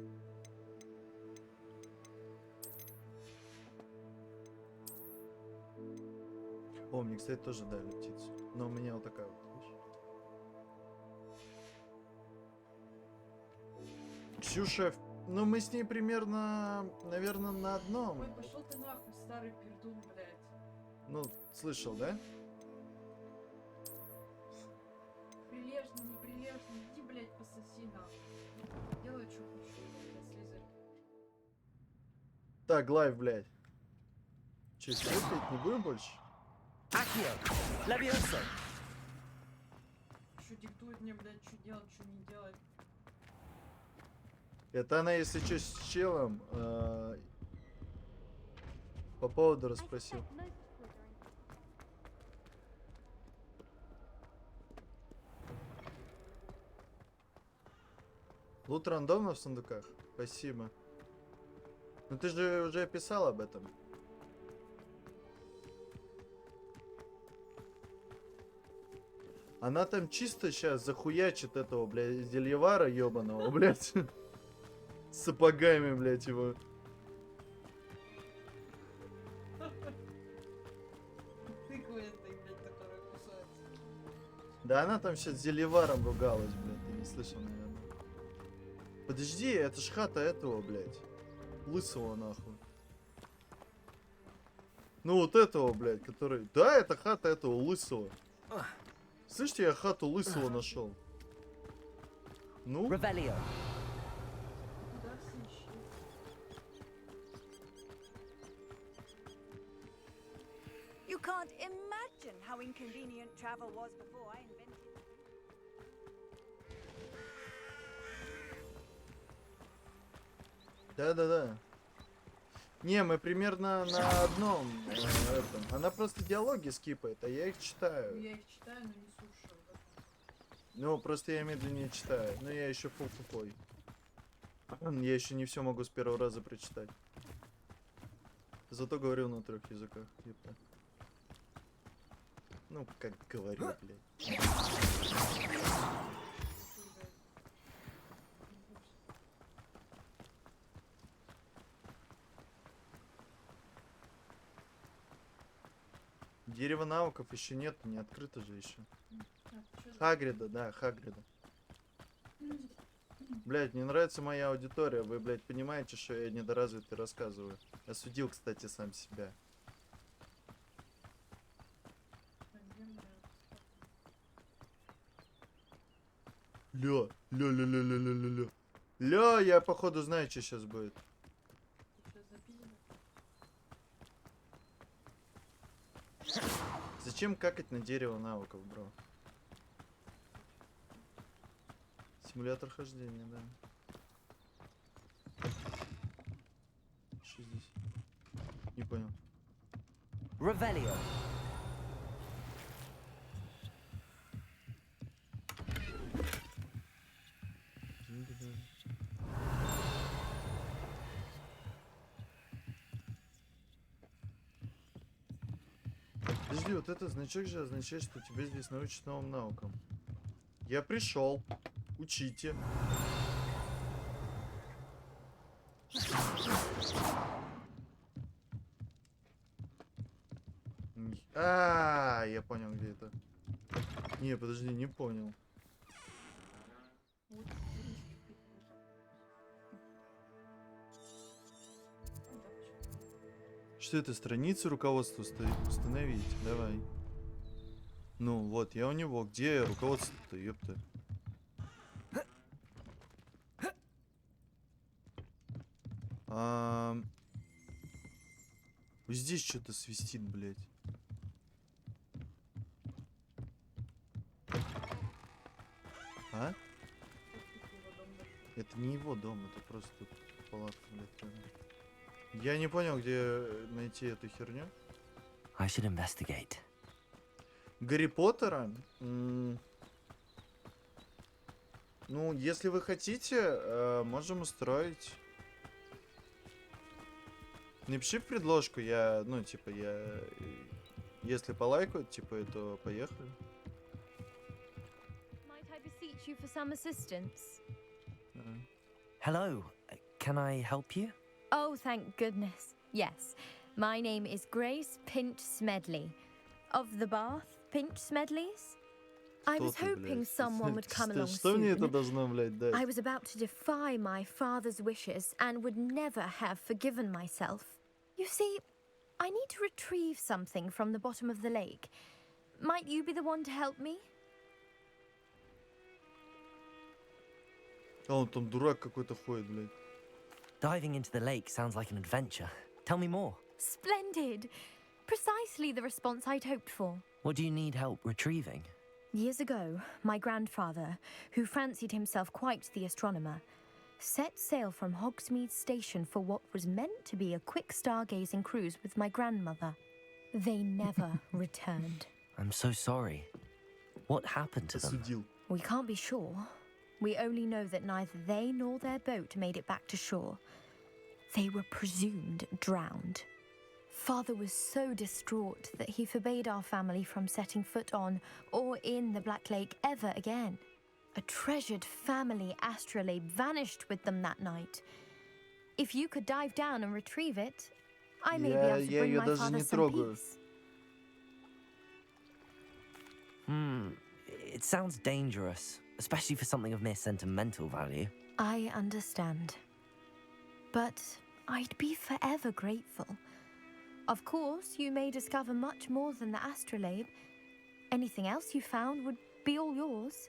Speaker 1: О, мне, кстати, тоже дали птицу. Но у меня вот такая вот. Ксюша, ну мы с ней примерно, наверное, на одном.
Speaker 10: Ой, пошел ты нахуй, старый пердун, блядь.
Speaker 1: Ну, слышал, да?
Speaker 10: Прилежный, неприлежный, иди, блядь, пососи нахуй. Делай, что хочешь, блядь, слизай.
Speaker 1: Так, лайв, блядь. Че, петь не будем больше?
Speaker 10: Что диктует мне, блядь, что делать, что не делать.
Speaker 1: Это она, если что, с челом по поводу расспросил. Лут рандомно в сундуках? Спасибо. Ну ты же уже писал об этом. Она там чисто сейчас захуячит этого, блядь, зельевара ебаного, блядь. С сапогами, блядь, его.
Speaker 10: Тыква этой, блядь, которая кусается.
Speaker 1: Да она там сейчас зельеваром ругалась, блядь, ты не слышал, наверное. Подожди, это ж хата этого, блядь. Лысого, нахуй. Ну вот этого, блядь, который... Да, это хата этого лысого. Слышите, я хату лысого нашел. Ну?
Speaker 16: You can't imagine how inconvenient travel was before I invented.
Speaker 1: Да. Не, мы примерно на одном этом. Она просто диалоги скипает, а я их читаю.
Speaker 10: Я их читаю, но не слушаю.
Speaker 1: Ну, просто я медленнее читаю. Но я еще фул тупой. Я еще не все могу с первого раза прочитать. Зато говорю на 3 языках. Епта. Ну, как говорю, блядь. Дерево навыков еще нет, не открыто же еще. Хагрида, да, Хагрида. Блять, мне нравится моя аудитория. Вы, блядь, понимаете, что я недоразвитый рассказываю. Осудил, кстати, сам себя. Ля, я походу знаю, что сейчас будет. Зачем какать на дерево навыков, бро? Симулятор хождения, да. Что здесь? Не понял.
Speaker 3: Revelio.
Speaker 1: Подожди, вот этот значок же означает, что тебя здесь научат новым наукам. Я пришел. Учите. Я понял, где это. Не, подожди, не понял. Что это? Страницу руководства установить? Давай. Ну, вот, я у него. Где руководство-то, ёпта? Здесь что-то свистит, блядь. А? Это не его дом, это просто тут палатка, блядь. Я не понял, где найти эту херню.
Speaker 3: I should investigate.
Speaker 1: Гарри Поттера? Ну, если вы хотите, можем устроить. Напиши в предложку, я, ну, типа, я... Если полайкают, типа, то поехали.
Speaker 11: Might I beseech you for some assistance?
Speaker 3: Hello, can I help you?
Speaker 11: Oh, thank goodness. Yes. My name is Grace Pinch Smedley. Of the Bath Pinch Smedleys? I was hoping someone would come along soon. I was about to defy my father's wishes and would never have forgiven myself. You see, I need to retrieve something from the bottom of the lake. Might you be the one to help me?
Speaker 1: А он там дурак какой-то ходит, блядь.
Speaker 3: Diving into the lake sounds like an adventure. Tell me more.
Speaker 11: Splendid! Precisely the response I'd hoped for.
Speaker 3: What do you need help retrieving?
Speaker 11: Years ago, my grandfather, who fancied himself quite the astronomer, set sail from Hogsmeade Station for what was meant to be a quick stargazing cruise with my grandmother. They never returned.
Speaker 3: I'm so sorry. What happened to them?
Speaker 11: We can't be sure. We only know that neither they nor their boat made it back to shore. They were presumed drowned. Father was so distraught that he forbade our family from setting foot on or in the Black Lake ever again. A treasured family astrolabe vanished with them that night. If you could dive down and retrieve it, I may be able to bring my father some peace.
Speaker 3: It sounds dangerous, especially for something of mere sentimental value.
Speaker 11: I understand. But I'd be forever grateful. Of course, you may discover much more than the astrolabe. Anything else you found would be all yours.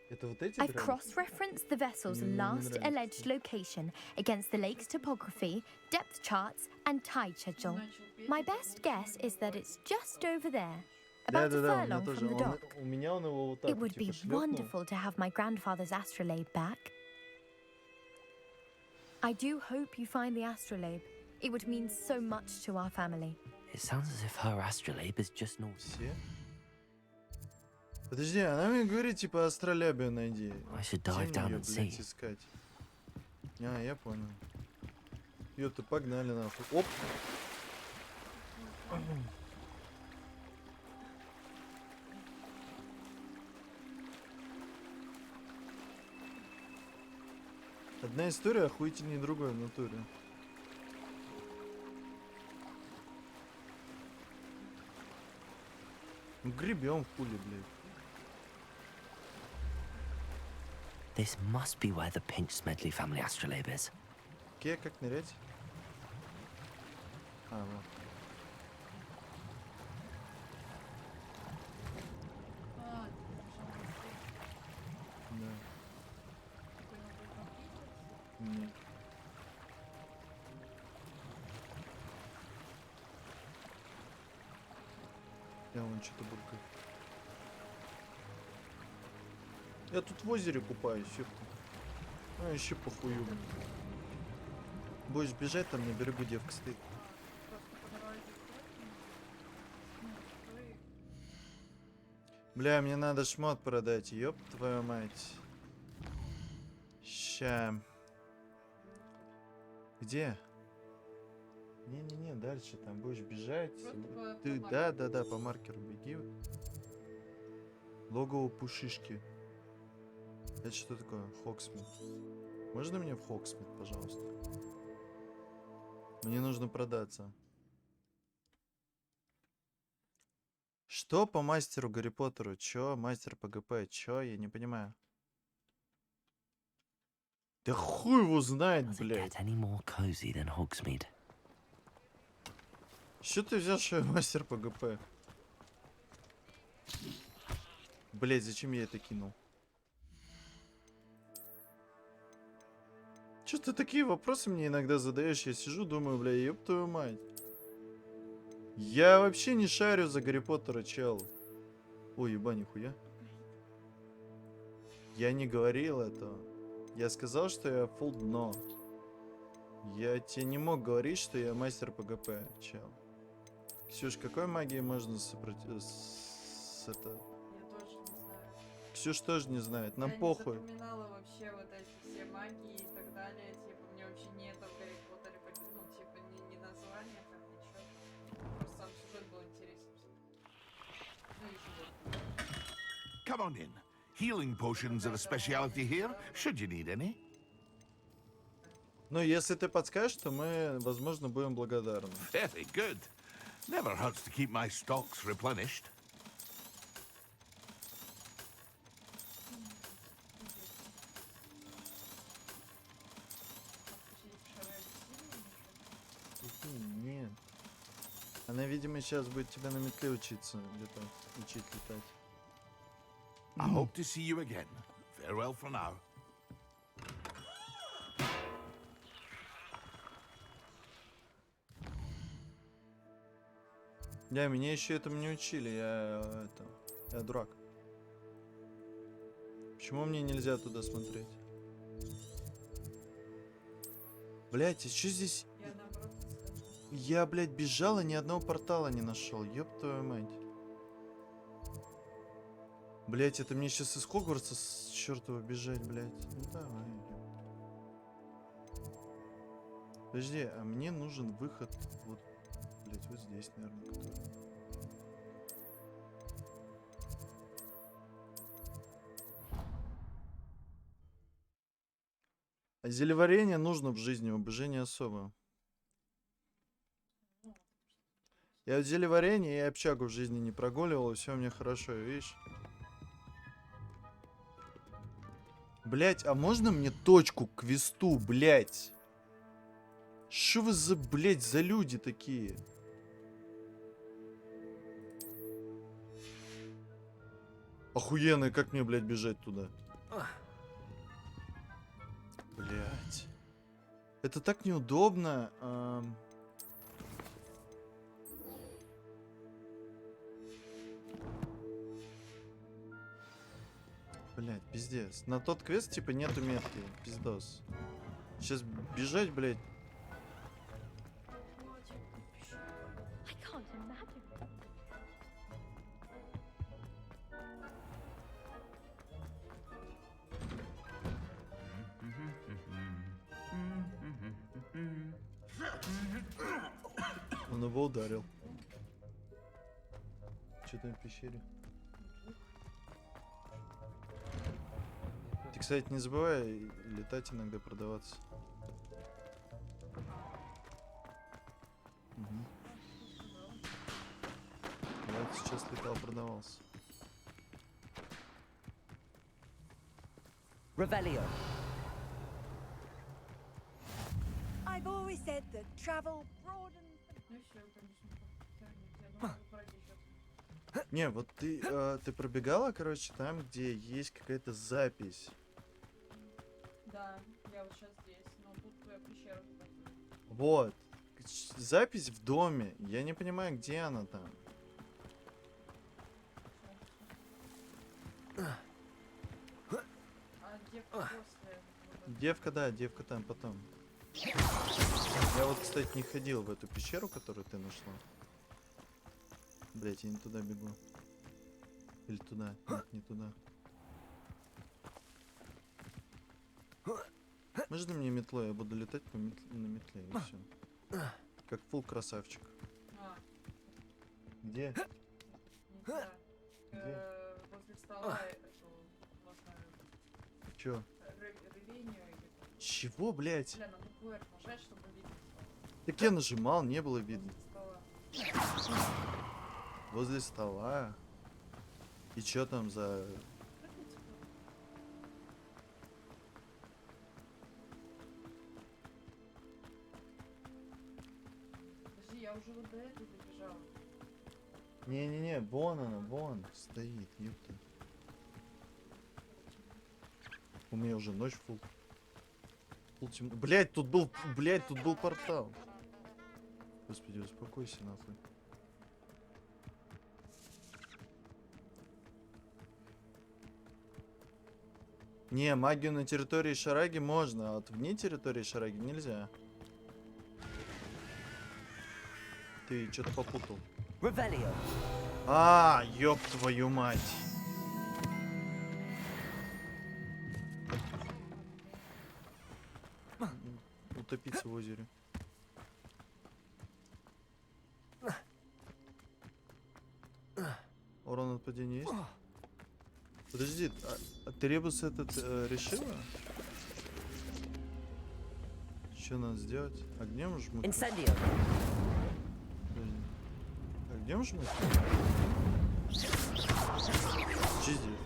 Speaker 11: I've cross-referenced the vessel's last alleged location against the lake's topography, depth charts, and tide schedule. My best guess is that it's just over there, about a furlong from the dock. It would be wonderful to have my grandfather's astrolabe back. I do hope you find the astrolabe. It would mean so much to our family.
Speaker 3: It sounds as if her astrolabe is just north.
Speaker 1: Подожди, она мне говорит, типа, астролябию найди.
Speaker 3: I should dive down and see.
Speaker 1: Искать. А, я понял. Ёпта, погнали нахуй. Оп! Одна история охуительнее другой в натуре. Гребем в пуле, блядь.
Speaker 3: This must be where the Pinch Smedley family astrolabe is.
Speaker 1: Окей, как нырять? А, вот. Да. Нет. Я вон что-то буркаю. Я тут в озере купаюсь, ёпта. А, еще похую. Будешь бежать, там на берегу девка стоит. Бля, мне надо шмот продать, ёб твою мать. Ща. Где? Не-не-не, дальше там будешь бежать. Ты, да, по маркеру беги. Логово пушишки. Это что такое? Хогсмит. Можно мне в Хогсмит, пожалуйста? Мне нужно продаться. Что по мастеру Гарри Поттеру? Чё? Мастер по ГП? Чё? Я не понимаю. Да хуй его знает, блядь. Что ты взял, что я мастер ПГП? Блять, зачем я это кинул? Че ты такие вопросы мне иногда задаешь? Я сижу, думаю, бля, ёб твою мать. Я вообще не шарю за Гарри Поттера, чел. Ой, еба, нихуя. Я не говорил этого. Я сказал, что я фулл дно. Я тебе не мог говорить, что я мастер ПГП, чел. Ксюш, какой магией можно это...
Speaker 10: Я тоже не знаю.
Speaker 1: Ксюш тоже не знает, нам
Speaker 10: я
Speaker 1: похуй.
Speaker 10: Я не запоминала вообще вот эти все магии и так далее. Типа, мне вообще не это в Гарри Поттере, ну, типа, не название, там, ничего. Просто сам сюжет был интересен. Ну, и сюжет.
Speaker 4: Come on in. Healing potions are a specialty here, should you need any.
Speaker 1: Ну, если ты подскажешь, то мы, возможно, будем благодарны.
Speaker 4: Very good. Never hurts to keep my stocks replenished.
Speaker 1: Нет. Она, видимо, сейчас будет тебя на метле учиться летать. Учить летать.
Speaker 4: I hope to see you again. Farewell for now.
Speaker 1: Да, меня еще этому не учили, я дурак. Почему мне нельзя туда смотреть? Блять, а что здесь? Я, блядь, бежал и ни одного портала не нашел. Ёб твою мать. Блять, это мне сейчас из Хогвартса с чертова бежать, блять. Ну давай. Подожди, а мне нужен выход вот, блять, вот здесь, наверное, который. А зельеварение нужно в жизни, обожение особо. Я в зельеварение и общагу в жизни не прогуливал, и все у меня хорошо, видишь? Блять, а можно мне точку к квесту, блять? Что вы за, блять, за люди такие? Охуенно, как мне, блять, бежать туда? Блять. Это так неудобно. Блять, пиздец. На тот квест, типа, нету метки. Пиздос. Сейчас бежать, блять. Он его ударил. Что там в пещере? Ты, кстати, не забывай летать иногда, продаваться. Угу. Я вот сейчас летал, продавался.
Speaker 16: Revelio. I've always said that travel broadens.
Speaker 1: Не, вот ты пробегала, короче, там, где есть какая-то запись.
Speaker 10: Да, я вот сейчас здесь, но тут твоя пещера.
Speaker 1: Вот. Запись в доме. Я не понимаю, где она там.
Speaker 10: А девка после.
Speaker 1: Девка, да, девка там потом. Я вот, кстати, не ходил в эту пещеру, которую ты нашла. Блять, я не туда бегу. Или туда? Нет, не туда. Можно мне метлой? Я буду летать на метле, и все. Как фул красавчик. Где? Где?
Speaker 10: Возле стола
Speaker 1: Чё? Чего, блять?
Speaker 10: Бля, надо QR нажать, чтобы видно стало.
Speaker 1: Так я нажимал, не было видно. Возле стола. И чё там за...
Speaker 10: Подожди, я уже вот до этой
Speaker 1: Не-не-не, вон она, вон стоит, ёпта. У меня уже ночь фул. Блять, тут был портал. Господи, успокойся нахуй. Не, магию на территории Шараги можно, а вот вне территории Шараги нельзя. Ты что-то попутал. А, ёб твою мать. Утопиться в озере. Урон от падения есть? Подожди, а ты ребус этот решила? Что надо сделать? Огнем жмут? Огнем жмут? Что здесь?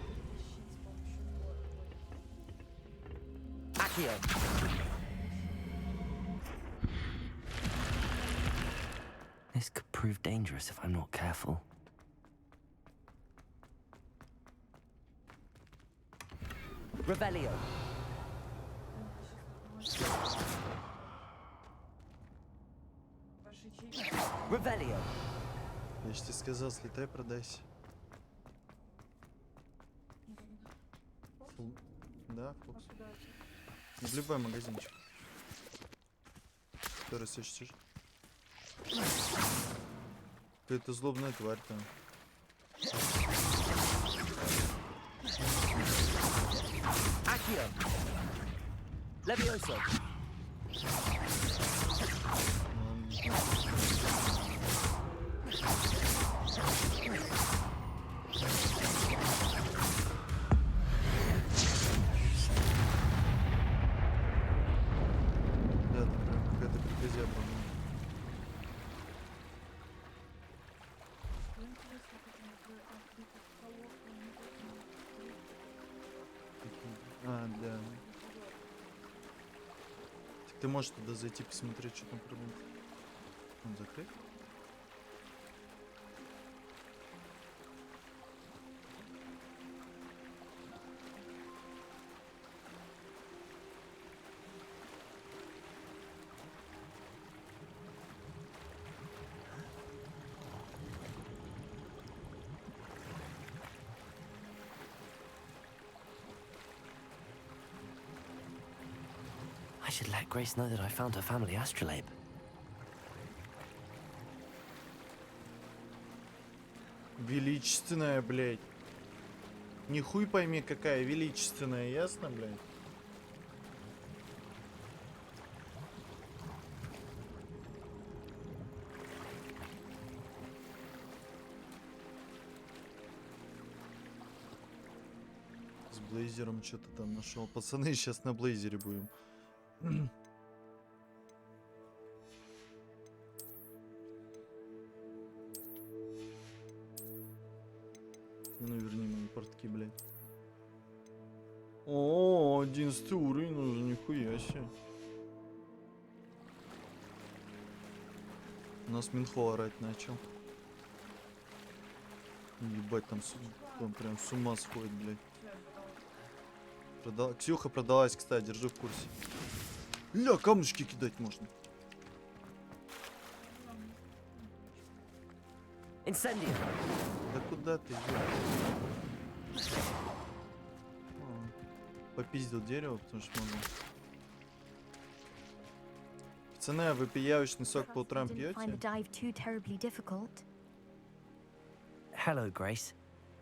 Speaker 3: This could prove dangerous if I'm not careful. Revelio. Revelio.
Speaker 1: Я же тебе сказал, слетай, продайся. Да, Фокс. В любой магазинчик. Который сочтешь. Какая-то злобная тварь там.
Speaker 3: Accio. Levioso.
Speaker 1: Да, это прям какая-то приказия, по-моему. А, да. Так ты можешь туда зайти, посмотреть, что там продумать. Он закрыт?
Speaker 3: I should let Grace know that I found her family astrolabe.
Speaker 1: Величественная, блядь. Не хуй пойми, какая величественная, ясно, блядь? С блейзером что-то там нашел. Пацаны, сейчас на блейзере будем. Ну, верни мои портки, блядь. О, 11 уровень уже, нихуя себе. У нас Минхо орать начал. Ебать, там прям с ума сходит, блядь. Ксюха продалась, кстати, держи в курсе. Ля, камушки кидать можно.
Speaker 3: Incendio.
Speaker 1: Да куда ты? Попиздил дерево, потому что могу. Пацаны, а вы пиявочный сок по утрам пьете?
Speaker 3: Hello, Grace.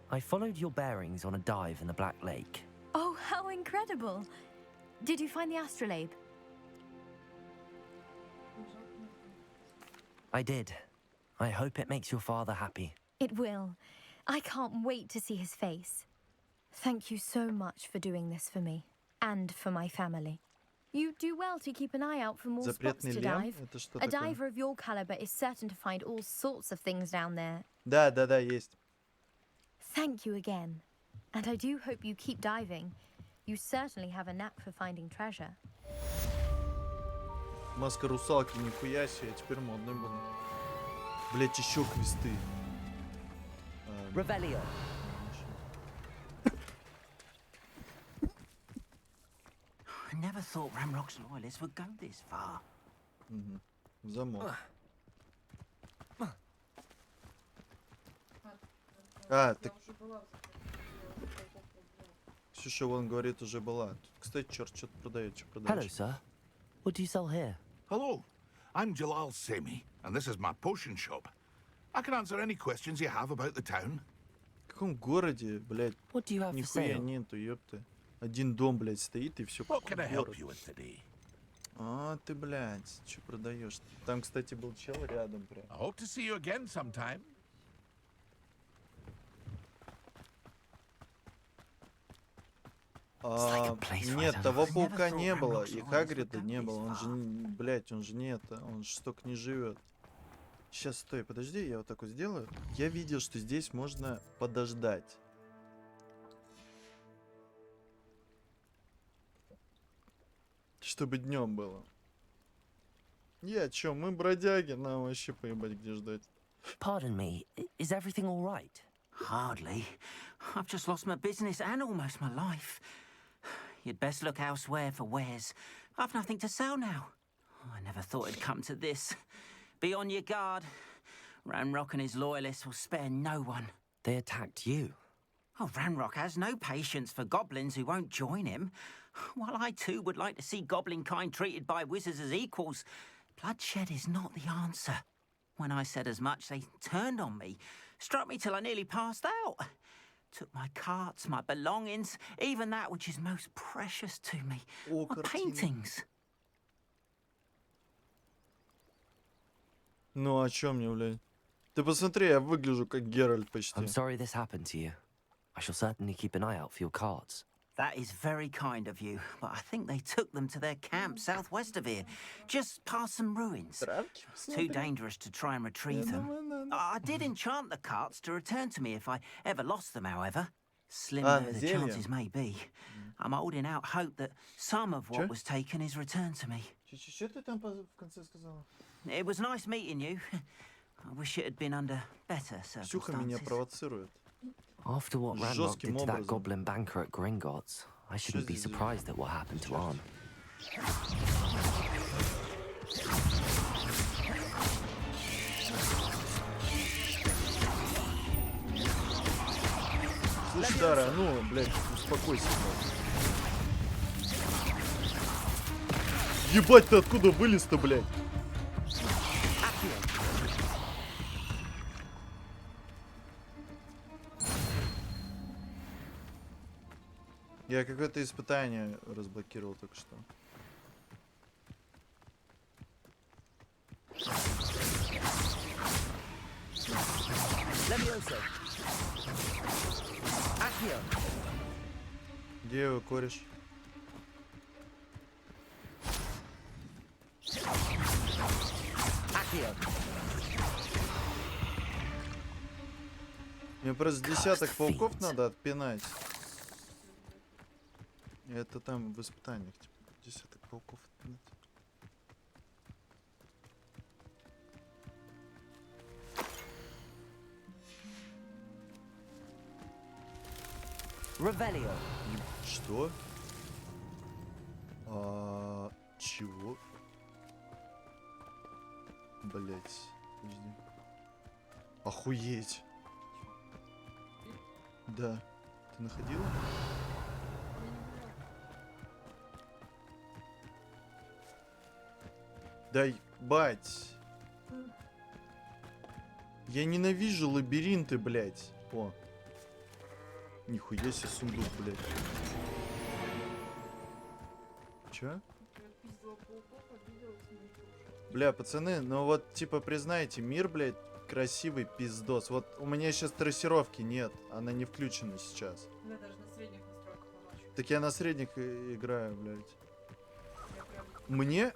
Speaker 3: I followed your bearings on a dive in the Black Lake.
Speaker 11: Oh, how incredible! Did you find the astrolabe?
Speaker 3: I did. I hope it makes your father happy.
Speaker 11: It will. I can't wait to see his face. Thank you so much for doing this for me and for my family. You do well to keep an eye out for more spots to dive. A diver of your caliber is certain to find all sorts of things down there.
Speaker 1: Да, есть.
Speaker 11: Thank you again. And I do hope you keep diving. You certainly have a knack for finding treasure.
Speaker 1: Маска русалки, нихуя себе, я теперь модный буду. Блять, еще квесты.
Speaker 3: Revelio.
Speaker 2: I never thought Ramrock's loyalists would go this far.
Speaker 1: Замок. А, так... Ксюша, вон говорит, уже была. Тут, кстати, черт что-то продает, что продаешь.
Speaker 3: Hello, sir. What do you sell here?
Speaker 4: Hello, I'm Jalal Semi, and this is my potion shop. I can answer any questions you have about the town.
Speaker 1: В каком городе, блядь, нихуя нету, ёпта. Один дом, блядь, стоит и все.
Speaker 4: What can I help you with today?
Speaker 1: А, ты, блядь, что продаешь? Там, кстати, был чел рядом прям.
Speaker 4: I hope to see you again sometime.
Speaker 1: Нет, того паука не было, и Хагрида не было. Он же, блядь, он же не это, он же столько не живет. Сейчас, стой, подожди, я вот так вот сделаю. Я видел, что здесь можно подождать. Чтобы днем было. Я чё, мы бродяги, нам вообще поебать, где ждать.
Speaker 3: Pardon me, is everything all right?
Speaker 2: Hardly. I've just lost my business and almost my life. You'd best look elsewhere for wares. I've nothing to sell now. I never thought it'd come to this. Be on your guard. Ranrock and his loyalists will spare no one.
Speaker 3: They attacked you?
Speaker 2: Oh, Ranrock has no patience for goblins who won't join him. While I too would like to see goblin kind treated by wizards as equals, bloodshed is not the answer. When I said as much, they turned on me, struck me till I nearly passed out. Took my carts, my belongings, even that which is most precious to me, my paintings.
Speaker 1: Ну а чё мне, блядь? Ты посмотри, я выгляжу как Геральт почти.
Speaker 3: I'm sorry this happened to you. I shall certainly keep an eye out for your carts.
Speaker 2: That is very kind of you, but I think they took them to their camp southwest of here, just past some ruins. Too dangerous to try and retrieve them. I did enchant the carts to return to me if I ever lost them, however. Slim though the chances may be, I'm holding out hope that some of what was taken is returned to me.
Speaker 1: Что ты там в конце сказала?
Speaker 2: It was nice meeting you. I wish it had been under better
Speaker 1: Ксюха меня
Speaker 2: circumstances.
Speaker 1: провоцирует.
Speaker 3: After what Ranrock did to that goblin banker at Gringotts, I shouldn't be surprised at what happened to Arn.
Speaker 1: Слушай, Дара, ну, блядь, успокойся. Ебать, ты откуда вылез-то, блядь? Я какое-то испытание разблокировал только что. Где его кореш? Мне просто десяток пауков надо отпинать. Это там в испытаниях, типа, десяток пауков отпинать.
Speaker 3: Revelio.
Speaker 1: Что? Чего? Блять, подожди. Охуеть. Да. Ты находила? Да ебать. Я ненавижу лабиринты, блять. О. Нихуя себе сундук, блять. Чё? Бля, пацаны, ну вот, типа, признайте, мир, блядь, красивый пиздос. Вот у меня сейчас трассировки нет, она не включена сейчас.
Speaker 10: Я даже на средних настройках помочь.
Speaker 1: Так я на средних играю, блядь. Мне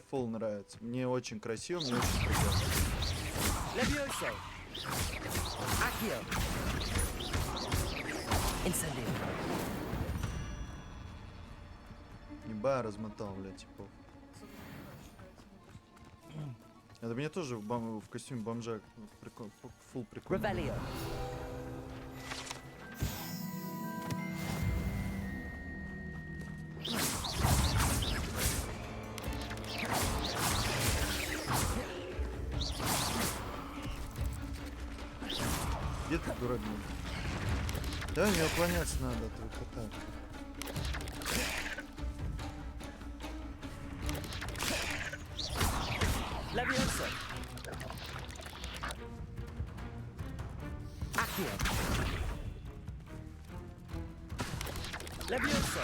Speaker 1: фул нравится. Мне очень красиво, мне очень прекрасно. Еба размотал, блядь, типов. Это мне тоже в костюме бомжа прикол, фул прикольно. Дурак, блин. Да, мне уклоняться надо, только так.
Speaker 20: Leviosa. Accio. Leviosa.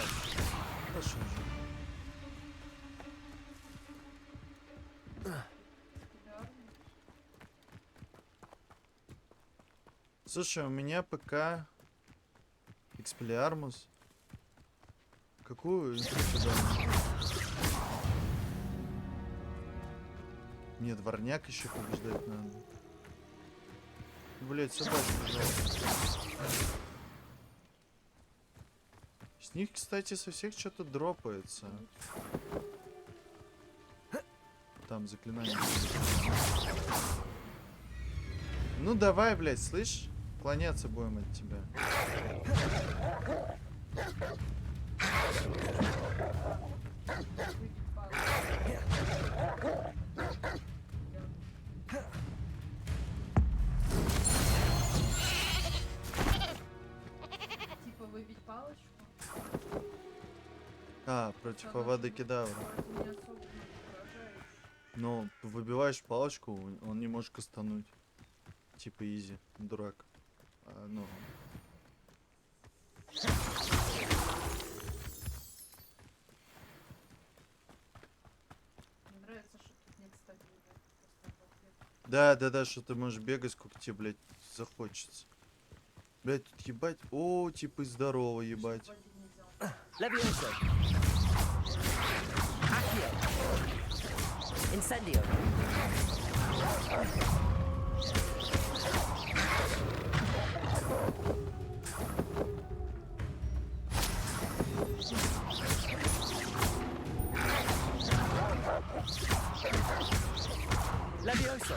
Speaker 1: Хорошо же. Слушай, у меня ПК Экспелиармус. Какую интру сюда? Мне дворняк еще побеждать надо. Блять, собачка, пожалуйста. С них, кстати, со всех что-то дропается. Там заклинание. Ну давай, блять, слышь? Клоняться будем от тебя.
Speaker 10: Типа выбить палочку?
Speaker 1: А, против Авады Кедавра.
Speaker 10: Это не особо угрожает.
Speaker 1: Ну, выбиваешь палочку, он не может кастануть. Типа изи, дурак. А, ну.
Speaker 10: Мне нравится, что тут нет стабильности.
Speaker 1: Да, что ты можешь бегать, сколько тебе, блядь, захочется. Блядь, тут ебать. О, типа здорово, ебать.
Speaker 20: Leviosa. Accio. Incendio. Leviosa.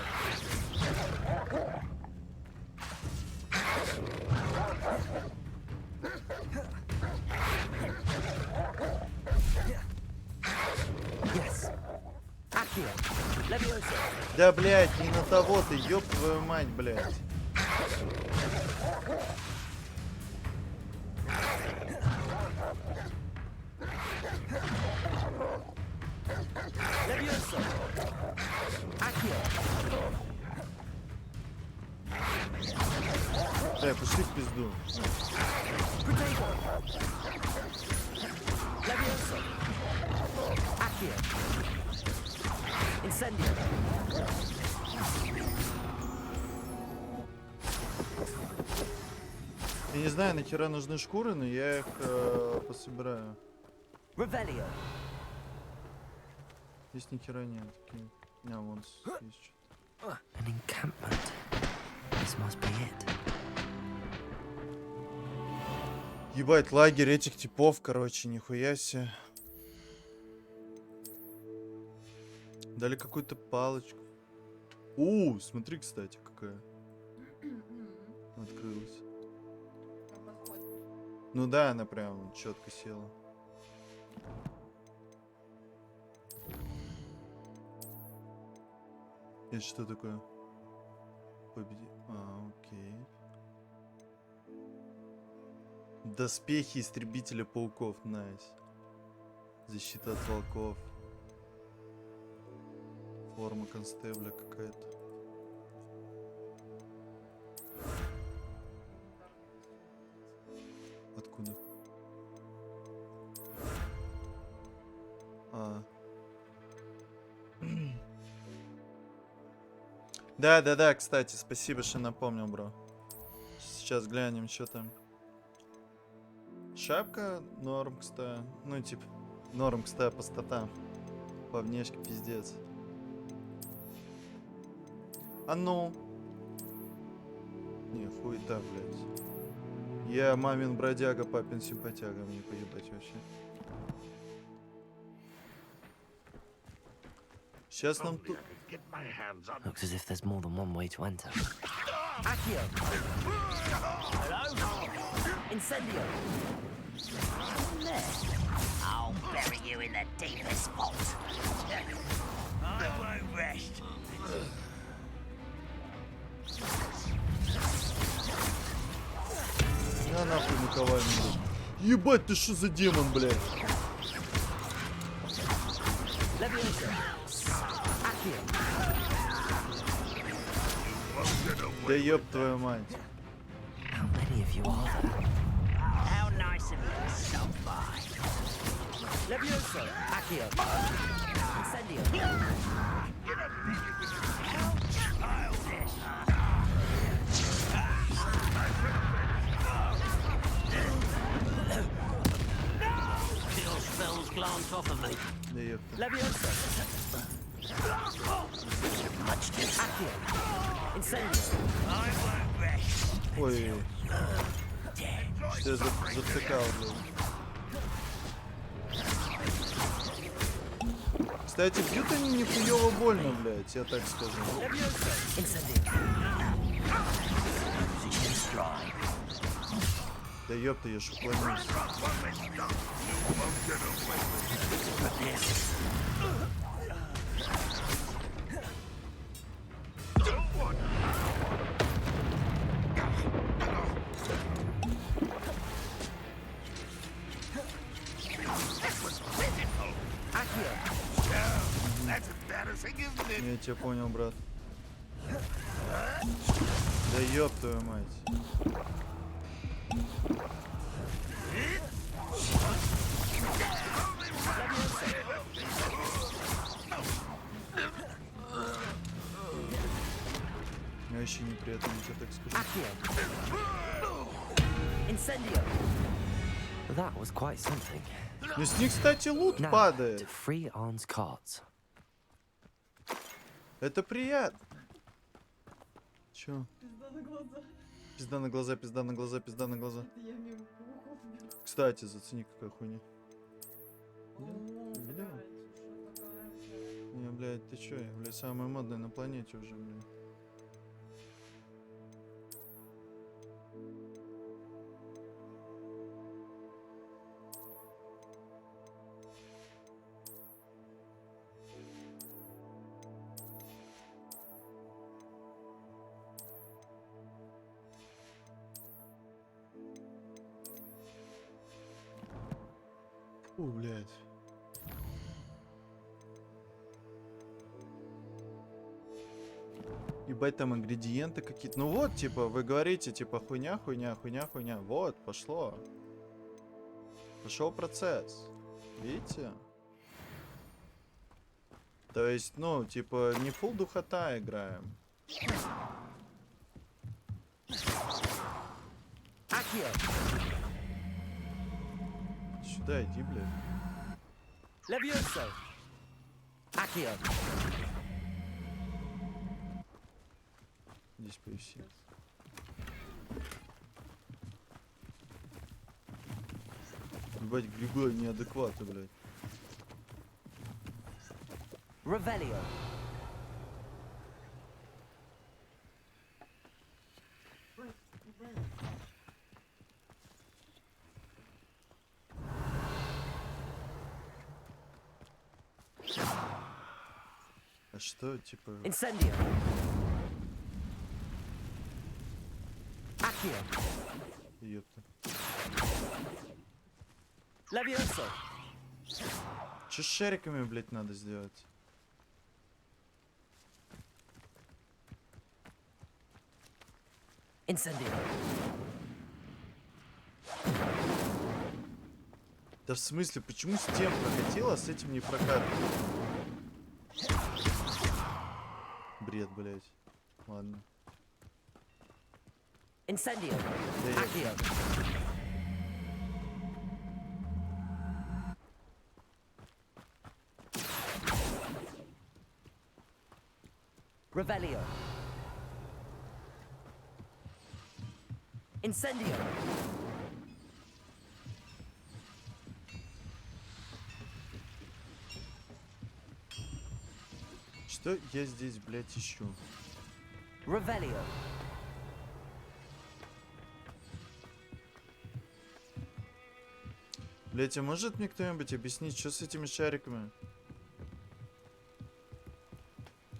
Speaker 20: Yes. Accio. Leviosa.
Speaker 1: Да, блядь, не на того ты, ёб твою мать, блядь.
Speaker 20: Leviosa. Accio.
Speaker 1: Да, пошли в пизду.
Speaker 20: Potato. Leviosa. Accio. Incendio.
Speaker 1: Я не знаю, нахера нужны шкуры, но я их пособираю.
Speaker 20: Revelio.
Speaker 1: Здесь нихера нет. Такие. А, вон есть что-то.
Speaker 3: An encampment. This must be it.
Speaker 1: Ебать, лагерь этих типов, короче, нихуя себе. Дали какую-то палочку. Смотри, кстати, какая. Открылась. Ну да, она прям четко села. Это что такое? Победи. Окей. Доспехи истребителя пауков, найс. Защита от волков. Форма констебля какая-то. Откуда? Да, кстати, спасибо, что напомнил, бро. Сейчас глянем, что там. Шапка норм, кстати. Ну, типа, норм, кстати, по статам. По внешке пиздец. А ну. Не, хуета, блядь. Я мамин бродяга, папин симпатяга. Мне поебать вообще. Сейчас нам тут...
Speaker 3: Looks as if there's more than one way to enter.
Speaker 20: Accio. Hello? Incendio.
Speaker 12: I'll bury you in the deepest vault. I won't rest.
Speaker 1: нахуй наковальню. Ебать, ты что за демон, блядь? Да ёб твою мать.
Speaker 12: How nice of you to stop by.
Speaker 3: Levioso, Accio, Incendio.
Speaker 12: How childish. Your spells glance off of me.
Speaker 1: Да ёб.
Speaker 3: Levioso. Accio, Incendio.
Speaker 1: Ой. Что я завтыкал, блядь. Кстати, бьют они нихуёво больно, блядь, я так скажу. Да ёпта, я ж уклонился. Я тебя понял, брат. Да ёб твою мать. Я вообще неприятно, я тебе так скажу.
Speaker 3: That was quite something.
Speaker 1: Но с них, кстати, лут падает.
Speaker 3: Free Arn's cards.
Speaker 1: Это приятно. Чё? Пизда на глаза, пизда на глаза, пизда на глаза. Кстати, зацени, какая хуйня. Видел? Не, блядь, ты чё? Я, блядь, самый модный на планете уже, блядь. Фу, блядь. Ебать, там ингредиенты какие-то. Ну вот, типа, вы говорите, типа, хуйня, хуйня, хуйня, хуйня. Вот, пошло. Пошел процесс. Видите? То есть, ну, типа, не фул духота играем. Сюда иди, блядь.
Speaker 3: Levioso. Accio.
Speaker 1: Здесь повиси. Ебать, грибы неадекваты, блядь.
Speaker 3: Revelio.
Speaker 1: А что, типа...
Speaker 3: Incendio. Accio.
Speaker 1: Ёпта.
Speaker 3: Levioso.
Speaker 1: Чё с шариками, блядь, надо сделать?
Speaker 3: Incendio.
Speaker 1: Да в смысле, почему с тем прокатило, а с этим не прокатывает? Бред, блядь. Ладно.
Speaker 3: Incendio.
Speaker 1: Да
Speaker 3: Accio. Revelio. Incendio.
Speaker 1: Что я здесь, блядь, ищу?
Speaker 3: Revelio.
Speaker 1: Блядь, а может мне кто-нибудь объяснить, что с этими шариками?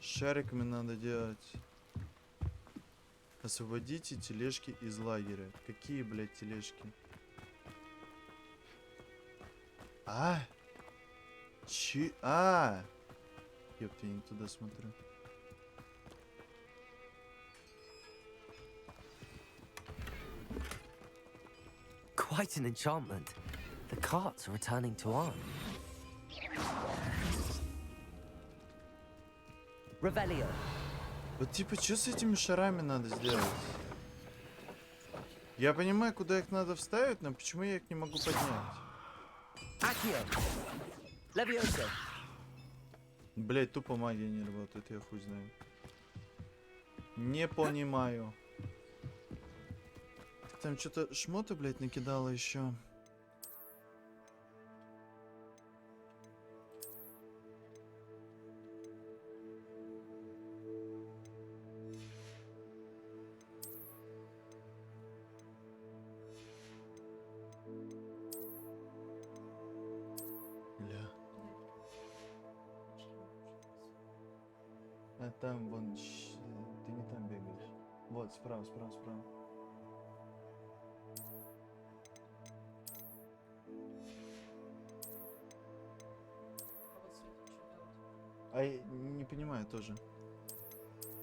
Speaker 1: С шариками надо делать. Освободите тележки из лагеря. Какие, блядь, тележки? Ёпта, я не туда смотрю.
Speaker 3: Quite an enchantment. The carts are returning to arm. Revelio.
Speaker 1: Вот типа, что с этими шарами надо сделать? Я понимаю, куда их надо вставить, но почему я их не могу поднять? Блять, тупо магия не работает, я хуй знаю. Не понимаю. Там что-то шмота, блять, накидала еще. А там вон, ты не там бегаешь. Вот, справа. А я не понимаю тоже.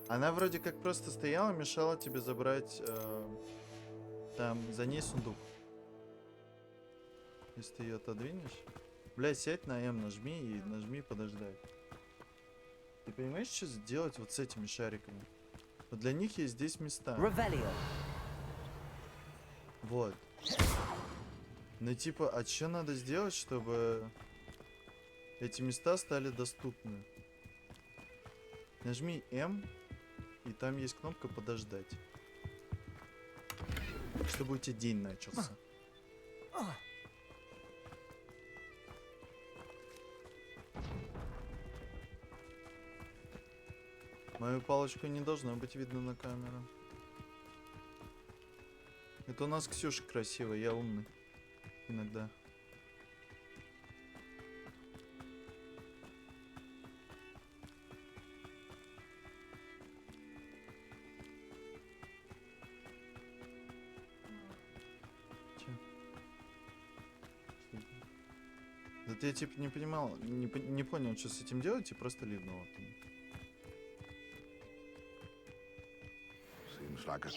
Speaker 1: Она вроде как просто стояла, мешала тебе забрать там за ней сундук. Если ты ее отодвинешь. Блядь, сядь на М, нажми и нажми подождать. Ты понимаешь, что сделать вот с этими шариками? Вот для них есть здесь места. Вот. Ну типа, а что надо сделать, чтобы эти места стали доступны? Нажми М, и там есть кнопка подождать. Чтобы у тебя день начался. Мою палочку не должно быть видно на камеру. Это у нас Ксюша красивая, я умный. Иногда. Че? Да ты типа не понимал, не понял, что с этим делать, и просто ливнул.
Speaker 4: Seems like a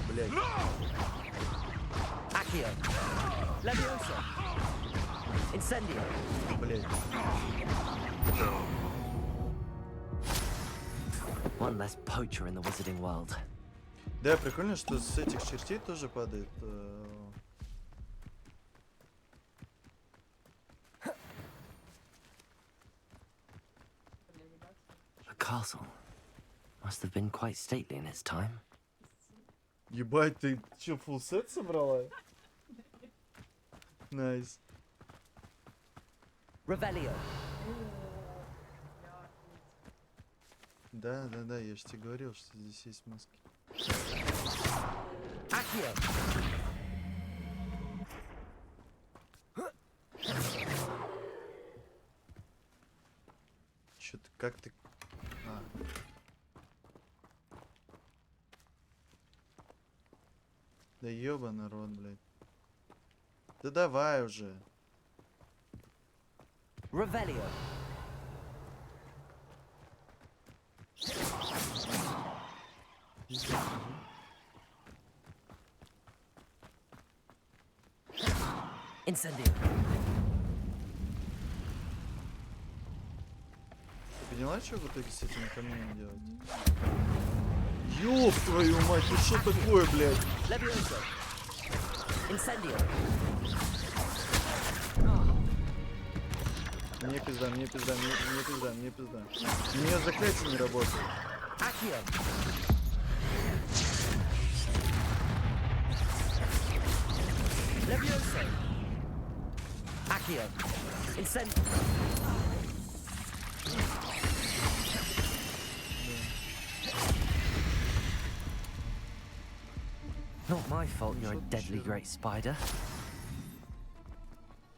Speaker 3: Блядь. Accio. Leviosa. Incendio.
Speaker 1: Блядь.
Speaker 3: One less poacher in the wizarding world.
Speaker 1: Да, прикольно, что с этих чертей тоже падает.
Speaker 3: The castle must have been quite stately in its time.
Speaker 1: Ебать, ты чё, фулл-сет собрала? Найс.
Speaker 3: Revelio.
Speaker 1: Да, я же тебе говорил, что здесь есть маски.
Speaker 3: Accio.
Speaker 1: Чё-то как ты... Да ёба народ, блядь. Да давай уже.
Speaker 3: Revelio. Incendio.
Speaker 1: Ты поняла, что в итоге с этим камнем делать? Ёб твою мать, ну что такое, блядь?
Speaker 3: Leviosa. Incendio.
Speaker 1: Мне пизда. У нее заклятие не работает.
Speaker 3: Accio. Leviosa. Accio. Incendio. Not my fault you're a deadly great spider.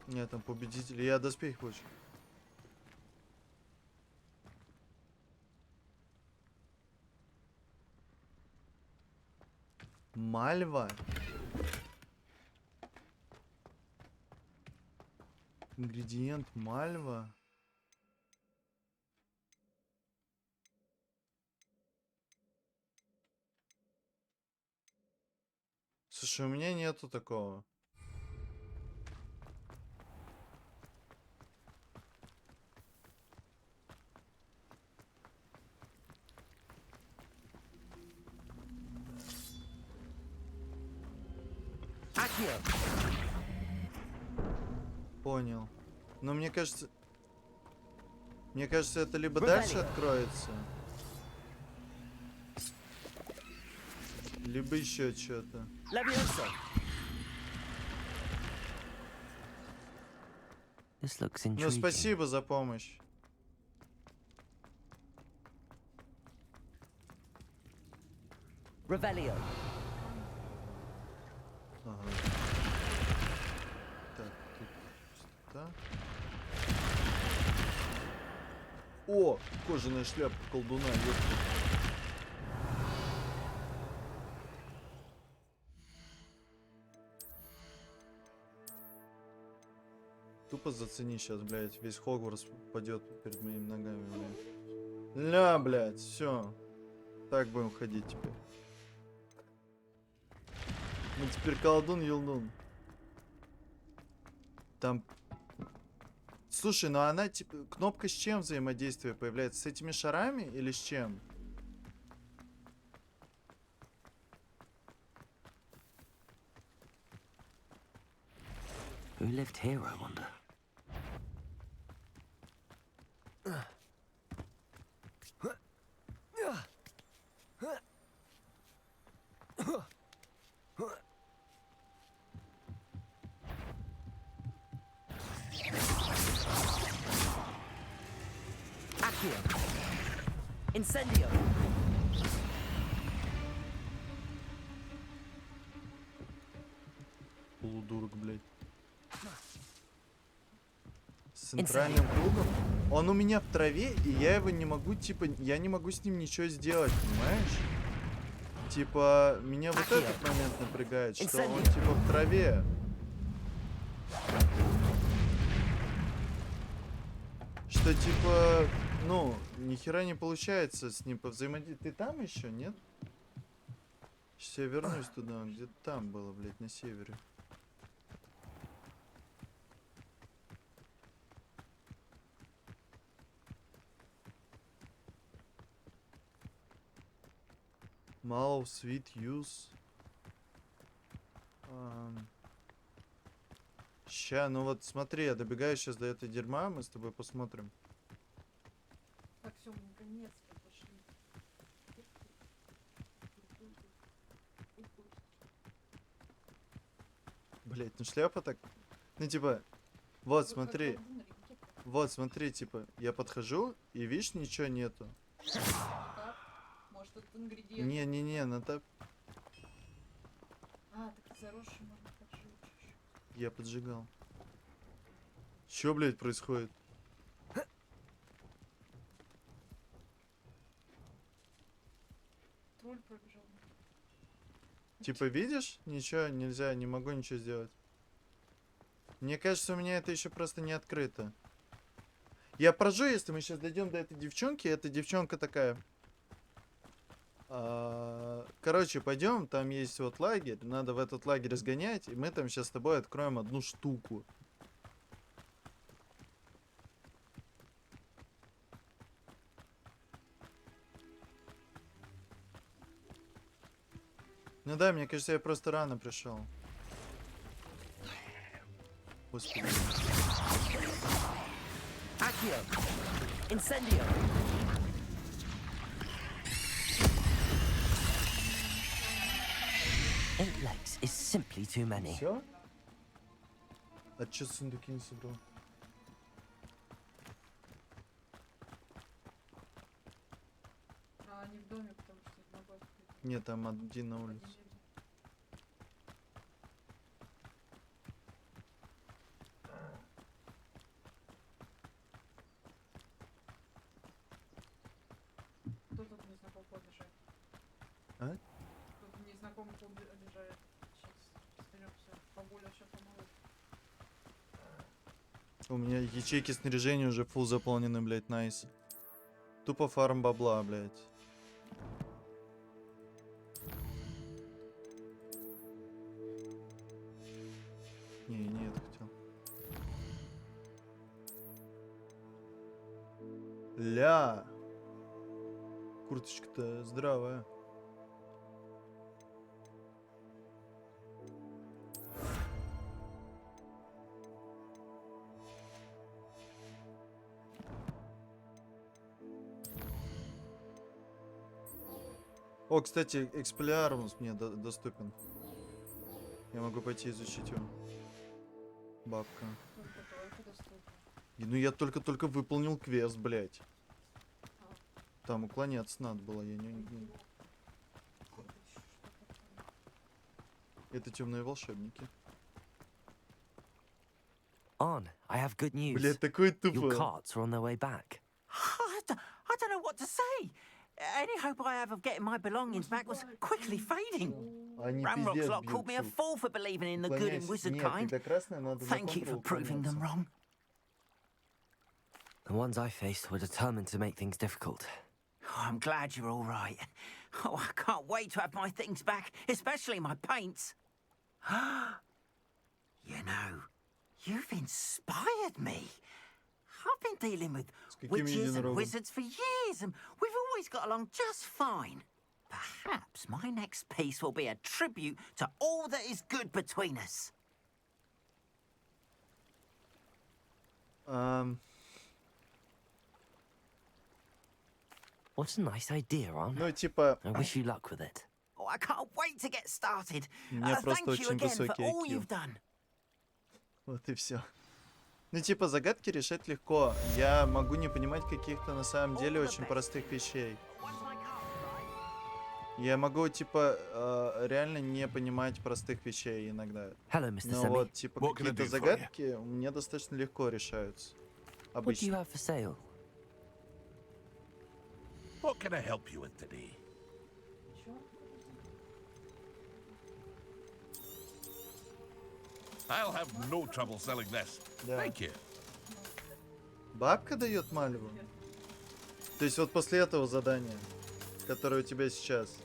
Speaker 1: Нет, там победители. Я доспехи получу. Мальва. Ингредиент мальва. Слушай, у меня нету такого. Понял. Но мне кажется, это либо дальше откроется, либо еще что-то. Ну, спасибо за помощь.
Speaker 3: Revelio.
Speaker 1: Ага. Так, тут пустота. О, кожаная шляпа колдуна, ёпта. Тупо зацени сейчас, блядь, весь Хогвартс упадет перед моими ногами, блядь. Ля, блядь, все. Так будем ходить теперь. Мы теперь колдун-юлдун. Там... Слушай, ну она, типа, кнопка с чем взаимодействие появляется? С этими шарами или с чем?
Speaker 3: Who lived here, I wonder?
Speaker 20: Incendio.
Speaker 1: Полудурок, блядь. С центральным кругом? Он у меня в траве, и я его не могу, типа, я не могу с ним ничего сделать, понимаешь? Типа, меня вот этот момент напрягает, что он, типа, в траве. Что, типа, ну, нихера не получается с ним повзаимодействовать. Ты там еще, нет? Сейчас я вернусь туда, где-то там было, блядь, на севере. Малоw sweet use. Ща, ну вот смотри, я добегаю сейчас до этой дерьма, мы с тобой посмотрим.
Speaker 10: Так, все, наконец-то пошли.
Speaker 1: Блять, ну шляпа так... Ну типа, вот смотри. Вот смотри, типа, я подхожу, и видишь, ничего нету.
Speaker 10: Может, это ингредиент?
Speaker 1: Не-не-не, надо...
Speaker 10: А, так заросший можно поджечь.
Speaker 1: Я поджигал. Чё, блядь, происходит?
Speaker 10: Тролль пробежал.
Speaker 1: Типа, видишь? Ничего, нельзя, не могу ничего сделать. Мне кажется, у меня это еще просто не открыто. Я прожу, если мы сейчас дойдем до этой девчонки. Эта девчонка такая... Короче, пойдем, там есть вот лагерь. Надо в этот лагерь сгонять. И мы там сейчас с тобой откроем одну штуку. Ну да, мне кажется, я просто рано пришел. Господи.
Speaker 20: Incendio.
Speaker 3: 8 legs is simply too many.
Speaker 1: Все? А чё сундуки не собрал?
Speaker 10: А они в доме, потому что на базу.
Speaker 1: Нет, там один на улице.
Speaker 10: комнату обижает. Сейчас сберем все. Бабуля еще помогут.
Speaker 1: У меня ячейки снаряжения уже фул заполнены, блядь, найс. Тупо фарм бабла, блядь. Не это хотел. Ля! Курточка-то здравая. О, кстати, эксплиармус мне доступен. Я могу пойти изучить его. Бабка. Ну я только выполнил квест, блядь. Там уклоняться надо было, я не... Это темные волшебники.
Speaker 3: On, I have good news.
Speaker 1: Блядь, такой тупо.
Speaker 3: Your carts are on their way back.
Speaker 20: I don't know what to say. Any hope I have of getting my belongings back was quickly fading. Ramrock's lot called me a fool for believing in the good in wizard kind. Thank you for proving them wrong.
Speaker 3: The ones I faced were determined to make things difficult.
Speaker 20: Oh, I'm glad you're all right. Oh, I can't wait to have my things back, especially my paints. You know, you've inspired me. I've been dealing with witches and wizards for years, and we've always got along just fine. Perhaps my next piece will be a tribute to all that is good between us.
Speaker 3: What a nice idea, Ron.
Speaker 1: Ну, типа...
Speaker 3: I wish you luck with it.
Speaker 20: Oh, I can't wait to get started.
Speaker 1: Thank
Speaker 20: you again for all you've done.
Speaker 1: Вот и все. Ну, типа, загадки решать легко. Я могу не понимать каких-то на самом деле очень простых вещей. Я могу, типа, реально не понимать простых вещей иногда. Но вот, типа, какие-то загадки у меня достаточно легко решаются. Обычно.
Speaker 4: What can I help you with today? I'll have no trouble selling this. Thank you.
Speaker 1: Бабка дает мальву? То есть вот после этого задания, которое у тебя сейчас.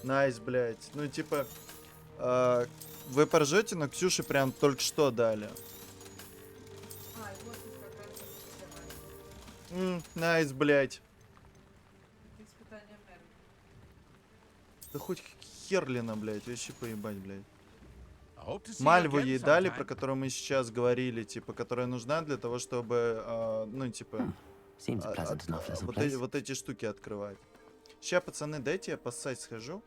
Speaker 1: Найс, блядь. Ну, типа, вы поржете, но Ксюше прям только что дали. Найс, блядь. Да хоть Херлина, блядь, вообще поебать, блядь. Мальву ей дали, про которую мы сейчас говорили, типа, которая нужна для того, чтобы, ну, типа, вот эти штуки открывать. Сейчас, пацаны, дайте я поссать схожу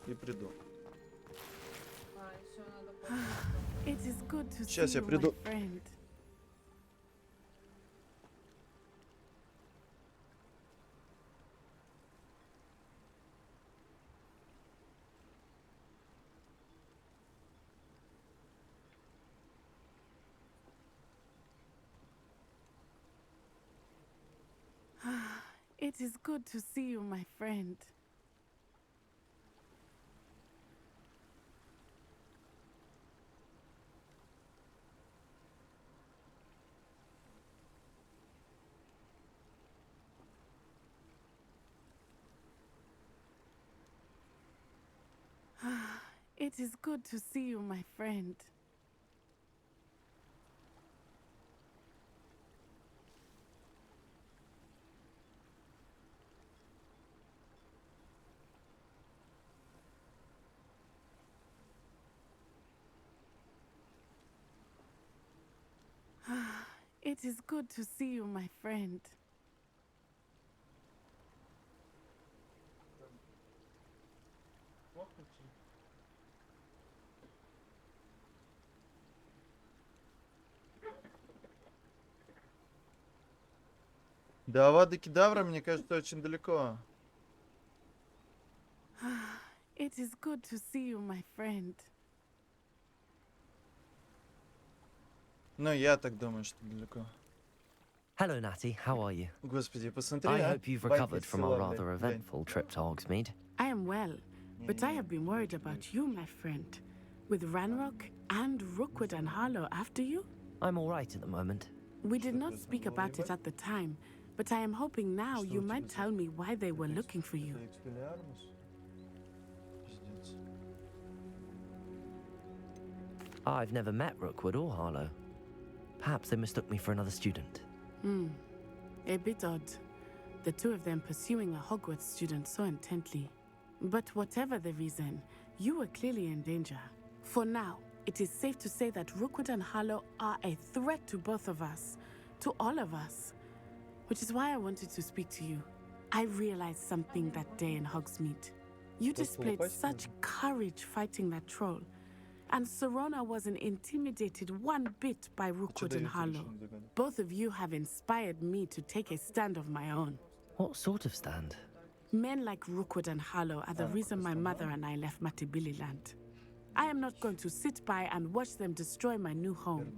Speaker 1: и приду. Сейчас я приду.
Speaker 5: It is good to see you, my friend. It is good to see you, my friend. It is good to see you, my friend.
Speaker 1: До Авада Кедавра, мне кажется, очень далеко.
Speaker 5: It is good to see you, my friend.
Speaker 1: Ну, я так думаю, что далеко.
Speaker 3: Hello, Natty. How are you?
Speaker 1: Господи, посмотри,
Speaker 3: I hope you've recovered from our rather eventful trip to Hogsmeade.
Speaker 5: I am well. But I have been worried about you, my friend. With Ranrock and Rookwood and Harlow after you?
Speaker 3: I'm all right at the moment.
Speaker 5: We did not speak about it at the time, but I am hoping now you might tell me why they were looking for you.
Speaker 3: I've never met Rookwood or Harlow. Perhaps they mistook me for another student.
Speaker 5: A bit odd. The two of them pursuing a Hogwarts student so intently. But whatever the reason, you were clearly in danger. For now, it is safe to say that Rookwood and Harlow are a threat to both of us, to all of us. Which is why I wanted to speak to you. I realized something that day in Hogsmeade. You displayed such courage fighting that troll. And Serona wasn't intimidated one bit by Rookwood and Harlow. Both of you have inspired me to take a stand of my own.
Speaker 3: What sort of stand?
Speaker 5: Men like Rookwood and Harlow are the reason my mother and I left Matabeleland. I am not going to sit by and watch them destroy my new home.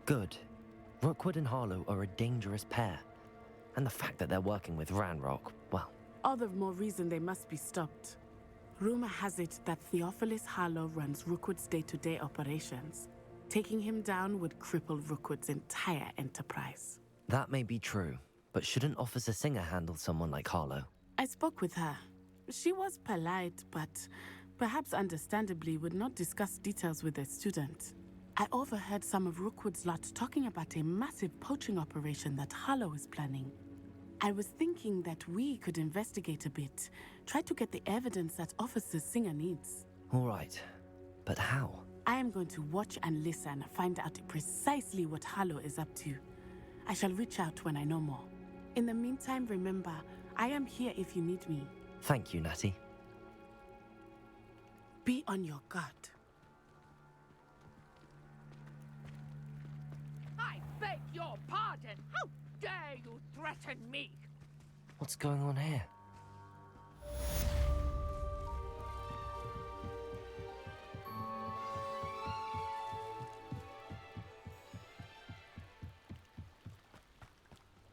Speaker 3: Good. Rookwood and Harlow are a dangerous pair. And the fact that they're working with Ranrock, well...
Speaker 5: all the more reason they must be stopped. Rumor has it that Theophilus Harlow runs Rookwood's day-to-day operations. Taking him down would cripple Rookwood's entire enterprise.
Speaker 3: That may be true, but shouldn't Officer Singer handle someone like Harlow?
Speaker 5: I spoke with her. She was polite, but perhaps understandably would not discuss details with a student. I overheard some of Rookwood's lot talking about a massive poaching operation that Harlow is planning. I was thinking that we could investigate a bit, try to get the evidence that Officer Singer needs.
Speaker 3: All right, but how?
Speaker 5: I am going to watch and listen, find out precisely what Harlow is up to. I shall reach out when I know more. In the meantime, remember, I am here if you need me.
Speaker 3: Thank you, Natty.
Speaker 5: Be on your guard.
Speaker 21: I beg your pardon. How dare you threaten me?
Speaker 3: What's going on here?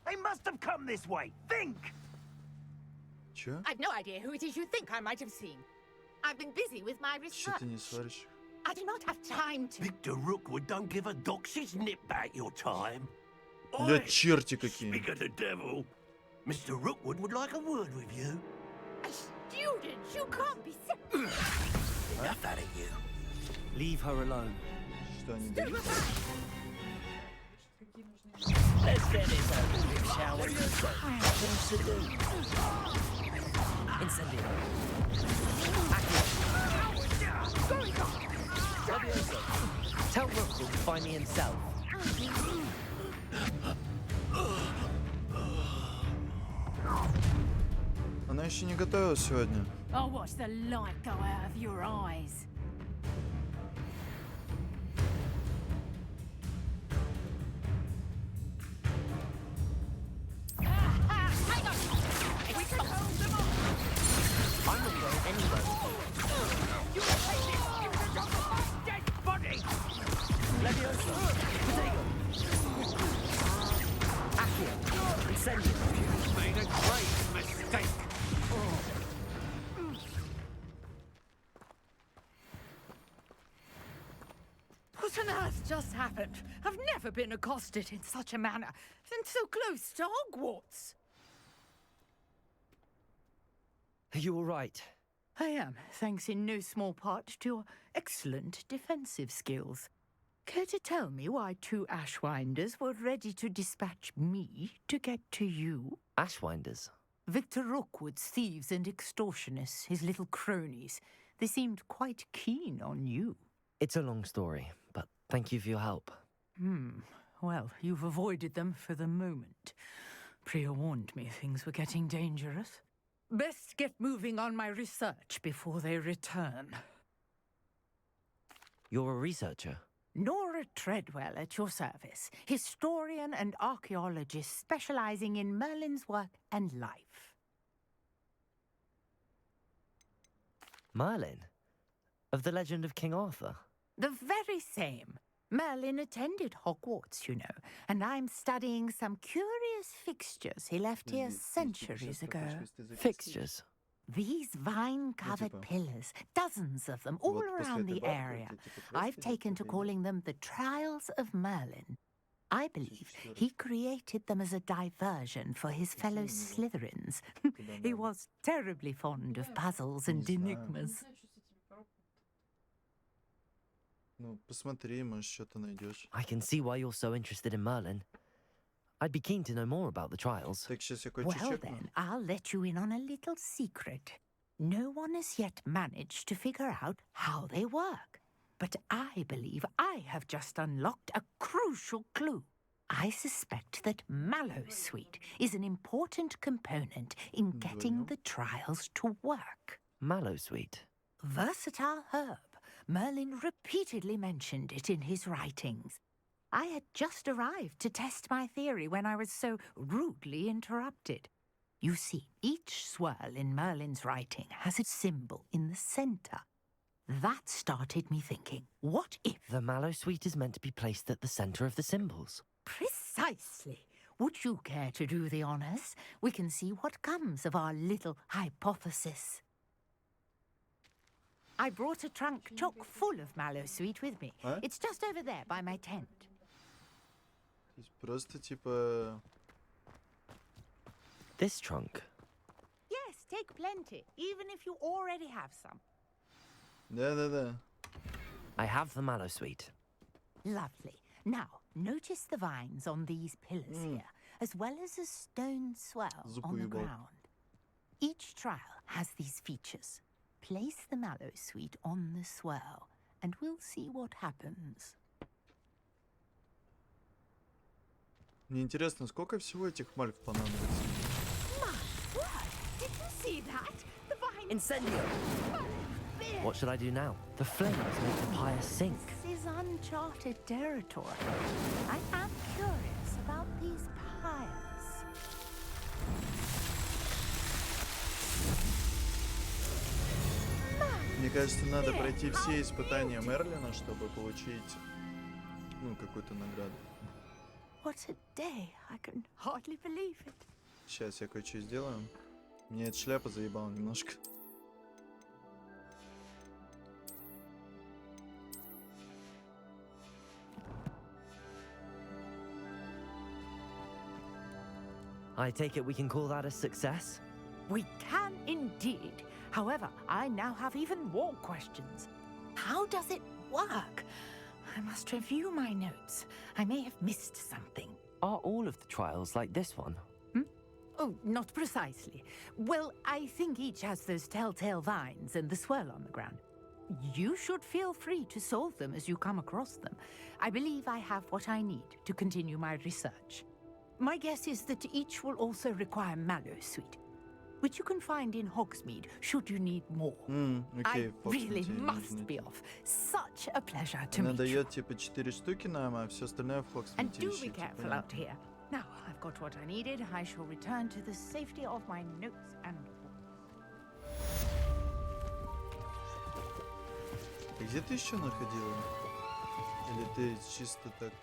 Speaker 20: They must have come this way. Think!
Speaker 1: Чё?
Speaker 16: I've no idea who it is you think I might have seen. I've been busy with my
Speaker 1: Что ты не
Speaker 16: research.
Speaker 1: сваришь?
Speaker 16: I do not have time to.
Speaker 20: Victor Rookwood don't give a doxy's nip back your time.
Speaker 1: Ля черти какие.
Speaker 20: Speak of the devil. Mr. Rookwood would like a word with you.
Speaker 16: A student? You can't be serious.
Speaker 20: Enough out of you.
Speaker 3: Leave her alone.
Speaker 1: Что они делают?
Speaker 20: Let's get this over with, shall we? I have things to do.
Speaker 3: Incendio. Tell Rookwood to find me himself.
Speaker 1: Она еще не готовилась сегодня.
Speaker 11: I'll watch the light go out of your eyes.
Speaker 16: We can hold them off.
Speaker 3: I'm not going anywhere with you.
Speaker 16: You take this student off my dead body.
Speaker 3: Leviosa. Potato. Accio. Incendio.
Speaker 20: You've made a great mistake.
Speaker 8: What on earth just happened? I've never been accosted in such a manner, and so close to Hogwarts.
Speaker 3: Are you all right?
Speaker 8: I am, thanks in no small part to your excellent defensive skills. Care to tell me why two Ashwinders were ready to dispatch me to get to you?
Speaker 3: Ashwinders?
Speaker 8: Victor Rookwood's thieves and extortionists, his little cronies. They seemed quite keen on you.
Speaker 3: It's a long story, but thank you for your help.
Speaker 8: Well, you've avoided them for the moment. Priya warned me things were getting dangerous. Best get moving on my research before they return.
Speaker 3: You're a researcher?
Speaker 8: Nora Treadwell at your service, historian and archaeologist specializing in Merlin's work and life.
Speaker 3: Merlin? Of the legend of King Arthur?
Speaker 8: The very same.
Speaker 7: Merlin attended Hogwarts, you know, and I'm studying some curious fixtures he left here centuries ago.
Speaker 3: Fixtures?
Speaker 7: These vine-covered pillars, dozens of them, all around the area. I've taken to calling them the Trials of Merlin. I believe he created them as a diversion for his fellow Slytherins. He was terribly fond of puzzles and enigmas.
Speaker 1: Ну, посмотри, может, что-то найдешь.
Speaker 3: I can see why you're so interested in Merlin. I'd be keen to know more about the trials.
Speaker 1: Так, сейчас я кое-что
Speaker 7: Well
Speaker 1: чекну.
Speaker 7: then, I'll let you in on a little secret. No one has yet managed to figure out how they work. But I believe I have just unlocked a crucial clue. I suspect that Mallowsweet is an important component in getting the trials to work.
Speaker 3: Mallowsweet?
Speaker 7: Versatile herb. Merlin repeatedly mentioned it in his writings. I had just arrived to test my theory when I was so rudely interrupted. You see, each swirl in Merlin's writing has a symbol in the center. That started me thinking, what if...
Speaker 3: The Mallowsweet is meant to be placed at the center of the symbols.
Speaker 7: Precisely. Would you care to do the honors? We can see what comes of our little hypothesis. I brought a trunk chock full of Mallowsweet with me. It's just over there by my tent.
Speaker 1: То есть просто типа...
Speaker 3: This trunk?
Speaker 7: Yes, take plenty, even if you already have some.
Speaker 1: Да-да-да.
Speaker 3: I have the Mallowsweet.
Speaker 7: Lovely. Now, notice the vines on these pillars here, as well as a stone swell on the ground. Each trial has these features. Place the Mallowsweet on the swirl, and we'll see what happens.
Speaker 1: Мне интересно, сколько всего этих мальв понадобится?
Speaker 7: Did you see that? The vine...
Speaker 3: Incendio! What should I do now? The flames make the pyre sink.
Speaker 7: This is uncharted territory. I am curious about these pyres.
Speaker 1: Мне кажется, надо пройти все испытания Мерлина, чтобы получить, ну, какую-то награду.
Speaker 7: What a day! I can hardly believe it.
Speaker 1: Сейчас я кое-что сделаю. Мне эта шляпа заебала немножко.
Speaker 3: I take it we can call that a success?
Speaker 7: We can indeed. However, I now have even more questions. How does it work? I must review my notes. I may have missed something.
Speaker 3: Are all of the trials like this one?
Speaker 7: Oh, not precisely. Well, I think each has those telltale vines and the swirl on the ground. You should feel free to solve them as you come across them. I believe I have what I need to continue my research. My guess is that each will also require Mallowsweet, which you can find in Hogsmeade should you need more.
Speaker 1: Okay,
Speaker 7: I really must be off. Such a pleasure to
Speaker 1: Она
Speaker 7: meet you.
Speaker 1: дает типа 4 штуки нам, а все остальное в Хоксмите
Speaker 7: And do be
Speaker 1: ищите,
Speaker 7: careful
Speaker 1: понятно?
Speaker 7: out here. Now, I've got what I needed. I shall return to the safety of my notes and...
Speaker 1: А где ты еще находила? Или ты чисто так...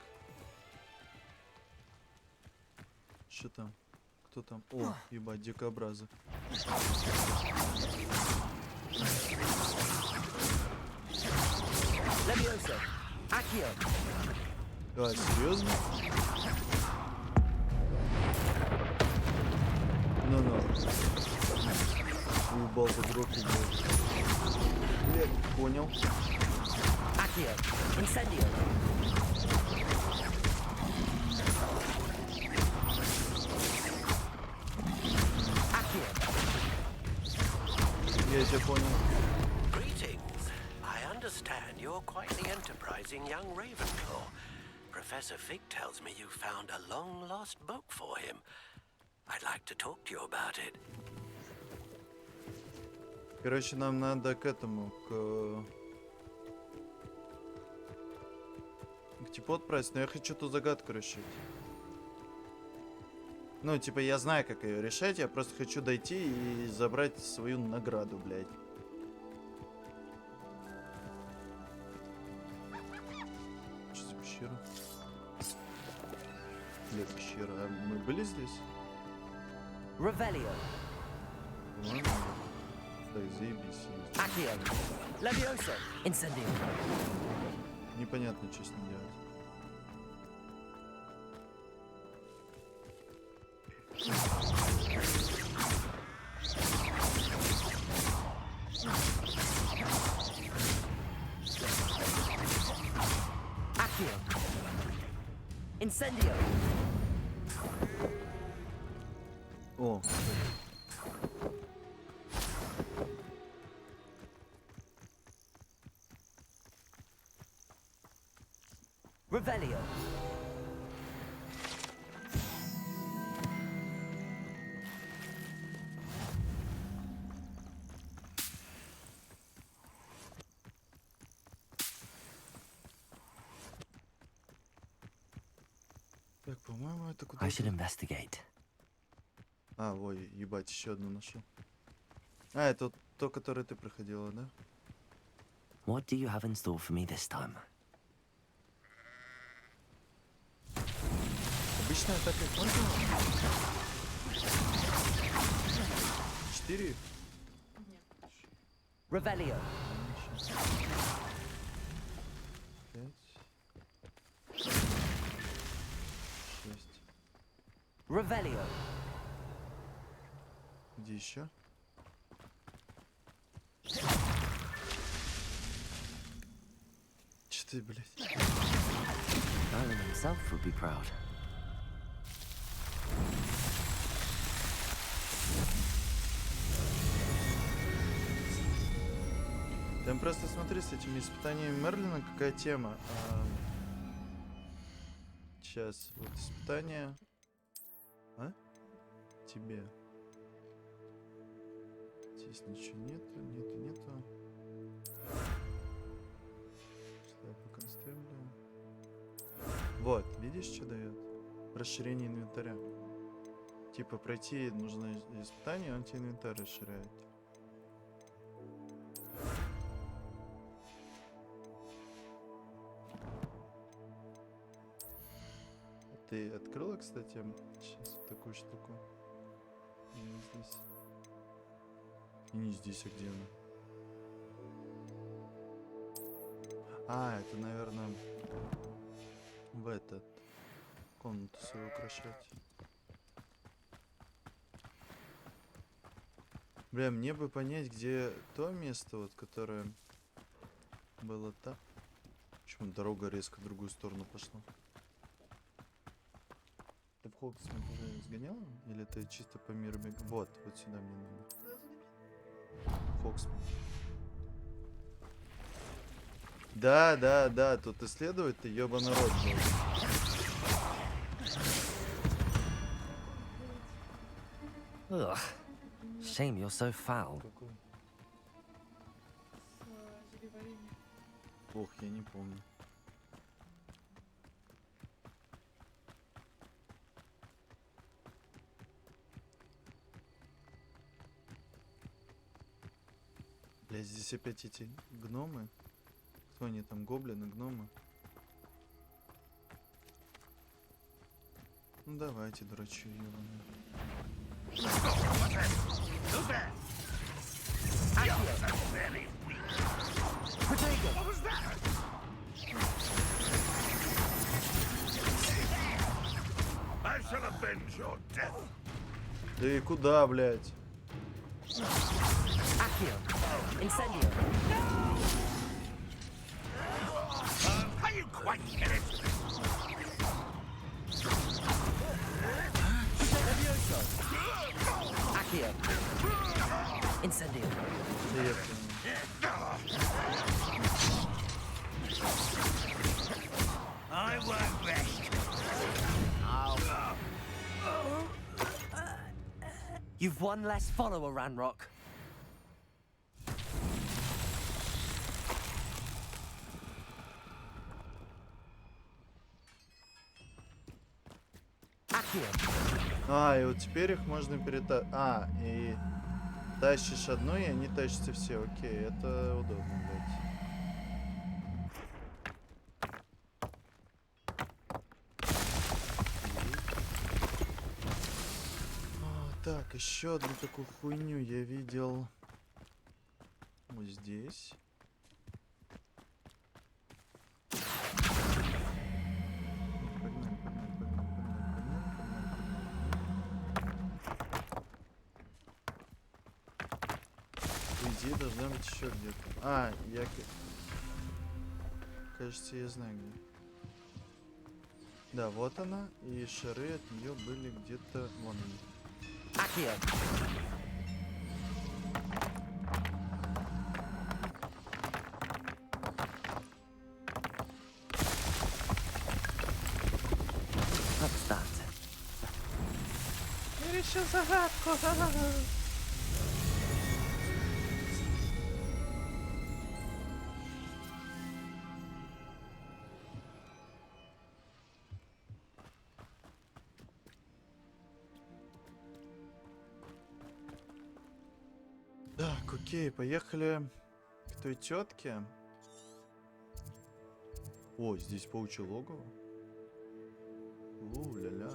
Speaker 1: Что там? Кто там? О, ебать, дикобразы.
Speaker 3: Leviosa! Accio!
Speaker 1: А, серьезно? Ну-ну. Уебал под руку, блядь. Блядь, понял.
Speaker 3: Accio! Incendio!
Speaker 1: Я тебя понял.
Speaker 22: Greetings. I understand you're quite the enterprising young Ravenclaw. Professor Fig tells me you found a long-lost book for him. I'd like to talk to you about it.
Speaker 1: Короче, нам надо к этому, к типу отправиться, но я хочу ту загадку решить. Ну, типа, я знаю, как ее решать, я просто хочу дойти и забрать свою награду, блядь. Что за пещера. Где пещера? А мы были здесь?
Speaker 3: Revelio.
Speaker 1: Ладно. Так, заебись.
Speaker 3: Accio. Levioso. Incendio.
Speaker 1: Непонятно, что с ним делать.
Speaker 3: Accio. Incendio.
Speaker 1: О.
Speaker 3: Revelio.
Speaker 1: Так, по-моему, это куда-то...
Speaker 3: I should investigate.
Speaker 1: А, ой, ебать, еще одну нашел. А, это то, которое ты проходила, да?
Speaker 3: What do you have in store for me this time?
Speaker 1: Обычная атака можно? 4?
Speaker 3: Revelio.
Speaker 1: 5. 6.
Speaker 3: Revelio.
Speaker 1: Где еще? Че ты, блядь?
Speaker 3: Merlin himself would be proud.
Speaker 1: Там просто смотри, с этими испытаниями Мерлина какая тема. Сейчас, вот испытание. А? Тебе. Здесь ничего нету. Что я по констеблю? Вот, видишь, что дает? Расширение инвентаря. Типа пройти нужно испытание, он тебе инвентарь расширяет. Ты открыла, кстати, сейчас вот такую штуку? И не здесь. И не здесь, а где она? А, это, наверное, в этот комнату свою украшать. Бля, мне бы понять, где то место, вот, которое было там. Почему дорога резко в другую сторону пошла? Ты в Хогвартс уже сгоняла? Или ты чисто по миру бегаешь? Вот сюда мне надо. Хогвартс. Да, тут исследовать-то ёбаный рот был.
Speaker 3: Ugh. Shame you're so foul.
Speaker 1: Ох, я не помню. Бля, здесь опять эти гномы. Кто они там, гоблины, гномы? Ну давайте, дурачу, ёбаные. Да и куда, блядь?
Speaker 3: Accio. Incendio.
Speaker 4: Are you quite finished?
Speaker 3: Levioso. Accio. Incendio.
Speaker 2: I won't rest.
Speaker 3: You've one less follower, Ranrock.
Speaker 1: А, и вот теперь их можно перетащить. А, и тащишь одну, и они тащатся все. Окей, это удобно, блядь. Так, еще одну такую хуйню я видел вот здесь. По идее должна быть еще где-то. А, я... Кажется, я знаю где. Да, вот она. И шары от нее были где-то... Вон они.
Speaker 3: What's that?
Speaker 1: Я решил загадку. Так, окей, поехали к той тетке. О, здесь паучье логово. Ля-ля.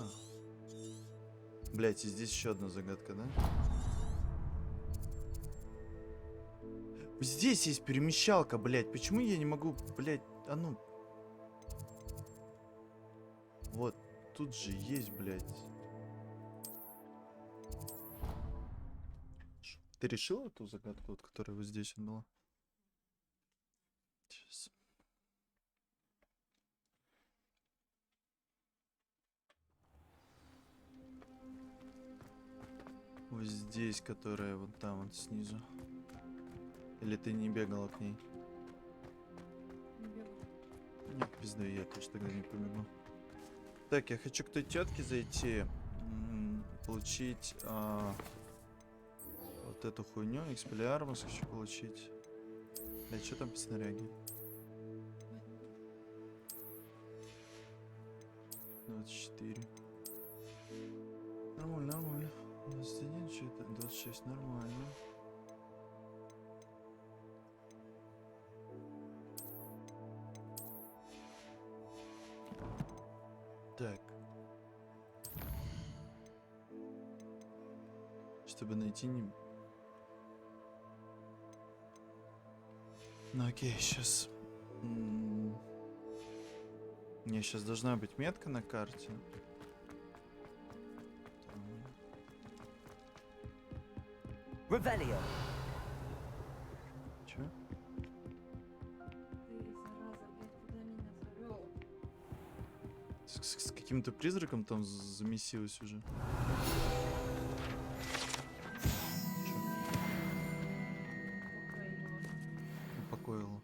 Speaker 1: Блять, и здесь еще одна загадка, да? Здесь есть перемещалка, блять. Почему я не могу, блять, а ну... Вот, тут же есть, блять. Ты решил эту загадку, вот, которая вот здесь была? Сейчас. Вот здесь, которая вот там вот снизу. Или ты не бегала к ней?
Speaker 10: Не бегала.
Speaker 1: Нет, пизду, я тоже тогда не побегу. Так, я хочу к той тетке зайти. Получить вот эту хуйню. Экспеллиармус хочу получить. Блять, что там по снаряге? 24. Нормально, нормально. 21, что это? 26, нормально. Так. Чтобы найти не... Ну окей, сейчас. Не, сейчас должна быть метка на карте.
Speaker 3: Revelio.
Speaker 1: Чё?
Speaker 10: Ты, зараза, блядь, куда меня завел?
Speaker 1: С каким-то призраком там замесилась уже. Упокоила.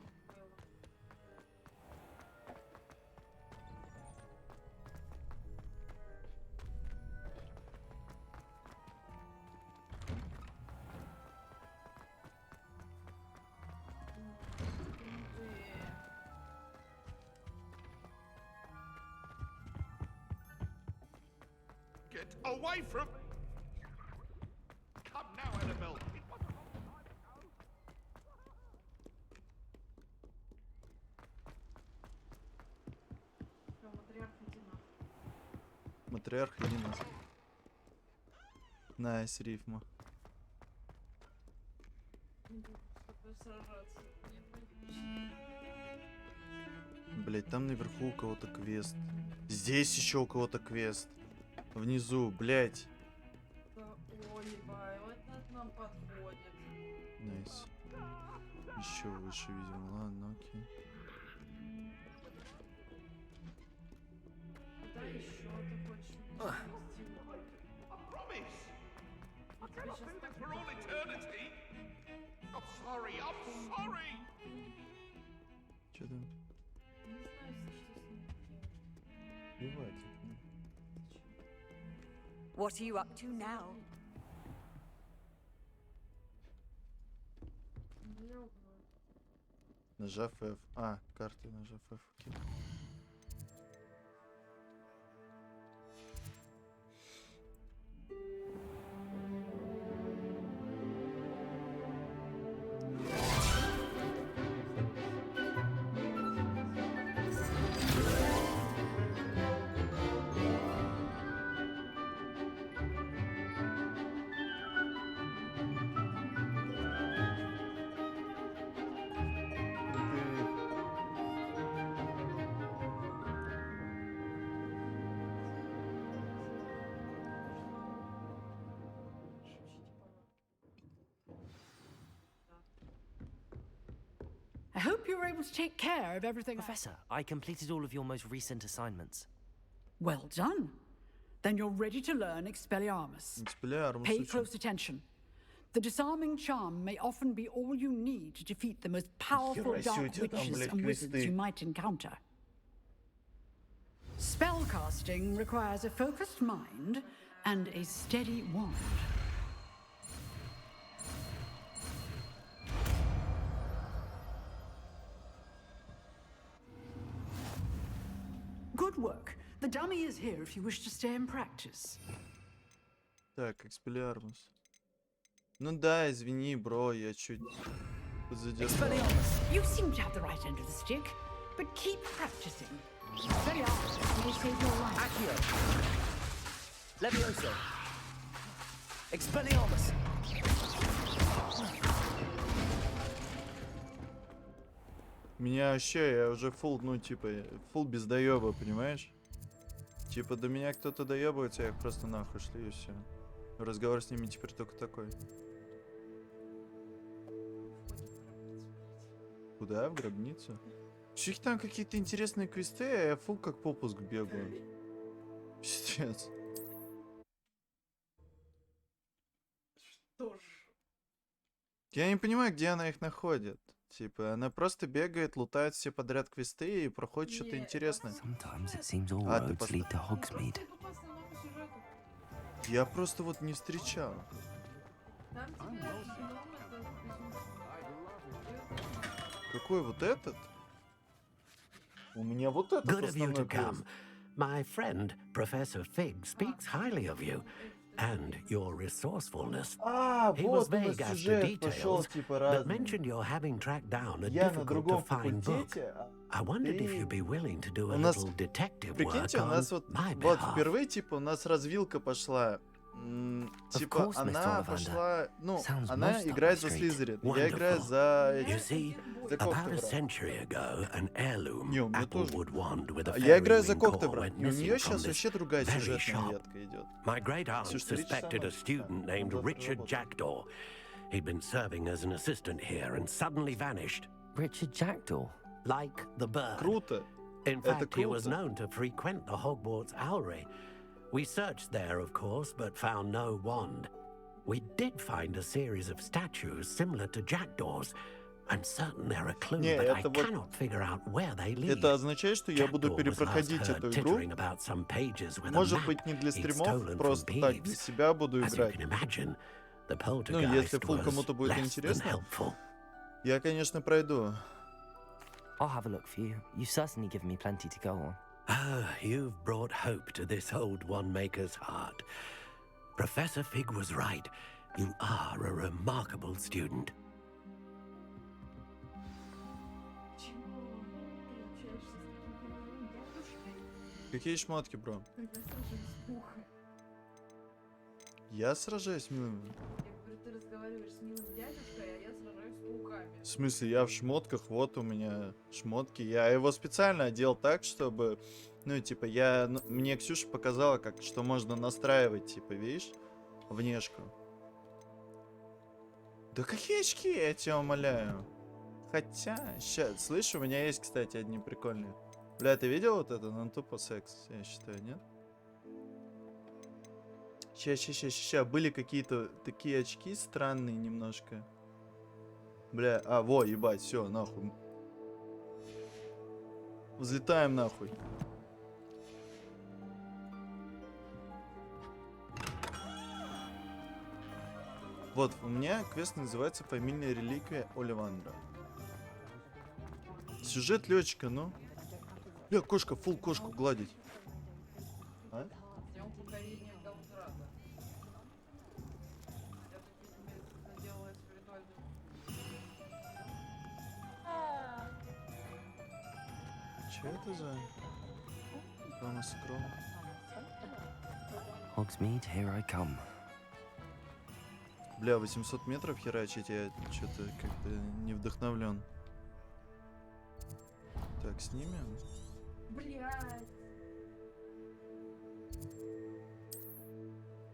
Speaker 4: Get away from... Come now, Annabelle.
Speaker 10: Матриарх, иди нахуй.
Speaker 1: Матриарх, иди нахуй. Найс, рифма.
Speaker 10: Не буду с тобой сражаться. Не боюсь.
Speaker 1: Блять, там наверху у кого-то квест. Здесь еще у кого-то квест. Внизу, блять.
Speaker 10: Да, о, ебай, вот это нам подходит.
Speaker 1: Найс. Еще выше, видимо. Ладно, окей.
Speaker 10: Куда еще ты хочешь увести?
Speaker 4: For all eternity. I'm sorry, I'm sorry.
Speaker 1: Че там?
Speaker 10: Не знаю, что с ним делать.
Speaker 1: Бывает.
Speaker 16: What are you up to now?
Speaker 1: Нажав F. А, карты нажав F. Окей.
Speaker 8: hope you were able to take care of everything.
Speaker 3: Professor, I completed all of your most recent assignments.
Speaker 8: Well done. Then you're ready to learn Expelliarmus. Pay close attention. The disarming charm may often be all you need to defeat the most powerful dark witches and wizards you might encounter. Spellcasting requires a focused mind and a steady wand. Good work. The dummy is here if you wish to stay and practice.
Speaker 1: Так, Expelliarmus. Ну да, извини, бро, я чуть задержал.
Speaker 8: You seem to have the right end of the stick, but keep practicing. Expelliarmus may save your life.
Speaker 3: Accio. Levioso. Expelliarmus.
Speaker 1: Меня вообще, я уже фул, ну типа, фул без доеба, понимаешь? Типа до меня кто-то доебывается, я их просто нахуй шлю и все. Разговор с ними теперь только такой. Куда? В гробницу? Чуть там какие-то интересные квесты, а я фул как попуск бегаю. Пиздец.
Speaker 10: Что ж?
Speaker 1: Я не понимаю, где она их находит. Типа, она просто бегает, лутает все подряд квесты и проходит что-то интересное. Я просто вот не встречал. Какой вот этот? У меня вот этот основной квест.
Speaker 22: My friend, Professor Fig, speaks highly of you. And your resourcefulness. He was vague as to details, but mentioned your having tracked down a difficult-to-find book. I wondered if you'd be willing to do a little detective work
Speaker 1: Прикиньте, у нас вот впервые, типа, у нас развилка пошла. Типа, она пошла, ну, она играет за Слизерин, я играю за этих, за Коктебра. Не, у меня тоже. Я играю за Коктебра, и у нее сейчас вообще другая сюжетная ветка идет.
Speaker 22: My great aunt suspected a student named Richard Jackdaw. He'd been serving as an assistant here and suddenly vanished.
Speaker 3: Richard Jackdaw?
Speaker 22: Like the bird.
Speaker 1: Круто.
Speaker 22: In fact, he was known to frequent the Hogwarts Owlery. We searched there, of course, but found no wand. We did find a series of statues similar to jackdaws. I'm certain they're a clue, but I cannot figure out where they lead.
Speaker 1: Это означает, что я буду перепроходить эту игру. Может быть, не для стримов, просто так для себя буду играть. Ну, если фул кому-то будет интересно, я, конечно, пройду.
Speaker 3: I'll have a look for you. You've certainly given me plenty to go on.
Speaker 22: Ah, you've brought hope to this old one-maker's heart. Professor Fig was right. You are a remarkable student.
Speaker 1: Какие шмотки, бро? Я сражаюсь с милым.
Speaker 10: Ты разговариваешь с милым дядюшкой, а я сражаюсь с пауками.
Speaker 1: В смысле, я в шмотках, вот у меня шмотки. Я его специально одел так, чтобы, ну, типа, мне Ксюша показала, как, что можно настраивать, типа, видишь, внешку. Да какие очки, я тебя умоляю. Хотя, сейчас, слышь, у меня есть, кстати, одни прикольные. Бля, ты видел вот это? Ну, тупо секс, я считаю, нет? Ща. Были какие-то такие очки странные немножко. Бля, во, ебать, все, нахуй. Взлетаем нахуй. Вот, у меня квест называется «Фамильная реликвия Оливандра». Сюжет летчика, ну. Бля, кошка, фул кошку гладить. А? Че это за...
Speaker 3: Hogsmeade, here I come.
Speaker 1: Бля, 800 метров херачить, я что-то как-то не вдохновлен. Так, снимем.
Speaker 10: Блядь.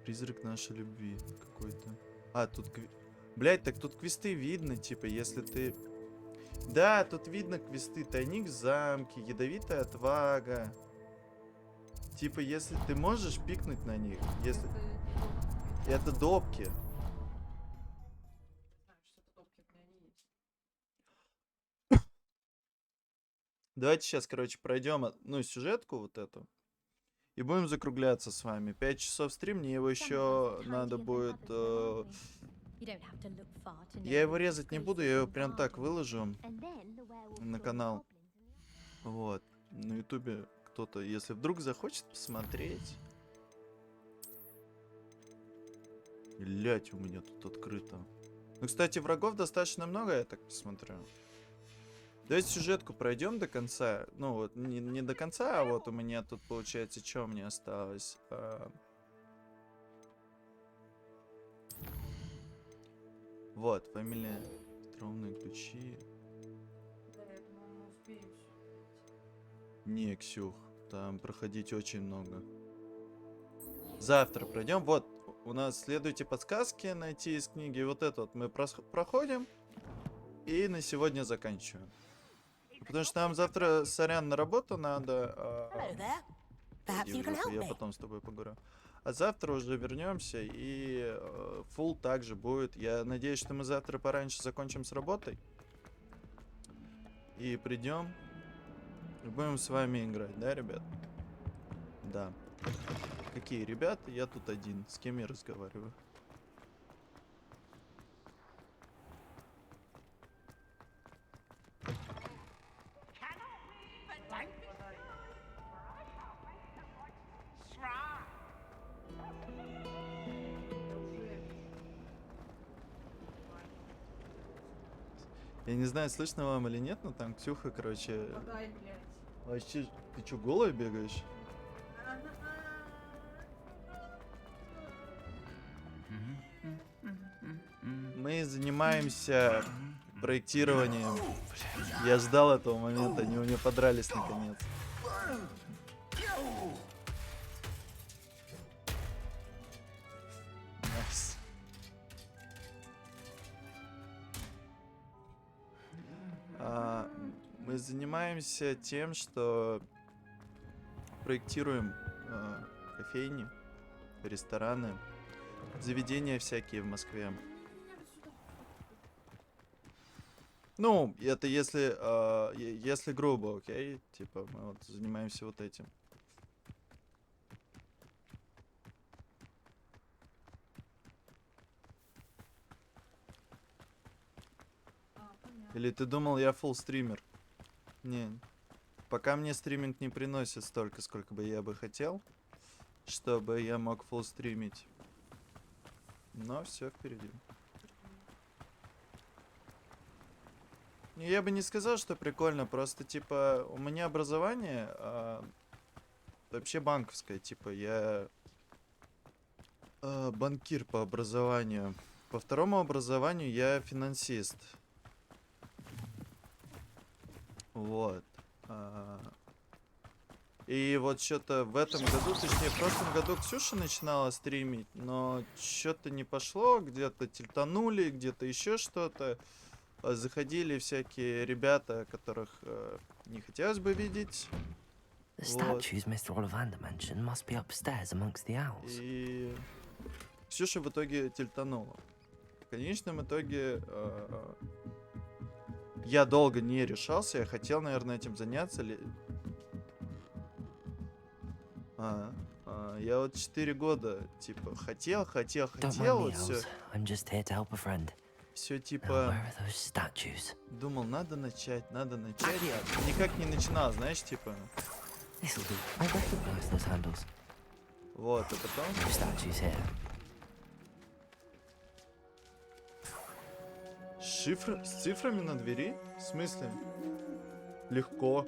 Speaker 1: Призрак нашей любви какой-то. А, тут... Блядь, так тут квесты видно, типа, если ты... Да, тут видно квесты. Тайник в замке, ядовитая отвага. Типа, если ты можешь пикнуть на них, если... Это допки. Давайте сейчас, короче, пройдем, ну, сюжетку вот эту. И будем закругляться с вами. 5 часов стрим, мне его еще надо будет... Я его резать не буду, я его прям так выложу на канал. Вот. На ютубе кто-то, если вдруг захочет посмотреть... Блять, у меня тут открыто. Ну, кстати, врагов достаточно много, я так посмотрю. Давайте сюжетку пройдем до конца. Ну, вот, не до конца, а вот у меня тут, получается, что мне осталось? Вот, фамилия, тронные ключи. Не, Ксюх, там проходить очень много. Завтра пройдем. Вот, у нас следуйте подсказки найти из книги. Вот это вот мы проходим. И на сегодня заканчиваем. Потому что нам завтра, сорян, на работу надо. Я потом с тобой поговорю. А завтра уже вернемся, и фулл также будет. Я надеюсь, что мы завтра пораньше закончим с работой. И придем. И будем с вами играть, да, ребят? Да. Какие ребята? Я тут один. С кем я разговариваю? Я не знаю, слышно вам или нет, но там Ксюха, короче... Вообще, ты чё, голая бегаешь? Мы занимаемся проектированием. Я ждал этого момента, они у меня подрались наконец. Nice. Мы занимаемся тем, что проектируем кофейни, рестораны, заведения всякие в Москве. Ну, это если грубо, окей? Типа, мы вот занимаемся вот этим. Или ты думал, я фулл стример? Не. Пока мне стриминг не приносит столько, сколько бы я бы хотел, чтобы я мог фулл стримить. Но все впереди. Я бы не сказал, что прикольно, просто типа у меня образование вообще банковское, типа я банкир по образованию. По второму образованию я финансист. Вот. И вот что-то в этом году, точнее в прошлом году Ксюша начинала стримить, но что-то не пошло, где-то тильтанули, где-то еще что-то. Заходили всякие ребята, которых не хотелось бы видеть. Вот. И Ксюша в итоге тильтанула. В конечном итоге я долго не решался, я хотел, наверное, этим заняться. Я вот 4 года, типа, хотел, вот все. Все типа думал, надо начать, никак не начинал, знаешь, типа. Вот, а потом. Шифр с цифрами на двери? В смысле? Легко.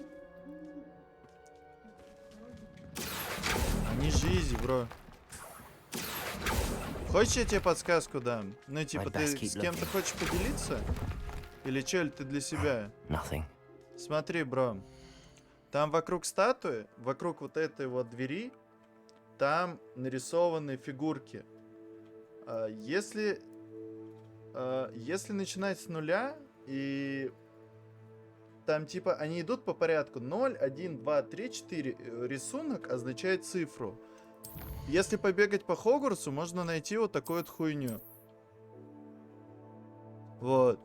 Speaker 1: Они же изи, бро. Хочешь, я тебе подсказку дам? Ну, типа, ты с кем-то хочешь поделиться? Или чё, или ты для себя? Смотри, бро. Там вокруг статуи, вокруг вот этой вот двери, там нарисованы фигурки. Если начинать с нуля и там типа они идут по порядку. 0, 1, 2, 3, 4. Рисунок означает цифру. Если побегать по Хогвартсу, можно найти вот такую вот хуйню. Вот.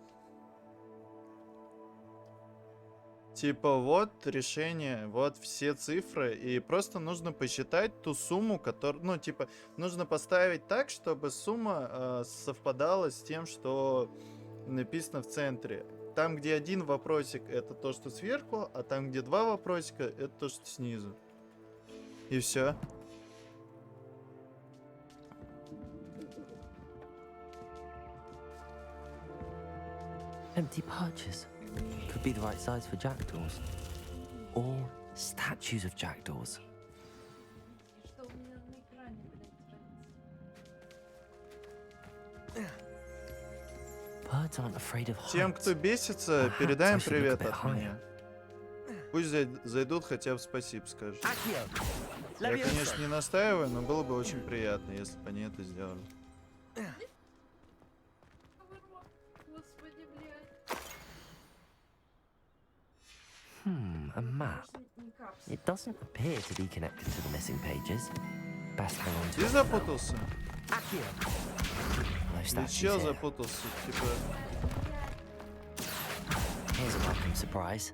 Speaker 1: Типа вот решение, вот все цифры. И просто нужно посчитать ту сумму, которую... Ну, типа, нужно поставить так, чтобы сумма совпадала с тем, что написано в центре. Там, где один вопросик, это то, что сверху, а там, где два вопросика, это то, что снизу. И все.
Speaker 3: Empty perches. Could be the right size for jackdaws. Or statues of jackdaws. Birds aren't afraid of heights.
Speaker 1: Тем, кто бесится, передаем привет от меня. Пусть зайдут, хотя бы спасибо скажут. Я, конечно, не настаиваю, но было бы очень приятно, если бы они это сделали.
Speaker 3: A map. It doesn't appear to be connected to the missing pages. Best hang on to
Speaker 1: Ты
Speaker 3: it.
Speaker 1: запутался?
Speaker 3: No
Speaker 1: Ты
Speaker 3: statues
Speaker 1: чел
Speaker 3: here.
Speaker 1: запутался? Типа...
Speaker 3: Here's a welcome surprise.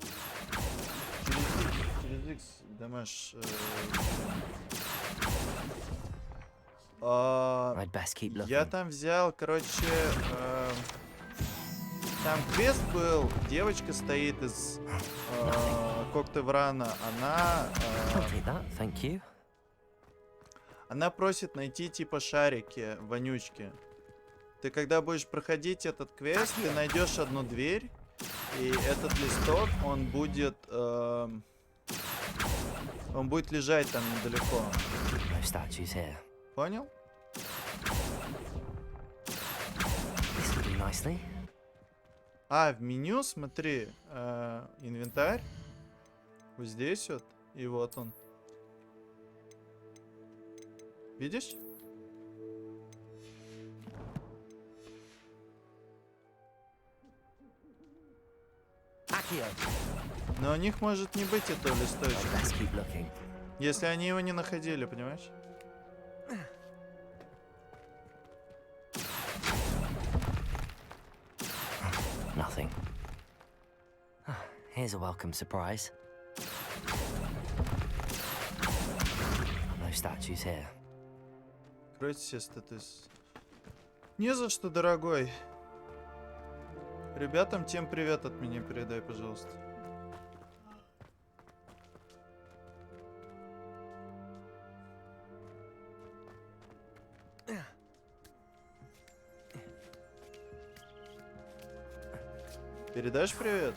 Speaker 1: Через X, Дамаш...
Speaker 3: I'd best keep looking.
Speaker 1: Я там взял, короче... Там квест был, девочка стоит из Коктеврана, она... Она просит найти типа шарики, вонючки. Ты когда будешь проходить этот квест, ты найдешь одну дверь, и этот листок, он будет лежать там недалеко. Понял? А, в меню, смотри, инвентарь. Вот здесь вот. И вот он. Видишь? Но у них может не быть этого листочка. Если они его не находили, понимаешь?
Speaker 3: Nothing. Here's a welcome surprise. No statues here.
Speaker 1: Откройте все статуи. Не за что, дорогой. Ребятам тем привет от меня передай, пожалуйста. Передашь привет?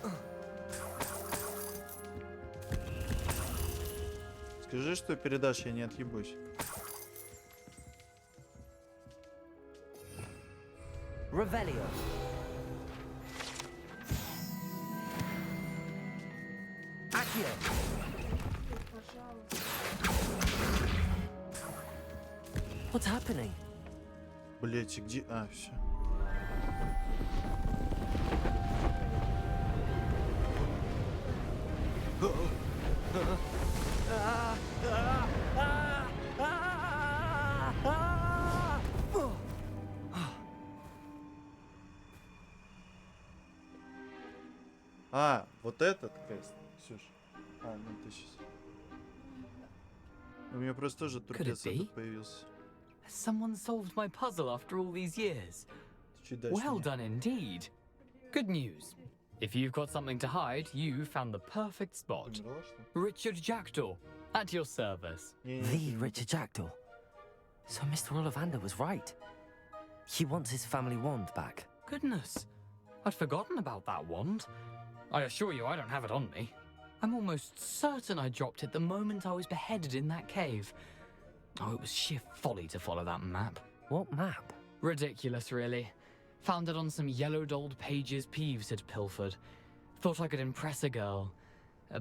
Speaker 1: Скажи, что передашь, я не отъебусь.
Speaker 3: Revelio. Accio. What's happening?
Speaker 1: Блять, где? А, все. А, вот этот квест, Ксюш. А, ну ты сейчас. У меня просто тоже трудец этот появился.
Speaker 18: Someone solved my puzzle after all these years. Well done indeed. Good news. If you've got something to hide, you found the perfect spot. Richard Jackdaw, at your service.
Speaker 3: The Richard Jackdaw. So Mr. Ollivander was right. He wants his family wand back.
Speaker 18: Goodness, I'd forgotten about that wand. I assure you I don't have it on me. I'm almost certain I dropped it the moment I was beheaded in that cave. Oh, it was sheer folly to follow that map.
Speaker 3: What map?
Speaker 18: Ridiculous, really. Found it on some yellowed old pages Peeves had pilfered. Thought I could impress a girl.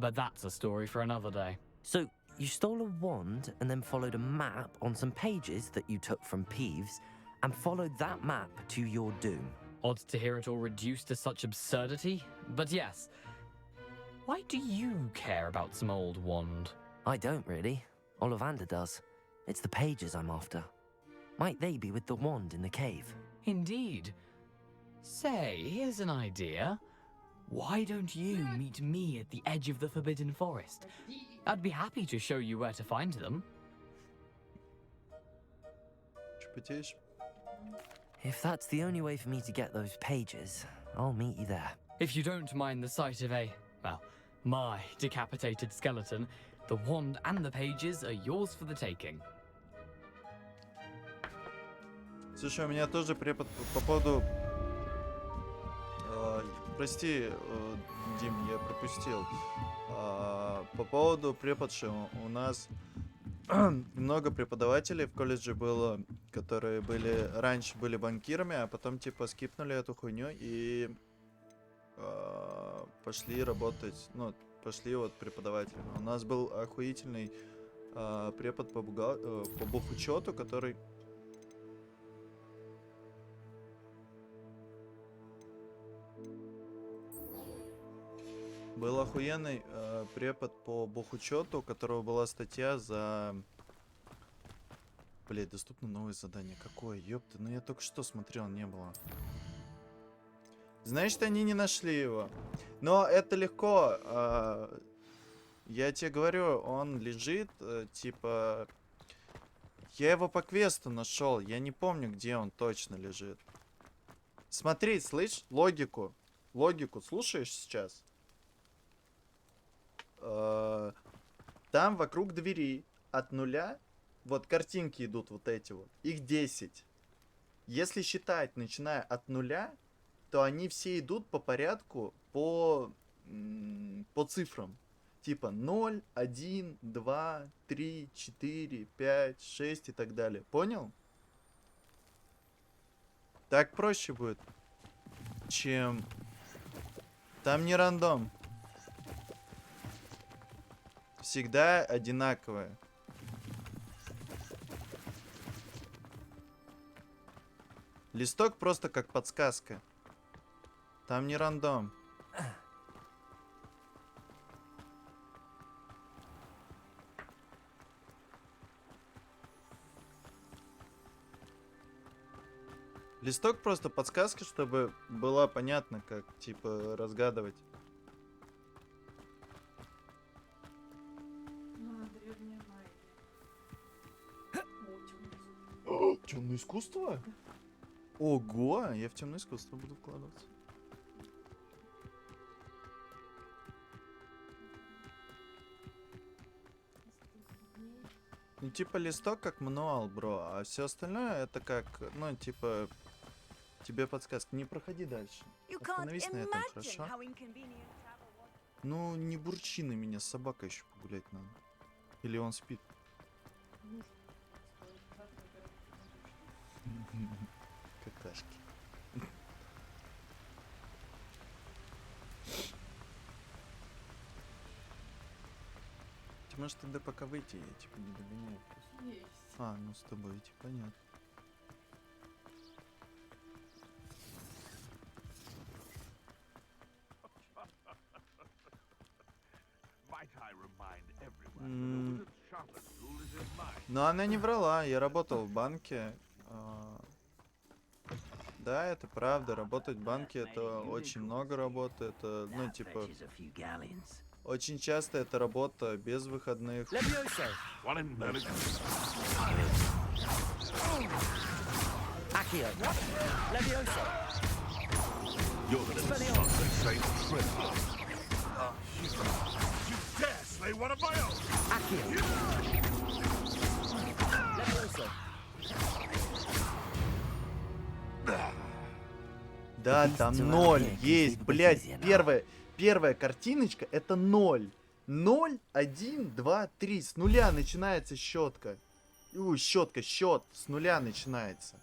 Speaker 18: But that's a story for another day.
Speaker 3: So, you stole a wand and then followed a map on some pages that you took from Peeves and followed that map to your doom.
Speaker 18: Odd to hear it all reduced to such absurdity, but yes. Why do you care about some old wand?
Speaker 3: I don't really. Ollivander does. It's the pages I'm after. Might they be with the wand in the cave?
Speaker 18: Indeed. Say, here's an idea. Why don't you meet me at the edge of the Forbidden Forest? I'd be happy to show you where to find them.
Speaker 3: If that's the only way for me to get those pages, I'll meet you there.
Speaker 18: If you don't mind the sight of my decapitated skeleton, the wand and the pages are yours for the taking.
Speaker 1: Слушай, у меня тоже препод по поводу... прости, Дим, я пропустил. По поводу преподши, у нас много преподавателей в колледже было, которые раньше были банкирами, а потом типа скипнули эту хуйню и пошли работать, ну, пошли вот преподавателями. У нас был охуительный препод по бухучету, который... Был охуенный препод по бухучету, у которого была статья за... Блять, доступно новое задание. Какое? Ёпта, ну я только что смотрел, не было. Значит, они не нашли его. Но это легко. Я тебе говорю, он лежит, типа... Я его по квесту нашел. Я не помню, где он точно лежит. Смотри, слышь, логику. Логику слушаешь сейчас? Там вокруг двери от 0, вот картинки идут вот эти вот, их 10. Если считать, начиная от 0, то они все идут по порядку по цифрам. Типа 0, 1, 2, 3, 4, 5, 6 и так далее. Понял? Так проще будет, чем... Там не рандом. Всегда одинаковое. Листок просто как подсказка. Там не рандом. Листок просто подсказка, чтобы было понятно, как типа разгадывать. Темное искусство? Ого, я в темное искусство буду вкладываться. Ну, типа листок как мануал, бро, а все остальное это как, ну, типа, тебе подсказка. Не проходи дальше. Остановись на этом, хорошо? Ну, не бурчи на меня, собака еще погулять надо. Или он спит? Какашки. Ты можешь тогда пока выйти, я типа не догоняю. А, ну с тобой идти, понятно. Но она не врала, я работал в банке. Да, это правда, работать в банке это очень много работы, это, ну, типа, очень часто это работа без выходных. Да, там 0 есть, блядь, первая картиночка это 0. 0, 1, 2, 3. С нуля начинается счетка. Счет с нуля начинается.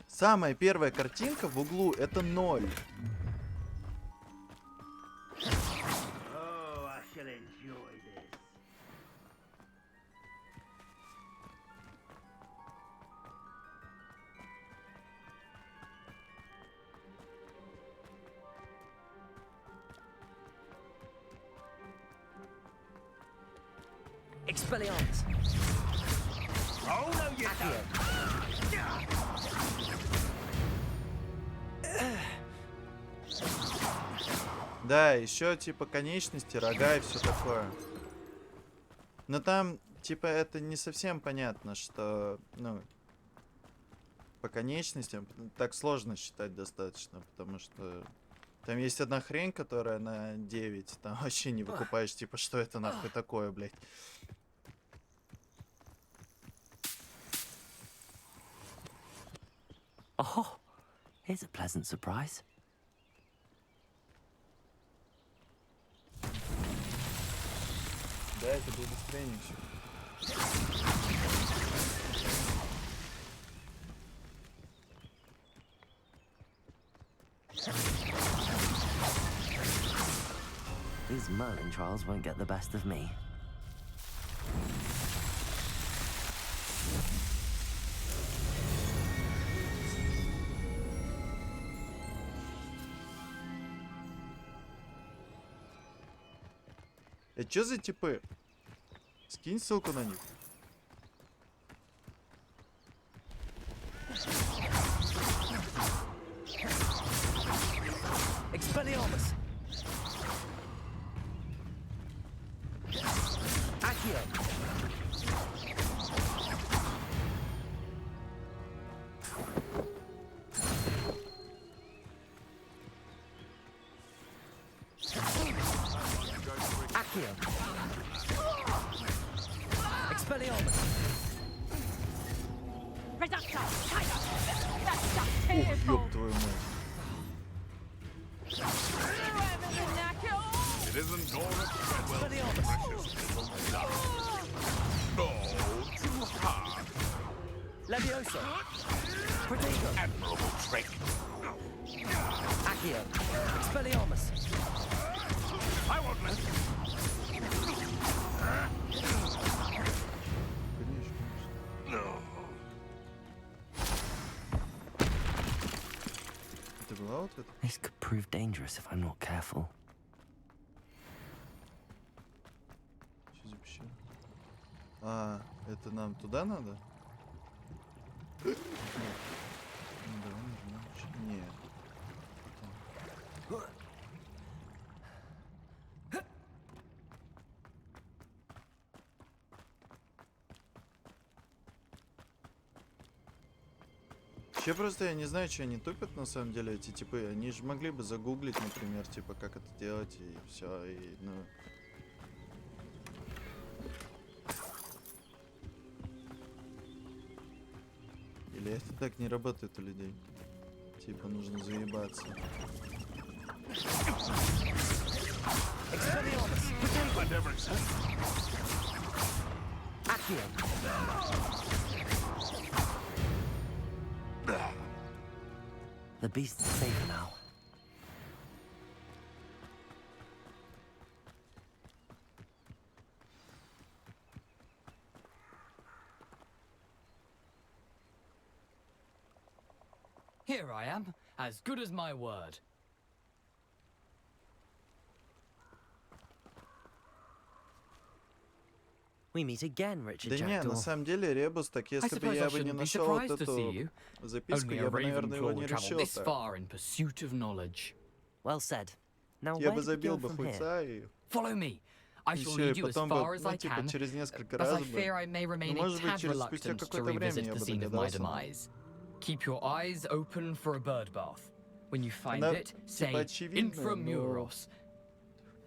Speaker 1: Самая первая картинка в углу это 0.
Speaker 3: Expelliarmus.
Speaker 2: Oh no, you don't.
Speaker 1: Да, еще типа конечности, рога и все такое. Но там типа это не совсем понятно, что, ну, по конечностям так сложно считать достаточно, потому что там есть одна хрень, которая на 9, там вообще не выкупаешь, типа, что это нахуй такое, блядь.
Speaker 3: Oh, here's a pleasant surprise.
Speaker 1: Да, это был быстрее все.
Speaker 3: These Merlin trials won't get the best of me.
Speaker 1: Это что за типы? Скинь ссылку на них.
Speaker 3: Expelliarmus. Accio. Accio. Expelliarmus.
Speaker 1: Ух, ёб твою мать.
Speaker 4: It isn't all that Treadwell's precious little stuff. No, too hard.
Speaker 3: Leviosa. Protego.
Speaker 4: Admirable trick.
Speaker 3: Accio. Expelliarmus.
Speaker 4: I won't let you.
Speaker 3: This could prove dangerous if I'm not careful.
Speaker 1: Что за пещера? А, это нам туда надо? Ну, давай нажмем. Нет. Вообще просто я не знаю, что они тупят на самом деле, эти типы. Они же могли бы загуглить, например, типа, как это делать, и все, и, ну... Или это так не работает у людей? Типа, нужно заебаться.
Speaker 3: The beast's safer now.
Speaker 18: Here I am, as good as my word.
Speaker 3: We meet again, Richard
Speaker 1: Да не, на самом деле, Ребус, так если бы я бы не нашел вот эту записку, я бы, наверное, его не решил так.
Speaker 3: Well said. Now
Speaker 1: Я бы забил бы хуйца и...
Speaker 18: Follow me. I shall
Speaker 1: Еще и
Speaker 18: lead you as
Speaker 1: потом бы,
Speaker 18: far as
Speaker 1: ну,
Speaker 18: I
Speaker 1: типа,
Speaker 18: can,
Speaker 1: через несколько
Speaker 18: as
Speaker 1: раз
Speaker 18: I
Speaker 1: бы...
Speaker 18: fear I may remain
Speaker 1: Ну,
Speaker 18: a
Speaker 1: может быть,
Speaker 18: tad
Speaker 1: через спустя
Speaker 18: reluctant to
Speaker 1: какое-то время
Speaker 18: revisit
Speaker 1: я
Speaker 18: the
Speaker 1: бы
Speaker 18: scene of my
Speaker 1: догадался.
Speaker 18: demise. Keep your eyes open for a bird bath. When you find
Speaker 1: Она,
Speaker 18: it, say
Speaker 1: типа, очевидная, но...
Speaker 18: Intramuros.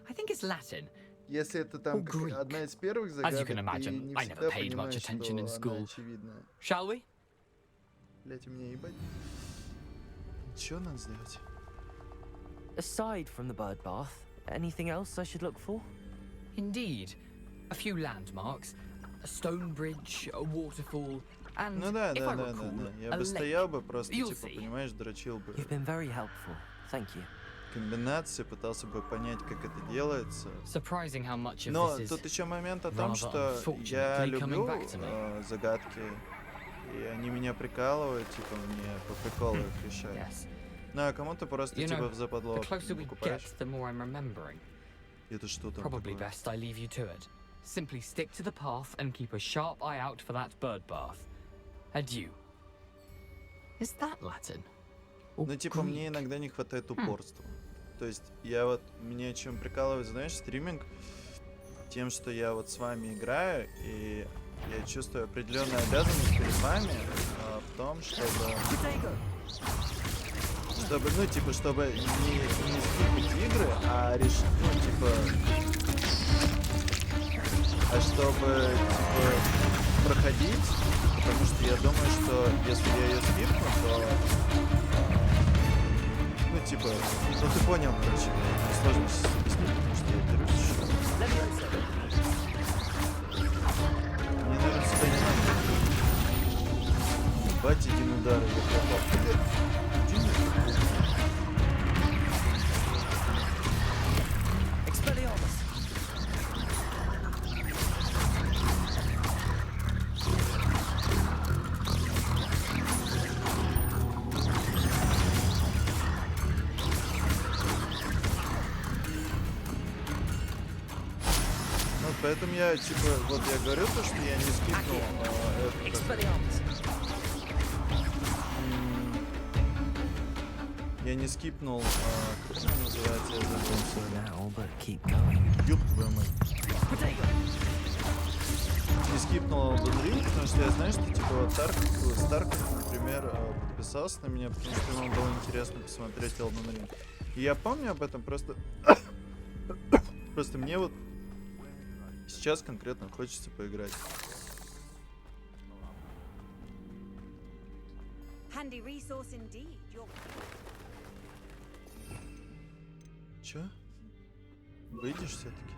Speaker 18: I think it's Latin.
Speaker 1: Если это там одна из первых загадок, ты не всегда понимаешь, что она очевидная.
Speaker 18: Shall we?
Speaker 1: Блять, у меня ебать. Что надо сделать?
Speaker 3: Aside from the bird bath, anything else I should look for?
Speaker 18: Indeed. A few landmarks, a stone bridge, a waterfall, and,
Speaker 1: ну да,
Speaker 18: if
Speaker 1: да,
Speaker 18: I
Speaker 1: да,
Speaker 18: recall,
Speaker 1: да, я бы стоял бы просто, типа, понимаешь, дрочил бы.
Speaker 3: You've been very helpful. Thank you.
Speaker 1: Комбинации, пытался бы понять, как это делается.
Speaker 18: Surprising how much of
Speaker 1: Но
Speaker 18: this is
Speaker 1: тут еще момент о том,
Speaker 18: rather
Speaker 1: что я
Speaker 18: unfortunately
Speaker 1: люблю
Speaker 18: coming back to me.
Speaker 1: загадки, и они меня прикалывают, типа, мне по приколу их решать.
Speaker 18: Yes.
Speaker 1: Ну, а кому-то просто,
Speaker 18: You
Speaker 1: типа,
Speaker 18: know,
Speaker 1: в западло
Speaker 18: the closer we
Speaker 1: покупаешь.
Speaker 18: get, the more I'm remembering.
Speaker 1: Это что там
Speaker 18: Probably
Speaker 1: такое?
Speaker 18: best I leave you to it. Simply stick to the path and keep a sharp eye out for that bird bath. Adieu. Is that Latin?
Speaker 1: Ну, типа, мне иногда не хватает упорства. То есть, я вот, меня чем прикалывает, знаешь, стриминг, тем, что я вот с вами играю, и я чувствую определенную обязанность перед вами в том, чтобы, ну, типа, чтобы не скипать игры, а решить, ну, типа, а чтобы, типа, проходить, потому что я думаю, что если я ее скипну, то, ну, типа, ну, ты понял, короче, сложно объяснить, потому что я берусь еще. Мне, наверное, сюда не надо. Ебать, один удар, я попал. Поэтому я, типа, вот я говорю то, что я не скипнул я не скипнул, как это называется, я забыл. Ёб твою мать. Не скипнул Elden Ring, потому что я знаю, что, типа, вот Старков, например, подписался на меня, потому что ему было интересно посмотреть Elden Ring. И я помню об этом, просто мне вот сейчас конкретно хочется поиграть. Чё? Выйдешь все-таки?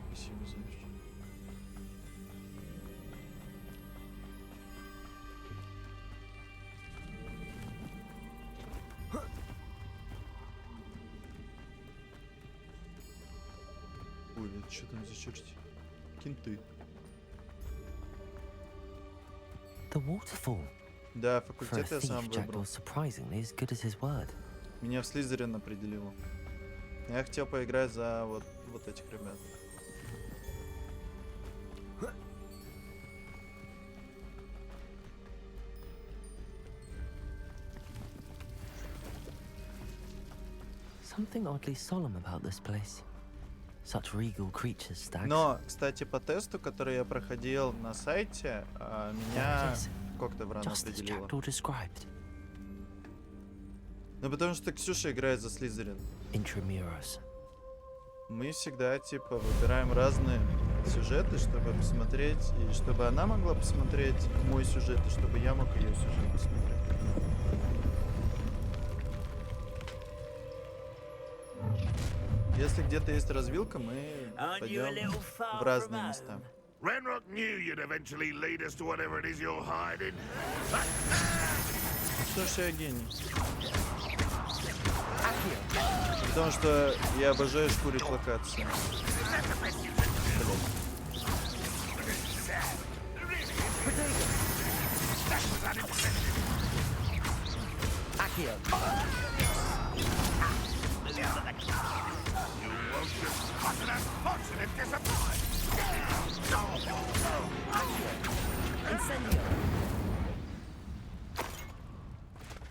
Speaker 1: Спасибо за вещь. Ой, это что там за черти? Кенты.
Speaker 3: The waterfall.
Speaker 1: Да, факультет я сам выбрал.
Speaker 3: Surprisingly as good as his word.
Speaker 1: Меня в Слизерин определило. Я хотел поиграть за вот этих ребят.
Speaker 3: Something oddly solemn about this place. Such regal creatures, stags.
Speaker 1: Но, кстати, по тесту, который я проходил на сайте, меня как-то в рано определило. Ну, потому что Ксюша играет за Слизерин. Мы всегда, типа, выбираем разные сюжеты, чтобы посмотреть, и чтобы она могла посмотреть мой сюжет, и чтобы я мог ее сюжет посмотреть. Если где-то есть развилка, мы пойдем в разные места. Что ж, я гений. Потому что я обожаю шкурить локации.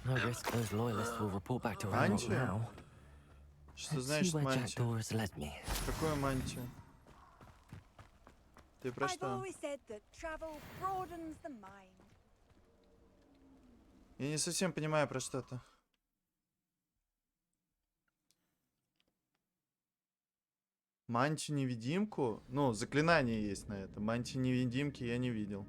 Speaker 3: No risk those loyalists will report back to Ranrock now.
Speaker 1: Что значит мантия? Какую мантию? Ты про что? Я не совсем понимаю, про что ты. Мантию-невидимку? Ну, заклинание есть на это. Мантию-невидимки я не видел.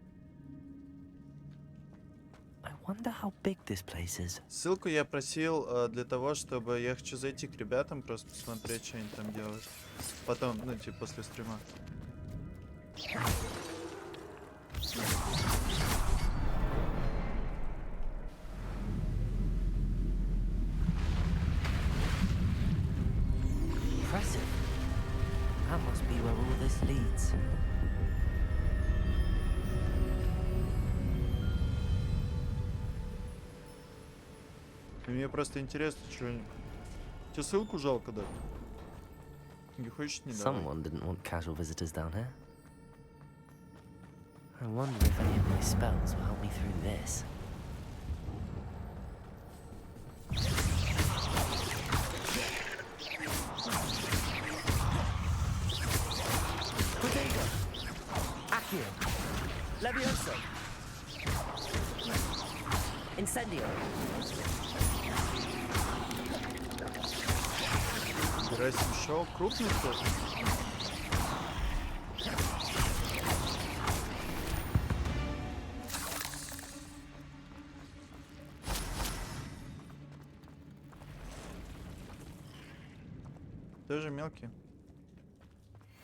Speaker 1: Ссылку я просил для того, чтобы я хочу зайти к ребятам, просто посмотреть, что они там делают. Потом, ну, типа, после стрима.
Speaker 3: Impressive. That must be where all this leads.
Speaker 1: Мне просто интересно, что... Тебе ссылку жалко дать? Не хочешь, не давай.
Speaker 3: Someone didn't want casual visitors down here. I wonder if any of my spells will help me through this.
Speaker 17: Protego! Accio! Levioso! Incendio!
Speaker 1: Герасим шоу крупный кто-то? Тоже мелкий.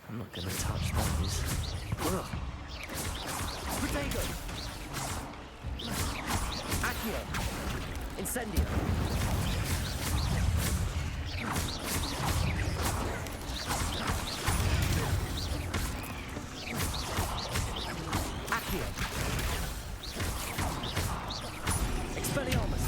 Speaker 3: I'm not gonna touch those.
Speaker 17: Protego! Accio! Incendio! Accio! Expelliarmus!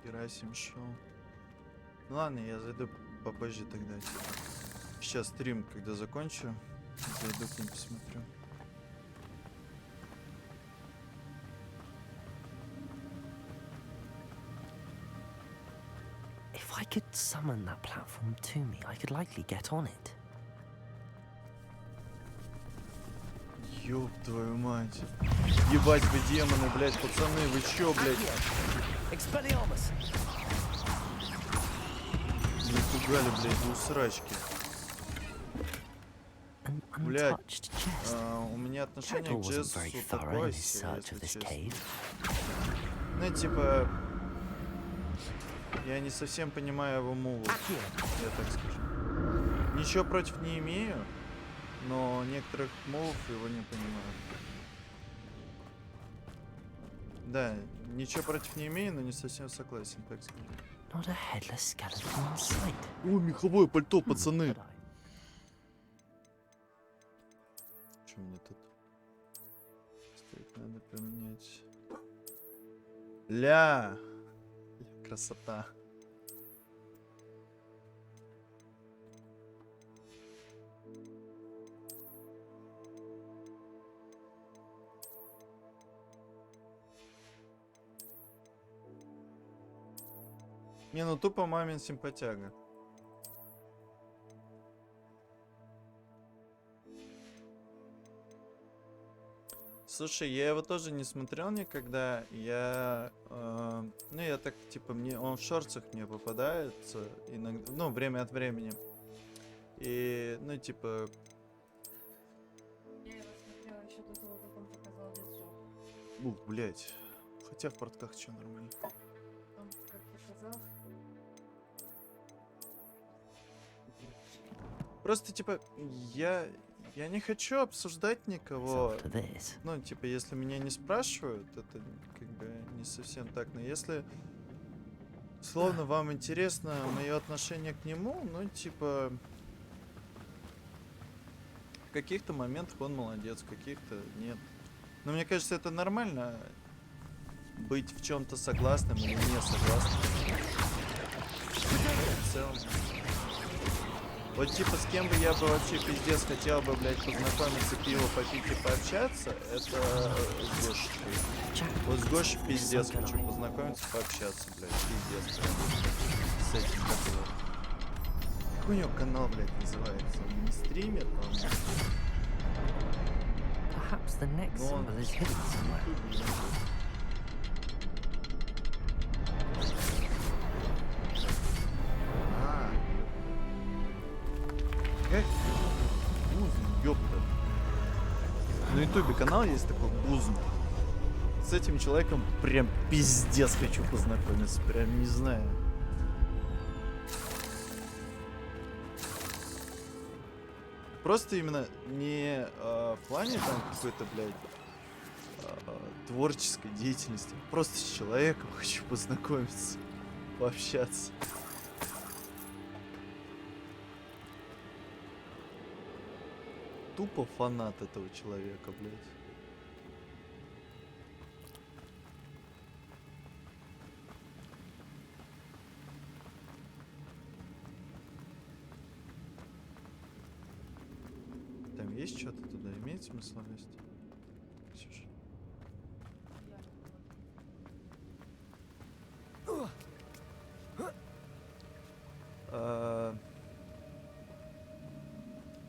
Speaker 1: Герасим шоу. Ну ладно, я зайду попозже тогда. Сейчас стрим, когда закончу, зайду к ним посмотрю.
Speaker 3: If I could summon that platform to me, I could likely get on it.
Speaker 1: Ёб твою мать. Ебать вы демоны, блядь, пацаны, вы чё, блядь?
Speaker 17: Expelliarmus!
Speaker 1: Не пугали, блядь, до усрачки. Блядь, у меня отношение к Джессу такое себе, если честно. Ну, типа, я не совсем понимаю его мувы, я так скажу. Ничего против не имею, но некоторых мувов его не понимаю. Да, ничего против не имею, но не совсем согласен, так скажу. О, меховое пальто, пацаны! Что мне тут? Стоит, надо поменять. Ля! Красота. Не, ну тупо мамин симпатяга. Слушай, я его тоже не смотрел никогда. Я, ну я так типа он в шортсах мне попадается иногда, ну время от времени. И ну типа.
Speaker 10: Я его смотрела еще до того, как он показал лицо.
Speaker 1: Ух, блять. Хотя в портках что нормально.
Speaker 10: Он как показал.
Speaker 1: Просто типа я не хочу обсуждать никого. Ну, типа, если меня не спрашивают, это как бы не совсем так. Но если, словно вам интересно мое отношение к нему, ну, типа, в каких-то моментах он молодец, в каких-то нет. Но мне кажется, это нормально быть в чем-то согласным или не согласным. В целом. Вот типа с кем бы я бы вообще пиздец хотел бы, блядь, познакомиться, пиво попить и пообщаться, это с Гошей. Вот с Гошей пиздец хочу познакомиться, пообщаться, блядь, пиздец. С этим такого. Как у него канал, блядь, называется? Он не стример, по-моему. Но он... Ёпта. На ютубе канал есть такой Бузм. С этим человеком прям пиздец хочу познакомиться. Прям не знаю. Просто именно не в плане там какой-то, блядь, творческой деятельности. Просто с человеком хочу познакомиться, пообщаться. Тупо фанат этого человека, блядь. Там есть что-то туда? Имеет смысл вести? Ксюша.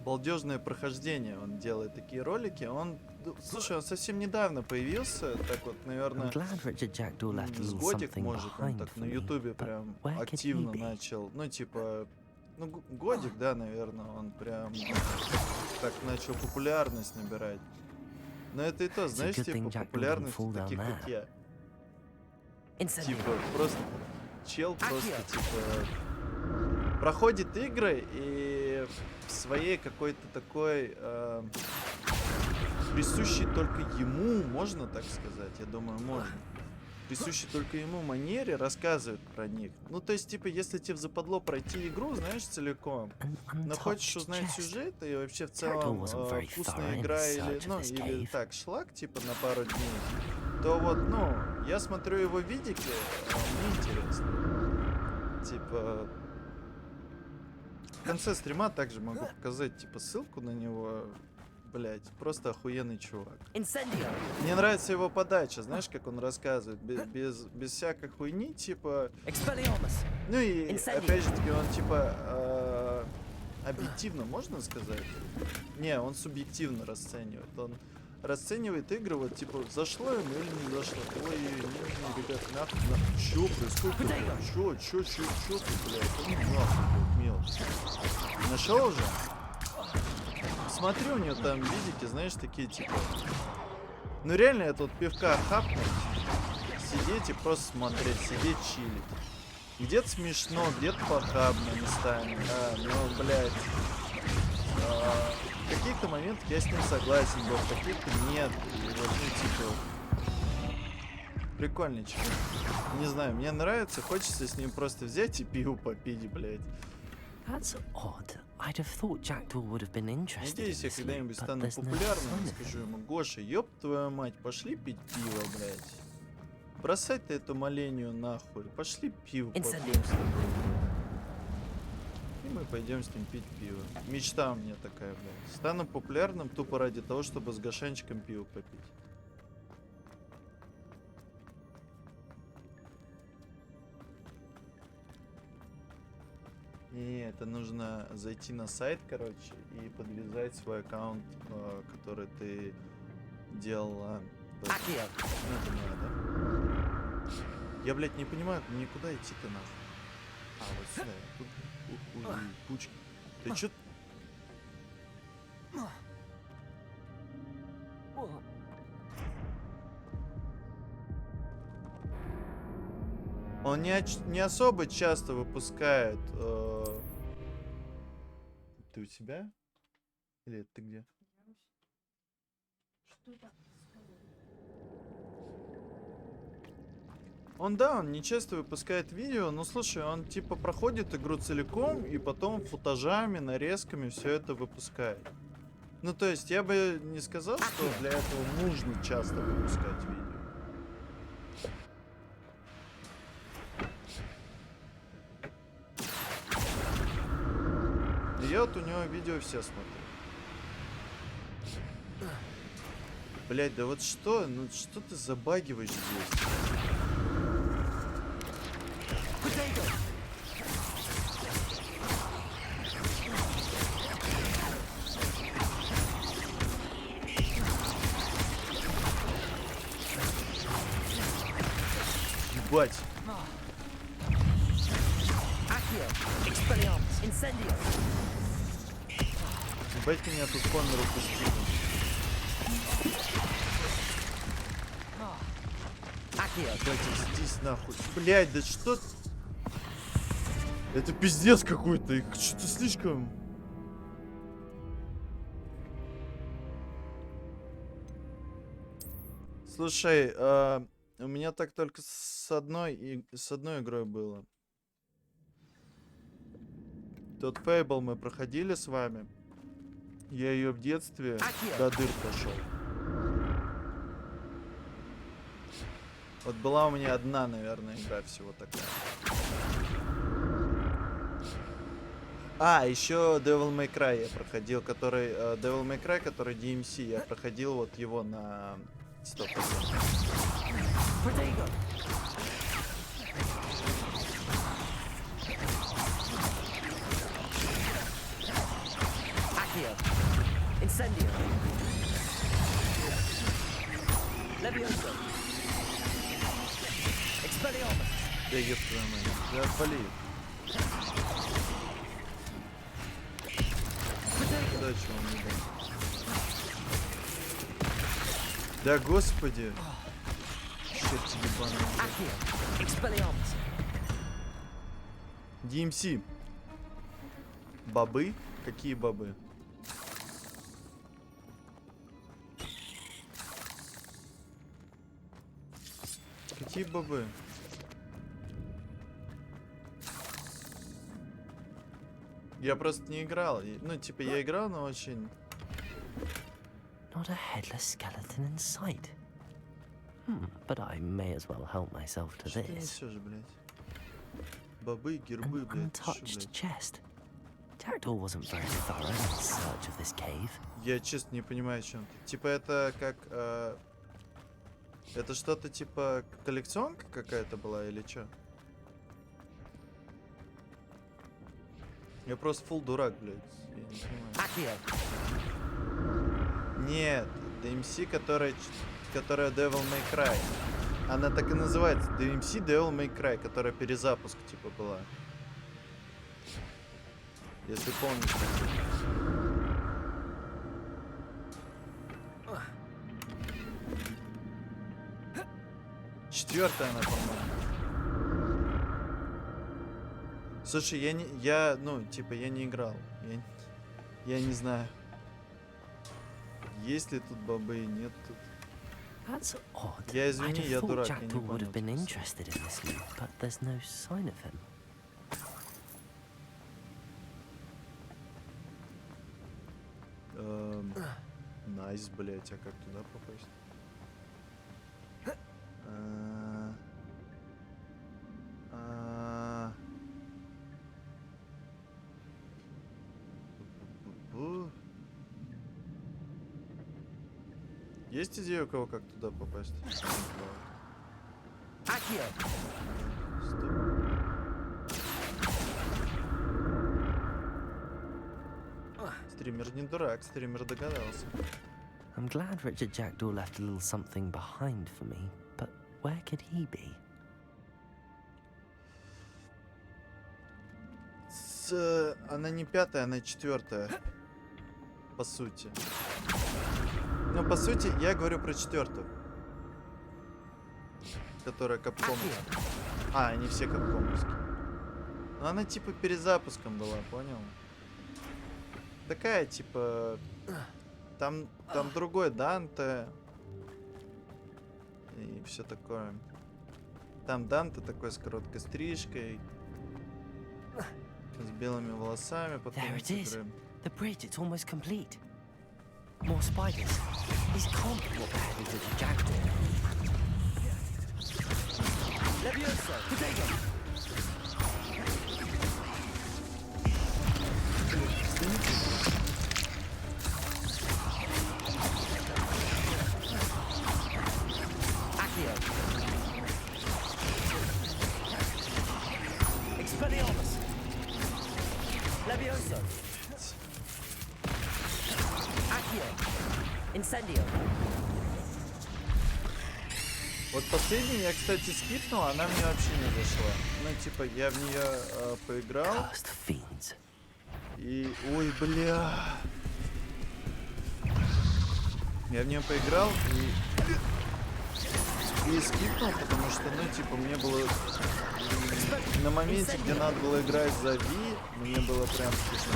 Speaker 1: Балдежное прохождение. Он делает такие ролики. Он, слушай, он совсем недавно появился. Так вот, наверное, с годик, может, он так на ютубе прям активно начал. Ну, типа, ну, годик, да, наверное, он прям так начал популярность набирать. Но это и то, знаешь, типа, популярность таких, как я. Типа, просто чел просто, типа, проходит игры и в своей какой-то такой присущей только ему, можно так сказать, я думаю, можно. Присущей только ему манере рассказывает про них. Ну, то есть, типа, если тебе западло пройти игру, знаешь, целиком, но хочешь узнать сюжет и вообще в целом вкусная игра или, ну, или так, шлак, типа, на пару дней, то вот, ну, я смотрю его видики, мне интересно. Типа, в конце стрима также могу показать, типа, ссылку на него. Блять, просто охуенный чувак. Мне нравится его подача, знаешь, как он рассказывает, без всякой хуйни, типа. Ну и опять же таки он типа объективно, можно сказать? Не, он субъективно расценивает. Он расценивает игры, вот типа, зашло ему или не зашло. Ой, не, ребят, нахуй, чё происходит? Чё ты, блядь? Ну нахуй, мелочь. Нашел уже? Смотри, у него там видики, знаешь, такие типа. Ну реально, я тут пивка хапнуть, сидеть и просто смотреть, сидеть, чилить. Где-то смешно, где-то похабно местами. Ну, блядь. В каких-то моментах я с ним согласен был, в каких-то нет. И вот, ну, типа. Прикольный чувак. Не знаю, мне нравится, хочется с ним просто взять и пиво попить, блядь.
Speaker 3: That's odd. I'd have thought Jackdaw would have been interested.
Speaker 1: Надеюсь, я когда-нибудь стану популярным и скажу ему: Гоша, ёб твою мать, пошли пить пиво, блядь. Бросай ты эту маленью нахуй. Пошли пиво попьем. И мы пойдем с ним пить пиво. Мечта у меня такая, блядь. Стану популярным тупо ради того, чтобы с Гошанчиком пиво попить. Не, это нужно зайти на сайт, короче, и подвязать свой аккаунт, который ты делала. Ну, это не надо. Я, блядь, не понимаю, никуда идти-то нахуй. А, вот сюда. Тут пучки. Ты чё? Он не особо часто выпускает. Ты у себя? Или это ты где? Он не часто выпускает видео, но слушай, он типа проходит игру целиком и потом футажами, нарезками все это выпускает. Ну то есть я бы не сказал, что для этого нужно часто выпускать видео. Я вот у него видео все смотрю. Блять, да вот что? Ну что ты забагиваешь здесь? Ебать. Ебать меня тут Коннор упустил. Блять, здесь нахуй. Блять, да что? Это пиздец какой-то. Что-то слишком. Слушай, у меня так только с одной игрой было. Тот Фейбл мы проходили с вами. Я ее в детстве до дыр прошел. Вот была у меня одна, наверное, игра всего такая. А, еще Devil May Cry я проходил, который... Devil May Cry, который DMC, я проходил вот его на 100%.
Speaker 17: Incendio. Levioso. Expelliarmus.
Speaker 1: Да ёб твою мать. Да отвали. Да, чего он не дал. Да господи. Черти ебаные.
Speaker 17: Expelliarmus.
Speaker 1: DMC. Бобы? Какие бобы? Какие бобы? Я просто не играл. Ну, типа, я играл, но очень...
Speaker 3: Not a headless skeleton in sight. But I may as well help myself to this.
Speaker 1: Что же, блядь? Бобы, гербы, блядь.
Speaker 3: Untouched chest. Jackdaw wasn't very thorough in search of this cave.
Speaker 1: Я честно не понимаю, о чем ты. Типа, это как... Это что-то типа коллекционка какая-то была или что? Я просто фулл дурак, блядь. Я не понимаю. Нет, DMC, которая Devil May Cry. Она так и называется. DMC Devil May Cry, которая перезапуск типа была. Если помнишь. Четвертая она, по-моему. Слушай, я не играл. Я не знаю. Есть ли тут бобы, нет тут. Я извини, я дурак, я не понял. Найс, блять, а как туда попасть? Есть идея у кого, как туда попасть? Стример не дурак, стример догадался.
Speaker 3: I'm glad Richard Jackdaw left a little something behind for me, but where could he be?
Speaker 1: Она не пятая, она четвертая. По сути. Ну, по сути, я говорю про четвертую. Которая капкомовская. А, они все капкомовские. Но она типа перезапуском была, понял? Такая, типа... Там другой Данте. И все такое. Там Данте такой с короткой стрижкой. С белыми волосами.
Speaker 3: There it is. The bridge, it's almost complete. More spiders. These can't be what beheaded Richard Jackdaw.
Speaker 17: Levioso. Potato. Accio. Expelliarmus. Levioso. Accio. Incendio.
Speaker 1: Вот последнюю я, кстати, скипнул, она мне вообще не зашла. Ну, типа, я в нее поиграл. И... Ой, бля. Я в нее поиграл и скипнул, потому что, ну, типа, мне было... На моменте, где надо было играть за Ви, мне было прям скучно.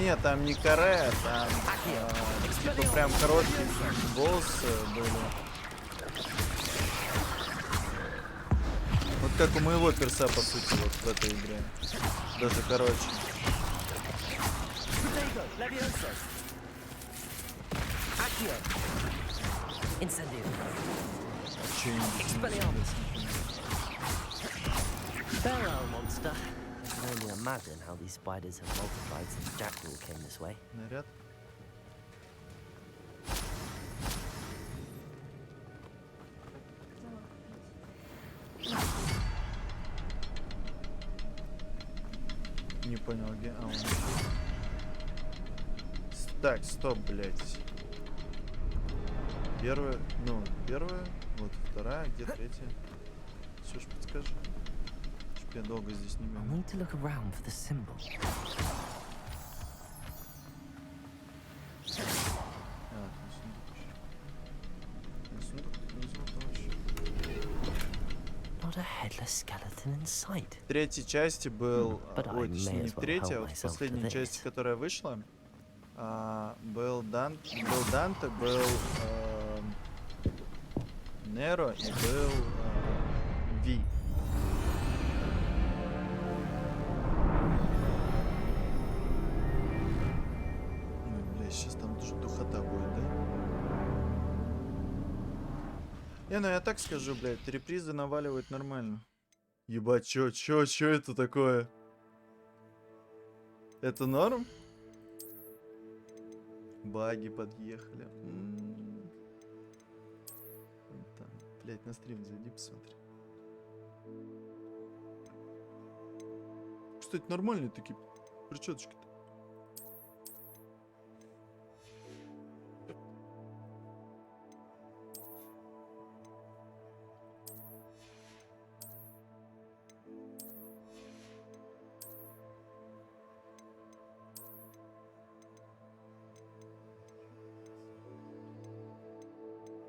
Speaker 1: Нет, там не каре, там типа прям короткие волосы были. Вот как у моего перса, по сути, вот в этой игре. Даже короче.
Speaker 3: Farewell, monster. I can only imagine how these spiders have multiplied since Jackdaw came this way.
Speaker 1: Наряд. Не понял, где... А, он... Так, стоп, блядь. Первая, вот вторая, где третья? Что ж подскажи? Чтоб я долго здесь не
Speaker 3: I need to look around for the symbol. Not a headless skeleton in sight.
Speaker 1: В третьей части был, ой, точнее не в третьей, а вот в последней части, которая вышла, был Данте, был Неро и был Ви. Бля, сейчас там тоже духота будет, да? Ну я так скажу, блядь, репризы наваливают нормально. Ебать, чё это такое? Это норм? Баги подъехали. Там, блядь, на стрим зайди, посмотри. Кстати, нормальные такие причёточки-то.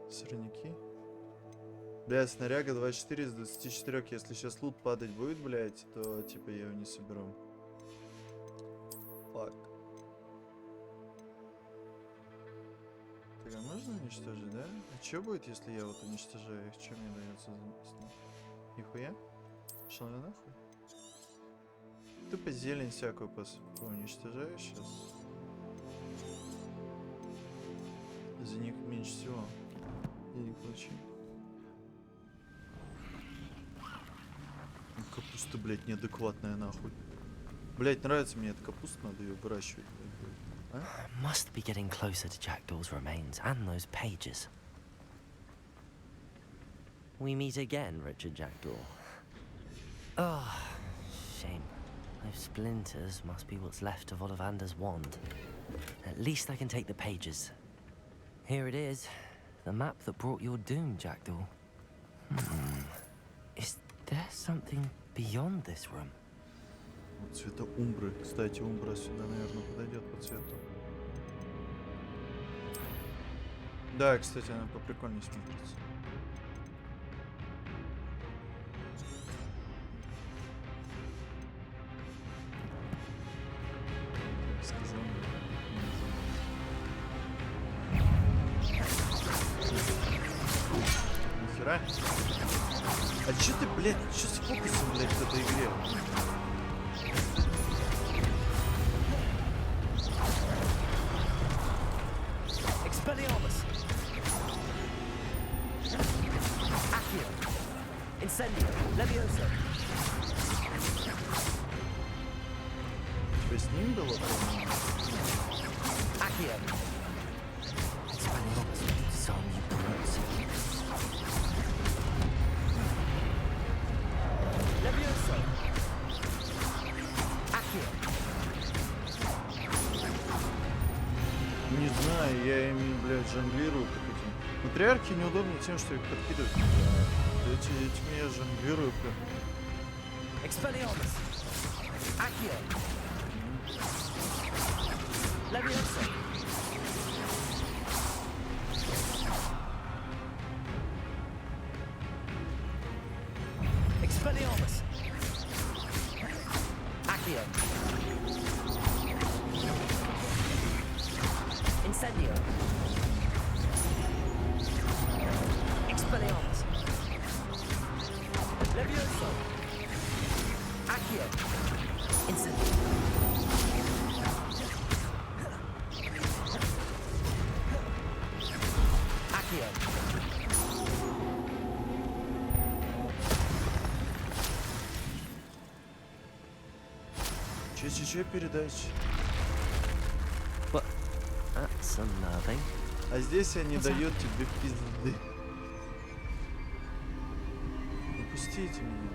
Speaker 1: Сорняки. Бля, снаряга 24 из 24. Если сейчас лут падать будет, блядь, то типа я его не соберу. Фак. Так, а можно уничтожить, да? А что будет, если я вот уничтожаю их? Что мне дается с них? Нихуя? Шел я нахуй? Тупо зелень всякую уничтожаю сейчас. За них меньше всего. Денег получи. Капуста, блядь, неадекватная нахуй. Блядь, нравится мне эта капуста, надо ее выращивать. А?
Speaker 3: Must be getting closer to Jackdaw's remains and those pages. We meet again, Richard Jackdaw. Oh, shame. Those splinters must be what's left of Ollivander's wand. At least I can take the pages. Here it is. The map that brought your doom, Jackdaw. Is there something beyond this room?
Speaker 1: Вот цвета умбры. Кстати, умбра сюда, наверное, подойдет по цвету. Да, кстати, она поприкольнее смотрится. Сказал. Нихера. А чё ты, блядь, чё с фокусом, блядь, в этой игре?
Speaker 17: Expelliarmus. Accio. Incendio. Levioso.
Speaker 1: У тебя с ним было, по-моему?
Speaker 17: Accio.
Speaker 3: Expelliarmus. Some you brutes.
Speaker 17: Levioso. Accio.
Speaker 1: Не знаю, я ими, блядь, жонглирую как этим. Матриархи неудобны тем, что их подкидывают. Этими я жонглирую прям.
Speaker 17: Expelliarmus. Accio. Levioso. Expelliarmus. Accio. Incendio. Expelliarmus. Levioso. Accio. Incendio. Accio.
Speaker 1: Че передачи?
Speaker 3: That's unnerving.
Speaker 1: А здесь они дают тебе пизды. Выпустите меня.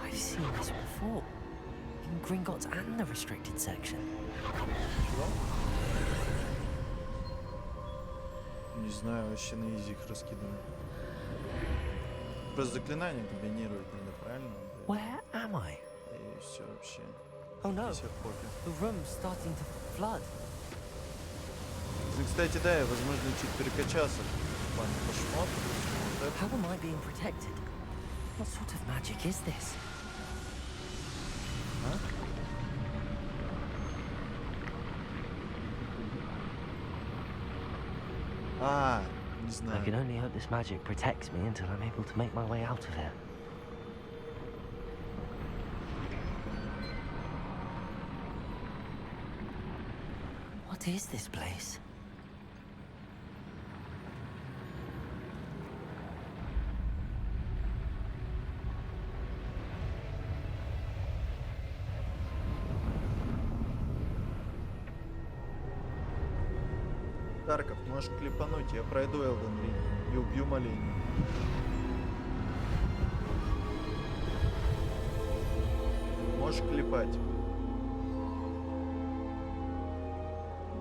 Speaker 3: I've seen this before. In Gringotts and the restricted section.
Speaker 1: Что? Не знаю, вообще на изи их раскидываю. Просто заклинания комбинировать надо, правильно?
Speaker 3: Where am I?
Speaker 1: И все вообще.
Speaker 3: Oh no, the room's starting to flood.
Speaker 1: Кстати, да, я, возможно, чуть перекачался в плане по шмоту.
Speaker 3: How am I being protected? What sort of magic is this?
Speaker 1: Не знаю.
Speaker 3: I can only hope this magic protects me until I'm able to make my way out of here. What is this place?
Speaker 1: Тарков, можешь клепануть, я пройду Элден Ринг и убью Малению. Можешь клепать.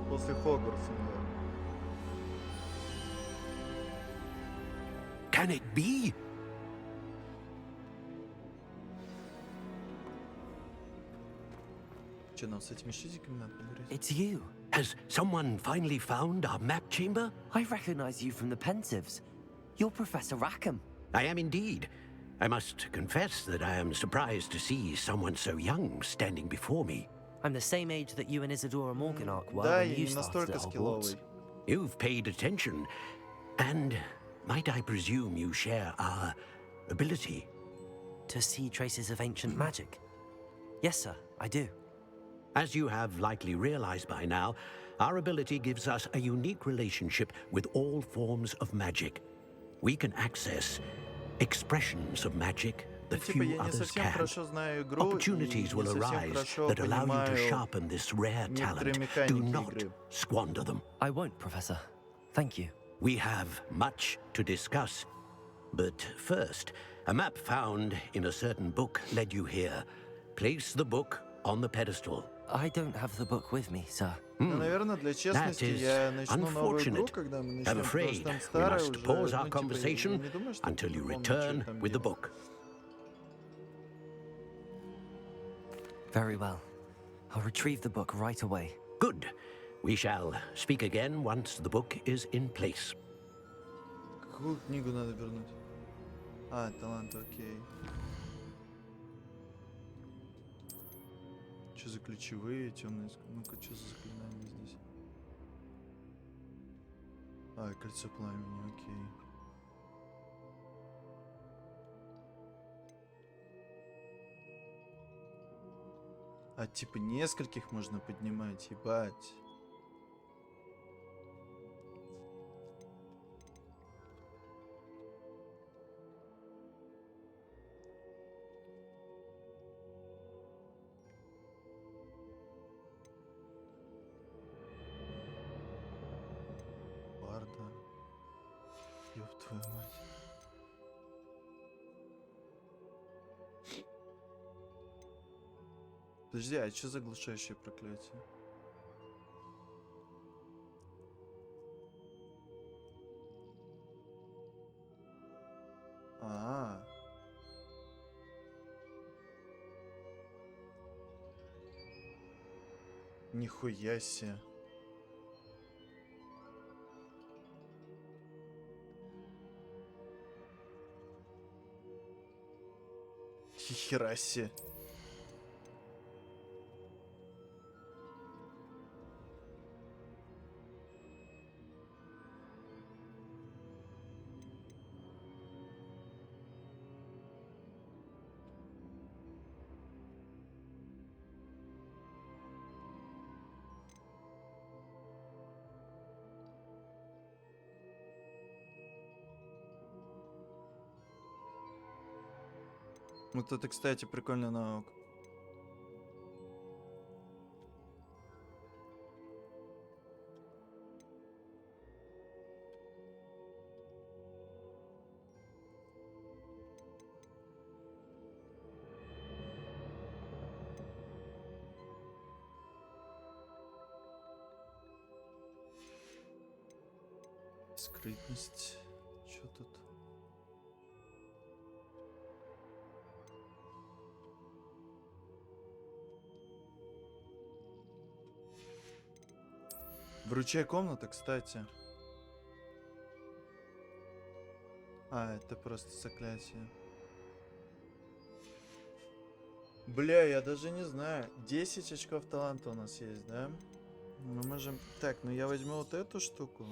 Speaker 1: После Хогвартса.
Speaker 22: Can it be?
Speaker 1: Че, нам с этими шизиками надо поговорить?
Speaker 3: It's you.
Speaker 22: Has someone finally found our map chamber?
Speaker 3: I recognize you from the Pensieves. You're Professor Rackham.
Speaker 22: I am indeed. I must confess that I am surprised to see someone so young standing before me.
Speaker 3: I'm the same age that you and Isadora Morganach were
Speaker 1: Да,
Speaker 3: when
Speaker 1: я
Speaker 3: you
Speaker 1: не
Speaker 3: started
Speaker 1: настолько
Speaker 3: at Hogwarts.
Speaker 1: скилловый.
Speaker 22: You've paid attention, and might I presume you share our ability?
Speaker 3: To see traces of ancient magic? Yes, sir, I do.
Speaker 22: As you have likely realized by now, our ability gives us a unique relationship with all forms of magic. We can access expressions of magic that few others can. Opportunities will arise that allow you to sharpen this rare talent. Do not squander them.
Speaker 3: I won't, Professor. Thank you.
Speaker 22: We have much to discuss. But first, a map found in a certain book led you here. Place the book on the pedestal.
Speaker 3: I don't have the book with me, sir.
Speaker 1: Наверное, для честности, я начну новую игру, когда мы начнем, потому что там старая уже,
Speaker 22: pause our conversation until you return with the book.
Speaker 3: Very well. I'll retrieve the book right away.
Speaker 22: Good. We shall speak again once the book is in place.
Speaker 1: Какую книгу надо вернуть? Талант, окей. Что за ключевые, темные... Ну-ка, что за заклинание здесь? Кольцо пламени, окей. Типа нескольких можно поднимать, ебать. Ёб твою мать. Подожди, а что за глушающее проклятие? Нихуя себе. Хера себе. Вот это, кстати, прикольный навык. Скрытность. Что тут? Вручай комната, кстати. А, это просто заклятие. Бля, я даже не знаю. 10 очков таланта у нас есть, да? Мы можем... Так, ну я возьму вот эту штуку.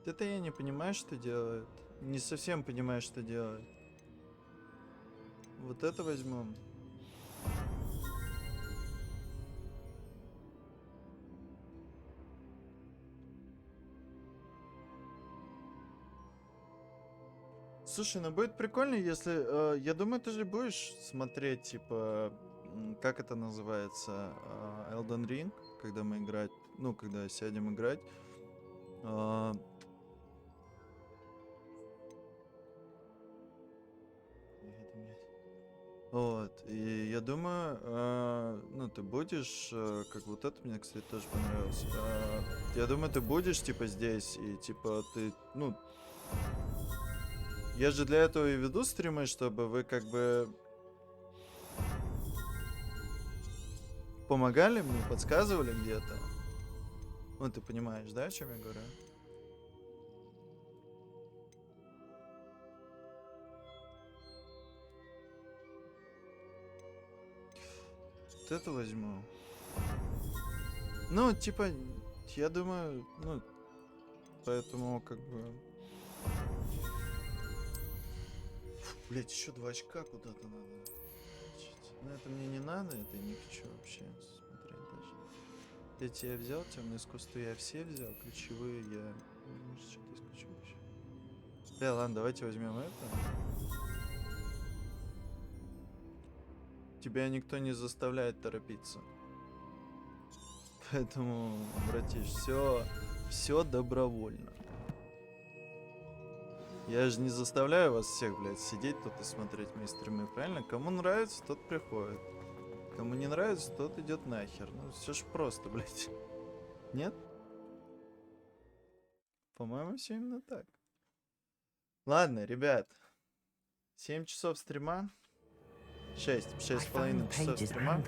Speaker 1: Это я не понимаю, что делает. Не совсем понимаю, что делает. Вот это возьму. Слушай, ну будет прикольно, если... я думаю, ты же будешь смотреть, типа... Как это называется? Elden Ring, когда мы играть... Ну, когда сядем играть. Вот, и я думаю, ну, ты будешь, как вот это мне, кстати, тоже понравилось. Я думаю, ты будешь, типа, здесь, и, типа, ты, ну... Я же для этого и веду стримы, чтобы вы, как бы... Помогали мне, подсказывали где-то. Ну, ты понимаешь, да, о чем я говорю? Вот это возьму. Ну, типа, я думаю, ну, поэтому, как бы... Блять, еще 2 очка куда-то надо. Но это мне не надо, это я не хочу вообще смотреть даже. Эти я взял, темное искусство я все взял, ключевые я... Может, что-то исключу еще. Ладно, давайте возьмем это. Тебя никто не заставляет торопиться. Поэтому, братиш, все добровольно. Я же не заставляю вас всех, блядь, сидеть тут и смотреть мои стримы, правильно? Кому нравится, тот приходит. Кому не нравится, тот идет нахер. Ну, все ж просто, блядь. Нет? По-моему, все именно так. Ладно, ребят. 7 часов стрима. 6,5 часов стрима.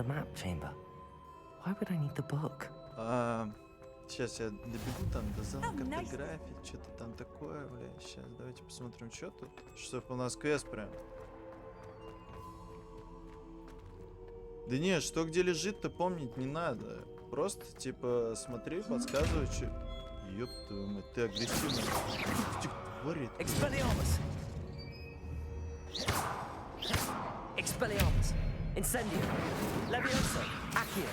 Speaker 1: Сейчас я добегу там до зала картографии, что-то там такое, бля. Сейчас давайте посмотрим, что тут. Что у нас квест прям. Да не, что где лежит-то помнить не надо. Просто, типа, смотри, подсказывай, что... Ёб твою мать, ты агрессивный. Говорит.
Speaker 17: Expelliarmus! Expelliarmus! Incendio! Levioso! Accio!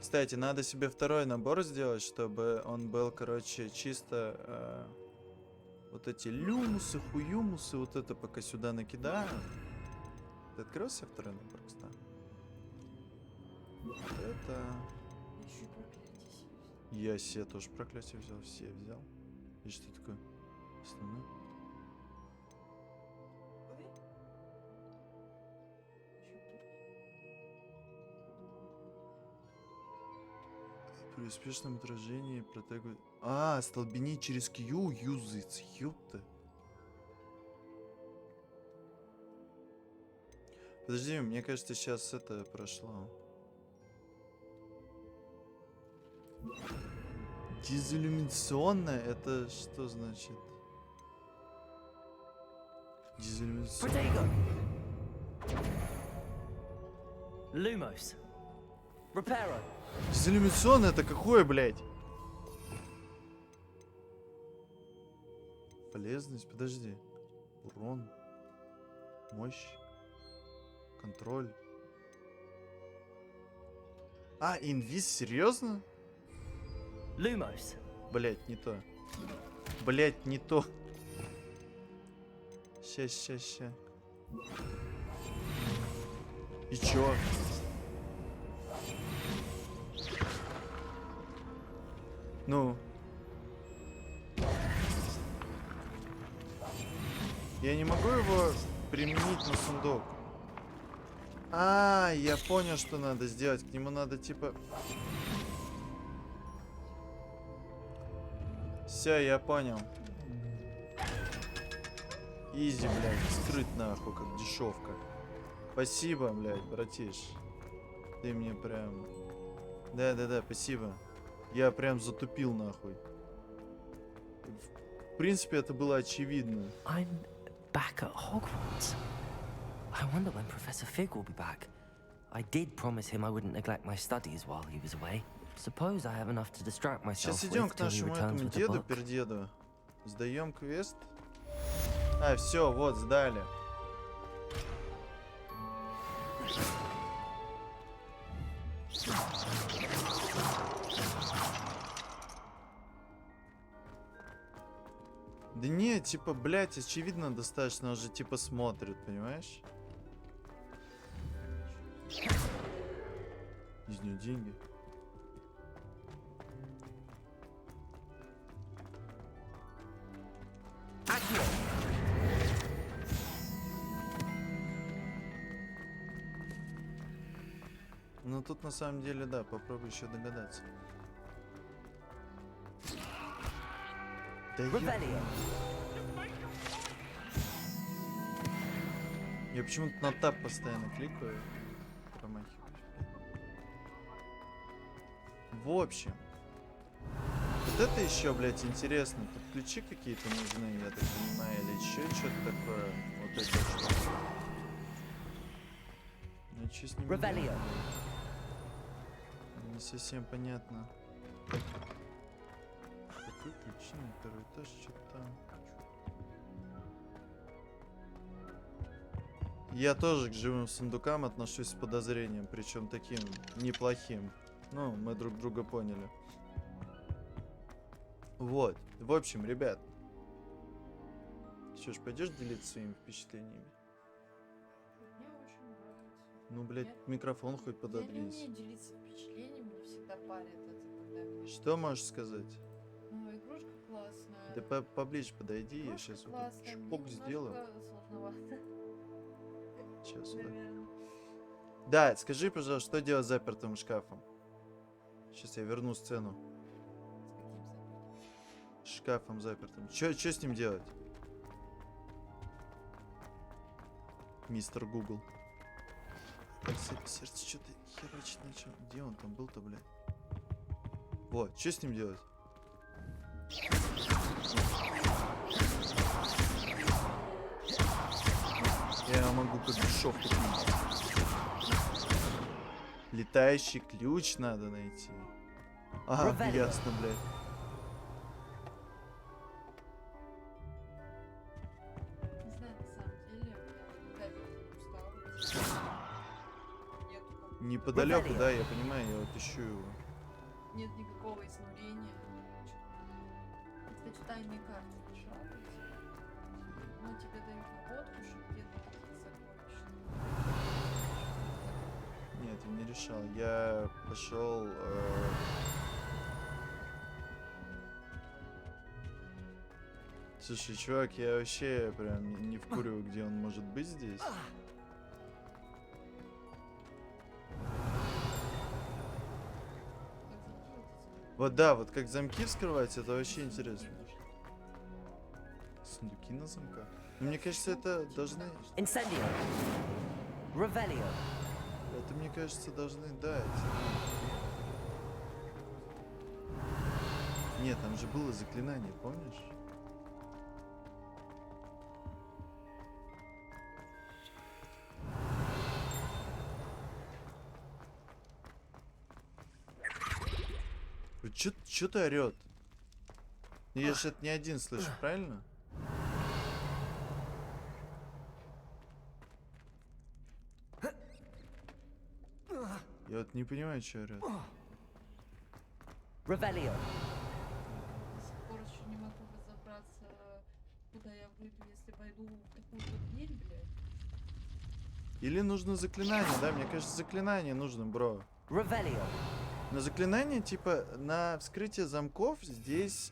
Speaker 1: Кстати, надо себе второй набор сделать, чтобы он был, короче, чисто... вот эти люмусы, хуюмусы, вот это пока сюда накидаю. Ты открыл себе второй набор, кстати? Вот это... Я себе тоже проклятие взял, все взял. И что такое? Основной? При успешном отражении протегу... А, столбеней через Q юзается, ёпта. Подожди, мне кажется, сейчас это прошло. Дезиллюминационная? Это что значит? Дезиллюминационная.
Speaker 17: Lumos. Reparo.
Speaker 1: Дезиллюминационная это какое, блядь? Полезность, подожди. Урон. Мощь. Контроль. А, инвиз, серьезно?
Speaker 17: Lumos.
Speaker 1: Блять, не то. Блять, не то. Ща. И чё? Ну. Я не могу его применить на сундук. А, я понял, что надо сделать. К нему надо типа... Все, я понял. Изи, блядь, скрыть нахуй, как дешевка. Спасибо, блядь, братиш. Ты мне прям... Да, спасибо. Я прям затупил нахуй. В принципе, это было очевидно.
Speaker 3: I'm back at Hogwarts. I wonder when Professor Fig will be back. I did promise him I wouldn't neglect my studies while he was away. Suppose I have enough to distract myself
Speaker 1: Сейчас идем
Speaker 3: with
Speaker 1: к
Speaker 3: till he
Speaker 1: нашему
Speaker 3: returns
Speaker 1: этому
Speaker 3: with the
Speaker 1: деду,
Speaker 3: book.
Speaker 1: пердеду. Сдаем квест. А, все, вот, сдали. Да не, типа, блядь, очевидно достаточно, он же типа смотрит, понимаешь? Из нее деньги. Ну тут на самом деле, да, попробуй еще догадаться. Да я почему-то на тап постоянно кликаю. Промахиваюсь. В общем. Вот это еще, блядь, интересно. Тут ключи какие-то нужны, я так понимаю, или еще что-то такое. Вот это что. Ну что с ним делать? Не совсем понятно. Какой ключи на второй этаж, что-то там. Я тоже к живым сундукам отношусь с подозрением, причем таким неплохим. Ну, мы друг друга поняли. Вот. В общем, ребят. Что ж, пойдешь делиться своими впечатлениями?
Speaker 10: Мне очень нравится.
Speaker 1: Ну, блядь, микрофон хоть пододвинься.
Speaker 10: Я не умею делиться впечатлениями, меня всегда парит это, когда меня...
Speaker 1: Что можешь сказать?
Speaker 10: Ну, игрушка классная.
Speaker 1: Да поближе подойди, я сейчас вот шпок сделаю.
Speaker 10: Сложновато.
Speaker 1: Сейчас вот так. Да, скажи, пожалуйста, что делать с запертым шкафом? Сейчас я верну сцену. С шкафом запертым. Что с ним делать? Мистер Гугл. Так, сердце что-то херачит начал. Где он там был-то, блядь? Вот, что с ним делать? Я могу как дешевку купить. Летающий ключ надо найти. Ага, ясно, блядь.
Speaker 10: Не знаю, на самом деле, я устала.
Speaker 1: Неподалеку, да, я понимаю, я вот ищу его.
Speaker 10: Нет никакого изнурения. Кстати, тайные карты решают. Ну, тебе дают находку, что где-то какие-то сокровища.
Speaker 1: Нет, я не решал. Я пошел... Слушай, чувак, я вообще прям не вкуриваю, где он может быть здесь. Вот да, вот как замки вскрывать, это вообще интересно. Сундуки на замках. Но мне кажется, это должны...
Speaker 3: Incendio. Revelio.
Speaker 1: Это, мне кажется, должны дать. Нет, там же было заклинание, помнишь? Чё-то орёт. Я же это не один слышу, правильно? Я вот не понимаю, что орёт.
Speaker 3: Revelio.
Speaker 10: разобраться, куда я выйду, если войду в такую вот дверь, блядь.
Speaker 1: Или нужно заклинание, да? Мне кажется, заклинание нужно, бро.
Speaker 3: Revelio.
Speaker 1: Но заклинание, типа, на вскрытие замков здесь...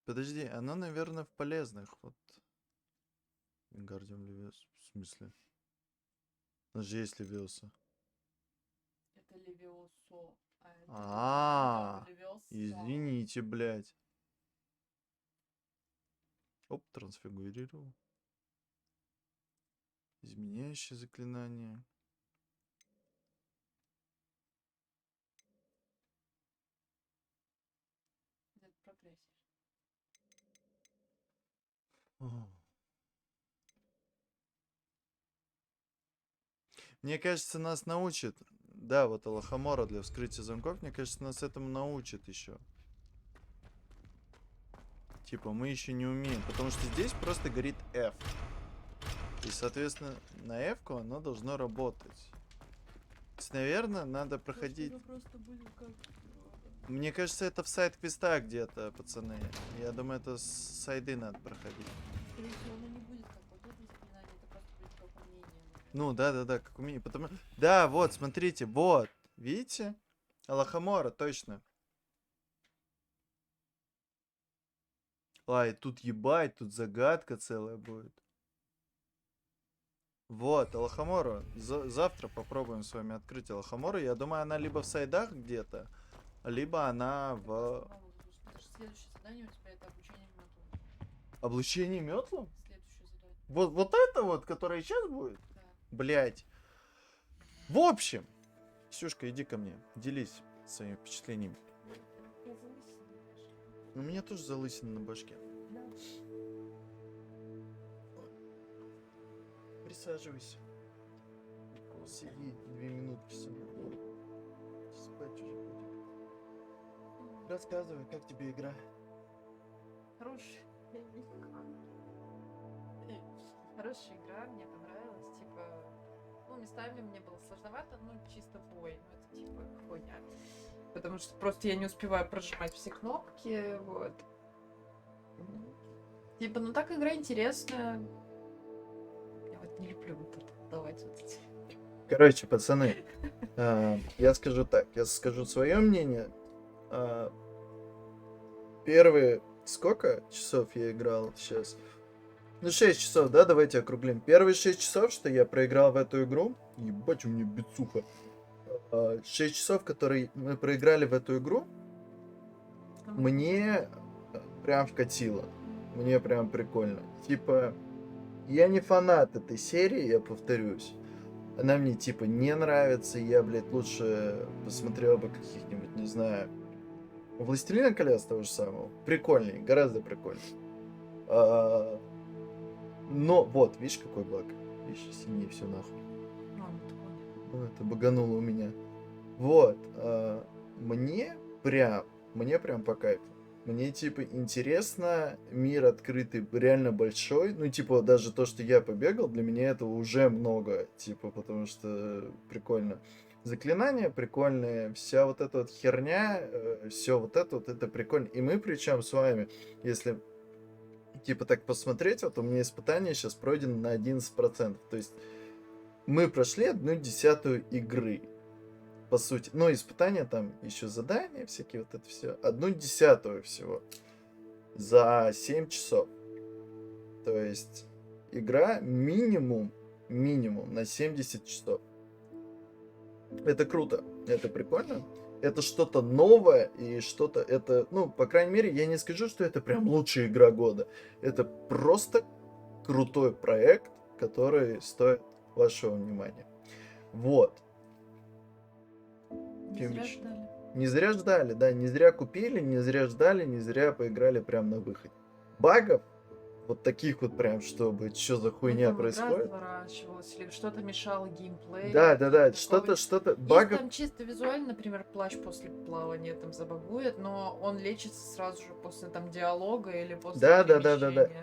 Speaker 1: Подожди, оно, наверное, в полезных. Вот. Вингардиум Левиоса. В смысле? У нас же есть Левиоса.
Speaker 10: Это Левиосо.
Speaker 1: Извините, блядь. Оп, трансфигурировал. Изменяющее заклинание.
Speaker 10: Это прогрессия.
Speaker 1: Мне кажется, нас научат. Да, вот Алахамора для вскрытия замков, мне кажется, нас этому научат еще. Типа, мы еще не умеем. Потому что здесь просто горит F. И, соответственно, на F-ку оно должно работать. То есть, наверное, надо проходить... Мне кажется, это в сайд-квестах где-то, пацаны. Я думаю, это с сайды надо проходить.
Speaker 10: Скорее всего, оно не будет как вот это заклинание, это просто будет как умение.
Speaker 1: Ну, да, как умение. Потому... Да, вот, смотрите, вот. Видите? Алахамора, точно. Ай, тут ебать, тут загадка целая будет. Вот, Алахамора. Завтра попробуем с вами открыть Алахамору. Я думаю, она либо в сайдах где-то, либо она в...
Speaker 10: Следующее задание у тебя это обучение метлом.
Speaker 1: Облучение метлом?
Speaker 10: Следующее задание.
Speaker 1: Вот это вот, которое сейчас будет?
Speaker 10: Да.
Speaker 1: Блять. В общем, Ксюшка, иди ко мне. Делись своими впечатлениями. У меня тоже залысина на башке. Присаживайся. Сиди 2 минутки со мной. Спать уже будем. Рассказывай, как тебе игра?
Speaker 10: Хорошая игра, мне понравилась. Типа, ну, местами мне было сложновато, ну, чисто бой. Ну, это типа хуйня. Потому что просто я не успеваю прожимать все кнопки, вот. Типа, ну так игра интересная. Я вот не люблю вот это давать вот эти.
Speaker 1: Короче, пацаны, я скажу так, я скажу свое мнение. Первые сколько часов я играл сейчас? Ну, 6 часов, да, давайте округлим. Первые 6 часов, что я проиграл в эту игру, ебать, у меня бицуха. 6 часов, которые мы проиграли в эту игру, мне прям вкатило. Мне прям прикольно. Типа, я не фанат этой серии, я повторюсь. Она мне, типа, не нравится. Я, блядь, лучше посмотрел бы каких-нибудь, не знаю, «Властелина колец» того же самого. Прикольней, гораздо прикольней. Но, вот, видишь, какой баг. Видишь, синее все нахуй. Ну, это багануло у меня. Вот. Мне прям по кайфу. Мне, типа, интересно, мир открытый, реально большой. Ну, типа, даже то, что я побегал, для меня этого уже много. Типа, потому что прикольно. Заклинания прикольные, вся вот эта вот херня, все вот это прикольно. И мы, причем с вами, если, типа, так посмотреть, вот у меня испытание сейчас пройдено на 11%. То есть, мы прошли 1/10 игры. По сути. Но испытания там, еще задания, всякие вот это все. 1/10 всего. За 7 часов. То есть, игра минимум на 70 часов. Это круто. Это прикольно. Это что-то новое и что-то... Это, ну, по крайней мере, я не скажу, что это прям лучшая игра года. Это просто крутой проект, который стоит вашего внимания. Вот. Не зря ждали, да, не зря купили, не зря ждали, не зря поиграли прям на выходе. Багов, вот таких вот прям, чтобы что за хуйня происходит.
Speaker 10: Или что-то мешало геймплею.
Speaker 1: Да, что-то багов.
Speaker 10: Если там чисто визуально, например, плащ после плавания там забагует, но он лечится сразу же после там диалога или после
Speaker 1: Да.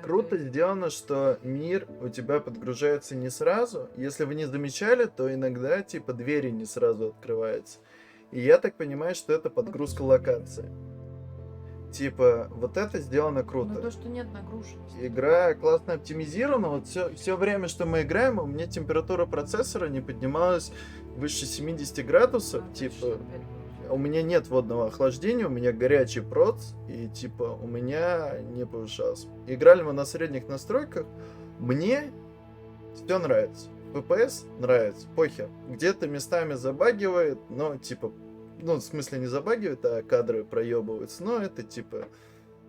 Speaker 1: Круто сделано, что мир у тебя подгружается не сразу. Если вы не замечали, то иногда типа двери не сразу открываются. И я так понимаю, что это подгрузка локации. Типа, вот это сделано круто.
Speaker 10: Но то, что нет нагруженности.
Speaker 1: Игра классно оптимизирована. Вот все время, что мы играем, у меня температура процессора не поднималась выше 70 градусов. Типа, у меня нет водного охлаждения, у меня горячий проц, и типа у меня не повышалось. Играли мы на средних настройках. Мне все нравится. FPS нравится, похер. Где-то местами забагивает, но типа, ну, в смысле не забагивает, а кадры проебываются. Но это типа,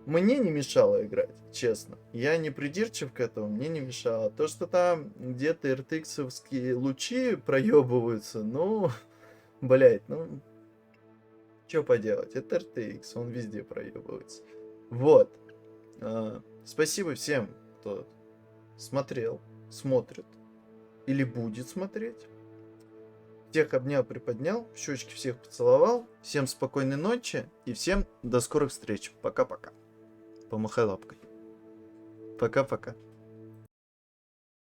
Speaker 1: мне не мешало играть, честно. Я не придирчив к этому, мне не мешало. То, что там где-то RTX-овские лучи проебываются, ну, блять, ну, что поделать, это RTX, он везде проебывается. Вот. Спасибо всем, кто смотрел, смотрит или будет смотреть. Всех обнял, приподнял, в щечки всех поцеловал. Всем спокойной ночи и всем до скорых встреч. Пока-пока. Помахай лапкой. Пока-пока.